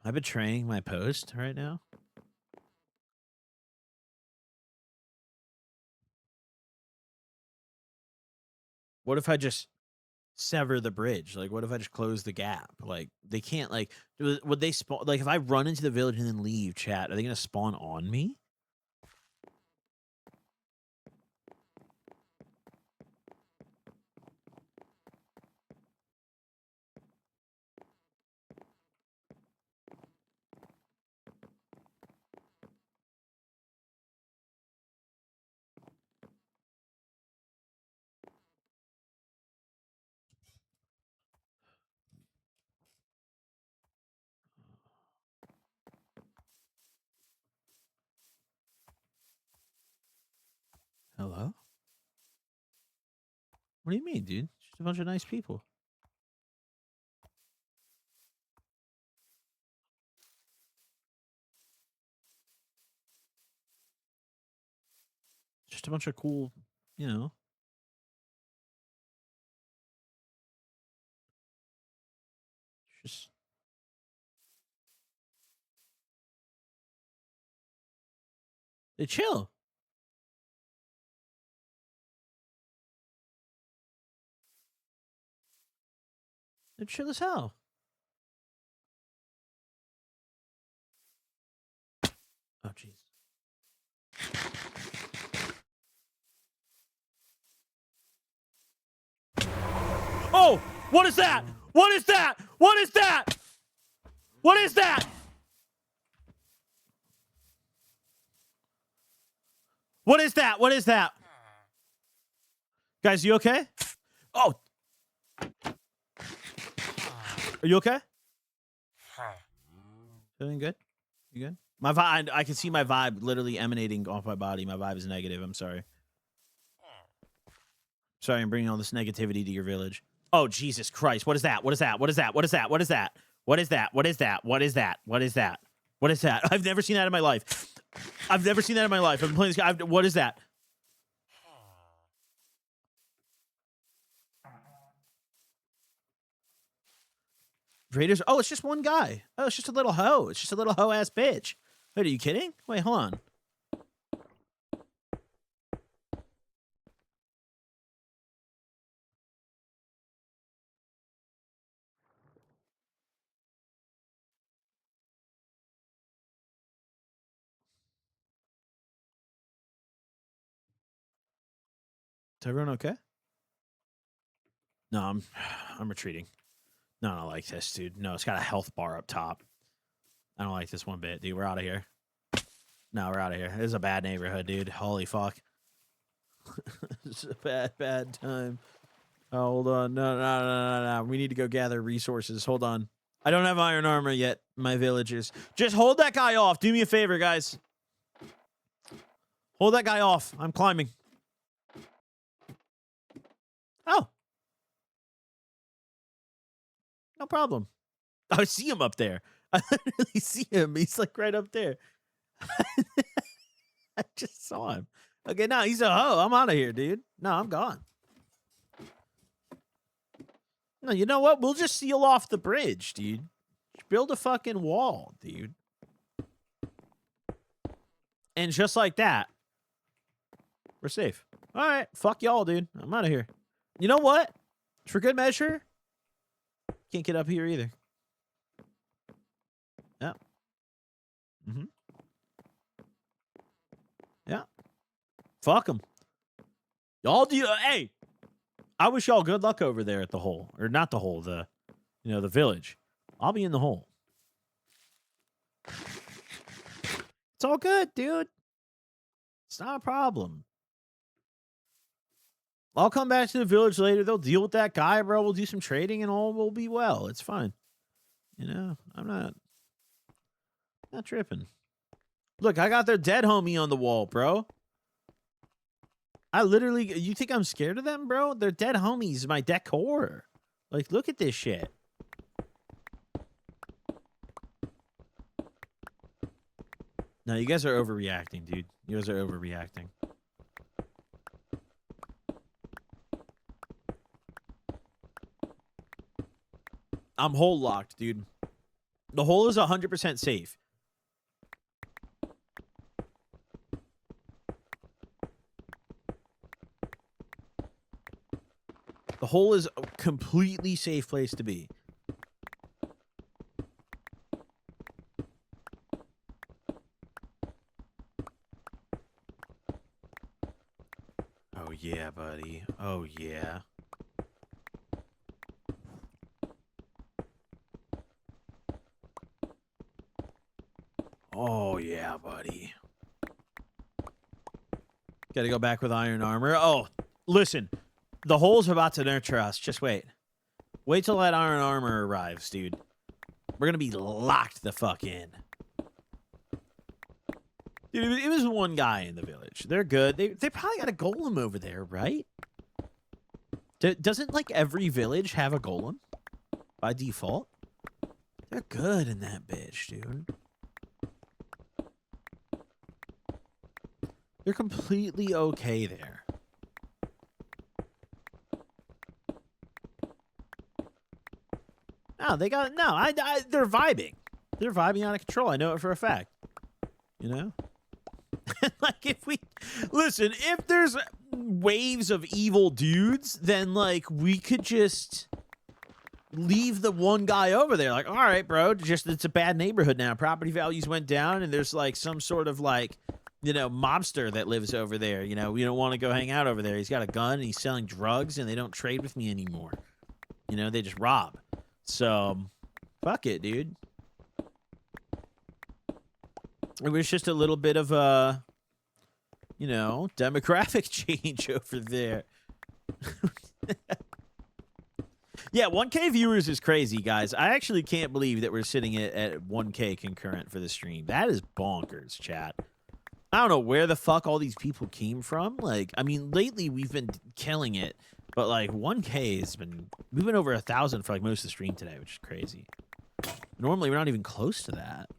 Am I betraying my post right now? What if I just sever the bridge? Like, what if I just close the gap? Like, they can't, like, would they spawn? Like, if I run into the village and then leave, chat, are they going to spawn on me? Hello? What do you mean, dude? Just a bunch of nice people. Just a bunch of cool, you know. Just they chill. They're chill as hell. Oh, jeez. Oh, what is that? What is that? What is that? What is that? What is that? What is that? Guys, you okay? Oh. Are you okay? Feeling good? You good? My vibe, I can see my vibe literally emanating off my body. My vibe is negative. I'm sorry. Sorry, I'm bringing all this negativity to your village. Oh, Jesus Christ. What is that? What is that? What is that? What is that? What is that? What is that? What is that? What is that? What is that? What is that? I've never seen that in my life. I've never seen that in my life. I've been playing this guy. What is that? Raiders. Oh, it's just one guy. Oh, it's just a little hoe. It's just a little hoe ass bitch. Wait, are you kidding? Wait, hold on. Is everyone okay? No, I'm retreating. No, I don't like this, dude. No, it's got a health bar up top. I don't like this one bit, dude. We're out of here. No, we're out of here. This is a bad neighborhood, dude. Holy fuck. It's a bad time. Oh, hold on. No. We need to go gather resources. Hold on. I don't have iron armor yet, my villagers. Just hold that guy off. Do me a favor, guys. Hold that guy off. I'm climbing. Oh. No problem. I see him up there. I literally see him. He's like right up there. I just saw him. Okay, no, he's a hoe. I'm out of here, dude. No, I'm gone. No, you know what? We'll just seal off the bridge, dude. Build a fucking wall, dude. And just like that, we're safe. All right, fuck y'all, dude. I'm out of here. You know what? For good measure, can't get up here either. Yeah. Mm-hmm. Yeah. Fuck them. Y'all do. Hey, I wish y'all good luck over there at the hole, or not the hole, the village. I'll be in the hole. It's all good, dude. It's not a problem. I'll come back to the village later. They'll deal with that guy, bro. We'll do some trading and all will be well. It's fine. You know, I'm not tripping. Look, I got their dead homie on the wall, bro. I literally, you think I'm scared of them, bro? They're dead homies, my decor. Like, look at this shit. No, you guys are overreacting, dude. You guys are overreacting. I'm hole locked, dude. The hole is 100% safe. The hole is a completely safe place to be. Oh, yeah, buddy. Oh, yeah. Oh, yeah, buddy. Gotta go back with iron armor. Oh, listen. The hole's about to nurture us. Just wait. Wait till that iron armor arrives, dude. We're gonna be locked the fuck in. Dude, it was one guy in the village. They're good. They probably got a golem over there, right? Doesn't, like, every village have a golem by default? They're good in that bitch, dude. They're completely okay there. No, they got they're vibing. They're vibing out of control. I know it for a fact. You know? Like, if there's waves of evil dudes, then, like, we could just leave the one guy over there. Like, all right, bro, it's a bad neighborhood now. Property values went down, and there's, like, some sort of, like, you know, mobster that lives over there. You know, we don't want to go hang out over there. He's got a gun, and he's selling drugs, and they don't trade with me anymore. You know, they just rob. So, fuck it, dude. It was just a little bit of a, you know, demographic change over there. Yeah, 1K viewers is crazy, guys. I actually can't believe that we're sitting at 1K concurrent for the stream. That is bonkers, chat. I don't know where the fuck all these people came from. Like, I mean, lately we've been killing it. But, like, 1K has been... We've been over 1,000 for, like, most of the stream today, which is crazy. Normally, we're not even close to that.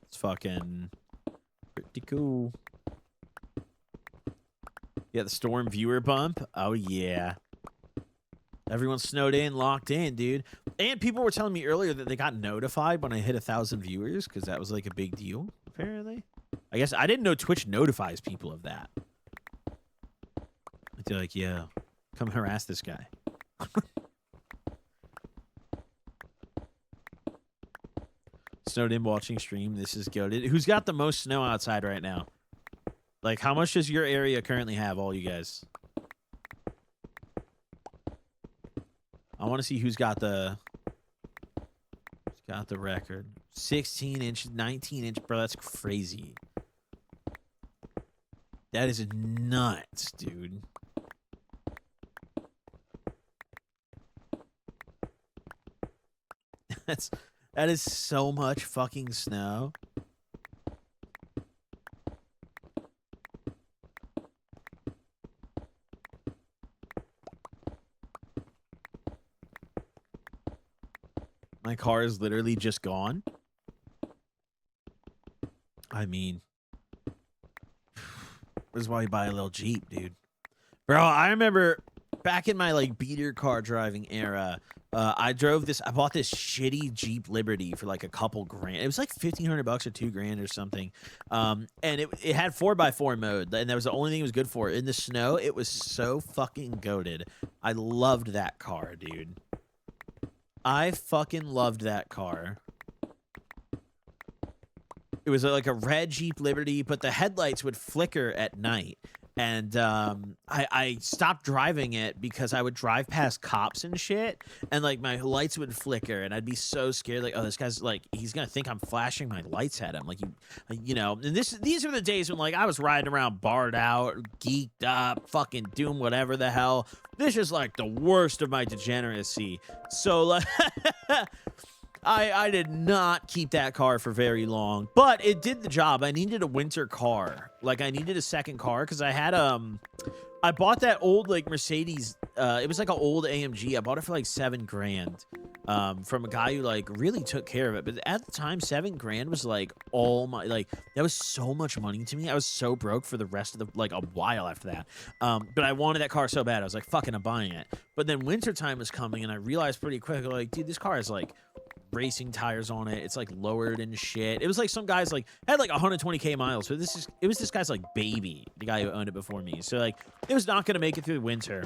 It's fucking... pretty cool. Yeah, the Storm viewer bump. Oh, yeah. Everyone's snowed in, locked in, dude. And people were telling me earlier that they got notified when I hit 1,000 viewers, because that was, like, a big deal, apparently. I guess I didn't know Twitch notifies people of that. They're like, yeah, come harass this guy. Snowed in watching stream. This is goated. Who's got the most snow outside right now? Like, how much does your area currently have, all you guys? I want to see who's got the record. 16 inches, 19 inch, bro. That's crazy. That is nuts, dude. That is so much fucking snow. My car is literally just gone. I mean, this is why you buy a little Jeep, dude. Bro, I remember back in my, like, beater car driving era, I bought this shitty Jeep Liberty for, like, a couple grand. It was like $1,500 or $2,000 or something. And it had 4x4 mode, and that was the only thing it was good for. In the snow, it was so fucking goated. I loved that car, dude. I fucking loved that car. It was like a red Jeep Liberty, but the headlights would flicker at night. And I stopped driving it because I would drive past cops and shit, and like my lights would flicker, and I'd be so scared, like, oh, this guy's like, he's gonna think I'm flashing my lights at him, like, you know. And these are the days when like I was riding around barred out, geeked up, fucking doing whatever the hell. This is like the worst of my degeneracy. So like I did not keep that car for very long, but it did the job. I needed a winter car. Like, I needed a second car because I had I bought that old like Mercedes. It was like an old AMG. I bought it for like $7,000 from a guy who like really took care of it. But at the time, $7,000 was like all my, like, that was so much money to me. I was so broke for the rest of the, like, a while after that. But I wanted that car so bad. I was like, fucking, I'm buying it. But then wintertime was coming, and I realized pretty quick, like, dude, this car is like racing tires on it. It's like lowered and shit. It was like some guys like had like 120k miles. So it was this guy's like baby, the guy who owned it before me. So like it was not gonna make it through the winter.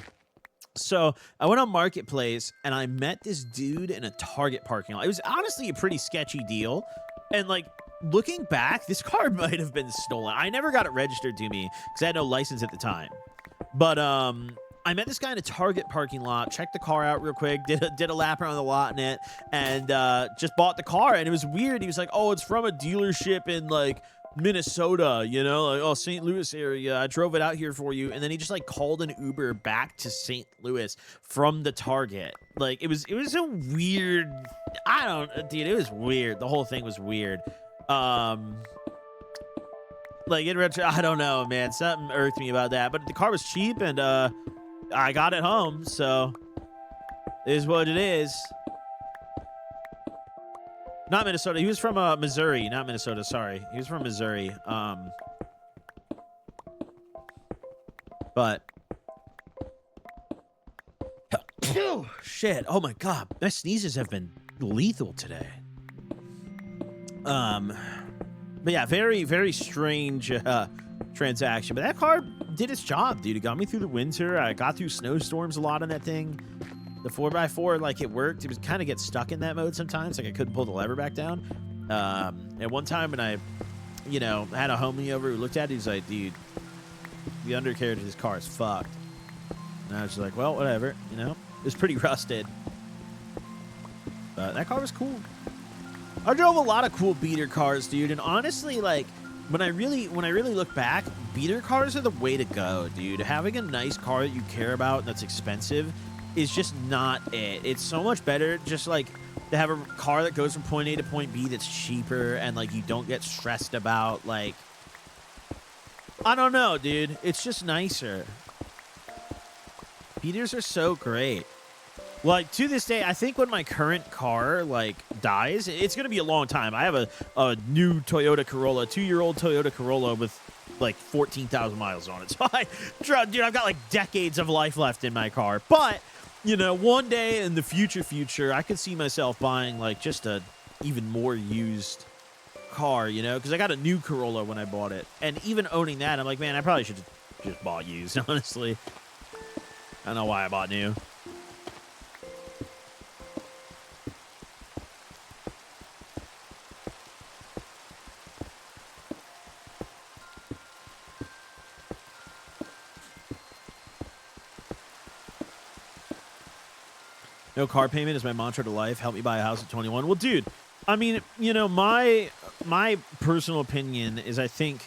So I went on Marketplace and I met this dude in a Target parking lot. It was honestly a pretty sketchy deal. And like looking back, this car might have been stolen. I never got it registered to me because I had no license at the time. But I met this guy in a Target parking lot, checked the car out real quick, did a lap around the lot in it, and just bought the car. And it was weird. He was like, oh, it's from a dealership in like Minnesota, you know, like, oh, St. Louis area. I drove it out here for you. And then he just like called an Uber back to St. Louis from the Target. Like it was a weird, dude, it was weird. The whole thing was weird. Like in retro, I don't know, man. Something irked me about that. But the car was cheap, and I got it home, so it is what it is. Not Minnesota. He was from Missouri, not Minnesota. Sorry, he was from Missouri. But oh, shit. Oh my god, my sneezes have been lethal today. But yeah, very, very strange transaction. But that car did its job, dude. It got me through the winter. I got through snowstorms a lot on that thing. The 4x4, like, it worked. It was kind of get stuck in that mode sometimes. Like, I couldn't pull the lever back down. At one time when I, you know, had a homie over who looked at it, he's like, dude, the undercarriage of this car is fucked. And I was just like, well, whatever, you know. It was pretty rusted. But that car was cool. I drove a lot of cool beater cars, dude, and honestly, like, when I really look back, beater cars are the way to go, dude. Having a nice car that you care about and that's expensive is just not it. It's so much better just, like, to have a car that goes from point A to point B that's cheaper and, like, you don't get stressed about, like, I don't know, dude. It's just nicer. Beaters are so great. Like, to this day, I think when my current car, like, dies, it's going to be a long time. I have a new Toyota Corolla, 2-year-old Toyota Corolla with, like, 14,000 miles on it. So, dude, I've got, like, decades of life left in my car. But, you know, one day in the future, I could see myself buying, like, just a even more used car, you know? Because I got a new Corolla when I bought it. And even owning that, I'm like, man, I probably should just bought used, honestly. I don't know why I bought new. No car payment is my mantra to life. Help me buy a house at 21. Well, dude, I mean, you know, my personal opinion is I think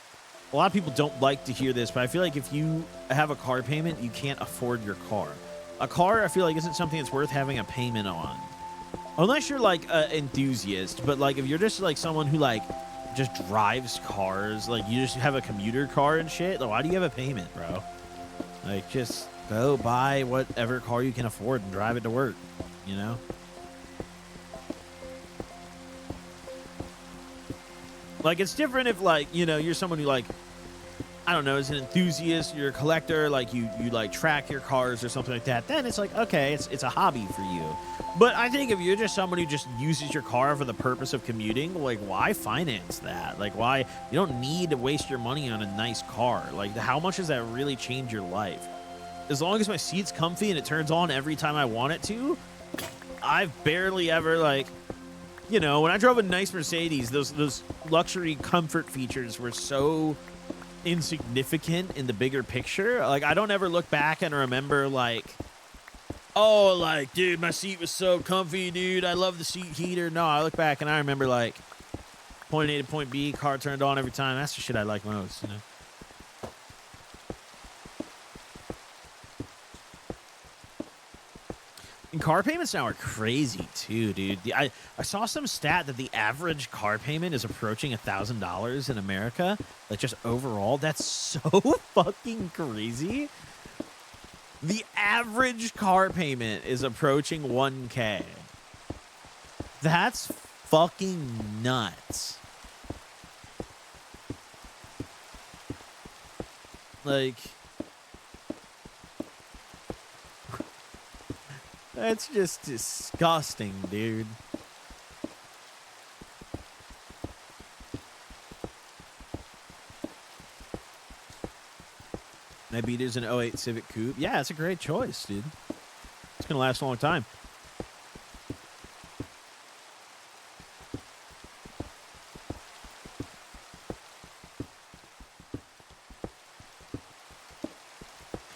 a lot of people don't like to hear this, but I feel like if you have a car payment, you can't afford your car. A car, I feel like, isn't something that's worth having a payment on. Unless you're, like, an enthusiast. But, like, if you're just, like, someone who, like, just drives cars, like, you just have a commuter car and shit, like, why do you have a payment, bro? Like, just go buy whatever car you can afford and drive it to work, you know? Like, it's different if, like, you know, you're someone who, like, I don't know, is an enthusiast, you're a collector, like, you like, track your cars or something like that, then it's like, okay, it's a hobby for you. But I think if you're just someone who just uses your car for the purpose of commuting, like, why finance that? Like, why? You don't need to waste your money on a nice car. Like, how much does that really change your life? As long as my seat's comfy and it turns on every time I want it to, I've barely ever, like, you know, when I drove a nice Mercedes, those luxury comfort features were so insignificant in the bigger picture. Like, I don't ever look back and remember, like, oh, like, dude, my seat was so comfy, dude. I love the seat heater. No, I look back and I remember, like, point A to point B, car turned on every time. That's the shit I like most, you know? And car payments now are crazy, too, dude. I saw some stat that the average car payment is approaching $1,000 in America. Like, just overall. That's so fucking crazy. The average car payment is approaching 1K. That's fucking nuts. Like, that's just disgusting, dude. Maybe there's an 08 Civic Coupe. Yeah, it's a great choice, dude. It's going to last a long time.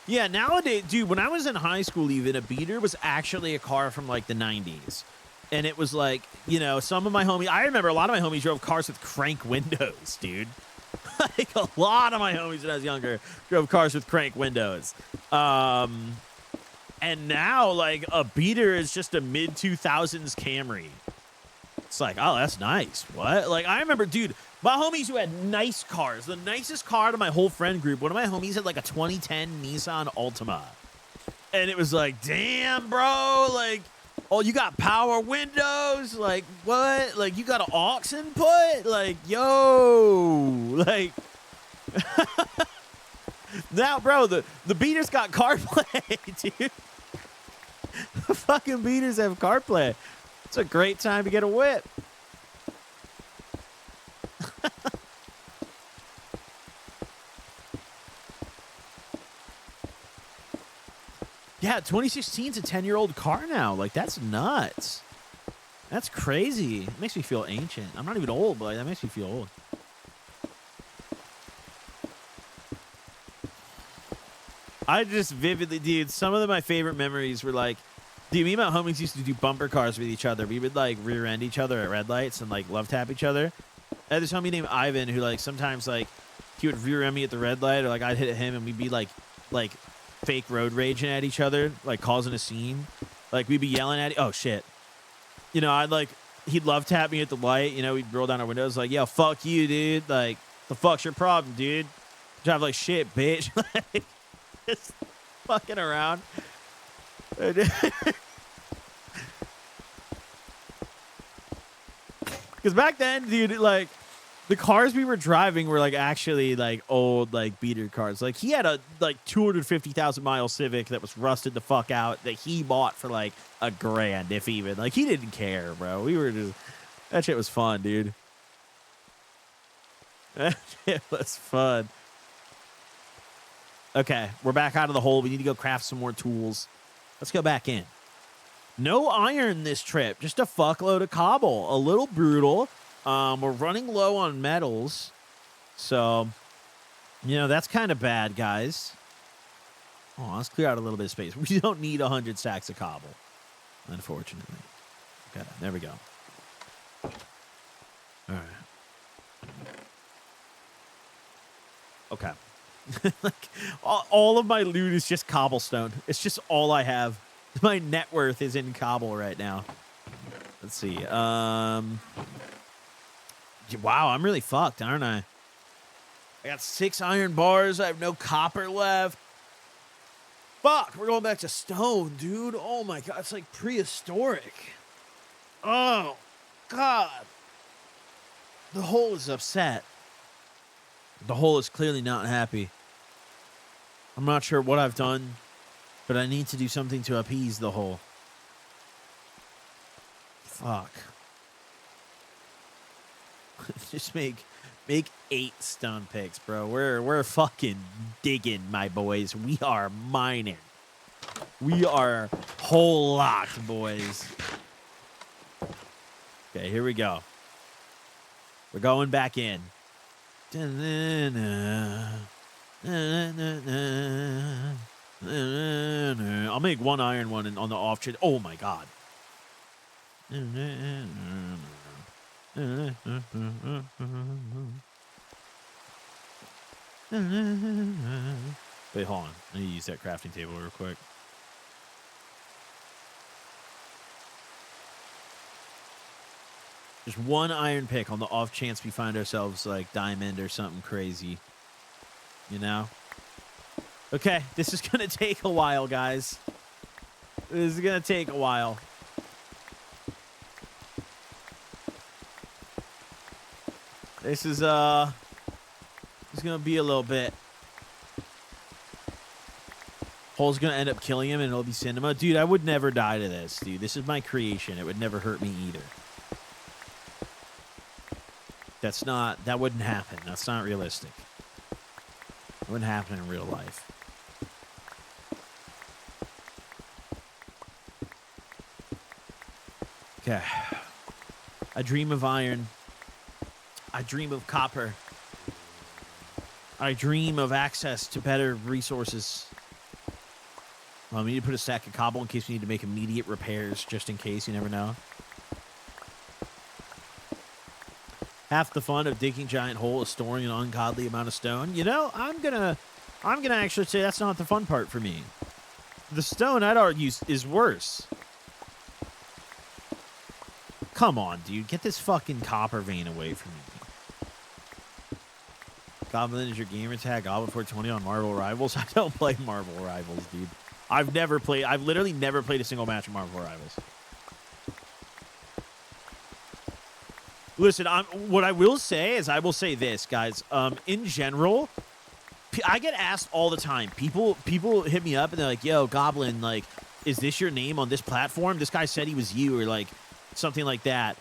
Yeah, nowadays, dude, when I was in high school even, a beater was actually a car from, like, the 90s. And it was like, you know, some of my homies, I remember a lot of my homies drove cars with crank windows, dude. Like, a lot of my homies when I was younger drove cars with crank windows. And now, like, a beater is just a mid-2000s Camry. It's like, oh, that's nice. What? Like, I remember, dude, my homies who had nice cars. The nicest car to my whole friend group, one of my homies had, like, a 2010 Nissan Altima. And it was like, damn, bro, like, oh, you got power windows? Like, what? Like, you got an aux input? Like, yo, like, now, bro, the beaters got CarPlay, dude. The fucking beaters have CarPlay. It's a great time to get a whip. Yeah, 2016's a 10-year-old car now. Like, that's nuts. That's crazy. It makes me feel ancient. I'm not even old, but that makes me feel old. I just vividly, dude, some of my favorite memories were like, dude, me and my homies used to do bumper cars with each other. We would, like, rear end each other at red lights and, like, love tap each other. I had this homie named Ivan who, like, sometimes, like, he would rear end me at the red light, or, like, I'd hit him and we'd be, like fake road raging at each other, like, causing a scene. Like, we'd be yelling at, oh, shit. You know, he'd love tap me at the light. You know, we'd roll down our windows like, yo, fuck you, dude. Like, the fuck's your problem, dude? Drive like shit, bitch. Like, just fucking around. Because back then, dude, like, the cars we were driving were, like, actually, like, old, like, beater cars. Like, he had a, like, 250,000-mile Civic that was rusted the fuck out that he bought for, like, $1,000, if even. Like, he didn't care, bro. We were just... That shit was fun, dude. That shit was fun. Okay, we're back out of the hole. We need to go craft some more tools. Let's go back in. No iron this trip. Just a fuckload of cobble. A little brutal. We're running low on metals. So, you know, that's kind of bad, guys. Oh, let's clear out a little bit of space. We don't need 100 stacks of cobble, unfortunately. Okay, there we go. All right. Okay. Like, all of my loot is just cobblestone. It's just all I have. My net worth is in cobble right now. Let's see. Wow, I'm really fucked, aren't I? I got 6 iron bars. I have no copper left. Fuck, we're going back to stone, dude. Oh my god, it's like prehistoric. Oh, god. The hole is upset. The hole is clearly not happy. I'm not sure what I've done, but I need to do something to appease the hole. Fuck. Just make 8 stone picks, bro. We're fucking digging, my boys. We are mining. We are hole locked, boys. Okay, here we go. We're going back in. I'll make one iron one on the off chance. Oh my god. Wait, hold on. I need to use that crafting table real quick. Just one iron pick on the off chance we find ourselves like diamond or something crazy. You know? Okay, this is going to take a while, guys. This is going to take a while. This is going to be a little bit. Hole's going to end up killing him and it'll be cinema. Dude, I would never die to this, dude. This is my creation. It would never hurt me either. That wouldn't happen. That's not realistic. It wouldn't happen in real life. Okay. I dream of iron. I dream of copper. I dream of access to better resources. Well, we need to put a stack of cobble in case we need to make immediate repairs, just in case. You never know. Half the fun of digging giant hole is storing an ungodly amount of stone. You know, I'm gonna actually say that's not the fun part for me. The stone, I'd argue, is worse. Come on, dude. Get this fucking copper vein away from me. Goblin is your gamer tag. gbln420 on Marvel Rivals. I don't play Marvel Rivals, dude. I've literally never played a single match of Marvel Rivals. Listen, what I will say is I will say this, guys. In general, I get asked all the time. People hit me up and they're like, yo, Goblin, like, is this your name on this platform? This guy said he was you, or like something like that.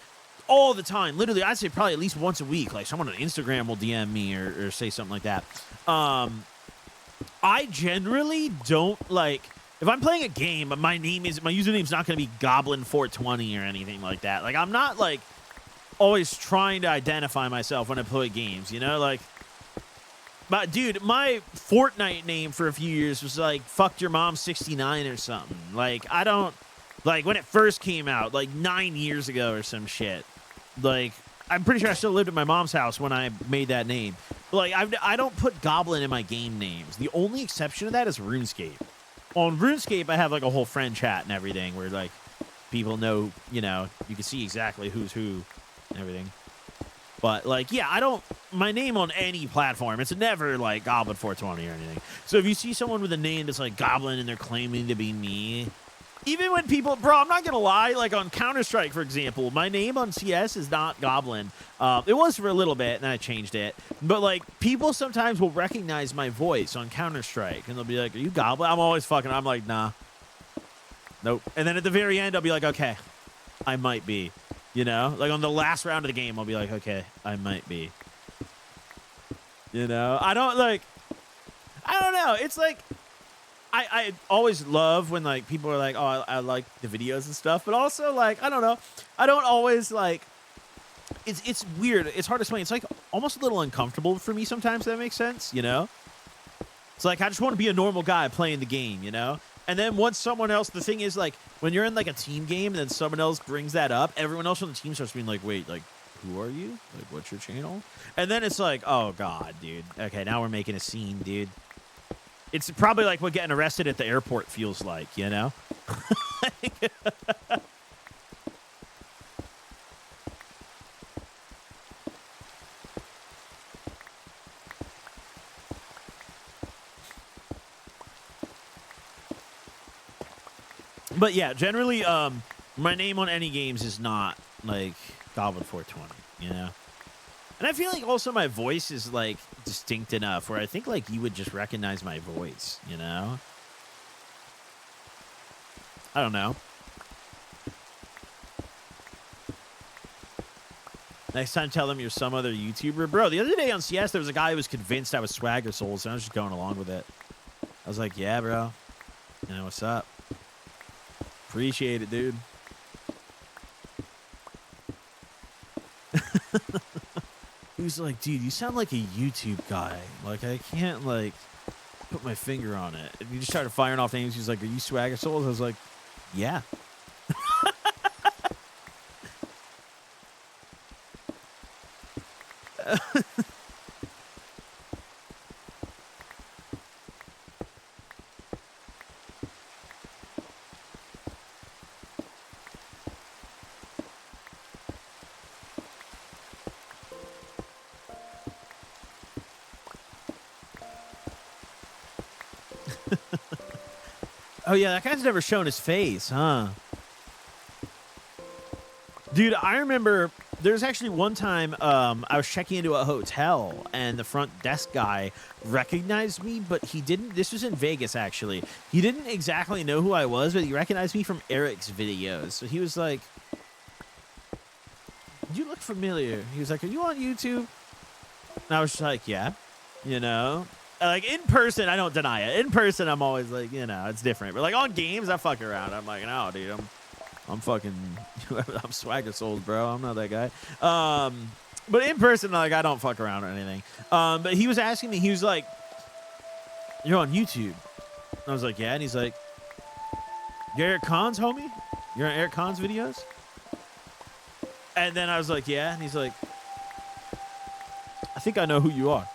All the time. Literally, I'd say probably at least once a week. Like someone on Instagram will DM me or say something like that. I generally don't like, if I'm playing a game, my username's not going to be gbln420 or anything like that. Like, I'm not like always trying to identify myself when I play games, you know? Like, but dude, my Fortnite name for a few years was like fucked your mom 69 or something. Like, I don't, like, when it first came out, like 9 years ago or some shit. Like, I'm pretty sure I still lived at my mom's house when I made that name. But like, I don't put Goblin in my game names. The only exception to that is RuneScape. On RuneScape, I have like a whole friend chat and everything where like people know, you know, you can see exactly who's who and everything. But like, yeah, I don't, my name on any platform, it's never like Goblin420 or anything. So if you see someone with a name that's like Goblin and they're claiming to be me, even when people, bro, I'm not going to lie, like on Counter-Strike, for example, my name on CS is not Goblin. It was for a little bit, and then I changed it. But, like, people sometimes will recognize my voice on Counter-Strike, and they'll be like, are you Goblin? I'm like, nah. Nope. And then at the very end, I'll be like, okay, I might be. You know? Like, on the last round of the game, I'll be like, okay, I might be. You know? I don't know. It's like, I always love when, like, people are like, oh, I like the videos and stuff. But also, like, I don't know. I don't always, like, it's weird. It's hard to explain. It's, like, almost a little uncomfortable for me sometimes, if that makes sense, you know? It's like, I just want to be a normal guy playing the game, you know? And then once someone else, the thing is, like, when you're in, like, a team game and then someone else brings that up, everyone else on the team starts being like, wait, like, who are you? Like, what's your channel? And then it's like, oh, God, dude. Okay, now we're making a scene, dude. It's probably like what getting arrested at the airport feels like, you know? But yeah, generally, my name on any games is not like Goblin420, you know? And I feel like also my voice is like distinct enough where I think like you would just recognize my voice, you know? I don't know. Next time tell them you're some other YouTuber. Bro, the other day on CS there was a guy who was convinced I was Swagger Souls and I was just going along with it. I was like, yeah, bro. You know, what's up? Appreciate it, dude. Who's like, dude, you sound like a YouTube guy. Like, I can't, like, put my finger on it. And he just started firing off names. He's like, are you Swagger Souls? I was like, yeah. Oh, yeah, that guy's never shown his face, huh? Dude, I remember there's actually one time I was checking into a hotel and the front desk guy recognized me, but he didn't. This was in Vegas, actually. He didn't exactly know who I was, but he recognized me from Eric's videos. So he was like, you look familiar. He was like, are you on YouTube? And I was just like, yeah, you know. Like, in person, I don't deny it. In person, I'm always like, you know, it's different. But, like, on games, I fuck around. I'm like, no, dude, I'm fucking, I'm Swagger Souls, bro. I'm not that guy. But in person, like, I don't fuck around or anything. But he was asking me, he was like, you're on YouTube. And I was like, yeah. And he's like, you're Eric Kahn's homie? You're on Eric Kahn's videos? And then I was like, yeah. And he's like, I think I know who you are.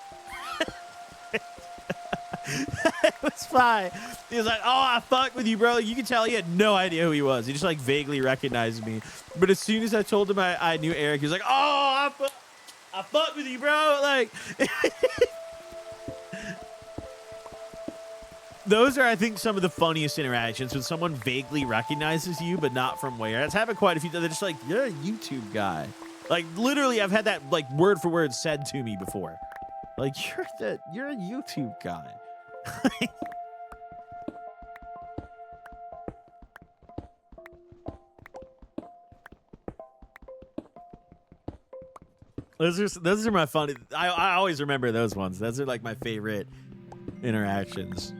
It was fine. He was like, oh, I fuck with you, bro. You can tell he had no idea who he was. He just, like, vaguely recognized me. But as soon as I told him I knew Eric, he was like, oh, I fuck with you, bro. Like, those are, I think, some of the funniest interactions when someone vaguely recognizes you, but not from where. It's happened quite a few times. They're just like, you're a YouTube guy. Like, literally, I've had that, like, word for word said to me before. Like, you're a YouTube guy. Those are my funny. I always remember those ones. Those are like my favorite interactions.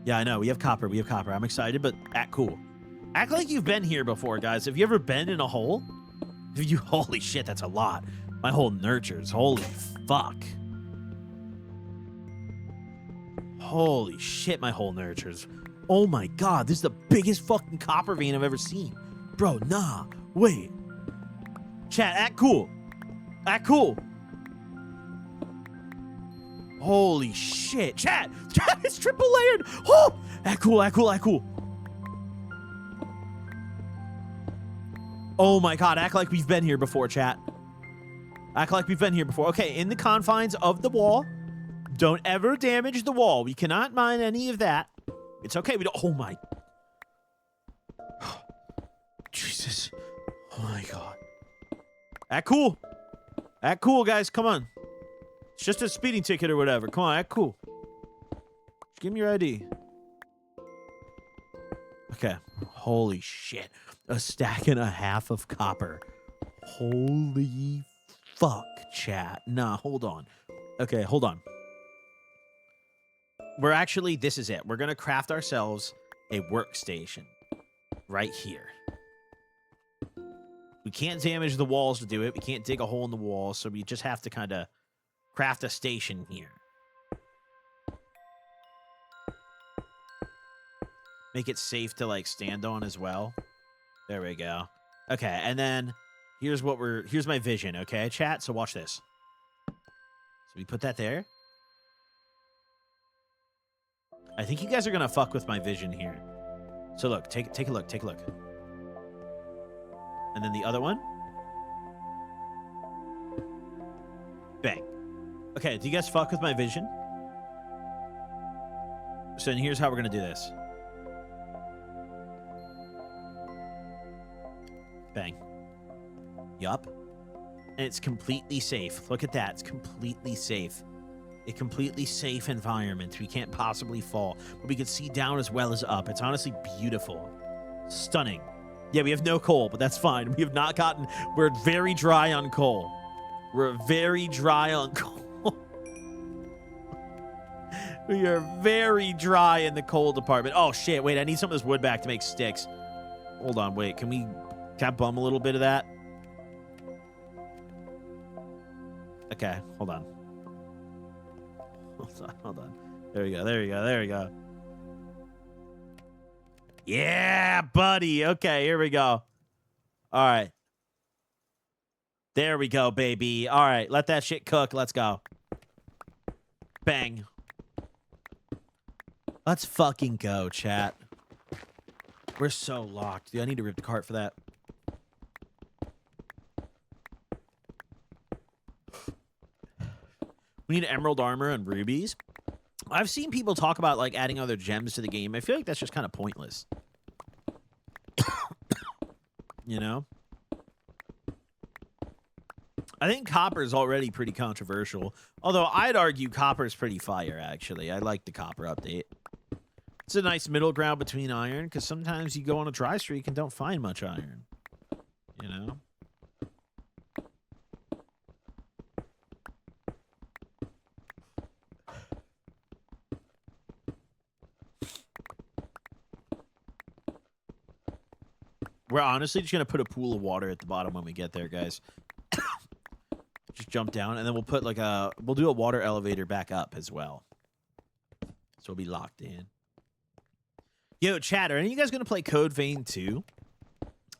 Yeah, I know. We have copper. We have copper. I'm excited, but act cool. Act like you've been here before, guys. Have you ever been in a hole? Holy shit, that's a lot. My hole nurtures. Holy fuck. Holy shit, my hole nurtures. Oh my god, this is the biggest fucking copper vein I've ever seen. Bro, nah. Wait. Chat, act cool. Act cool. Holy shit. Chat, it's triple layered. Oh, act cool, act cool, act cool. Oh my god, act like we've been here before, chat. Act like we've been here before. Okay, in the confines of the wall. Don't ever damage the wall. We cannot mine any of that. It's okay. We don't. Oh my. Jesus. Oh my god. Act cool. Act cool, guys. Come on. It's just a speeding ticket or whatever. Come on, act cool. Just give me your ID. Okay. Holy shit. A stack and a half of copper. Holy fuck, chat. Nah, hold on. Okay, hold on. We're actually, this is it. We're going to craft ourselves a workstation right here. We can't damage the walls to do it. We can't dig a hole in the wall, so we just have to kind of craft a station here. Make it safe to, like, stand on as well. There we go. Okay, and then here's my vision, okay, chat? So watch this. So we put that there. I think you guys are gonna fuck with my vision here. So look, take a look, take a look. And then the other one. Bang. Okay, do you guys fuck with my vision? So then here's how we're gonna do this. Bang. Yup. And it's completely safe. Look at that, it's completely safe. A completely safe environment. We can't possibly fall, but we can see down as well as up. It's honestly beautiful. Stunning. Yeah, we have no coal, but that's fine. We have not gotten... We're very dry on coal. We're very dry on coal. We are very dry in the coal department. Oh, shit. Wait, I need some of this wood back to make sticks. Hold on, wait. Can I bum a little bit of that? Okay, hold on. Hold on. There we go. There we go. There we go. Yeah, buddy. Okay, here we go. All right. There we go, baby. All right, let that shit cook. Let's go. Bang. Let's fucking go, chat. We're so locked. Dude, I need to rip the cart for that. We need emerald armor and rubies. I've seen people talk about like adding other gems to the game. I feel like that's just kind of pointless. You know? I think copper is already pretty controversial. Although I'd argue copper is pretty fire, actually. I like the copper update. It's a nice middle ground between iron, because sometimes you go on a dry streak and don't find much iron. You know? We're honestly just going to put a pool of water at the bottom when we get there, guys. Just jump down, and then we'll put like we'll do a water elevator back up as well. So we'll be locked in. Yo, chat, are any of you guys going to play Code Vein 2?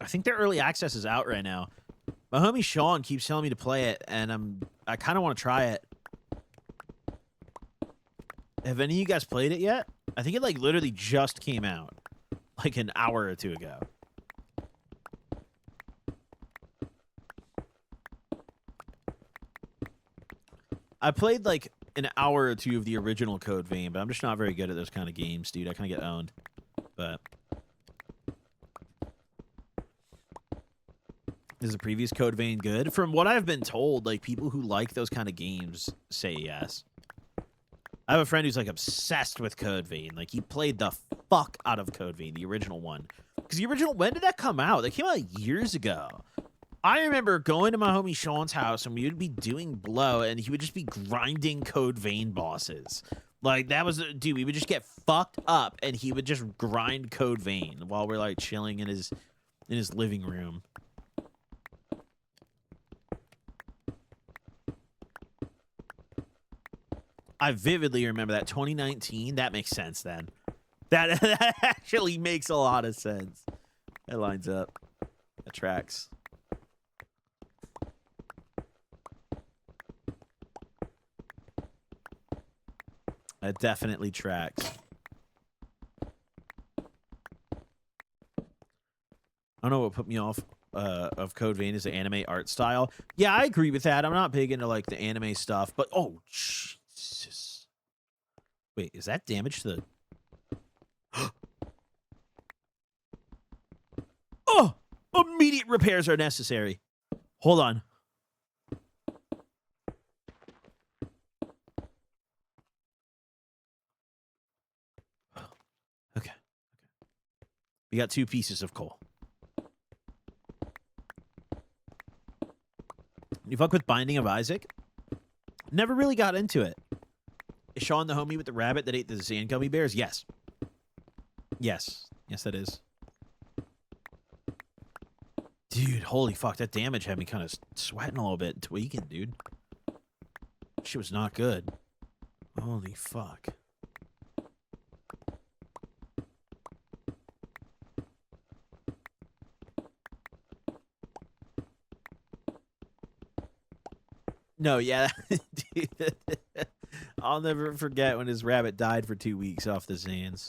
I think their early access is out right now. My homie Sean keeps telling me to play it, and I kind of want to try it. Have any of you guys played it yet? I think it like literally just came out. Like an hour or two ago. I played like an hour or two of the original Code Vein, but I'm just not very good at those kind of games, dude. I kind of get owned. But is the previous Code Vein good? From what I've been told, like people who like those kind of games say yes. I have a friend who's like obsessed with Code Vein. Like he played the fuck out of Code Vein, the original one. Because the original, when did that come out? That came out years ago. I remember going to my homie Sean's house and we would be doing blow and he would just be grinding Code Vein bosses. Like that was, dude, we would just get fucked up and he would just grind Code Vein while we're like chilling in his living room. I vividly remember that 2019. That makes sense then. That actually makes a lot of sense. That lines up. That tracks. That definitely tracks. I don't know what put me off of Code Vein is the anime art style. Yeah, I agree with that. I'm not big into like the anime stuff, but oh Jesus. Wait, is that damage to the Oh! Immediate repairs are necessary. Hold on. Okay. We got 2 pieces of coal. You fuck with Binding of Isaac? Never really got into it. Is Sean the homie with the rabbit that ate the sand gummy bears? Yes. Yes. Yes, that is. Dude, holy fuck. That damage had me kind of sweating a little bit, tweaking, dude. Shit was not good. Holy fuck. No, yeah. Dude, I'll never forget when his rabbit died for 2 weeks off the sands.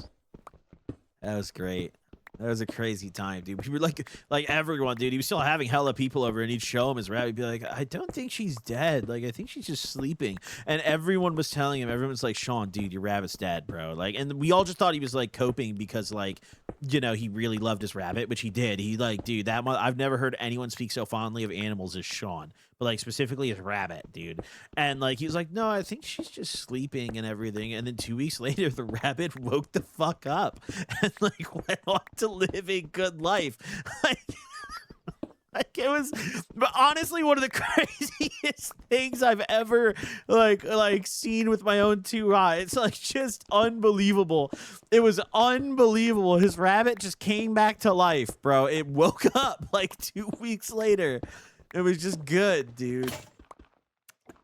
That was great. That was a crazy time, dude. We were like everyone, dude. He was still having hella people over, and he'd show him his rabbit. He'd be like, I don't think she's dead. Like, I think she's just sleeping. And everyone was telling him, everyone's like, Sean, dude, your rabbit's dead, bro. Like, and we all just thought he was like coping because, like, you know, he really loved his rabbit, which he did. He like, dude, I've never heard anyone speak so fondly of animals as Sean, but like specifically his rabbit, dude. And like, he was like, no, I think she's just sleeping and everything. And then 2 weeks later, the rabbit woke the fuck up and like went on to live a good life. Like it was honestly one of the craziest things I've ever like seen with my own 2 eyes. It's like just unbelievable. It was unbelievable. His rabbit just came back to life, bro. It woke up like 2 weeks later. It was just good, dude.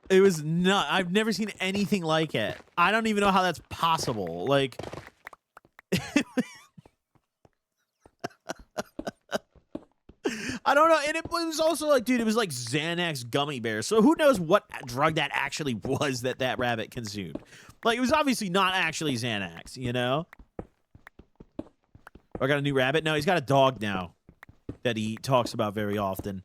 It was not. I've never seen anything like it. I don't even know how that's possible. Like, I don't know. And it was also like, dude, it was like Xanax gummy bears. So who knows what drug that actually was that rabbit consumed. Like, it was obviously not actually Xanax, you know? I got a new rabbit? No, he's got a dog now that he talks about very often.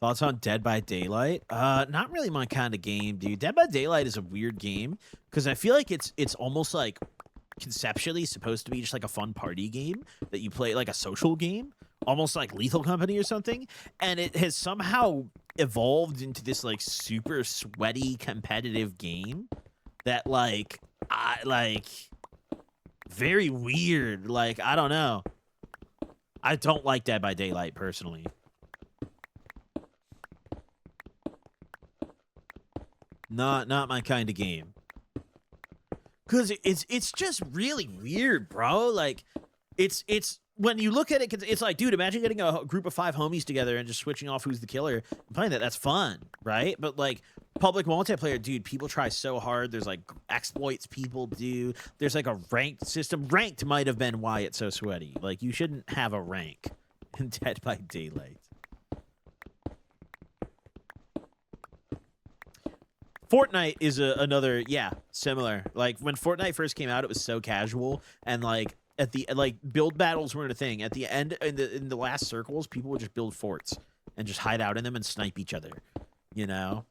Thoughts on Dead by Daylight? Not really my kind of game, dude. Dead by Daylight is a weird game because I feel like it's almost like conceptually supposed to be just like a fun party game that you play, like a social game, almost like Lethal Company or something. And it has somehow evolved into this like super sweaty competitive game that like very weird. Like, I don't know. I don't like Dead by Daylight personally. Not my kind of game. Cause it's just really weird, bro. Like, it's when you look at it, it's like, dude, imagine getting a group of 5 homies together and just switching off who's the killer and playing that. That's fun, right? But like public multiplayer, dude, people try so hard. There's like exploits people do. There's like a ranked system. Ranked might have been why it's so sweaty. Like, you shouldn't have a rank in Dead by Daylight. Fortnite is another, yeah, similar. Like, when Fortnite first came out, it was so casual, and like at the build battles weren't a thing. At the end, in the last circles, people would just build forts and just hide out in them and snipe each other. You know,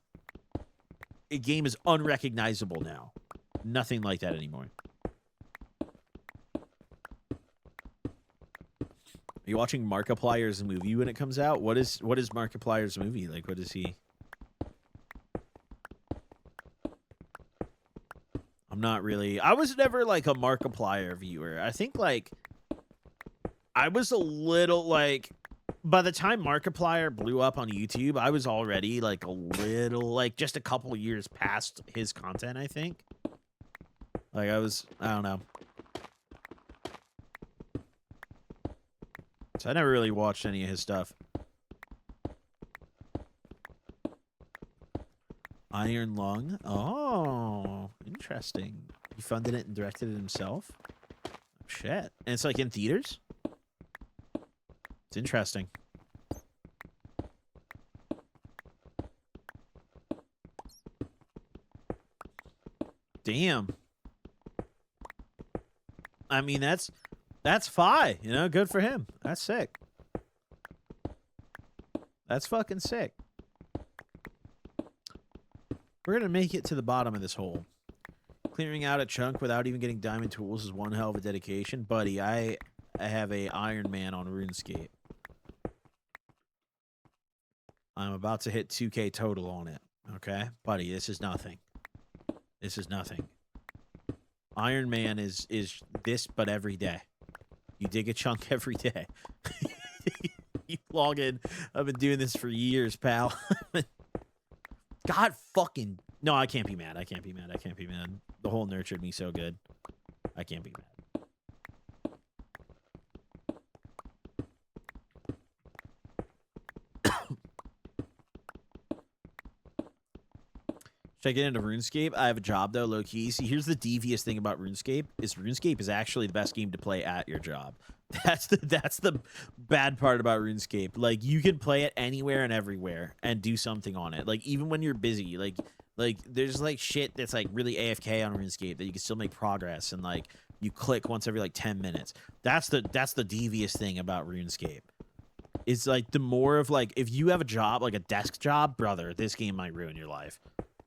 a game is unrecognizable now. Nothing like that anymore. Are you watching Markiplier's movie when it comes out? What is Markiplier's movie like? What is he? I'm not really. I was never like a Markiplier viewer. I think like I was a little like, by the time Markiplier blew up on YouTube, I was already like a little like just a couple years past his content, I think. Like, I don't know. So I never really watched any of his stuff. Iron Lung. Oh, interesting. He funded it and directed it himself. Oh, shit. And it's like in theaters? It's interesting. Damn. I mean, that's fine. You know, good for him. That's sick. That's fucking sick. We're going to make it to the bottom of this hole. Clearing out a chunk without even getting diamond tools is one hell of a dedication. Buddy, I have a Iron Man on RuneScape. I'm about to hit 2K total on it. Okay? Buddy, this is nothing. This is nothing. Iron Man is this, but every day. You dig a chunk every day. You log in. I've been doing this for years, pal. God fucking... No, I can't be mad. I can't be mad. I can't be mad. The hole nurtured me so good. I can't be mad. Should I get into RuneScape? I have a job, though, low-key. See, here's the devious thing about RuneScape. RuneScape is actually the best game to play at your job. That's the bad part about RuneScape. Like, you can play it anywhere and everywhere and do something on it. Like, even when you're busy. Like there's, like, shit that's, like, really AFK on RuneScape that you can still make progress. And, like, you click once every, like, 10 minutes. That's the devious thing about RuneScape. It's, like, the more of, like, if you have a job, like a desk job, brother, this game might ruin your life.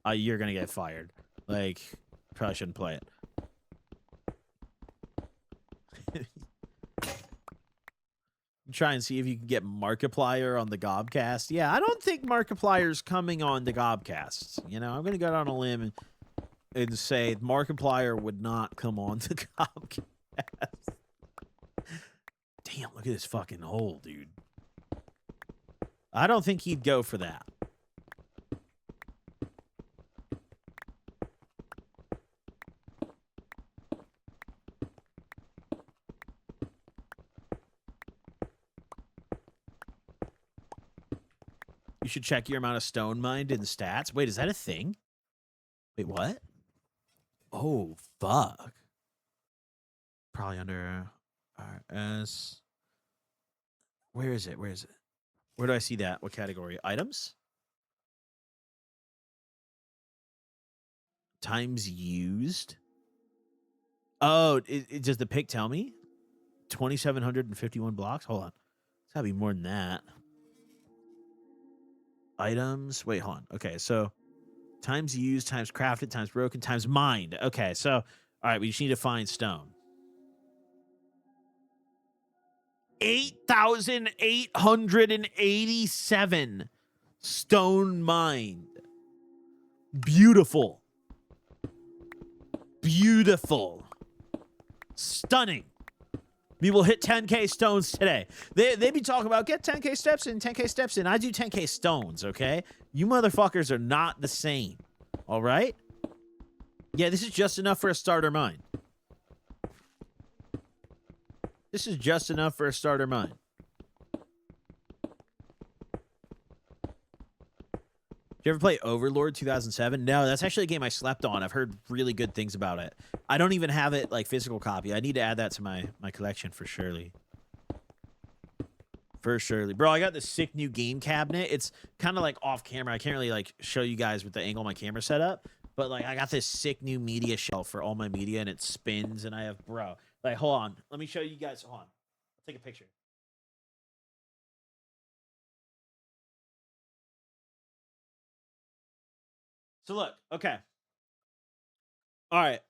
You're gonna get fired. Like, probably shouldn't play it. Try and see if you can get Markiplier on the Gobcast. Yeah, I don't think Markiplier's coming on the Gobcasts. You know, I'm gonna go down a limb and say Markiplier would not come on the Gobcast. Damn, look at this fucking hole, dude. I don't think he'd go for that. should check your amount of stone mined in the stats. Wait, is that a thing? Wait, what? Oh, fuck. Probably under RS. Where is it? Where is it? Where do I see that? What category? Items? Times used? Oh, does the pic tell me? 2,751 blocks? Hold on. It's gotta be more than that. Items. Wait, hold on. Okay, so times used, times crafted, times broken, times mined. Okay, so, all right, we just need to find stone. 8,887 stone mined. Beautiful. Beautiful. Stunning. We will hit 10K stones today. They be talking about get 10K steps in, 10K steps in. I do 10K stones, okay? You motherfuckers are not the same. All right? Yeah, this is just enough for a starter mine. This is just enough for a starter mine. Did you ever play Overlord 2007? No, that's actually a game I slept on. I've heard really good things about it. I don't even have it, like, physical copy. I need to add that to my collection for surely. For surely. Bro, I got this sick new game cabinet. It's kind of, like, off camera. I can't really, like, show you guys with the angle my camera set up. But, like, I got this sick new media shelf for all my media, and it spins, and I have, bro. Like, hold on. Let me show you guys. Hold on. I'll take a picture. So look, okay. All right.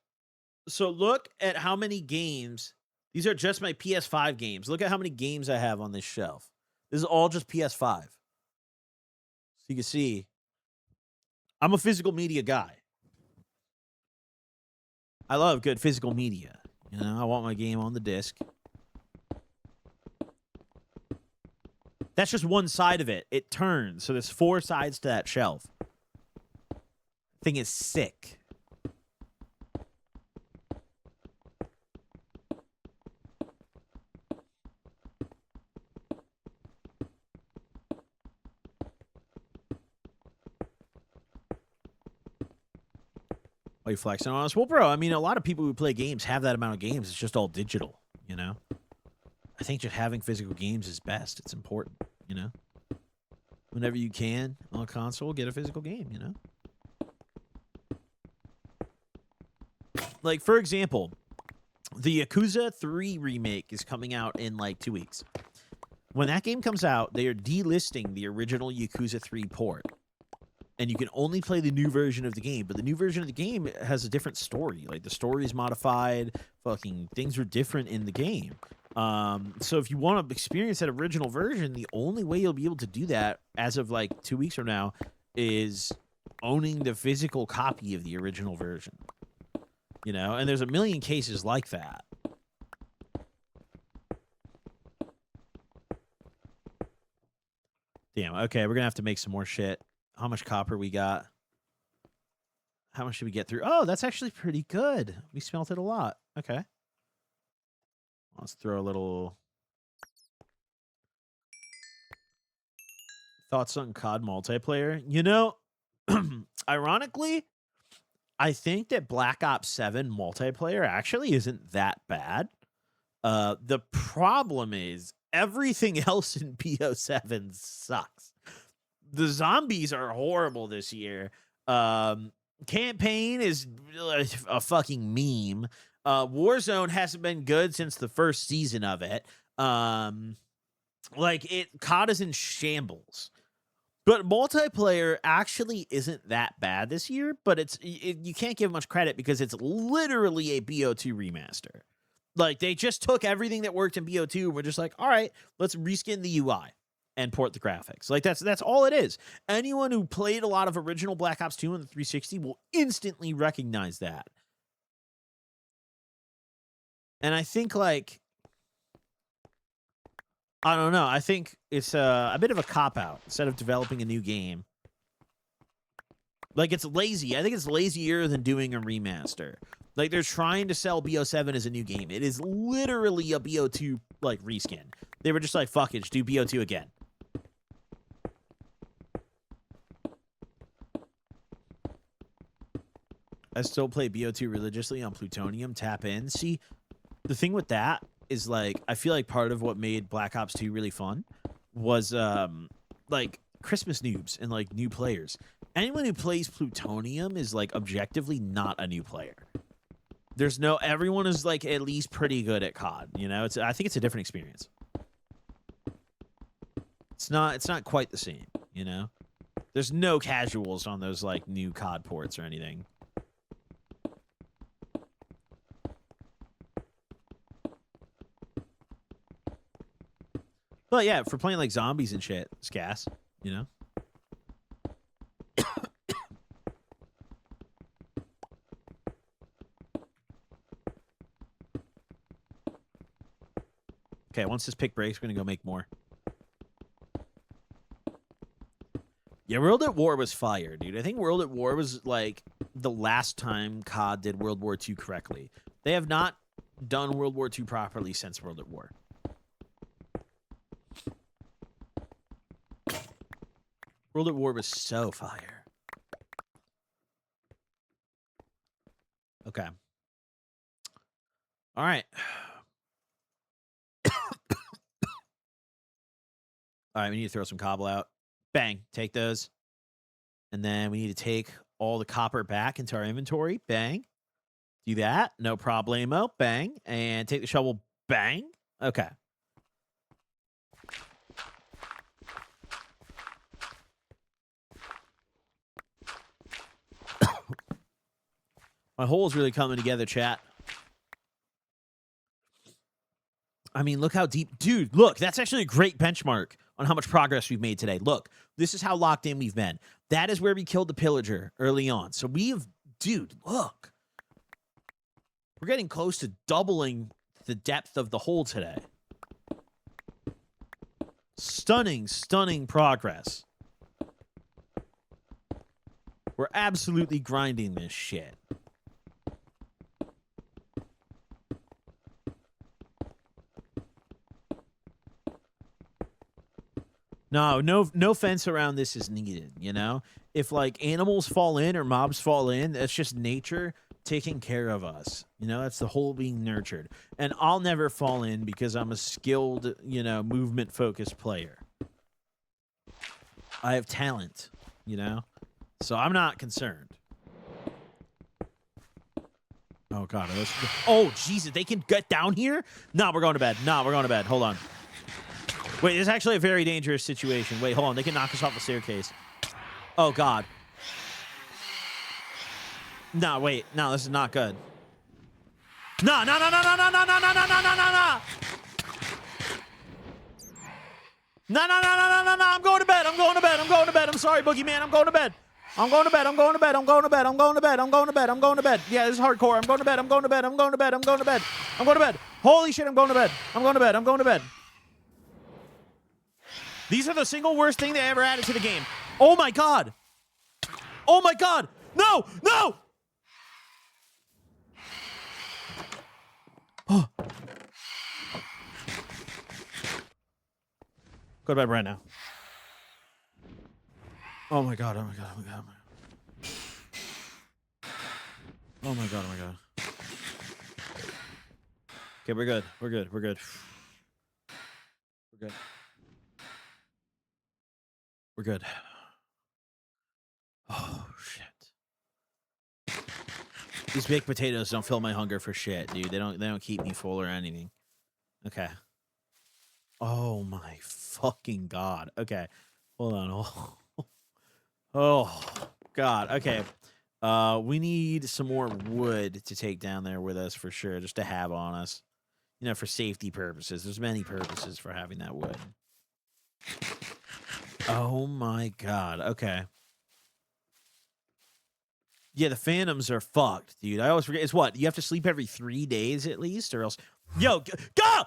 So look at how many games. These are just my PS5 games. Look at how many games I have on this shelf. This is all just PS5. So you can see, I'm a physical media guy. I love good physical media. You know, I want my game on the disc. That's just one side of it. It turns. So there's 4 sides to that shelf. Thing is sick. Why you flexing on us? Well, bro, I mean, a lot of people who play games have that amount of games. It's just all digital, you know? I think just having physical games is best. It's important, you know? Whenever you can on console, get a physical game, you know? Like, for example, the Yakuza 3 remake is coming out in, like, 2 weeks. When that game comes out, they are delisting the original Yakuza 3 port. And you can only play the new version of the game. But the new version of the game has a different story. Like, the story is modified. Fucking things are different in the game. So if you want to experience that original version, the only way you'll be able to do that as of, like, 2 weeks from now is owning the physical copy of the original version. You know, and there's a million cases like that. Damn, okay, we're gonna have to make some more shit. How much copper we got? How much did we get through? Oh, that's actually pretty good. We smelted a lot. Okay. Let's throw a little... Thoughts on COD multiplayer? You know, ironically... I think that Black Ops 7 multiplayer actually isn't that bad. The problem is everything else in BO7 sucks. The zombies are horrible this year. Campaign is a fucking meme. Warzone hasn't been good since the first season of it. COD is in shambles. But multiplayer actually isn't that bad this year, but you can't give much credit because it's literally a BO2 remaster. Like, they just took everything that worked in BO2 and were just like, all right, let's reskin the UI and port the graphics. Like, that's all it is. Anyone who played a lot of original Black Ops 2 on the 360 will instantly recognize that. And I think, like... I don't know. I think it's a bit of a cop-out instead of developing a new game. Like, it's lazy. I think it's lazier than doing a remaster. Like, they're trying to sell BO7 as a new game. It is literally a BO2, like, reskin. They were just like, fuck it, just do BO2 again. I still play BO2 religiously on Plutonium. Tap in. See, the thing with that is, like, I feel like part of what made Black Ops 2 really fun was, like, Christmas noobs and, like, new players. Anyone who plays Plutonium is, like, objectively not a new player. There's no... Everyone is, like, at least pretty good at COD, you know? I think it's a different experience. It's not quite the same, you know? There's no casuals on those, like, new COD ports or anything. But yeah, for playing like zombies and shit, it's gas, you know? Okay, once this pick breaks, we're gonna go make more. Yeah, World at War was fire, dude. I think World at War was like the last time COD did World War II correctly. They have not done World War II properly since World at War. World at War was so fire. Okay. All right. All right, we need to throw some cobble out. Bang, take those. And then we need to take all the copper back into our inventory. Bang. Do that. No problemo. Bang. And take the shovel. Bang. Okay. My hole's really coming together, chat. I mean, look how deep... Dude, look, that's actually a great benchmark on how much progress we've made today. Look, this is how locked in we've been. That is where we killed the pillager early on. So we have... Dude, look. We're getting close to doubling the depth of the hole today. Stunning, stunning progress. We're absolutely grinding this shit. No fence around this is needed, you know? If, like, animals fall in or mobs fall in, that's just nature taking care of us. You know, that's the whole being nurtured. And I'll never fall in because I'm a skilled, you know, movement-focused player. I have talent, you know? So I'm not concerned. Oh, God. Oh, Jesus, they can get down here? No, we're going to bed. No, we're going to bed. Hold on. Wait, this is actually a very dangerous situation. Wait, hold on. They can knock us off the staircase. Oh, God. No, wait. No, this is not good. No, no, no, no, no, no, no, no, no, no, no, no, no. No, no, no, no, no, no, no. I'm going to bed. I'm going to bed. I'm going to bed. I'm sorry, Boogeyman. I'm going to bed. I'm going to bed. I'm going to bed. I'm going to bed. I'm going to bed. I'm going to bed. I'm going to bed. Yeah, this is hardcore. I'm going to bed. I'm going to bed. I'm going to bed. I'm going to bed. I'm going to bed. Holy shit, I'm going to bed. I'm going to bed. I'm going to bed. These are the single worst thing they ever added to the game. Oh my God. Oh my God. No, no. Oh. Go to bed right now. Oh my God. Oh my God. Oh my God. Oh my God. Oh my God. Okay, we're good. We're good. We're good. We're good. We're good. Oh, shit. These baked potatoes don't fill my hunger for shit, dude. They don't keep me full or anything. Okay. Oh my fucking God. Okay. Hold on. Oh God. Okay. We need some more wood to take down there with us for sure, just to have on us. You know, for safety purposes. There's many purposes for having that wood. Oh my God. Okay. Yeah, the Phantoms are fucked, dude. I always forget. It's what? You have to sleep every 3 days at least, or else... Yo, go!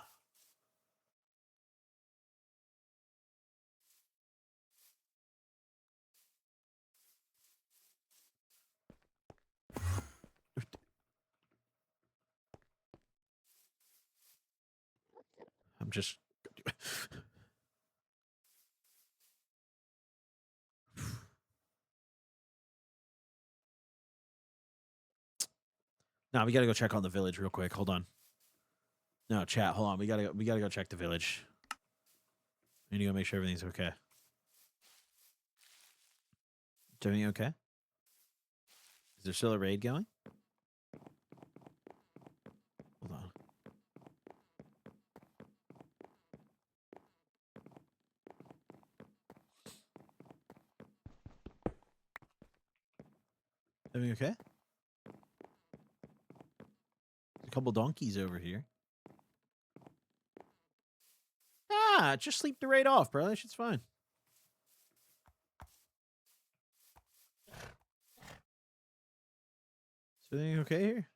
I'm just... No, we gotta go check on the village real quick. Hold on. No, chat. Hold on. We gotta go check the village. We need to go make sure everything's okay. Is everything okay? Is there still a raid going? Hold on. Everything okay? A couple donkeys over here. Ah, just sleep the raid off, bro. That shit's fine. Is everything okay here?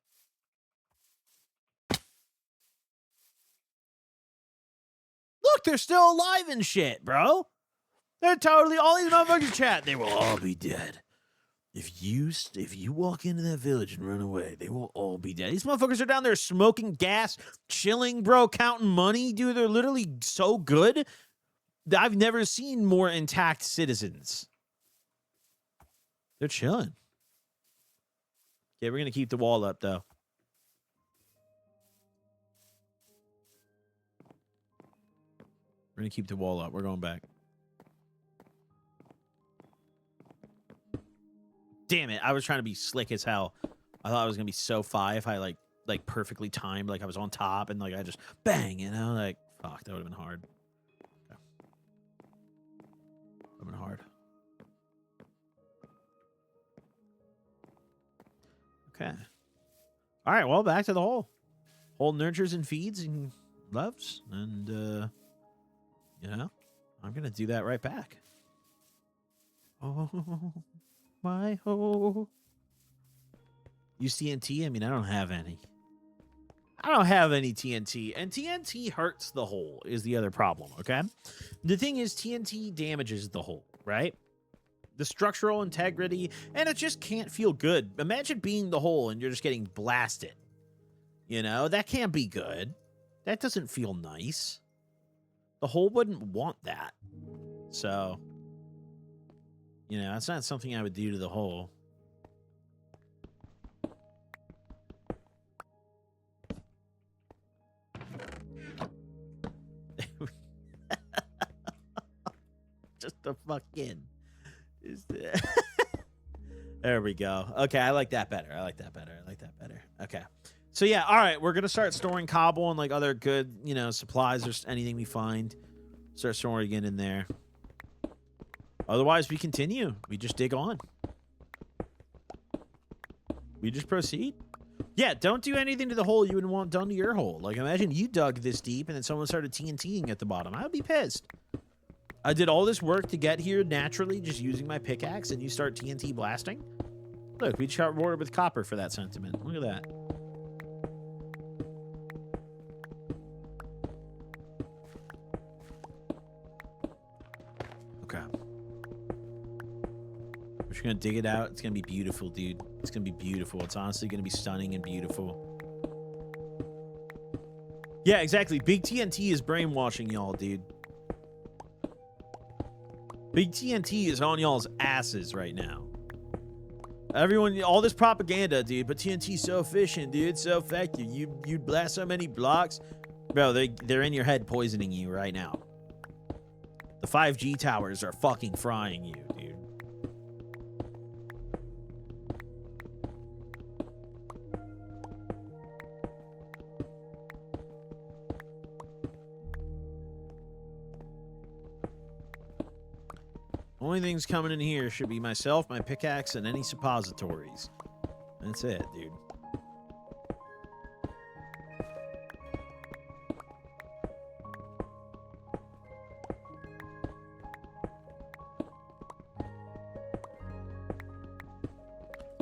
Look, they're still alive and shit, bro. They're totally, all these motherfuckers chat. They will all be dead. If you walk into that village and run away, they will all be dead. These motherfuckers are down there smoking gas, chilling, bro, counting money. Dude, they're literally so good. I've never seen more intact citizens. They're chilling. Yeah, we're going to keep the wall up, though. We're going to keep the wall up. We're going back. Damn it. I was trying to be slick as hell. I thought I was going to be so fi if I, like perfectly timed. Like, I was on top and, like, I just bang, you know? Like, fuck, that would have been hard. Okay. Would have been hard. Okay. All right, well, back to the hole. Hole nurtures and feeds and loves. And, you know, I'm going to do that right back. Oh, my hole. Use TNT? I mean, I don't have any. I don't have any TNT. And TNT hurts the hole is the other problem, okay? The thing is, TNT damages the hole, right? The structural integrity, and it just can't feel good. Imagine being the hole and you're just getting blasted. You know, that can't be good. That doesn't feel nice. The hole wouldn't want that. So, you know, that's not something I would do to the hole. Just a fucking... There we go. Okay, I like that better. I like that better. I like that better. Okay. So yeah, all right, we're going to start storing cobble and like other good, you know, supplies or anything we find. Start storing it in there. Otherwise, we continue. We just dig on. We just proceed. Yeah, don't do anything to the hole you wouldn't want done to your hole. Like, imagine you dug this deep and then someone started TNTing at the bottom. I would be pissed. I did all this work to get here naturally just using my pickaxe, and you start TNT blasting? Look, we just got rewarded with copper for that sentiment. Look at that. Okay. We're just going to dig it out. It's going to be beautiful, dude. It's going to be beautiful. It's honestly going to be stunning and beautiful. Yeah, exactly. Big TNT is brainwashing y'all, dude. Big TNT is on y'all's asses right now. Everyone, all this propaganda, dude, but TNT's so efficient, dude, so effective. You'd blast so many blocks. Bro, they're in your head poisoning you right now. The 5G towers are fucking frying you, dude. Only things coming in here should be myself, my pickaxe, and any suppositories. That's it, dude.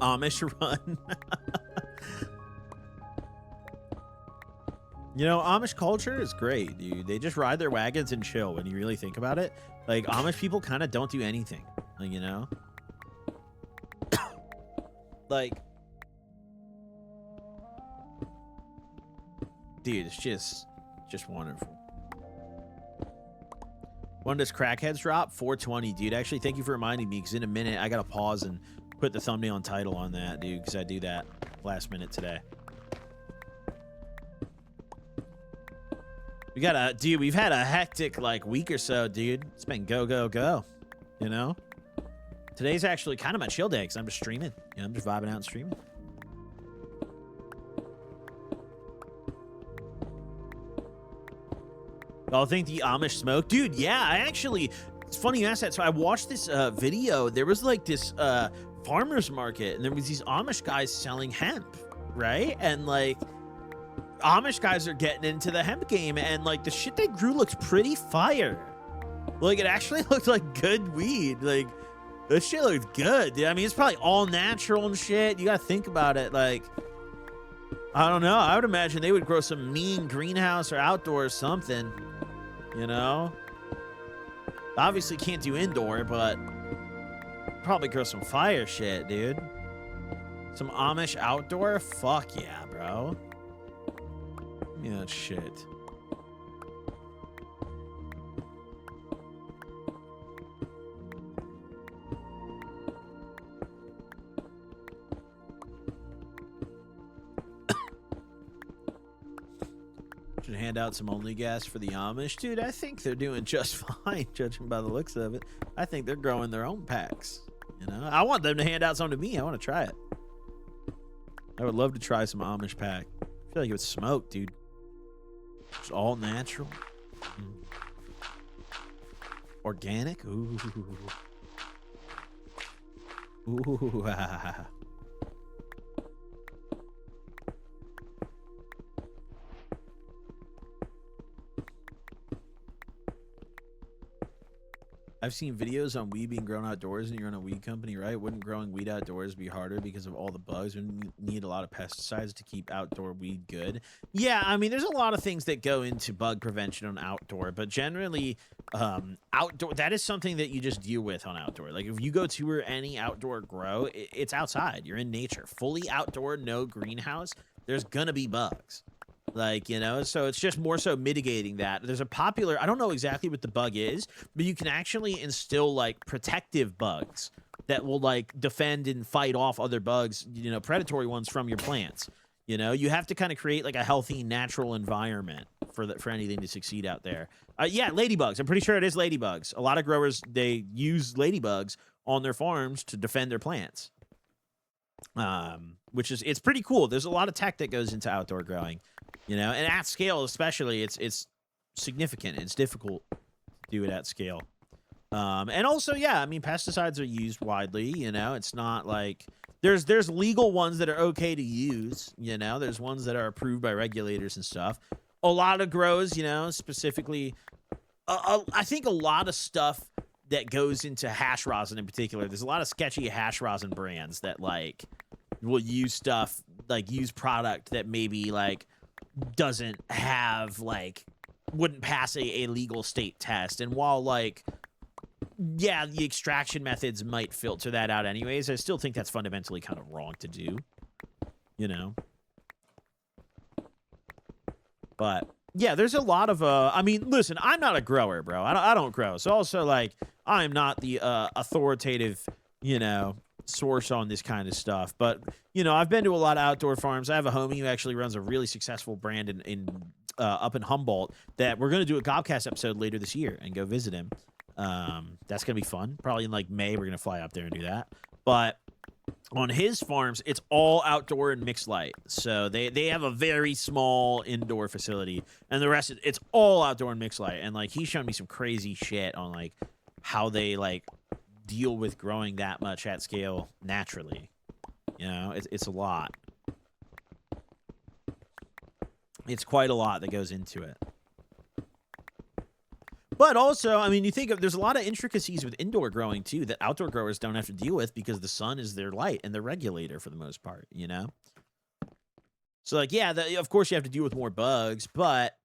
Amish run. You know, Amish culture is great, dude. They just ride their wagons and chill when you really think about it. Like, Amish people kind of don't do anything. Like, you know? Like... Dude, it's just wonderful. When does Crackheads drop? 420, dude. Actually, thank you for reminding me, because in a minute, I gotta pause and put the thumbnail and title on that, dude, because I do that last minute today. We got a dude. We've had a hectic like week or so, dude. It's been go go go. You know. Today's actually kind of my chill day because I'm just streaming. You know, I'm just vibing out and streaming. I think the Amish smoke, dude. Yeah, I actually. It's funny you asked that. So I watched this video. There was like this farmers market, and there was these Amish guys selling hemp, right? And like. Amish guys are getting into the hemp game, and like the shit they grew looks pretty fire. Like it actually looked like good weed. Like this shit looked good, dude. I mean, it's probably all natural and shit. You gotta think about it. Like, I don't know. I would imagine they would grow some mean greenhouse or outdoor something. You know, obviously can't do indoor, but probably grow some fire shit, dude. Some Amish outdoor? Fuck yeah, bro. Give me that shit. Should hand out some only gas for the Amish. Dude, I think they're doing just fine, judging by the looks of it. I think they're growing their own packs. You know, I want them to hand out some to me. I want to try it. I would love to try some Amish pack. I feel like it would smoke, dude. It's all natural. Organic? Ooh. Ooh. I've seen videos on weed being grown outdoors, and you're in a weed company, right? Wouldn't growing weed outdoors be harder because of all the bugs? And need a lot of pesticides to keep outdoor weed good? Yeah, I mean, there's a lot of things that go into bug prevention on outdoor, but generally, outdoor, that is something that you just deal with on outdoor. Like if you go to any outdoor grow, it's outside. You're in nature. Fully outdoor, no greenhouse. There's gonna be bugs. Like, you know, so it's just more so mitigating that. There's a popular, I don't know exactly what the bug is, but you can actually instill like protective bugs that will like defend and fight off other bugs, you know, predatory ones from your plants. You know, you have to kind of create like a healthy, natural environment for anything to succeed out there. Yeah, ladybugs. I'm pretty sure it is ladybugs. A lot of growers, they use ladybugs on their farms to defend their plants. Which is, it's pretty cool. There's a lot of tech that goes into outdoor growing. You know, and at scale especially, it's significant. It's difficult to do it at scale. And also, yeah, I mean, pesticides are used widely. You know, it's not like there's legal ones that are okay to use. You know, there's ones that are approved by regulators and stuff. A lot of grows, you know, specifically, I think a lot of stuff that goes into hash rosin in particular. There's a lot of sketchy hash rosin brands that like will use stuff like use product that maybe like doesn't have like wouldn't pass a legal state test. And while like yeah, the extraction methods might filter that out anyways, I still think that's fundamentally kind of wrong to do, you know. But yeah, there's a lot of I mean, listen, I'm not a grower, bro. I don't grow. So also like I'm not the authoritative, you know, source on this kind of stuff. But, you know, I've been to a lot of outdoor farms. I have a homie who actually runs a really successful brand in up in Humboldt that we're going to do a Gobcast episode later this year and go visit him. That's going to be fun. Probably in like May, we're going to fly up there and do that. But on his farms, it's all outdoor and mixed light. So they have a very small indoor facility, and the rest, it's all outdoor and mixed light. And like, he's shown me some crazy shit on like how they like deal with growing that much at scale naturally. You know, it's a lot. It's quite a lot that goes into it. But also, I mean, you think of, there's a lot of intricacies with indoor growing too that outdoor growers don't have to deal with because the sun is their light and their regulator for the most part, you know? So like, yeah, of course you have to deal with more bugs, but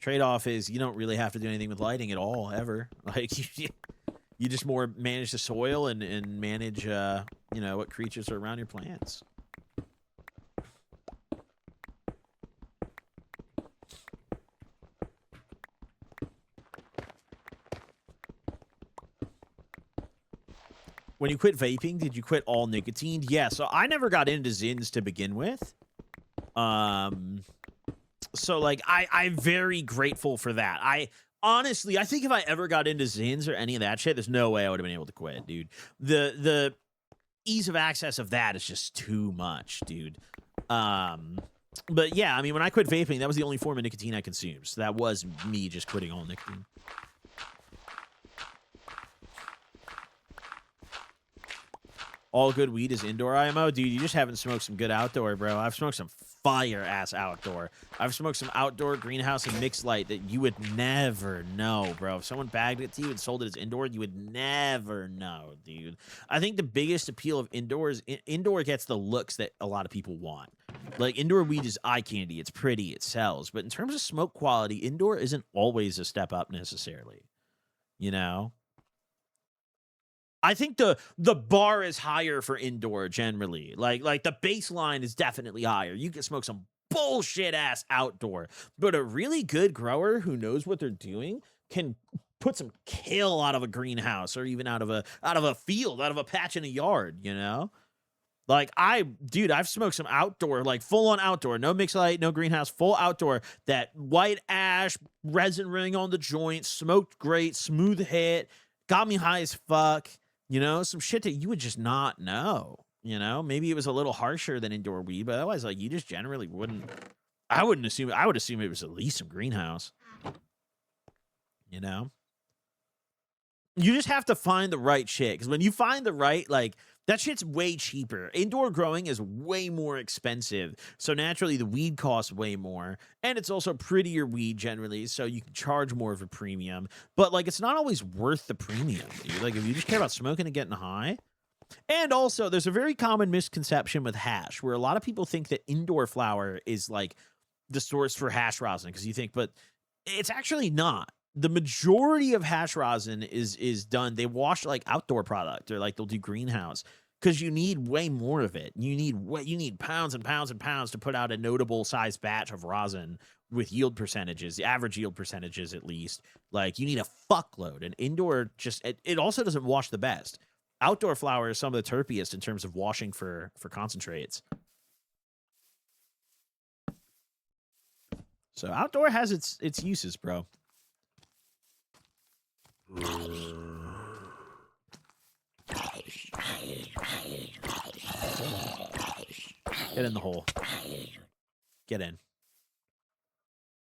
trade-off is you don't really have to do anything with lighting at all, ever. Like, you just more manage the soil and manage, you know, what creatures are around your plants. When you quit vaping, did you quit all nicotine? Yeah, so I never got into Zins to begin with. So like I'm very grateful for that. Honestly, I think if I ever got into Zins or any of that shit, there's no way I would have been able to quit, dude. The ease of access of that is just too much, dude. But yeah, I mean, when I quit vaping, that was the only form of nicotine I consumed. So that was me just quitting all nicotine. All good weed is indoor IMO? Dude, you just haven't smoked some good outdoor, bro. I've smoked some fire-ass outdoor. I've smoked some outdoor greenhouse and mixed light that you would never know, bro. If someone bagged it to you and sold it as indoor, you would never know, dude. I think the biggest appeal of indoor is indoor gets the looks that a lot of people want. Like, indoor weed is eye candy. It's pretty. It sells. But in terms of smoke quality, indoor isn't always a step up necessarily, you know? I think the bar is higher for indoor generally. Like the baseline is definitely higher. You can smoke some bullshit ass outdoor, but a really good grower who knows what they're doing can put some kill out of a greenhouse or even out of a field, out of a patch in a yard, you know? Like I've smoked some outdoor, like full on outdoor, no mixed light, no greenhouse, full outdoor, that white ash resin ring on the joint, smoked great, smooth hit, got me high as fuck. You know, some shit that you would just not know, you know? Maybe it was a little harsher than indoor weed, but otherwise, like, you just generally wouldn't. I would assume it was at least some greenhouse, you know? You just have to find the right shit, because when you find the right, like, that shit's way cheaper. Indoor growing is way more expensive, so naturally the weed costs way more, and it's also prettier weed generally, so you can charge more of a premium. But like, it's not always worth the premium, dude. Like, if you just care about smoking and getting high. And also, there's a very common misconception with hash, where a lot of people think that indoor flower is like the source for hash rosin, because you think, but it's actually not. The majority of hash rosin is done. They wash like outdoor product, or like they'll do greenhouse, because you need way more of it. You need pounds and pounds and pounds to put out a notable size batch of rosin with yield percentages, the average yield percentages at least. Like, you need a fuckload. And indoor just it also doesn't wash the best. Outdoor flower is some of the terpiest in terms of washing for concentrates. So outdoor has its uses, bro. Get in the hole. Get in.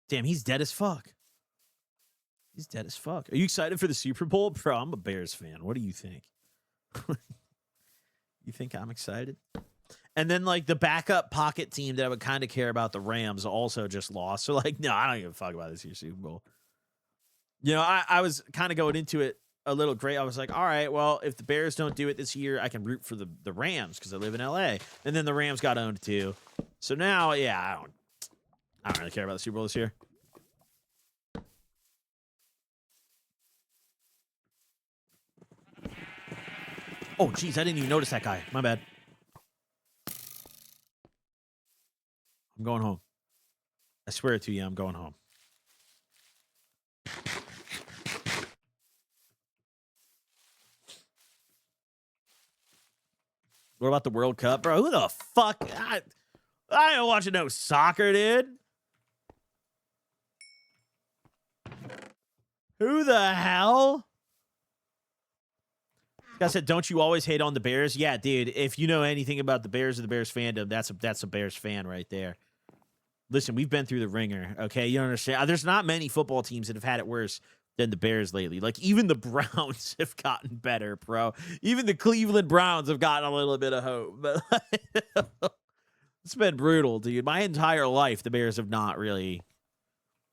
Damn, he's dead as fuck. He's dead as fuck. Are you excited for the Super Bowl? Bro, I'm a Bears fan. What do you think? You think I'm excited? And then, like, the backup pocket team that I would kind of care about, the Rams, also just lost. So, like, no, I don't give a fuck about this year's Super Bowl. You know, I was kind of going into it a little great. I was like, all right, well, if the Bears don't do it this year, I can root for the Rams because I live in LA. And then the Rams got owned too. So now, yeah, I don't really care about the Super Bowl this year. Oh, geez, I didn't even notice that guy. My bad. I'm going home. I swear it to you, I'm going home. What about the World Cup? Bro, who the fuck? I ain't watching no soccer, dude. Who the hell? Like I said, don't you always hate on the Bears? Yeah, dude, if you know anything about the Bears or the Bears fandom, that's a Bears fan right there. Listen, we've been through the ringer, okay? You don't understand. There's not many football teams that have had it worse than the Bears lately. Like, even the Browns have gotten better, bro. Even the Cleveland Browns have gotten a little bit of hope. But it's been brutal, dude. My entire life, the Bears have not really,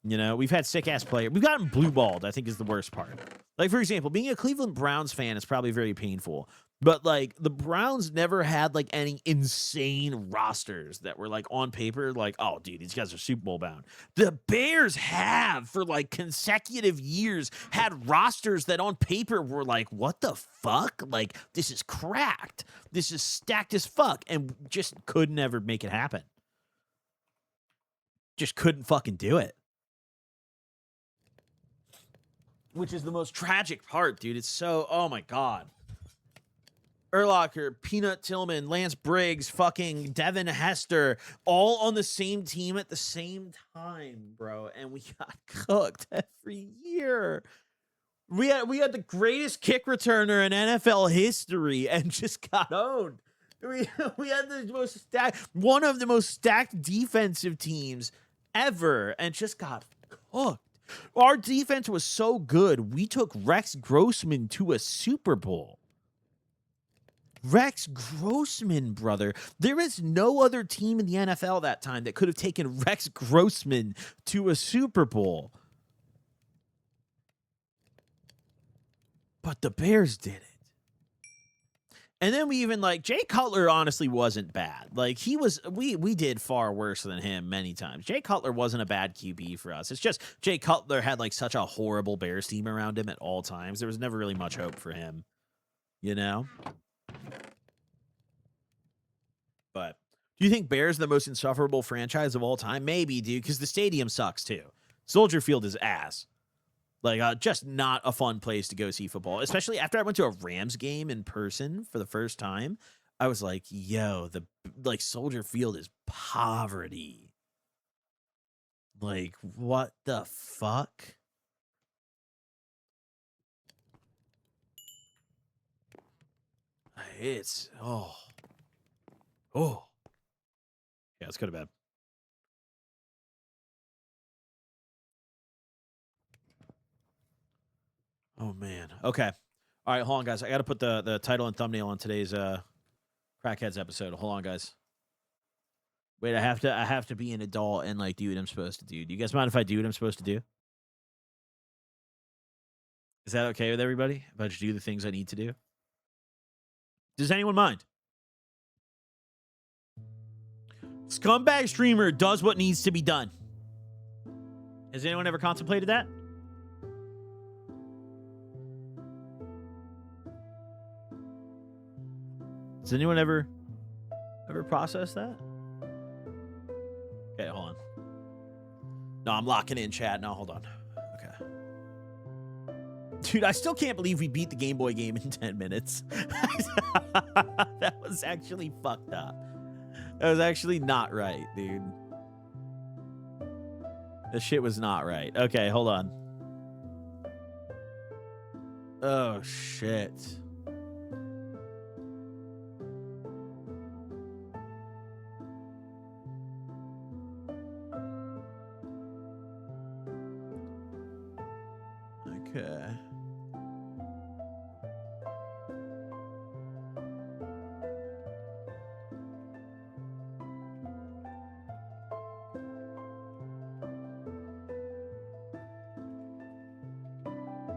you know, we've had sick-ass players. We've gotten blue-balled, I think, is the worst part. Like, for example, being a Cleveland Browns fan is probably very painful. But, like, the Browns never had, like, any insane rosters that were, like, on paper, like, oh, dude, these guys are Super Bowl bound. The Bears have, for, like, consecutive years, had rosters that on paper were like, what the fuck? Like, this is cracked. This is stacked as fuck. And just could never make it happen. Just couldn't fucking do it. Which is the most tragic part, dude. It's so, oh, my God. Urlacher, Peanut Tillman, Lance Briggs, fucking Devin Hester, all on the same team at the same time, bro. And we got cooked every year. We had the greatest kick returner in NFL history and just got owned. We had the most one of the most stacked defensive teams ever and just got cooked. Our defense was so good, we took Rex Grossman to a Super Bowl. Rex Grossman, brother. There is no other team in the NFL that time that could have taken Rex Grossman to a Super Bowl. But the Bears did it. And then we even, like, Jay Cutler honestly wasn't bad. Like, he was, we did far worse than him many times. Jay Cutler wasn't a bad QB for us. It's just Jay Cutler had, like, such a horrible Bears team around him at all times. There was never really much hope for him, you know? But do you think Bears are the most insufferable franchise of all time? Maybe, dude, because the stadium sucks, too. Soldier Field is ass. Like, just not a fun place to go see football, especially after I went to a Rams game in person for the first time. I was like, yo, Soldier Field is poverty. Like, what the fuck? It's, oh. Yeah, let's go to bed. Oh, man. Okay. All right, hold on, guys. I got to put the title and thumbnail on today's Crackheads episode. Hold on, guys. Wait, I have to be an adult and, like, do what I'm supposed to do. Do you guys mind if I do what I'm supposed to do? Is that okay with everybody? If I just do the things I need to do? Does anyone mind? Scumbag streamer does what needs to be done. Has anyone ever contemplated that? Does anyone ever process that? Okay, hold on. No, I'm locking in chat. No, hold on. Okay. Dude, I still can't believe we beat the Game Boy game in 10 minutes. That was actually fucked up. That was actually not right, dude. This shit was not right. Okay, hold on. Oh, shit. Okay.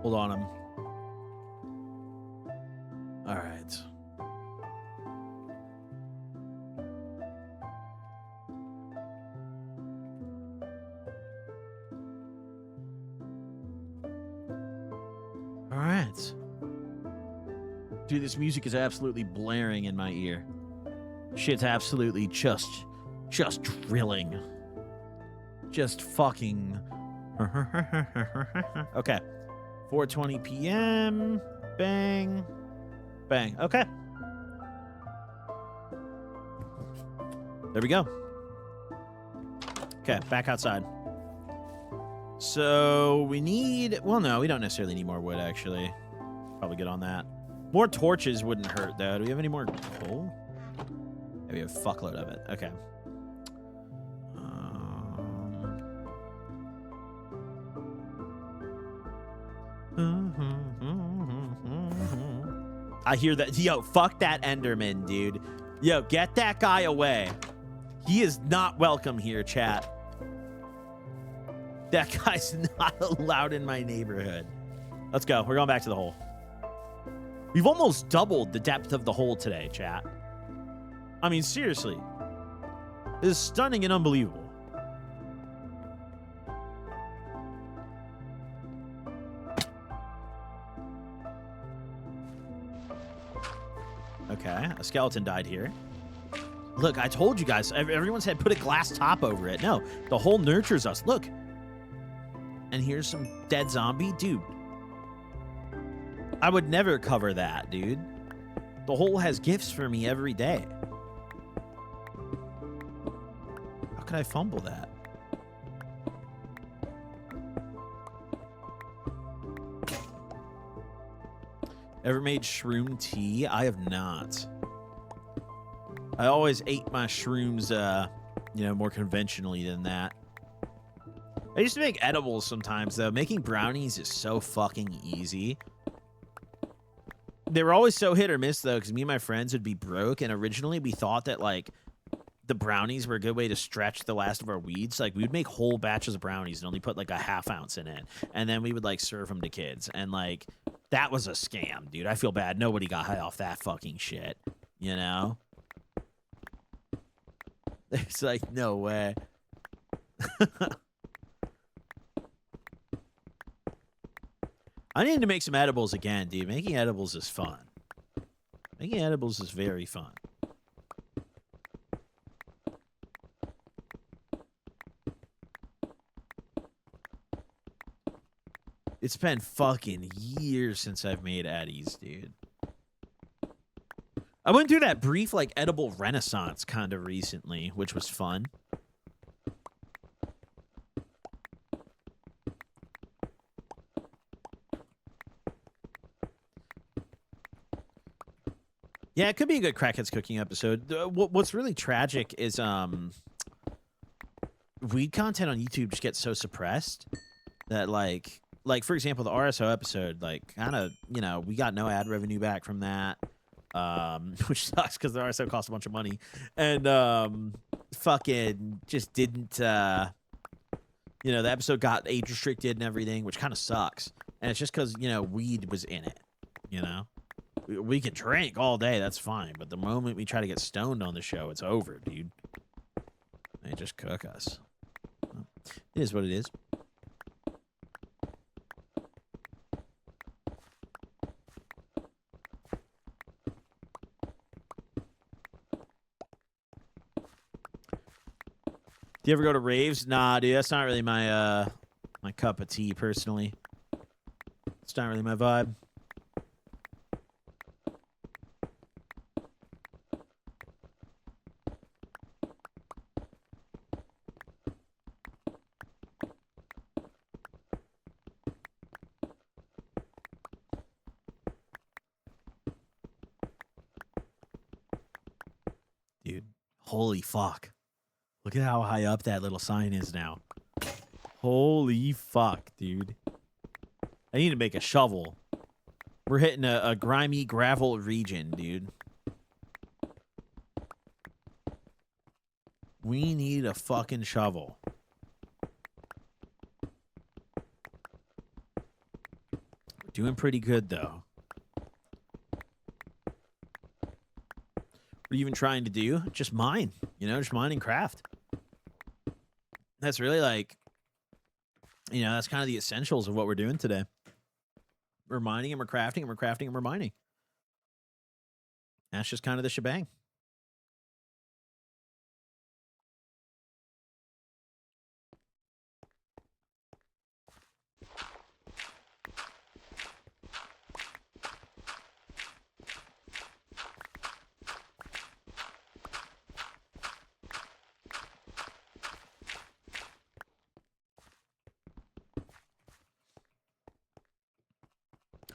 Hold on him. All right. All right. Dude, this music is absolutely blaring in my ear. Shit's absolutely just drilling. Just fucking. Okay. 4:20 p.m. Bang. Bang. Okay. There we go. Okay, back outside. So we need... Well, no, we don't necessarily need more wood, actually. Probably good on that. More torches wouldn't hurt, though. Do we have any more coal? Yeah, we have a fuckload of it. Okay. I hear that. Yo, fuck that Enderman, dude. Yo, get that guy away. He is not welcome here, chat. That guy's not allowed in my neighborhood. Let's go. We're going back to the hole. We've almost doubled the depth of the hole today, chat. I mean, seriously. This is stunning and unbelievable. Okay, a skeleton died here. Look, I told you guys. Everyone said put a glass top over it. No, the hole nurtures us. Look. And here's some dead zombie. Dude. I would never cover that, dude. The hole has gifts for me every day. How could I fumble that? Ever made shroom tea? I have not. I always ate my shrooms, you know, more conventionally than that. I used to make edibles sometimes, though. Making brownies is so fucking easy. They were always so hit or miss, though, because me and my friends would be broke, and originally we thought that, like, the brownies were a good way to stretch the last of our weeds. Like, we would make whole batches of brownies and only put, like, a ½ ounce in it, and then we would, like, serve them to kids, and, like, that was a scam, dude. I feel bad. Nobody got high off that fucking shit, you know? It's like, no way. I need to make some edibles again, dude. Making edibles is fun. Making edibles is very fun. It's been fucking years since I've made Eddies, dude. I went through that brief, like, edible renaissance kind of recently, which was fun. Yeah, it could be a good Crackheads cooking episode. What's really tragic is weed content on YouTube just gets so suppressed that, like for example, the RSO episode, like, kind of, you know, we got no ad revenue back from that, which sucks because the RSO cost a bunch of money, and fucking just didn't, you know, the episode got age restricted and everything, which kind of sucks, and it's just because, you know, weed was in it, you know. We can drink all day, that's fine. But the moment we try to get stoned on the show, it's over, dude. They just cook us. It is what it is. Do you ever go to raves? Nah, dude, that's not really my my cup of tea, personally. It's not really my vibe. Dude, holy fuck. Look at how high up that little sign is now. Holy fuck, dude. I need to make a shovel. We're hitting a grimy gravel region, dude. We need a fucking shovel. We're doing pretty good, though. What are you even trying to do? Just mine, you know, just mine and craft. That's really, like, you know, that's kind of the essentials of what we're doing today. We're mining and we're crafting and we're crafting and we're mining. That's just kind of the shebang.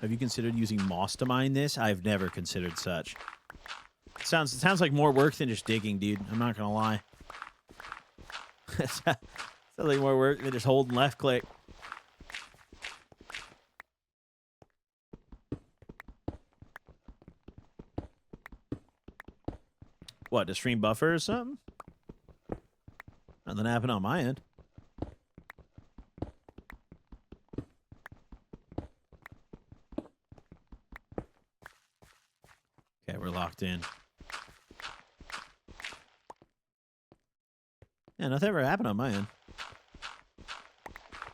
Have you considered using moss to mine this? I've never considered such. It sounds like more work than just digging, dude. I'm not gonna lie. It sounds like more work than just holding left click. What, does stream buffer or something? Nothing happened on my end. Okay, we're locked in. Yeah, nothing ever happened on my end.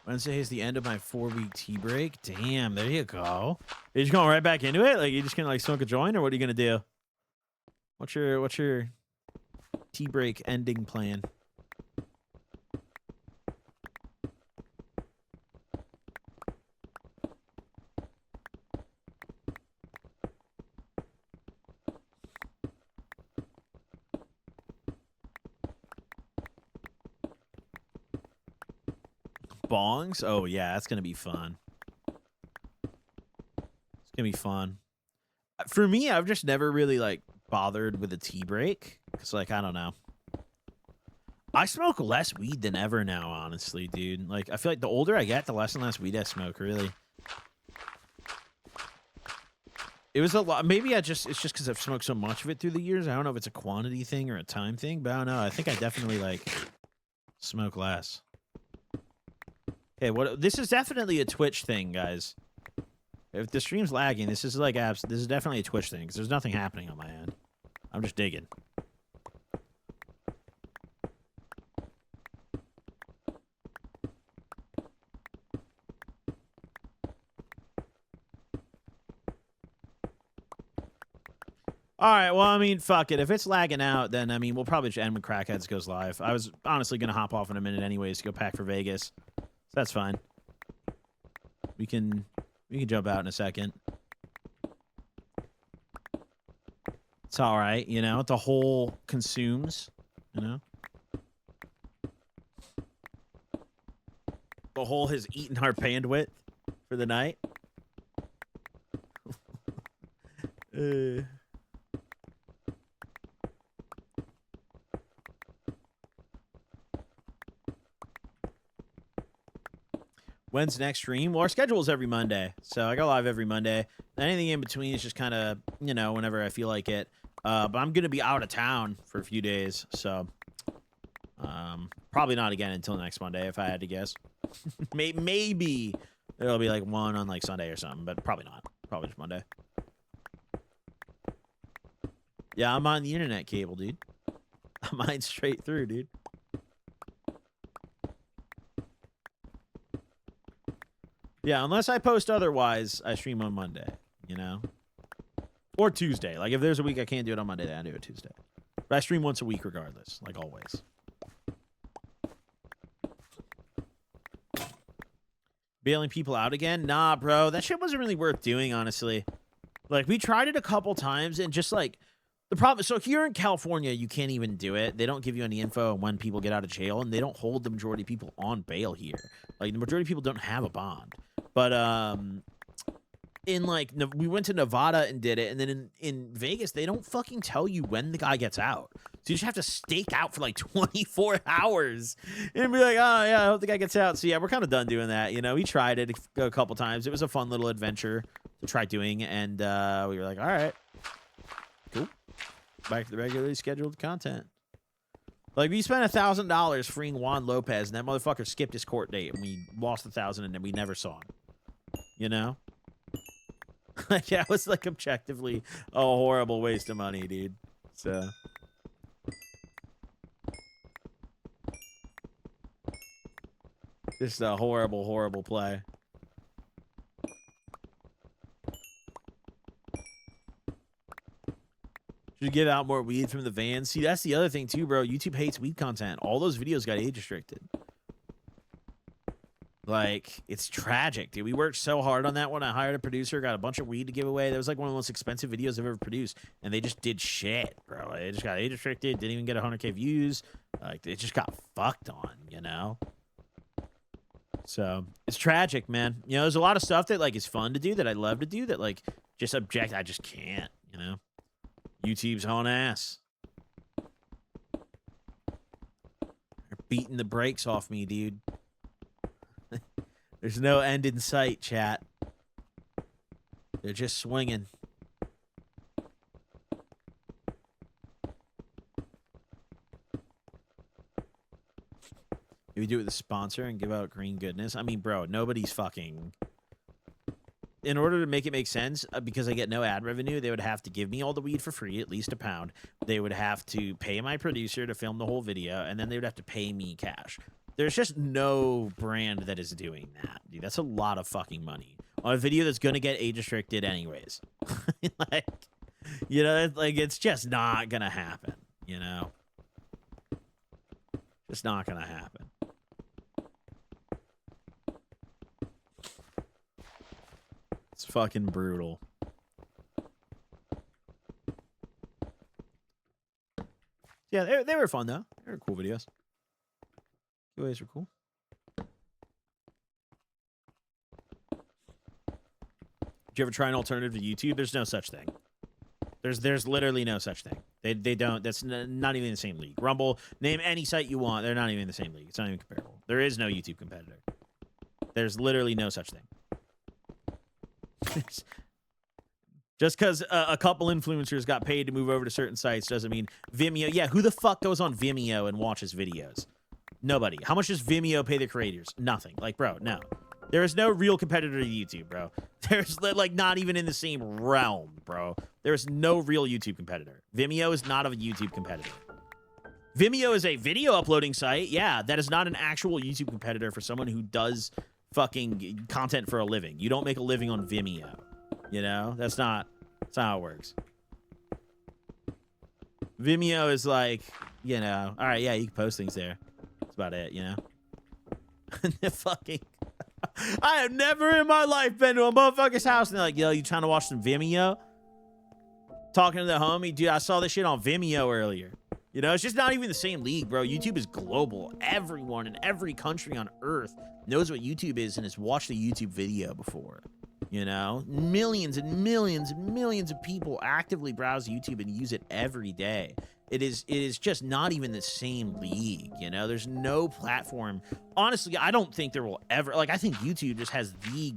Wednesday is the end of my 4-week tea break. Damn, there you go. Are you just going right back into it? Like, you just gonna, like, smoke a joint, or what are you gonna do? What's your tea break ending plan? bongs. Oh yeah, that's gonna be fun. It's gonna be fun. For me, I've just never really like bothered with a tea break because, like, I don't know. I smoke less weed than ever now, honestly, dude. Like, I feel like the older I get, the less and less weed I smoke. Really. It was a lot. Maybe it's just because I've smoked so much of it through the years. I don't know if it's a quantity thing or a time thing, but I don't know. I think I definitely like smoke less. Okay, this is definitely a Twitch thing, guys. If the stream's lagging, this is like this is definitely a Twitch thing because there's nothing happening on my end. I'm just digging. All right, well, I mean, fuck it. If it's lagging out, then, I mean, we'll probably just end when Crackheads goes live. I was honestly going to hop off in a minute anyways to go pack for Vegas. So that's fine. We can jump out in a second. It's all right, you know? The whole consumes, you know? The whole has eaten our bandwidth for the night. When's next stream? Well, our schedule is every Monday, so I go live every Monday. Anything in between is just kind of, you know, whenever I feel like it. But I'm going to be out of town for a few days, so probably not again until next Monday, if I had to guess. Maybe there'll be like one on like Sunday or something, but probably not. Probably just Monday. Yeah, I'm on the internet cable, dude. I'm mine straight through, dude. Yeah, unless I post otherwise, I stream on Monday, you know? Or Tuesday. Like, if there's a week I can't do it on Monday, then I do it Tuesday. But I stream once a week regardless, like always. Bailing people out again? Nah, bro. That shit wasn't really worth doing, honestly. Like, we tried it a couple times, and just, like, the problem... So, here in California, you can't even do it. They don't give you any info on when people get out of jail, and they don't hold the majority of people on bail here. Like, the majority of people don't have a bond. But, in, like, we went to Nevada and did it, and then in Vegas, they don't fucking tell you when the guy gets out. So you just have to stake out for, like, 24 hours and be like, oh, yeah, I hope the guy gets out. So, yeah, we're kind of done doing that, you know? We tried it a couple times. It was a fun little adventure to try doing, and we were like, all right, cool. Back to the regularly scheduled content. Like, we spent $1,000 freeing Juan Lopez, and that motherfucker skipped his court date, and we lost $1,000, and then we never saw him. You know? Like, yeah, it was, like, objectively a horrible waste of money, dude. So... Just a horrible, horrible play. Should give out more weed from the van. See, that's the other thing, too, bro. YouTube hates weed content. All those videos got age restricted. Like, it's tragic, dude. We worked so hard on that one. I hired a producer, got a bunch of weed to give away. That was like one of the most expensive videos I've ever produced. And they just did shit, bro. It just got age restricted. Didn't even get 100K views. Like, it just got fucked on, you know? So, it's tragic, man. You know, there's a lot of stuff that, like, is fun to do, that I love to do, that, like, just I just can't, you know? YouTube's on ass. They're beating the brakes off me, dude. There's no end in sight, chat. They're just swinging. Do we do it with a sponsor and give out green goodness? I mean, bro, nobody's fucking... In order to make it make sense, because I get no ad revenue, they would have to give me all the weed for free, at least £1. They would have to pay my producer to film the whole video, and then they would have to pay me cash. There's just no brand that is doing that, dude. That's a lot of fucking money on a video that's going to get age restricted anyways. Like, you know, like, it's just not going to happen, you know? Just not going to happen. It's fucking brutal. Yeah, they were fun, though. They were cool videos. Giveaways were cool. Did you ever try an alternative to YouTube? There's no such thing. There's literally no such thing. They don't. That's not even in the same league. Rumble, name any site you want. They're not even in the same league. It's not even comparable. There is no YouTube competitor. There's literally no such thing. Just because a couple influencers got paid to move over to certain sites doesn't mean Vimeo. Yeah, who the fuck goes on Vimeo and watches videos? Nobody. How much does Vimeo pay the creators? Nothing. Like, bro, no. There is no real competitor to YouTube, bro. There's, like, not even in the same realm, bro. There's no real YouTube competitor. Vimeo is not a YouTube competitor. Vimeo is a video uploading site. Yeah, that is not an actual YouTube competitor for someone who does fucking content for a living. You don't make a living on Vimeo. You know? That's not how it works. Vimeo is like, you know, all right, yeah, you can post things there. That's about it, you know? Fucking... I have never in my life been to a motherfucker's house and they're like, yo, you trying to watch some Vimeo? Talking to the homie, dude, I saw this shit on Vimeo earlier. You know, it's just not even the same league, bro. YouTube is global. Everyone in every country on earth knows what YouTube is and has watched a YouTube video before. You know, millions and millions and millions of people actively browse YouTube and use it every day. It is just not even the same league, you know? There's no platform. Honestly, I don't think there will ever... Like, I think YouTube just has the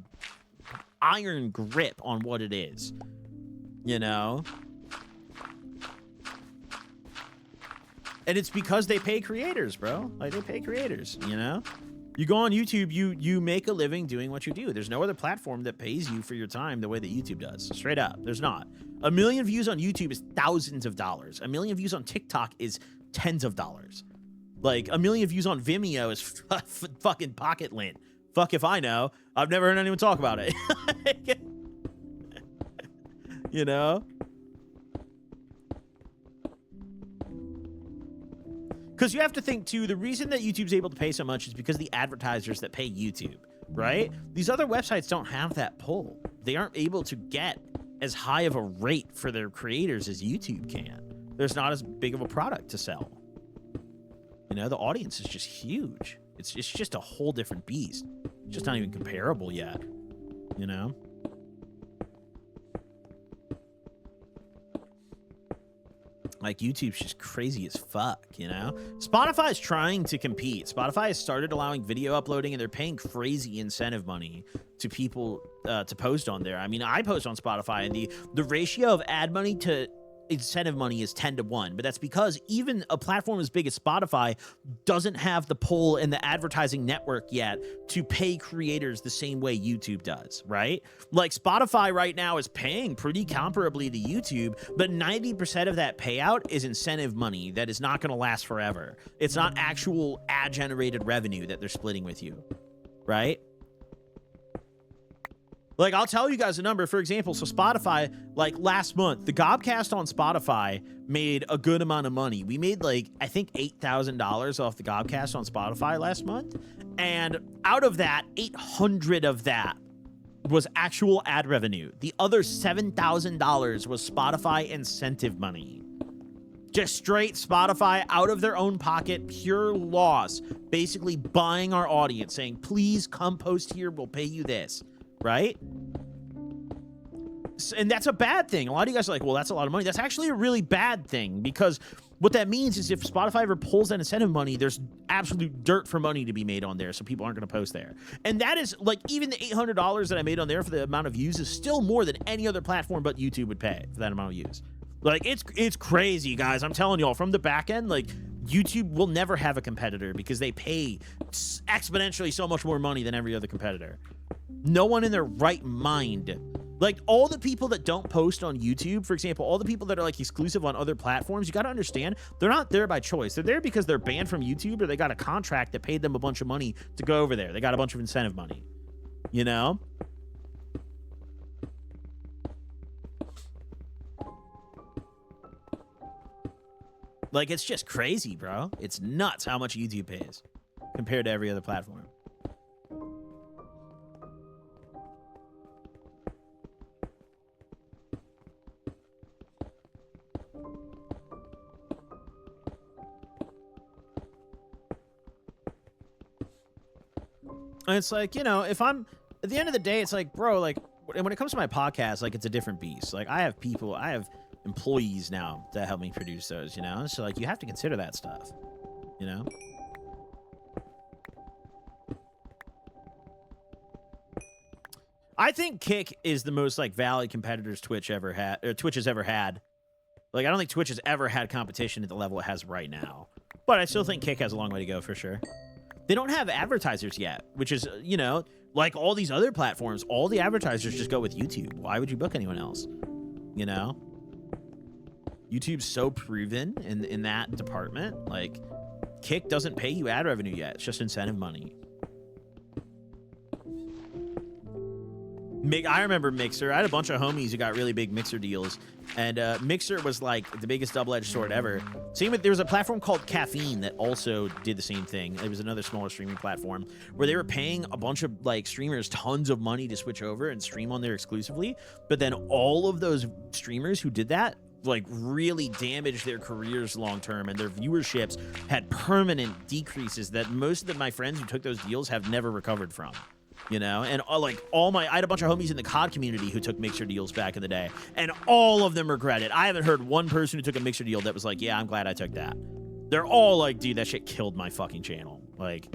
iron grip on what it is, you know? And it's because they pay creators, bro. Like, they pay creators, you know? You go on YouTube, you make a living doing what you do. There's no other platform that pays you for your time the way that YouTube does. Straight up, there's not. 1 million views on YouTube is thousands of dollars. 1 million views on TikTok is tens of dollars. Like, 1 million views on Vimeo is fucking pocket lint. Fuck if I know. I've never heard anyone talk about it. You know? Because you have to think, too, the reason that YouTube's able to pay so much is because the advertisers that pay YouTube, right? These other websites don't have that pull. They aren't able to get as high of a rate for their creators as YouTube can. There's not as big of a product to sell. You know, the audience is just huge. It's just a whole different beast. It's just not even comparable yet, you know? Like, YouTube's just crazy as fuck, you know? Spotify is trying to compete. Spotify has started allowing video uploading, and they're paying crazy incentive money to people to post on there. I mean, I post on Spotify, and the ratio of ad money to incentive money is 10 to 1, but that's because even a platform as big as Spotify doesn't have the pull and the advertising network yet to pay creators the same way YouTube does, right? Like, Spotify right now is paying pretty comparably to YouTube, but 90% of that payout is incentive money that is not going to last forever. It's not actual ad generated revenue that they're splitting with you, right? Like, I'll tell you guys a number. For example, so Spotify, like, last month, the Gobcast on Spotify made a good amount of money. We made, like, I think $8,000 off the Gobcast on Spotify last month. And out of that, 800 of that was actual ad revenue. The other $7,000 was Spotify incentive money. Just straight Spotify out of their own pocket, pure loss, basically buying our audience, saying, please come post here, we'll pay you this. Right? And that's a bad thing. A lot of you guys are like, well, that's a lot of money. That's actually a really bad thing, because what that means is if Spotify ever pulls that incentive money, there's absolute dirt for money to be made on there, so people aren't going to post there. And that is, like, even the $800 that I made on there for the amount of views is still more than any other platform but YouTube would pay for that amount of views. Like, it's crazy, guys. I'm telling y'all, from the back end, like, YouTube will never have a competitor because they pay exponentially so much more money than every other competitor. No one in their right mind, like, all the people that don't post on YouTube, for example, all the people that are, like, exclusive on other platforms, you got to understand, they're not there by choice. They're there because they're banned from YouTube, or they got a contract that paid them a bunch of money to go over there. They got a bunch of incentive money, you know? Like, it's just crazy, bro. It's nuts how much YouTube pays compared to every other platform. And it's like, you know, if I'm, at the end of the day, it's like, bro, like, when it comes to my podcast, like it's a different beast. Like I have employees now that help me produce those, you know? So like you have to consider that stuff, you know? I think Kick is the most like valid competitors Twitch has ever had. Like I don't think Twitch has ever had competition at the level it has right now. But I still think Kick has a long way to go for sure. They don't have advertisers yet, which is, you know, like all these other platforms, all the advertisers just go with YouTube. Why would you book anyone else? You know? YouTube's so proven in that department. Like, Kick doesn't pay you ad revenue yet. It's just incentive money. I remember Mixer. I had a bunch of homies who got really big Mixer deals, and Mixer was like the biggest double-edged sword ever. Same with, there was a platform called Caffeine that also did the same thing. It was another smaller streaming platform where they were paying a bunch of like streamers tons of money to switch over and stream on there exclusively, but then all of those streamers who did that like really damaged their careers long term, and their viewerships had permanent decreases that most of my friends who took those deals have never recovered from. You know, and like I had a bunch of homies in the COD community who took Mixer deals back in the day, and all of them regret it. I haven't heard one person who took a Mixer deal that was like, yeah, I'm glad I took that. They're all like, dude, that shit killed my fucking channel. Like,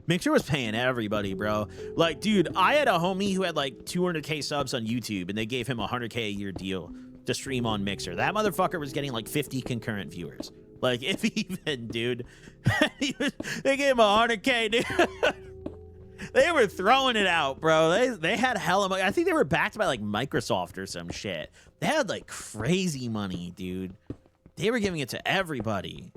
Mixer was paying everybody, bro. Like, dude, I had a homie who had like 200K subs on YouTube, and they gave him a 100K a year deal to stream on Mixer. That motherfucker was getting like 50 concurrent viewers. Like, if even, dude. They gave him 100K, dude. They were throwing it out, bro. They had hella money. I think they were backed by like Microsoft or some shit. They had like crazy money, dude. They were giving it to everybody.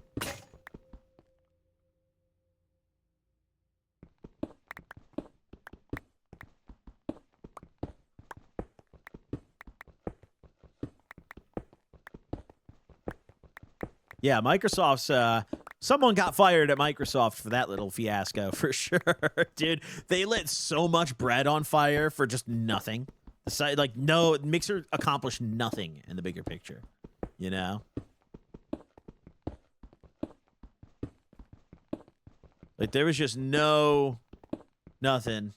Yeah, Microsoft's, someone got fired at Microsoft for that little fiasco, for sure. Dude, they lit so much bread on fire for just nothing. Like, no, Mixer accomplished nothing in the bigger picture, you know? Like, there was just nothing. You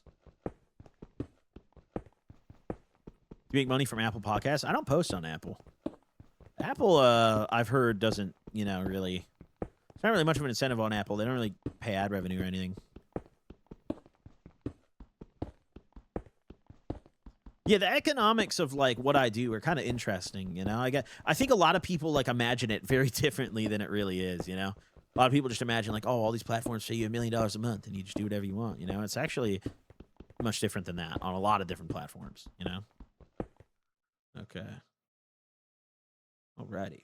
make money from Apple Podcasts? I don't post on Apple. Apple, I've heard, doesn't, you know, really... There's not really much of an incentive on Apple. They don't really pay ad revenue or anything. Yeah, the economics of, like, what I do are kind of interesting, you know? I think a lot of people, like, imagine it very differently than it really is, you know? A lot of people just imagine, like, oh, all these platforms pay you $1 million a month and you just do whatever you want, you know? It's actually much different than that on a lot of different platforms, you know? Okay. Alrighty.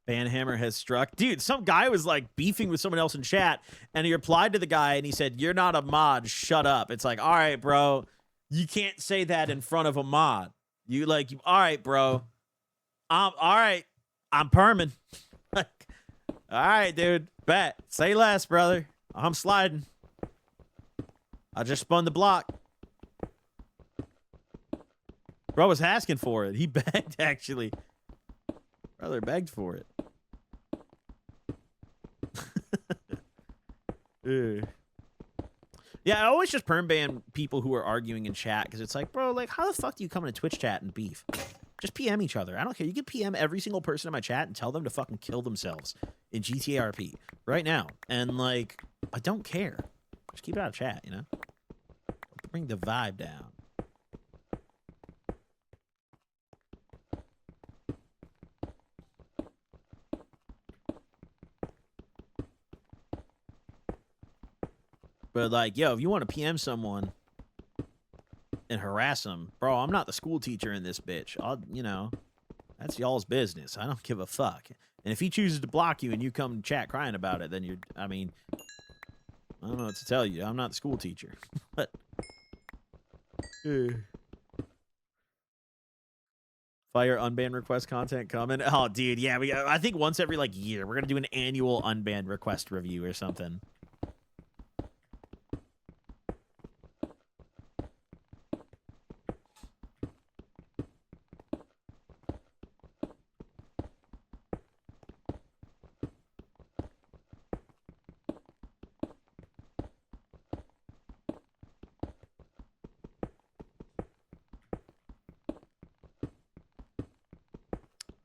Banhammer has struck. Dude, some guy was like beefing with someone else in chat, and he replied to the guy and he said, "You're not a mod, shut up." It's like, all right, bro, you can't say that in front of a mod. You like, all right, bro. All right, I'm perming. Like, all right, dude, bet. Say less, brother. I'm sliding. I just spun the block. Bro was asking for it. He begged, actually. Brother begged for it. Yeah, I always just perm ban people who are arguing in chat, because it's like, bro, like, how the fuck do you come into Twitch chat and beef? Just PM each other. I don't care. You can PM every single person in my chat and tell them to fucking kill themselves in GTA RP right now. And, like, I don't care. Just keep it out of chat, you know? Bring the vibe down. But, like, yo, if you want to PM someone and harass them, bro, I'm not the school teacher in this bitch. You know, that's y'all's business. I don't give a fuck. And if he chooses to block you and you come chat crying about it, then I mean, I don't know what to tell you. I'm not the school teacher. But... Fire unbanned request content coming. Oh, dude, yeah. I think once every like year we're gonna do an annual unbanned request review or something.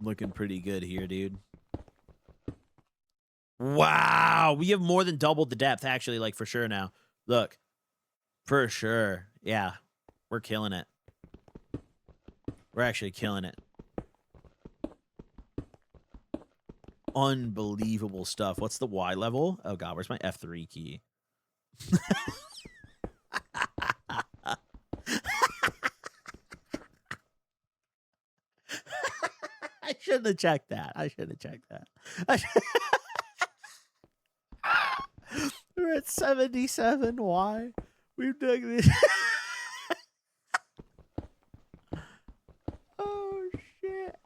Looking pretty good here, dude. Wow, we have more than doubled the depth, actually, like, for sure now. Look. For sure. Yeah, we're killing it. We're actually killing it. Unbelievable stuff. What's the Y level? Oh, God, where's my F3 key? I shouldn't have checked that. I should have checked that. We're at 77. Why? We've done this. Oh, shit.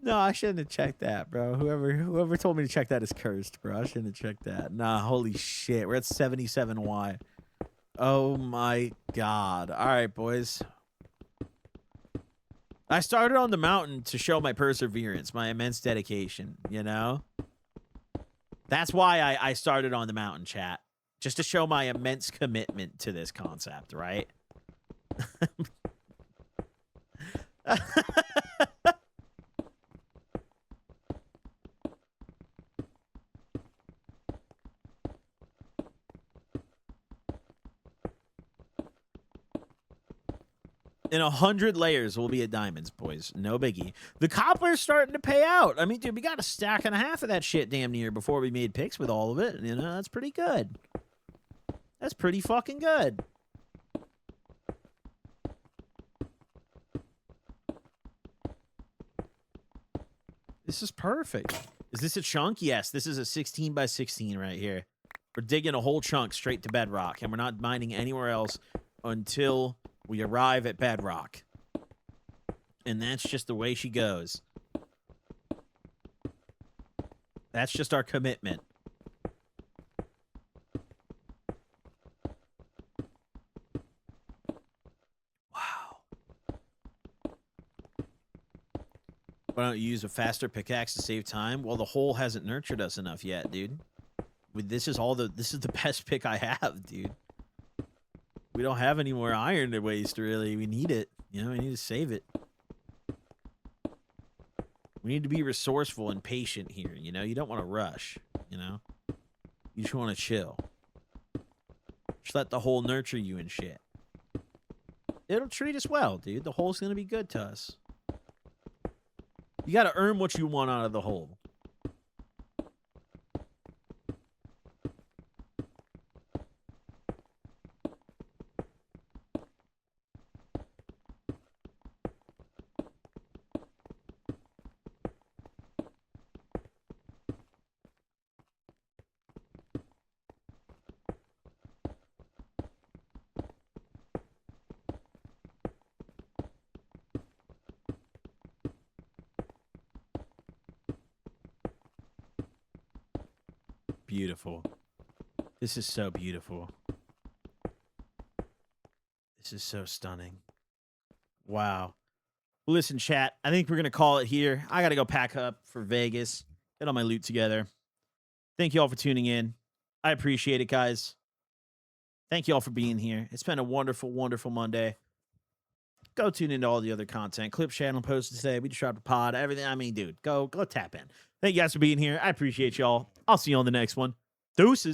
No, I shouldn't have checked that, bro. Whoever told me to check that is cursed, bro. I shouldn't have checked that. Nah, holy shit. We're at 77Y. Oh, my God. All right, boys. I started on the mountain to show my perseverance, my immense dedication, you know? That's why I started on the mountain, chat. Just to show my immense commitment to this concept, right? In 100 layers, we'll be at diamonds, boys. No biggie. The copper's starting to pay out. I mean, dude, we got a stack and a half of that shit damn near before we made picks with all of it. You know, that's pretty good. That's pretty fucking good. This is perfect. Is this a chunk? Yes, this is a 16 by 16 right here. We're digging a whole chunk straight to bedrock, and we're not mining anywhere else until we arrive at bedrock. And that's just the way she goes. That's just our commitment. Wow. Why don't you use a faster pickaxe to save time? Well, the hole hasn't nurtured us enough yet, dude. This is the best pick I have, dude. We don't have any more iron to waste, really. We need it. You know, we need to save it. We need to be resourceful and patient here, you know? You don't want to rush, you know? You just want to chill. Just let the hole nurture you and shit. It'll treat us well, dude. The hole's going to be good to us. You got to earn what you want out of the hole. Beautiful. This is so beautiful. This is so stunning. Wow. Listen, chat, I think we're going to call it here. I got to go pack up for Vegas, get all my loot together. Thank you all for tuning in. I appreciate it, guys. Thank you all for being here. It's been a wonderful, wonderful Monday. Go tune into all the other content. Clip channel posted today. We just dropped a pod. Everything. I mean, dude, go tap in. Thank you guys for being here. I appreciate y'all. I'll see you on the next one. Deuces.